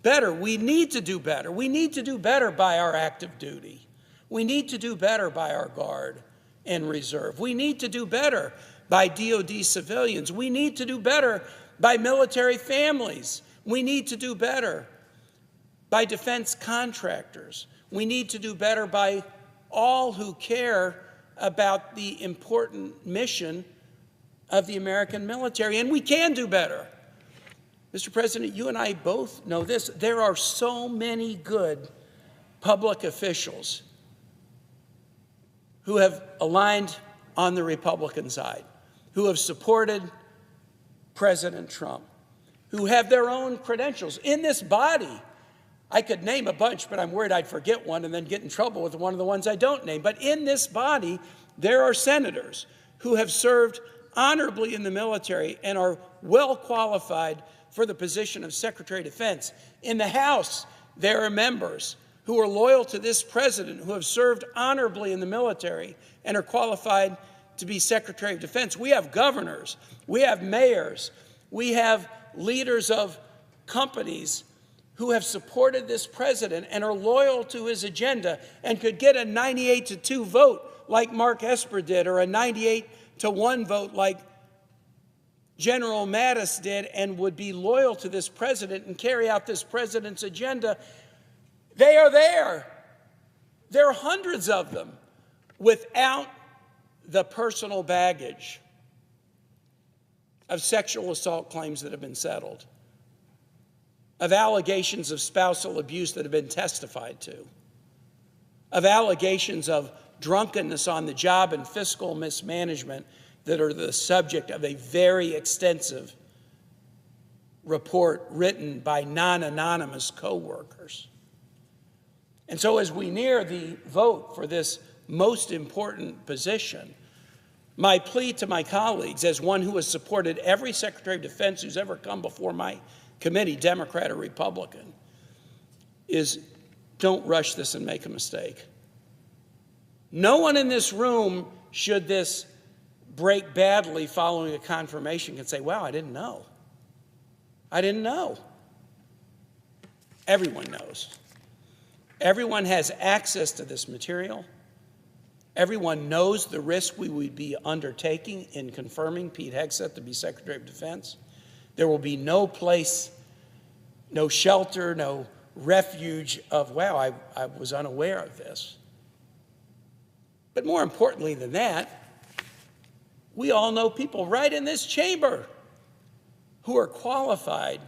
better. We need to do better. We need to do better by our active duty. We need to do better by our Guard and Reserve. We need to do better by DOD civilians. We need to do better by military families. We need to do better by defense contractors. We need to do better by all who care about the important mission of the American military. And we can do better. Mr. President, you and I both know this. There are so many good public officials who have aligned on the Republican side, who have supported President Trump, who have their own credentials in this body. I could name a bunch, but I'm worried I'd forget one and then get in trouble with one of the ones I don't name. But in this body, there are senators who have served honorably in the military and are well qualified for the position of Secretary of Defense. In the House, there are members who are loyal to this president, who have served honorably in the military and are qualified to be Secretary of Defense. We have governors, we have mayors, we have leaders of companies who have supported this president and are loyal to his agenda and could get a 98-2 vote like Mark Esper did, or a 98-1 vote like General Mattis did, and would be loyal to this president and carry out this president's agenda. They are there. There are hundreds of them without the personal baggage of sexual assault claims that have been settled, of allegations of spousal abuse that have been testified to, of allegations of drunkenness on the job and fiscal mismanagement that are the subject of a very extensive report written by non-anonymous co-workers. And so as we near the vote for this most important position, My plea to my colleagues, as one who has supported every Secretary of Defense who's ever come before my committee, Democrat or Republican, is don't rush this and make a mistake. No one in this room, should this break badly following a confirmation, can say, wow, I didn't know. I didn't know. Everyone knows. Everyone has access to this material. Everyone knows the risk we would be undertaking in confirming Pete Hegseth to be Secretary of Defense. There will be no place, no shelter, no refuge of, wow, I was unaware of this. But more importantly than that, we all know people right in this chamber who are qualified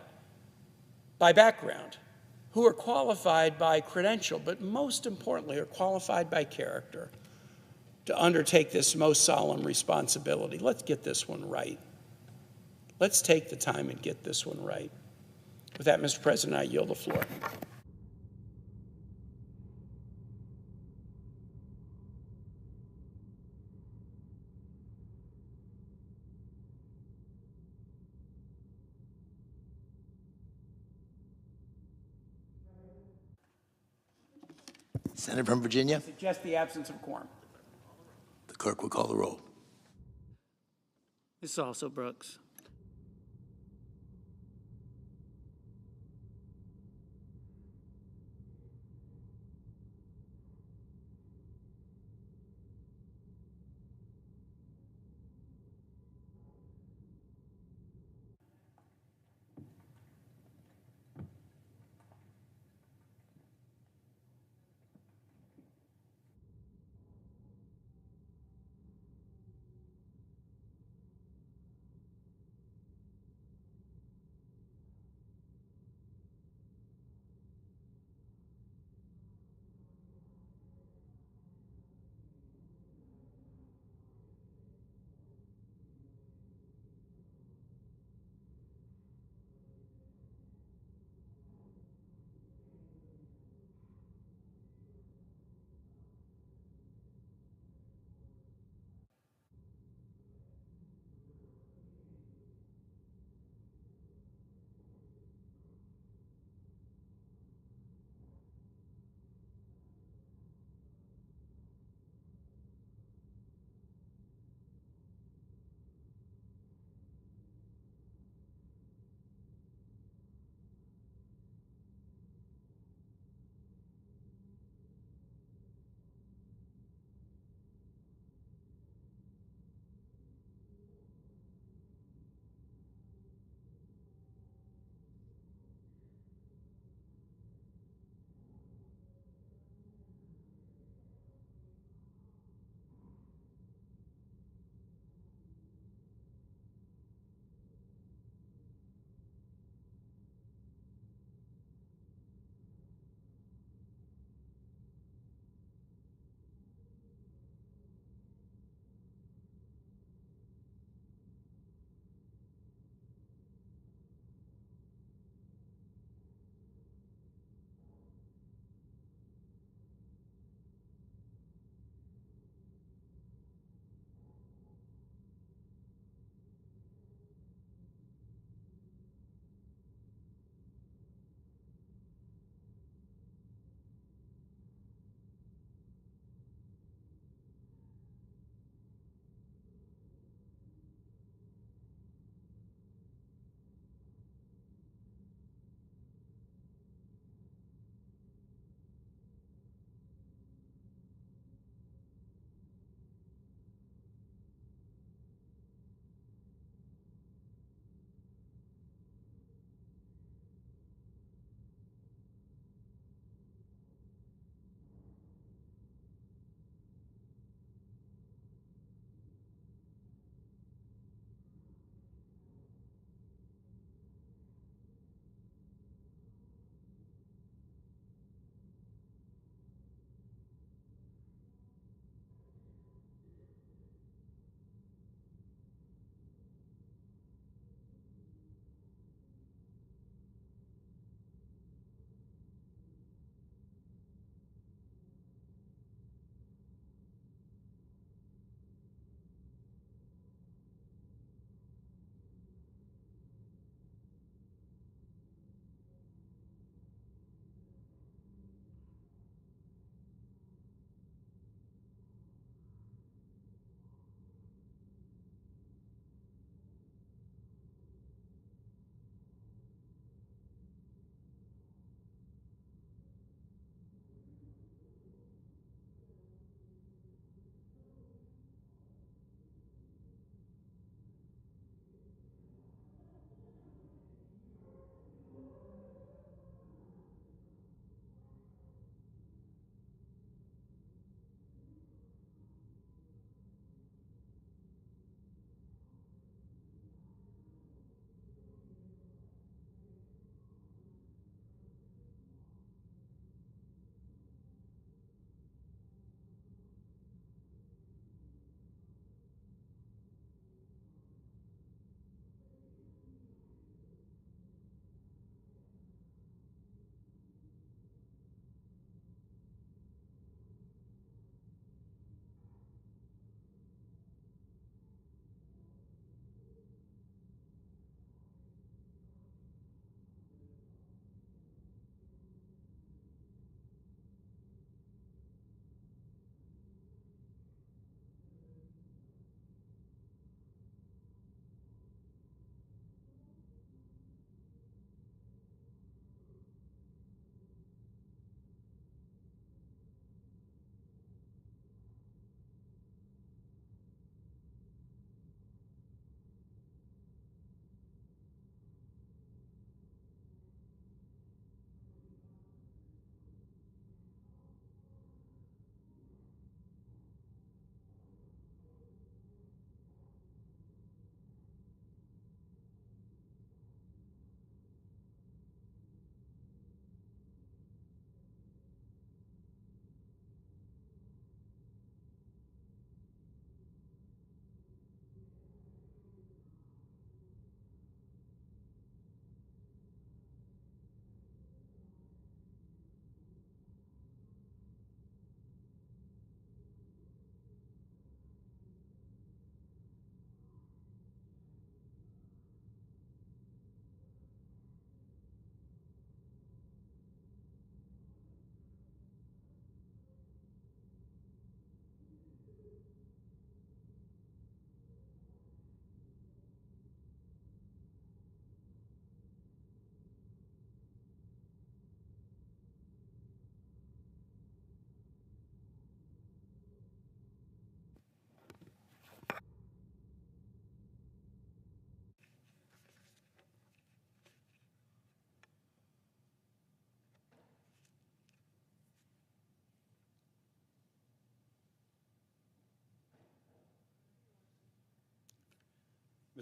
by background, who are qualified by credential, but most importantly are qualified by character to undertake this most solemn responsibility. Let's get this one right. Let's take the time and get this one right. With that, Mr. President, I yield the floor. Senator from Virginia. Suggest the absence of quorum. The clerk will call the roll. Ms. Also Brooks.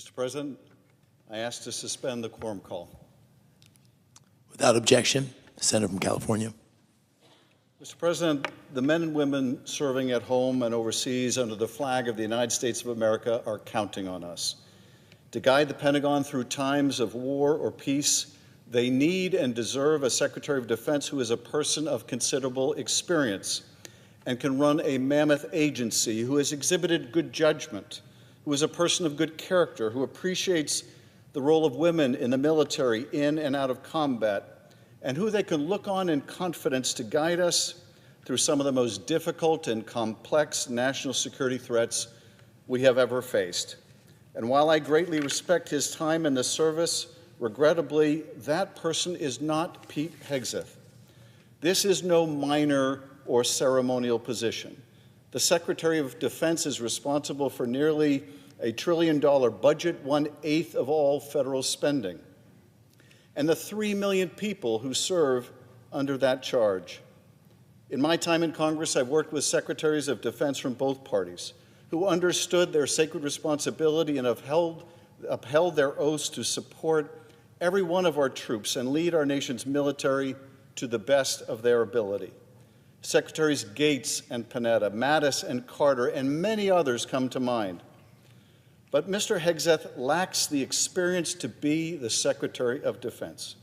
Mr. President, I ask to suspend the quorum call. Without objection, the Senator from California. Mr. President, the men and women serving at home and overseas under the flag of the United States of America are counting on us. To guide the Pentagon through times of war or peace, they need and deserve a Secretary of Defense who is a person of considerable experience and can run a mammoth agency, who has exhibited good judgment, who is a person of good character, who appreciates the role of women in the military in and out of combat, and who they can look on in confidence to guide us through some of the most difficult and complex national security threats we have ever faced. And while I greatly respect his time in the service, regrettably, that person is not Pete Hegseth. This is no minor or ceremonial position. The Secretary of Defense is responsible for nearly $1 trillion budget, 1/8 of all federal spending, and the 3 million people who serve under that charge. In my time in Congress, I've worked with secretaries of defense from both parties who understood their sacred responsibility and upheld their oaths to support every one of our troops and lead our nation's military to the best of their ability. Secretaries Gates and Panetta, Mattis and Carter, and many others come to mind. But Mr. Hegseth lacks the experience to be the Secretary of Defense.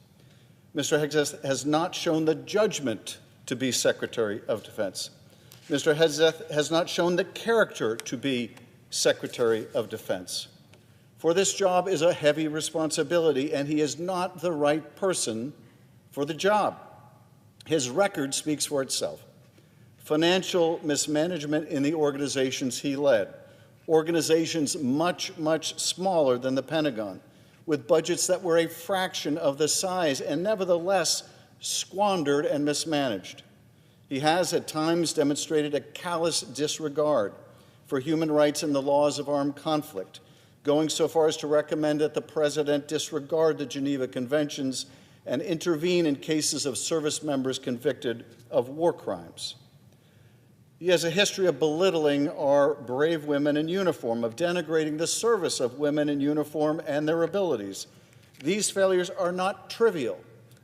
Mr. Hegseth has not shown the judgment to be Secretary of Defense. Mr. Hegseth has not shown the character to be Secretary of Defense. For this job is a heavy responsibility, and he is not the right person for the job. His record speaks for itself. Financial mismanagement in the organizations he led, organizations much, much smaller than the Pentagon, with budgets that were a fraction of the size and nevertheless squandered and mismanaged. He has at times demonstrated a callous disregard for human rights and the laws of armed conflict, going so far as to recommend that the President disregard the Geneva Conventions and intervene in cases of service members convicted of war crimes. He has a history of belittling our brave women in uniform, of denigrating the service of women in uniform and their abilities. These failures are not trivial.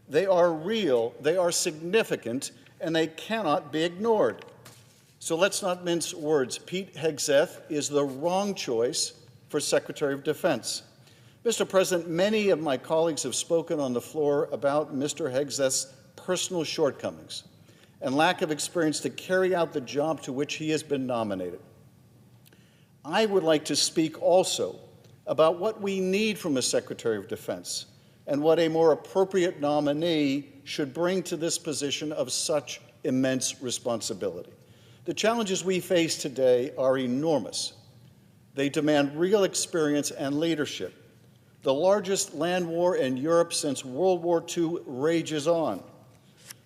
They are real, they are significant, and they cannot be ignored. So let's not mince words. Pete Hegseth is the wrong choice for Secretary of Defense. Mr. President, many of my colleagues have spoken on the floor about Mr. Hegseth's personal shortcomings and lack of experience to carry out the job to which he has been nominated. I would like to speak also about what we need from a Secretary of Defense and what a more appropriate nominee should bring to this position of such immense responsibility. The challenges we face today are enormous. They demand real experience and leadership. The largest land war in Europe since World War II rages on.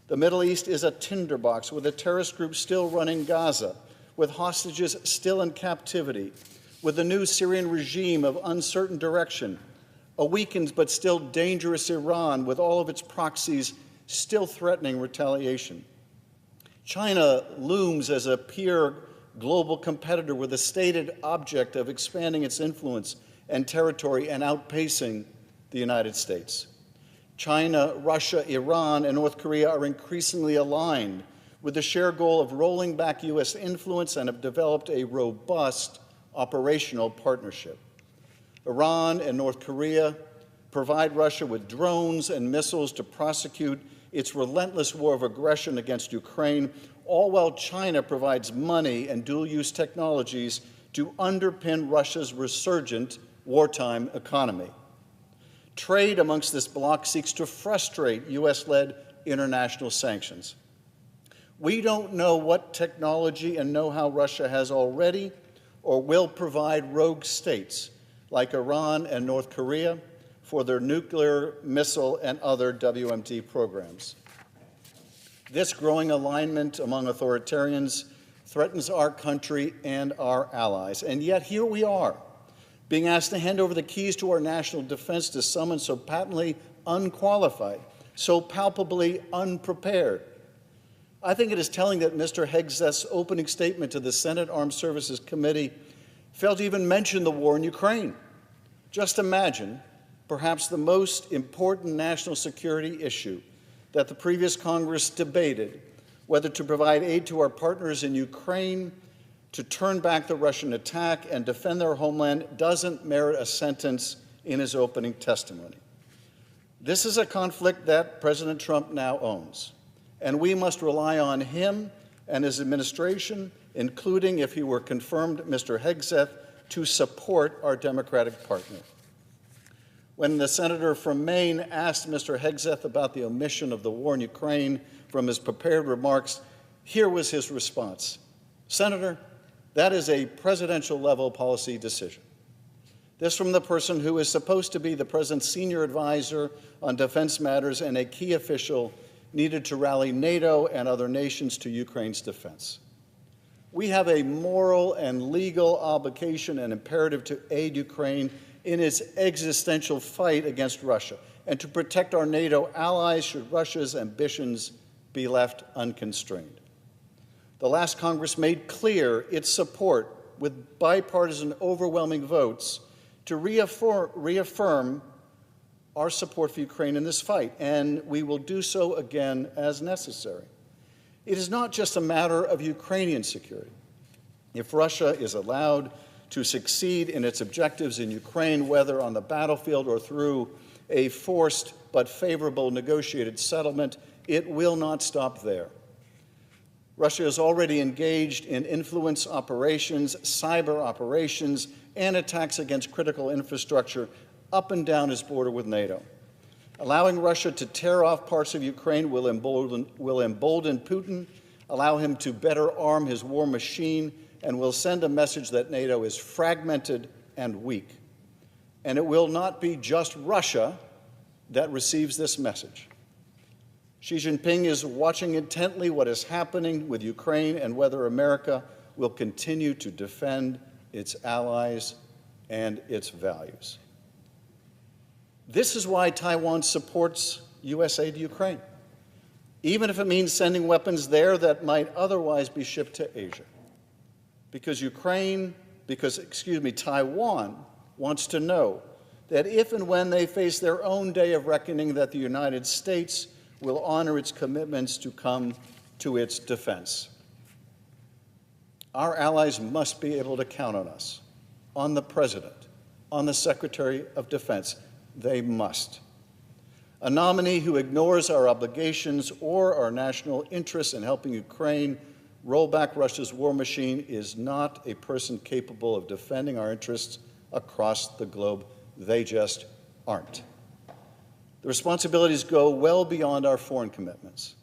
The Middle East is a tinderbox with a terrorist group still running Gaza, with hostages still in captivity, with a new Syrian regime of uncertain direction, a weakened but still dangerous Iran with all of its proxies still threatening retaliation. China looms as a peer global competitor with a stated object of expanding its influence and territory and outpacing the United States. China, Russia, Iran, and North Korea are increasingly aligned with the shared goal of rolling back U.S. influence and have developed a robust operational partnership. Iran and North Korea provide Russia with drones and missiles to prosecute its relentless war of aggression against Ukraine, all while China provides money and dual-use technologies to underpin Russia's resurgent wartime economy. Trade amongst this bloc seeks to frustrate U.S.-led international sanctions. We don't know what technology and know-how Russia has already or will provide rogue states like Iran and North Korea for their nuclear, missile, and other WMD programs. This growing alignment among authoritarians threatens our country and our allies. And yet here we are, being asked to hand over the keys to our national defense to someone so patently unqualified, so palpably unprepared. I think it is telling that Mr. Hegseth's opening statement to the Senate Armed Services Committee failed to even mention the war in Ukraine. Just imagine perhaps the most important national security issue that the previous Congress debated, whether to provide aid to our partners in Ukraine, to turn back the Russian attack and defend their homeland, doesn't merit a sentence in his opening testimony. This is a conflict that President Trump now owns, and we must rely on him and his administration, including, if he were confirmed, Mr. Hegseth, to support our Democratic partner. When the senator from Maine asked Mr. Hegseth about the omission of the war in Ukraine from his prepared remarks, here was his response. Senator, that is a presidential-level policy decision. This from the person who is supposed to be the president's senior advisor on defense matters and a key official needed to rally NATO and other nations to Ukraine's defense. We have a moral and legal obligation and imperative to aid Ukraine in its existential fight against Russia and to protect our NATO allies should Russia's ambitions be left unconstrained. The last Congress made clear its support with bipartisan overwhelming votes to reaffirm our support for Ukraine in this fight, and we will do so again as necessary. It is not just a matter of Ukrainian security. If Russia is allowed to succeed in its objectives in Ukraine, whether on the battlefield or through a forced but favorable negotiated settlement, it will not stop there. Russia is already engaged in influence operations, cyber operations, and attacks against critical infrastructure up and down its border with NATO. Allowing Russia to tear off parts of Ukraine will embolden Putin, allow him to better arm his war machine, and will send a message that NATO is fragmented and weak. And it will not be just Russia that receives this message. Xi Jinping is watching intently what is happening with Ukraine and whether America will continue to defend its allies and its values. This is why Taiwan supports U.S. aid to Ukraine, even if it means sending weapons there that might otherwise be shipped to Asia. Because Taiwan wants to know that if and when they face their own day of reckoning, that the United States will honor its commitments to come to its defense. Our allies must be able to count on us, on the President, on the Secretary of Defense. They must. A nominee who ignores our obligations or our national interests in helping Ukraine roll back Russia's war machine is not a person capable of defending our interests across the globe. They just aren't. The responsibilities go well beyond our foreign commitments.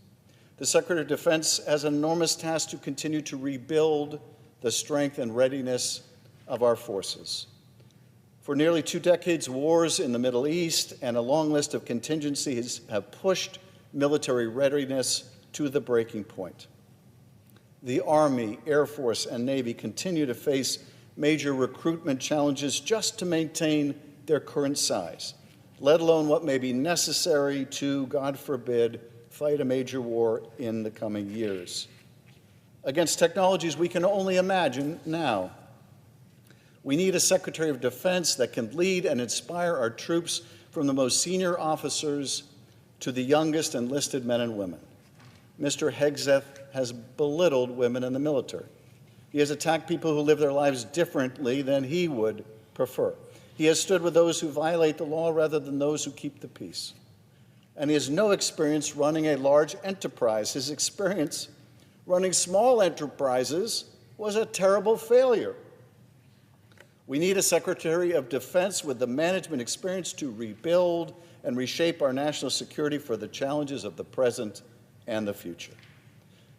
The Secretary of Defense has an enormous task to continue to rebuild the strength and readiness of our forces. For nearly 2 decades, wars in the Middle East and a long list of contingencies have pushed military readiness to the breaking point. The Army, Air Force, and Navy continue to face major recruitment challenges just to maintain their current size, let alone what may be necessary to, God forbid, fight a major war in the coming years. Against technologies we can only imagine now. We need a Secretary of Defense that can lead and inspire our troops from the most senior officers to the youngest enlisted men and women. Mr. Hegseth has belittled women in the military. He has attacked people who live their lives differently than he would prefer. He has stood with those who violate the law rather than those who keep the peace. And he has no experience running a large enterprise. His experience running small enterprises was a terrible failure. We need a Secretary of Defense with the management experience to rebuild and reshape our national security for the challenges of the present and the future.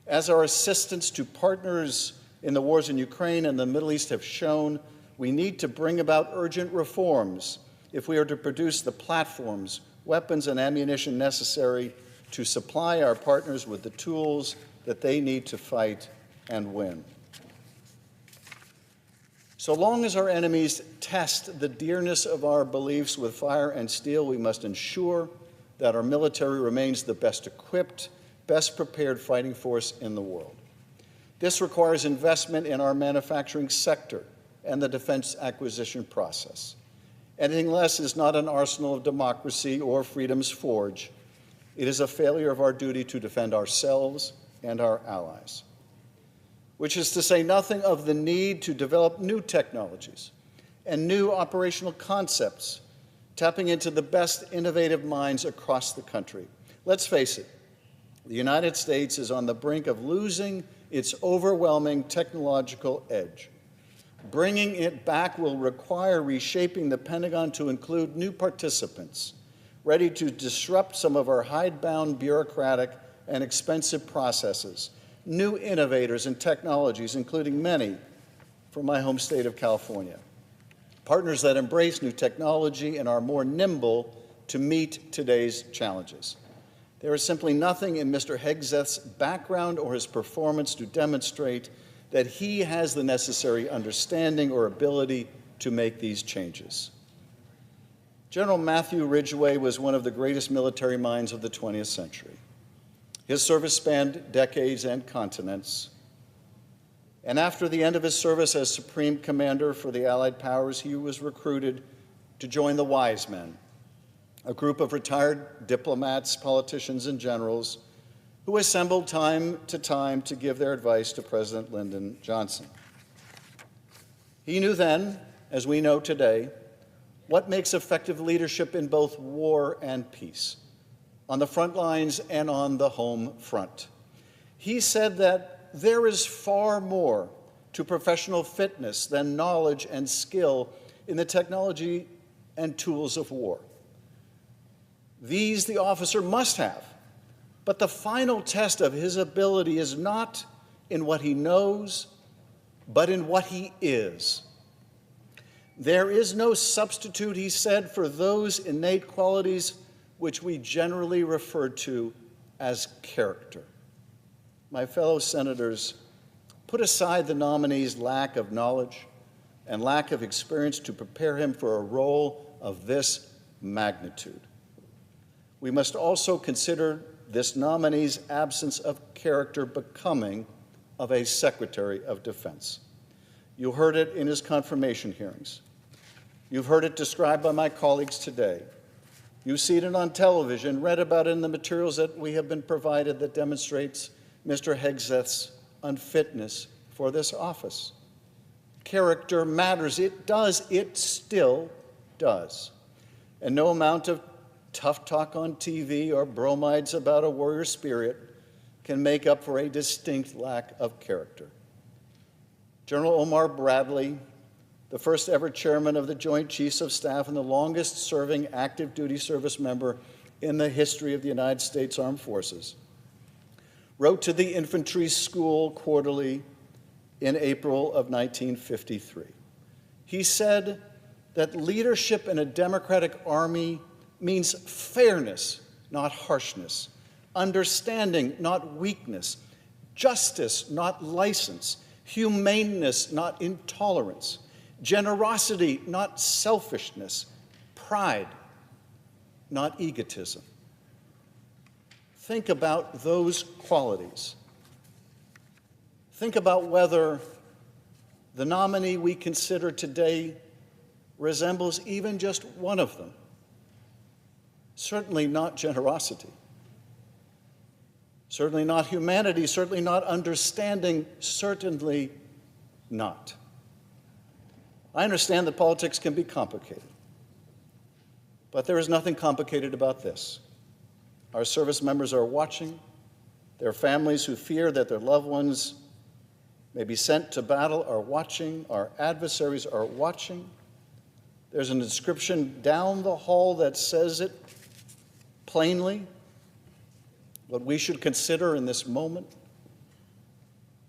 As our assistance to partners in the wars in Ukraine and the Middle East have shown, we need to bring about urgent reforms if we are to produce the platforms, weapons, and ammunition necessary to supply our partners with the tools that they need to fight and win. So long as our enemies test the dearness of our beliefs with fire and steel, we must ensure that our military remains the best equipped, best prepared fighting force in the world. This requires investment in our manufacturing sector and the defense acquisition process. Anything less is not an arsenal of democracy or freedom's forge. It is a failure of our duty to defend ourselves and our allies. Which is to say nothing of the need to develop new technologies and new operational concepts, tapping into the best innovative minds across the country. Let's face it, the United States is on the brink of losing its overwhelming technological edge. Bringing it back will require reshaping the Pentagon to include new participants, ready to disrupt some of our hidebound bureaucratic and expensive processes, new innovators and technologies, including many from my home state of California. Partners that embrace new technology and are more nimble to meet today's challenges. There is simply nothing in Mr. Hegseth's background or his performance to demonstrate that he has the necessary understanding or ability to make these changes. General Matthew Ridgway was one of the greatest military minds of the 20th century. His service spanned decades and continents. And after the end of his service as Supreme Commander for the Allied Powers, he was recruited to join the Wise Men, a group of retired diplomats, politicians, and generals who assembled time to give their advice to President Lyndon Johnson. He knew then, as we know today, what makes effective leadership in both war and peace, on the front lines and on the home front. He said that there is far more to professional fitness than knowledge and skill in the technology and tools of war. These the officer must have, but the final test of his ability is not in what he knows, but in what he is. There is no substitute, he said, for those innate qualities which we generally refer to as character. My fellow senators, put aside the nominee's lack of knowledge and lack of experience to prepare him for a role of this magnitude. We must also consider this nominee's absence of character becoming of a Secretary of Defense. You heard it in his confirmation hearings. You've heard it described by my colleagues today. You've seen it on television, read about it in the materials that we have been provided that demonstrates Mr. Hegseth's unfitness for this office. Character matters. It does. It still does. And no amount of tough talk on TV or bromides about a warrior spirit can make up for a distinct lack of character. General Omar Bradley, the first ever chairman of the Joint Chiefs of Staff and the longest serving active duty service member in the history of the United States Armed Forces, wrote to the Infantry School Quarterly in April of 1953. He said that leadership in a democratic army means fairness, not harshness, understanding, not weakness, justice, not license, humaneness, not intolerance, generosity, not selfishness, pride, not egotism. Think about those qualities. Think about whether the nominee we consider today resembles even just one of them. Certainly not generosity. Certainly not humanity. Certainly not understanding. Certainly not. I understand that politics can be complicated, but there is nothing complicated about this. Our service members are watching. Their families who fear that their loved ones may be sent to battle are watching. Our adversaries are watching. There's an inscription down the hall that says it plainly, what we should consider in this moment.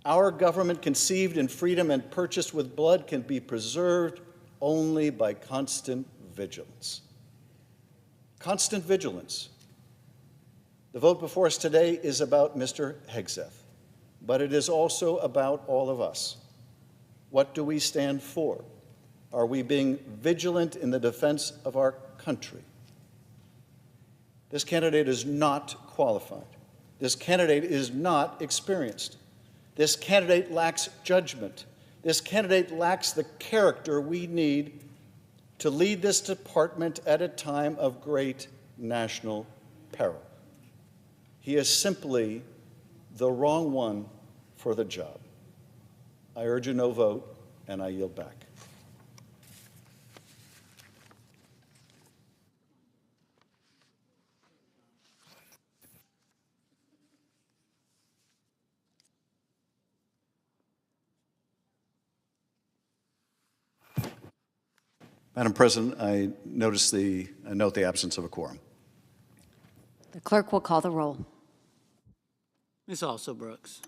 Our government, conceived in freedom and purchased with blood, can be preserved only by constant vigilance. Constant vigilance. The vote before us today is about Mr. Hegseth, but it is also about all of us. What do we stand for? Are we being vigilant in the defense of our country? This candidate is not qualified. This candidate is not experienced. This candidate lacks judgment. This candidate lacks the character we need to lead this department at a time of great national peril. He is simply the wrong one for the job. I urge a no vote, and I yield back. Madam President, I note the absence of a quorum. The clerk will call the roll. Ms. Also Brooks.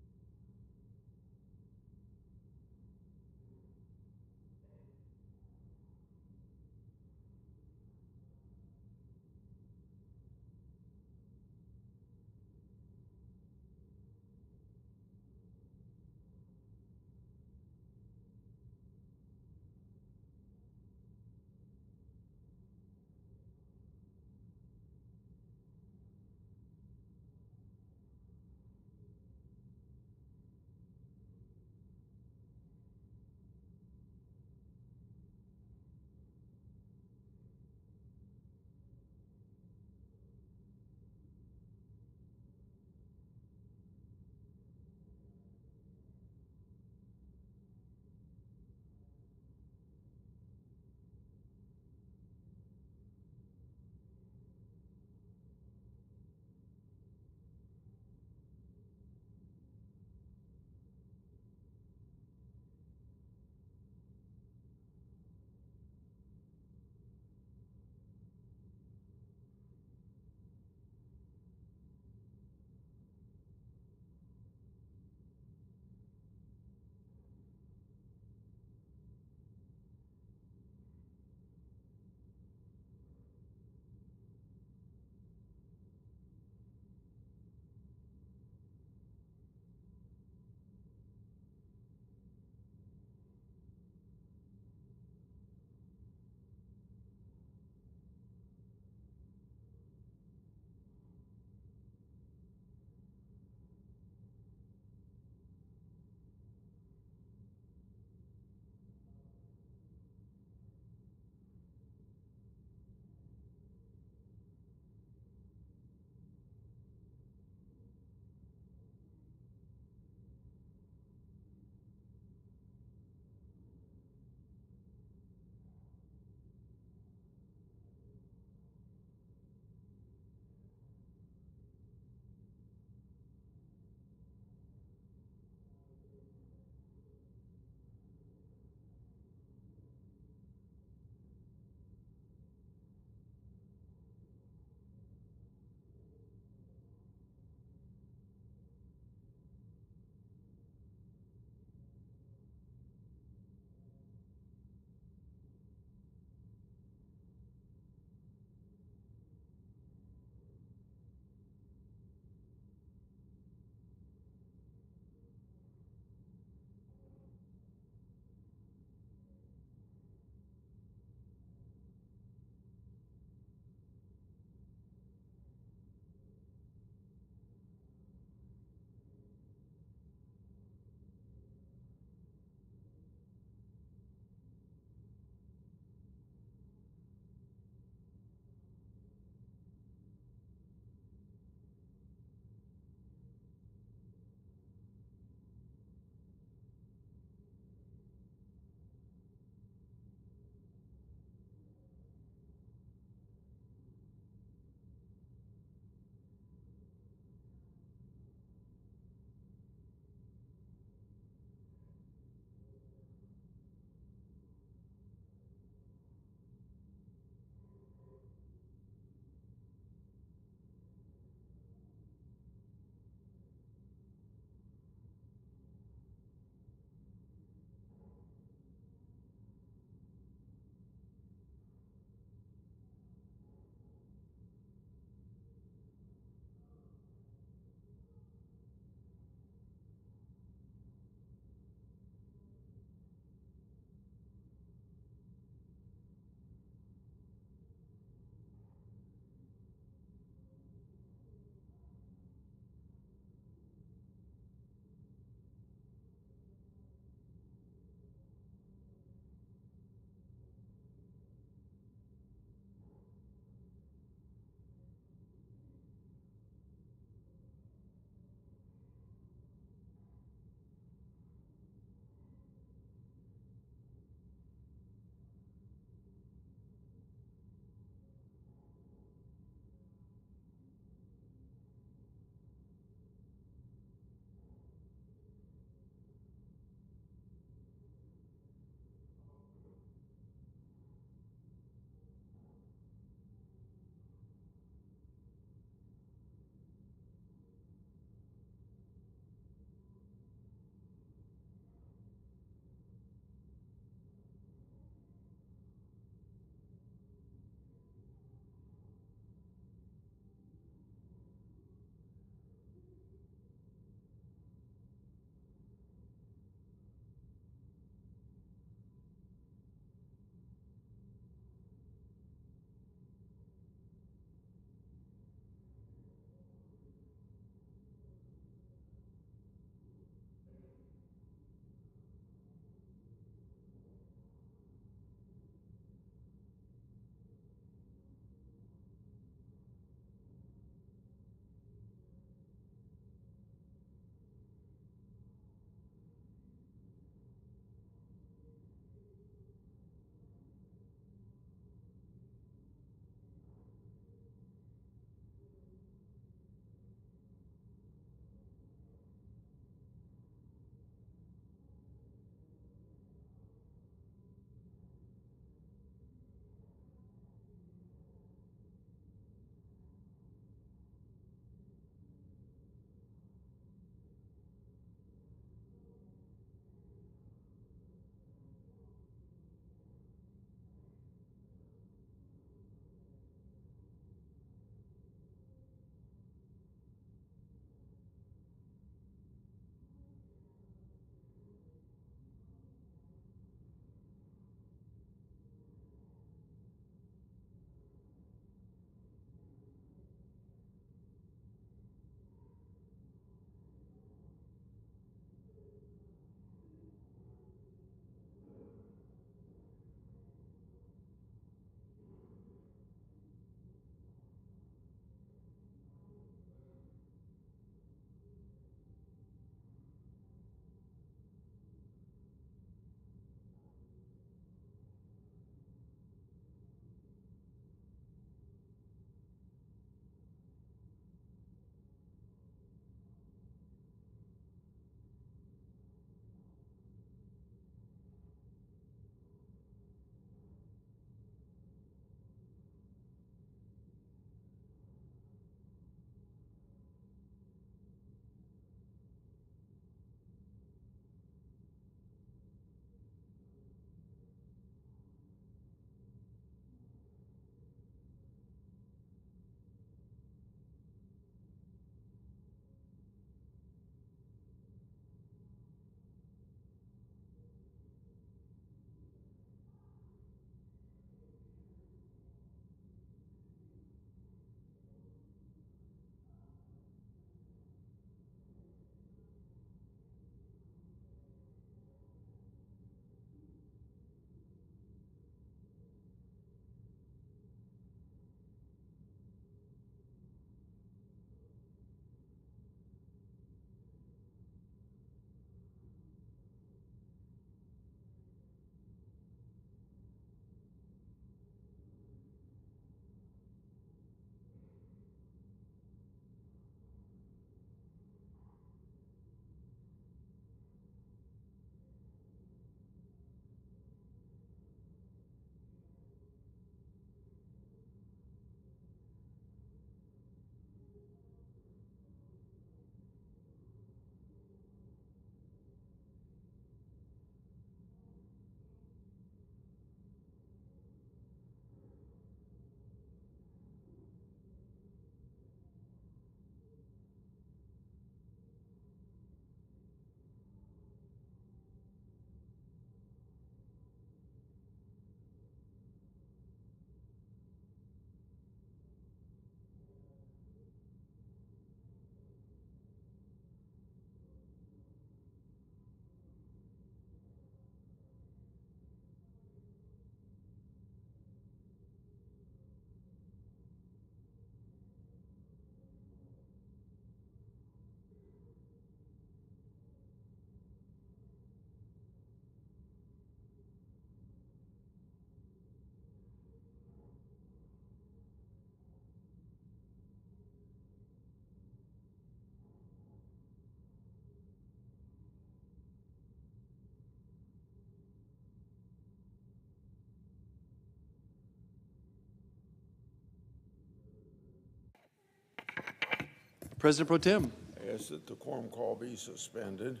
President Pro Tem. I ask that the quorum call be suspended.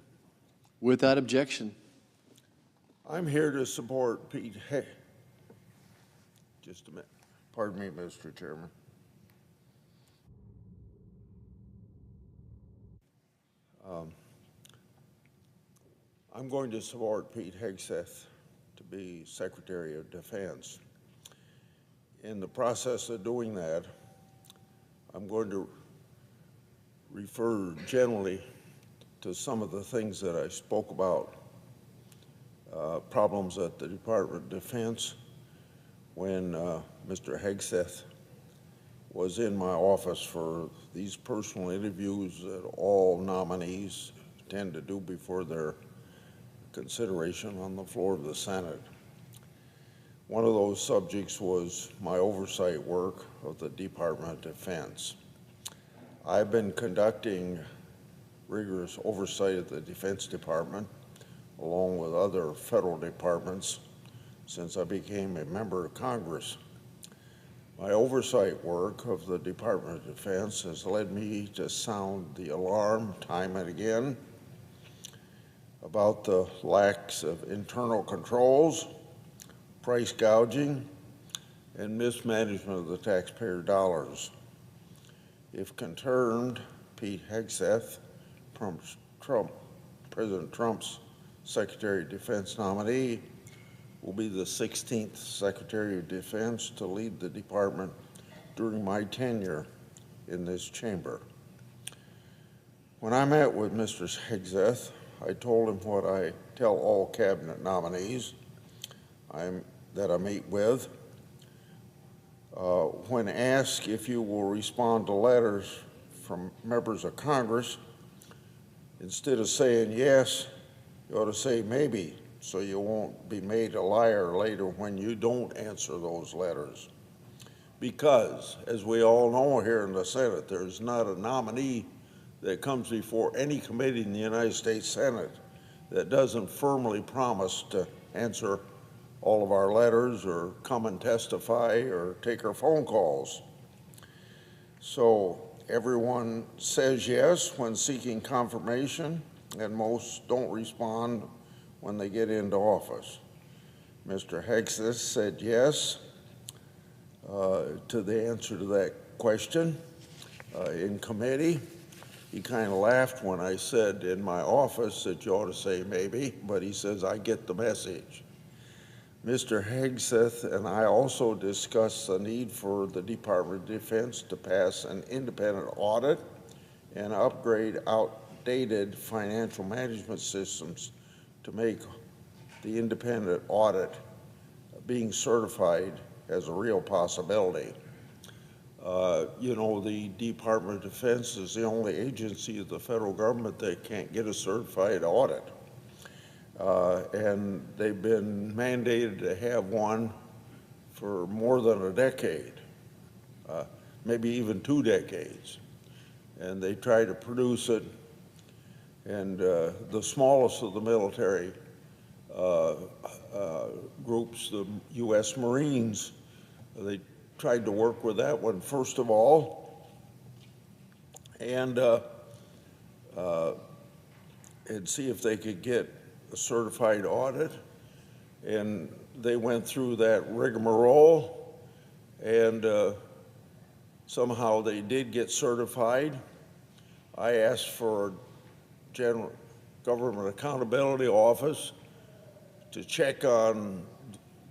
Without objection. I'm here to support Pete. Just a minute. Pardon me, Mr. Chairman. I'm going to support Pete Hegseth to be Secretary of Defense. In the process of doing that, I'm going to refer generally to some of the things that I spoke about, problems at the Department of Defense when Mr. Hegseth was in my office for these personal interviews that all nominees tend to do before their consideration on the floor of the Senate. One of those subjects was my oversight work of the Department of Defense. I've been conducting rigorous oversight of the Defense Department, along with other federal departments, since I became a member of Congress. My oversight work of the Department of Defense has led me to sound the alarm time and again about the lacks of internal controls, price gouging, and mismanagement of the taxpayer dollars. If confirmed, Pete Hegseth, President Trump's Secretary of Defense nominee, will be the 16th Secretary of Defense to lead the department during my tenure in this chamber. When I met with Mr. Hegseth, I told him what I tell all cabinet nominees that I meet with. When asked if you will respond to letters from members of Congress, instead of saying yes, you ought to say maybe, so you won't be made a liar later when you don't answer those letters. Because, as we all know here in the Senate, there's not a nominee that comes before any committee in the United States Senate that doesn't firmly promise to answer all of our letters or come and testify or take our phone calls. So everyone says yes when seeking confirmation, and most don't respond when they get into office. Mr. Hegseth said yes to the answer to that question in committee. He kind of laughed when I said in my office that you ought to say maybe, but he says, I get the message. Mr. Hegseth and I also discussed the need for the Department of Defense to pass an independent audit and upgrade outdated financial management systems to make the independent audit being certified as a real possibility. You know, the Department of Defense is the only agency of the federal government that can't get a certified audit. And they've been mandated to have one for more than a decade, maybe even 2 decades. And they try to produce it, and the smallest of the military groups, the U.S. Marines, they tried to work with that one first of all, and see if they could get a certified audit. And they went through that rigmarole, and somehow they did get certified. I asked for a General Government Accountability Office to check on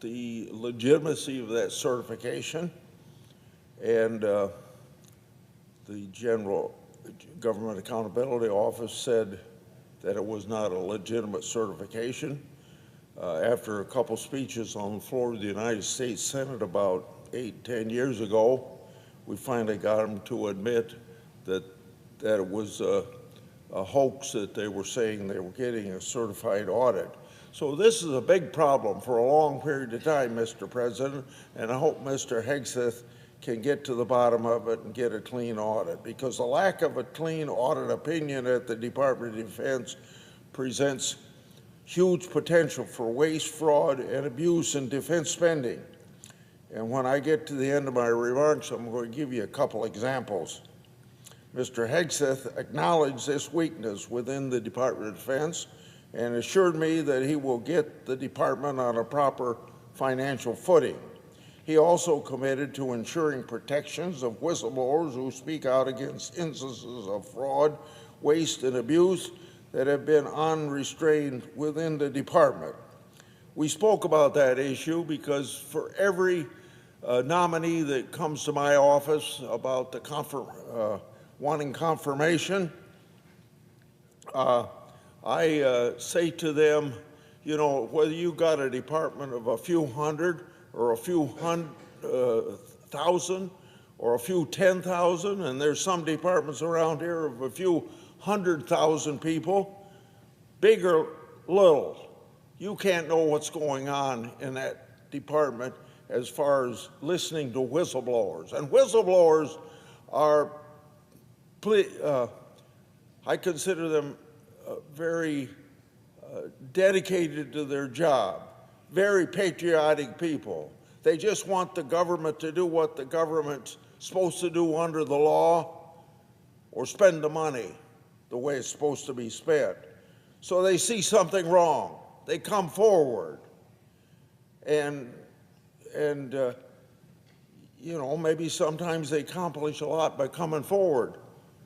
the legitimacy of that certification, and the General Government Accountability Office said that it was not a legitimate certification. After a couple speeches on the floor of the United States Senate about 8-10 years ago, we finally got them to admit that it was a hoax that they were saying they were getting a certified audit. So this is a big problem for a long period of time, Mr. President, and I hope Mr. Hegseth can get to the bottom of it and get a clean audit, because the lack of a clean audit opinion at the Department of Defense presents huge potential for waste, fraud, and abuse in defense spending. And when I get to the end of my remarks, I'm going to give you a couple examples. Mr. Hegseth acknowledged this weakness within the Department of Defense and assured me that he will get the department on a proper financial footing. He also committed to ensuring protections of whistleblowers who speak out against instances of fraud, waste, and abuse that have been unrestrained within the department. We spoke about that issue because for every nominee that comes to my office about the wanting confirmation, I say to them, you know, whether you got a department of a few hundred or a few thousand or a few 10,000, and there's some departments around here of a few 100,000 people, big or little, you can't know what's going on in that department as far as listening to whistleblowers. And whistleblowers are, I consider them very dedicated to their job, very patriotic people. They just want the government to do what the government's supposed to do under the law or spend the money the way it's supposed to be spent. So they see something wrong. They come forward. And you know, maybe sometimes they accomplish a lot by coming forward,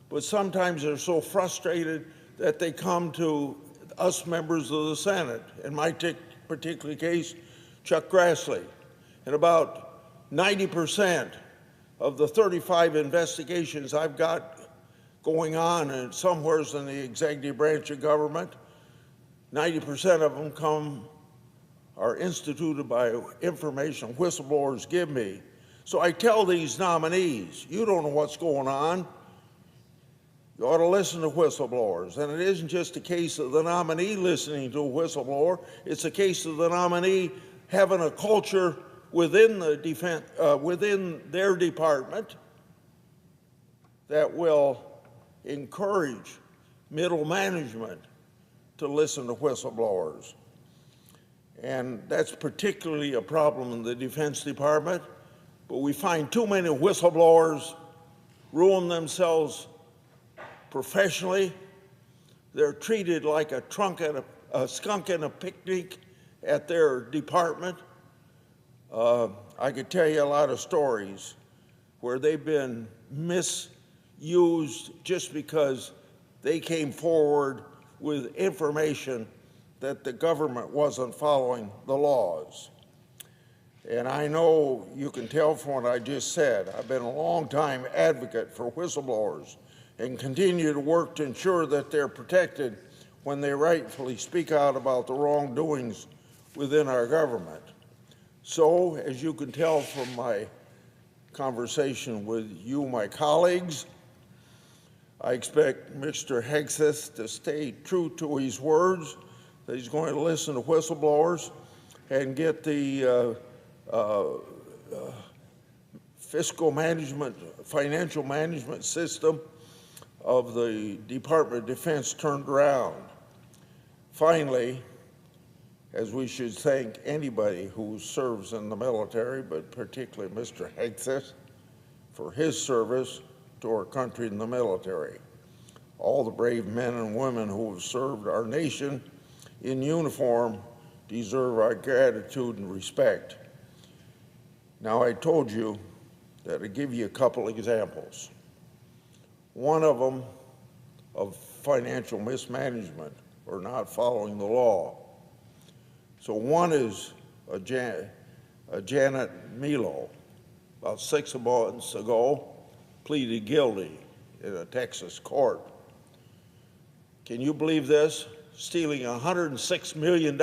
but sometimes they're so frustrated that they come to us members of the Senate, in my particular case, Chuck Grassley. And about 90% of the 35 investigations I've got going on and somewhere in the executive branch of government, 90% of them are instituted by information whistleblowers give me. So I tell these nominees, you don't know what's going on. You ought to listen to whistleblowers. And it isn't just a case of the nominee listening to a whistleblower. It's a case of the nominee having a culture within the within their department that will encourage middle management to listen to whistleblowers. And that's particularly a problem in the Defense Department. But we find too many whistleblowers ruin themselves professionally. They're treated like a skunk at a picnic at their department. I could tell you a lot of stories where they've been misused just because they came forward with information that the government wasn't following the laws. And I know you can tell from what I just said, I've been a long-time advocate for whistleblowers and continue to work to ensure that they're protected when they rightfully speak out about the wrongdoings within our government. So, as you can tell from my conversation with you, my colleagues, I expect Mr. Hegseth to stay true to his words, that he's going to listen to whistleblowers and get the fiscal management, financial management system of the Department of Defense turned around. Finally, as we should thank anybody who serves in the military, but particularly Mr. Hegseth, for his service to our country in the military. All the brave men and women who have served our nation in uniform deserve our gratitude and respect. Now, I told you that I'd give you a couple examples. One of them of financial mismanagement or not following the law. So one is a Janet Milo, about 6 months ago, pleaded guilty in a Texas court. Can you believe this? Stealing $106 million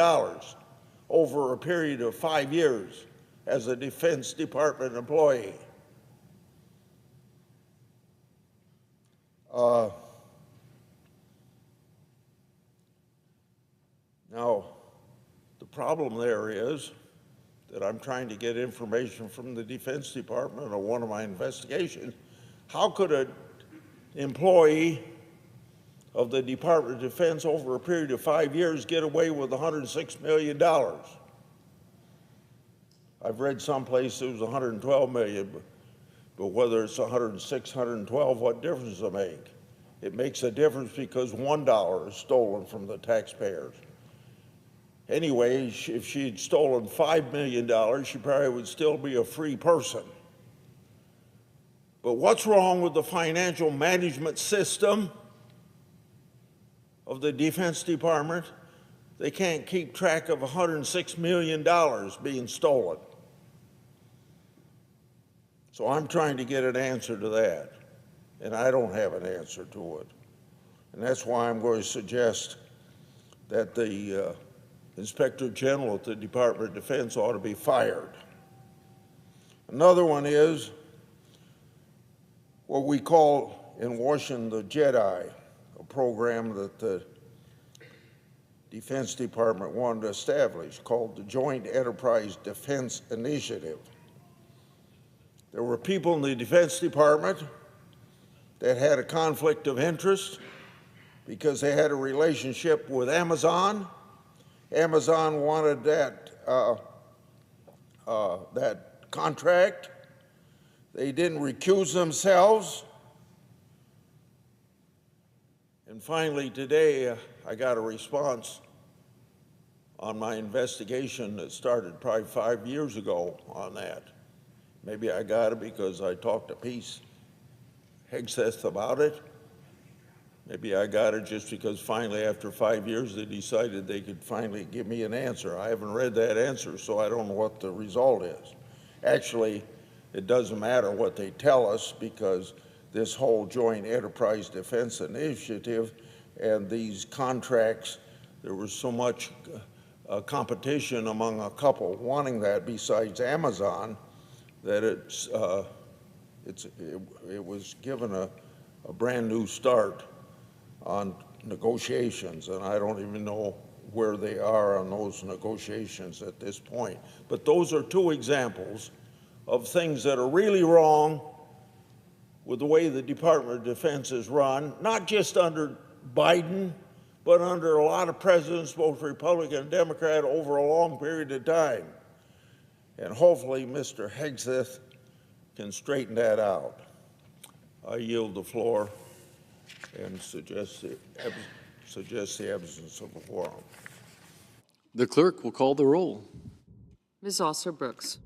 over a period of 5 years as a Defense Department employee. Now, the problem there is that I'm trying to get information from the Defense Department on one of my investigations. How could an employee of the Department of Defense over a period of 5 years get away with $106 million? I've read someplace it was $112 million, But whether it's 106, 112, what difference does it make? It makes a difference because $1 is stolen from the taxpayers. Anyway, if she'd stolen $5 million, she probably would still be a free person. But what's wrong with the financial management system of the Defense Department? They can't keep track of $106 million being stolen. So I'm trying to get an answer to that, and I don't have an answer to it. And that's why I'm going to suggest that the Inspector General at the Department of Defense ought to be fired. Another one is what we call in Washington the JEDI, a program that the Defense Department wanted to establish called the Joint Enterprise Defense Initiative. There were people in the Defense Department that had a conflict of interest because they had a relationship with Amazon. Amazon wanted that contract. They didn't recuse themselves. And finally, today, I got a response on my investigation that started probably 5 years ago on that. Maybe I got it because I talked to Hegseth about it. Maybe I got it just because finally, after 5 years, they decided they could finally give me an answer. I haven't read that answer, so I don't know what the result is. Actually, it doesn't matter what they tell us because this whole Joint Enterprise Defense Initiative and these contracts, there was so much competition among a couple wanting that besides Amazon that it was given a brand new start on negotiations, and I don't even know where they are on those negotiations at this point. But those are two examples of things that are really wrong with the way the Department of Defense is run, not just under Biden, but under a lot of presidents, both Republican and Democrat, over a long period of time. And hopefully Mr. Hegseth can straighten that out. I yield the floor and suggest the absence of a quorum. The clerk will call the roll. Ms. Alsor Brooks.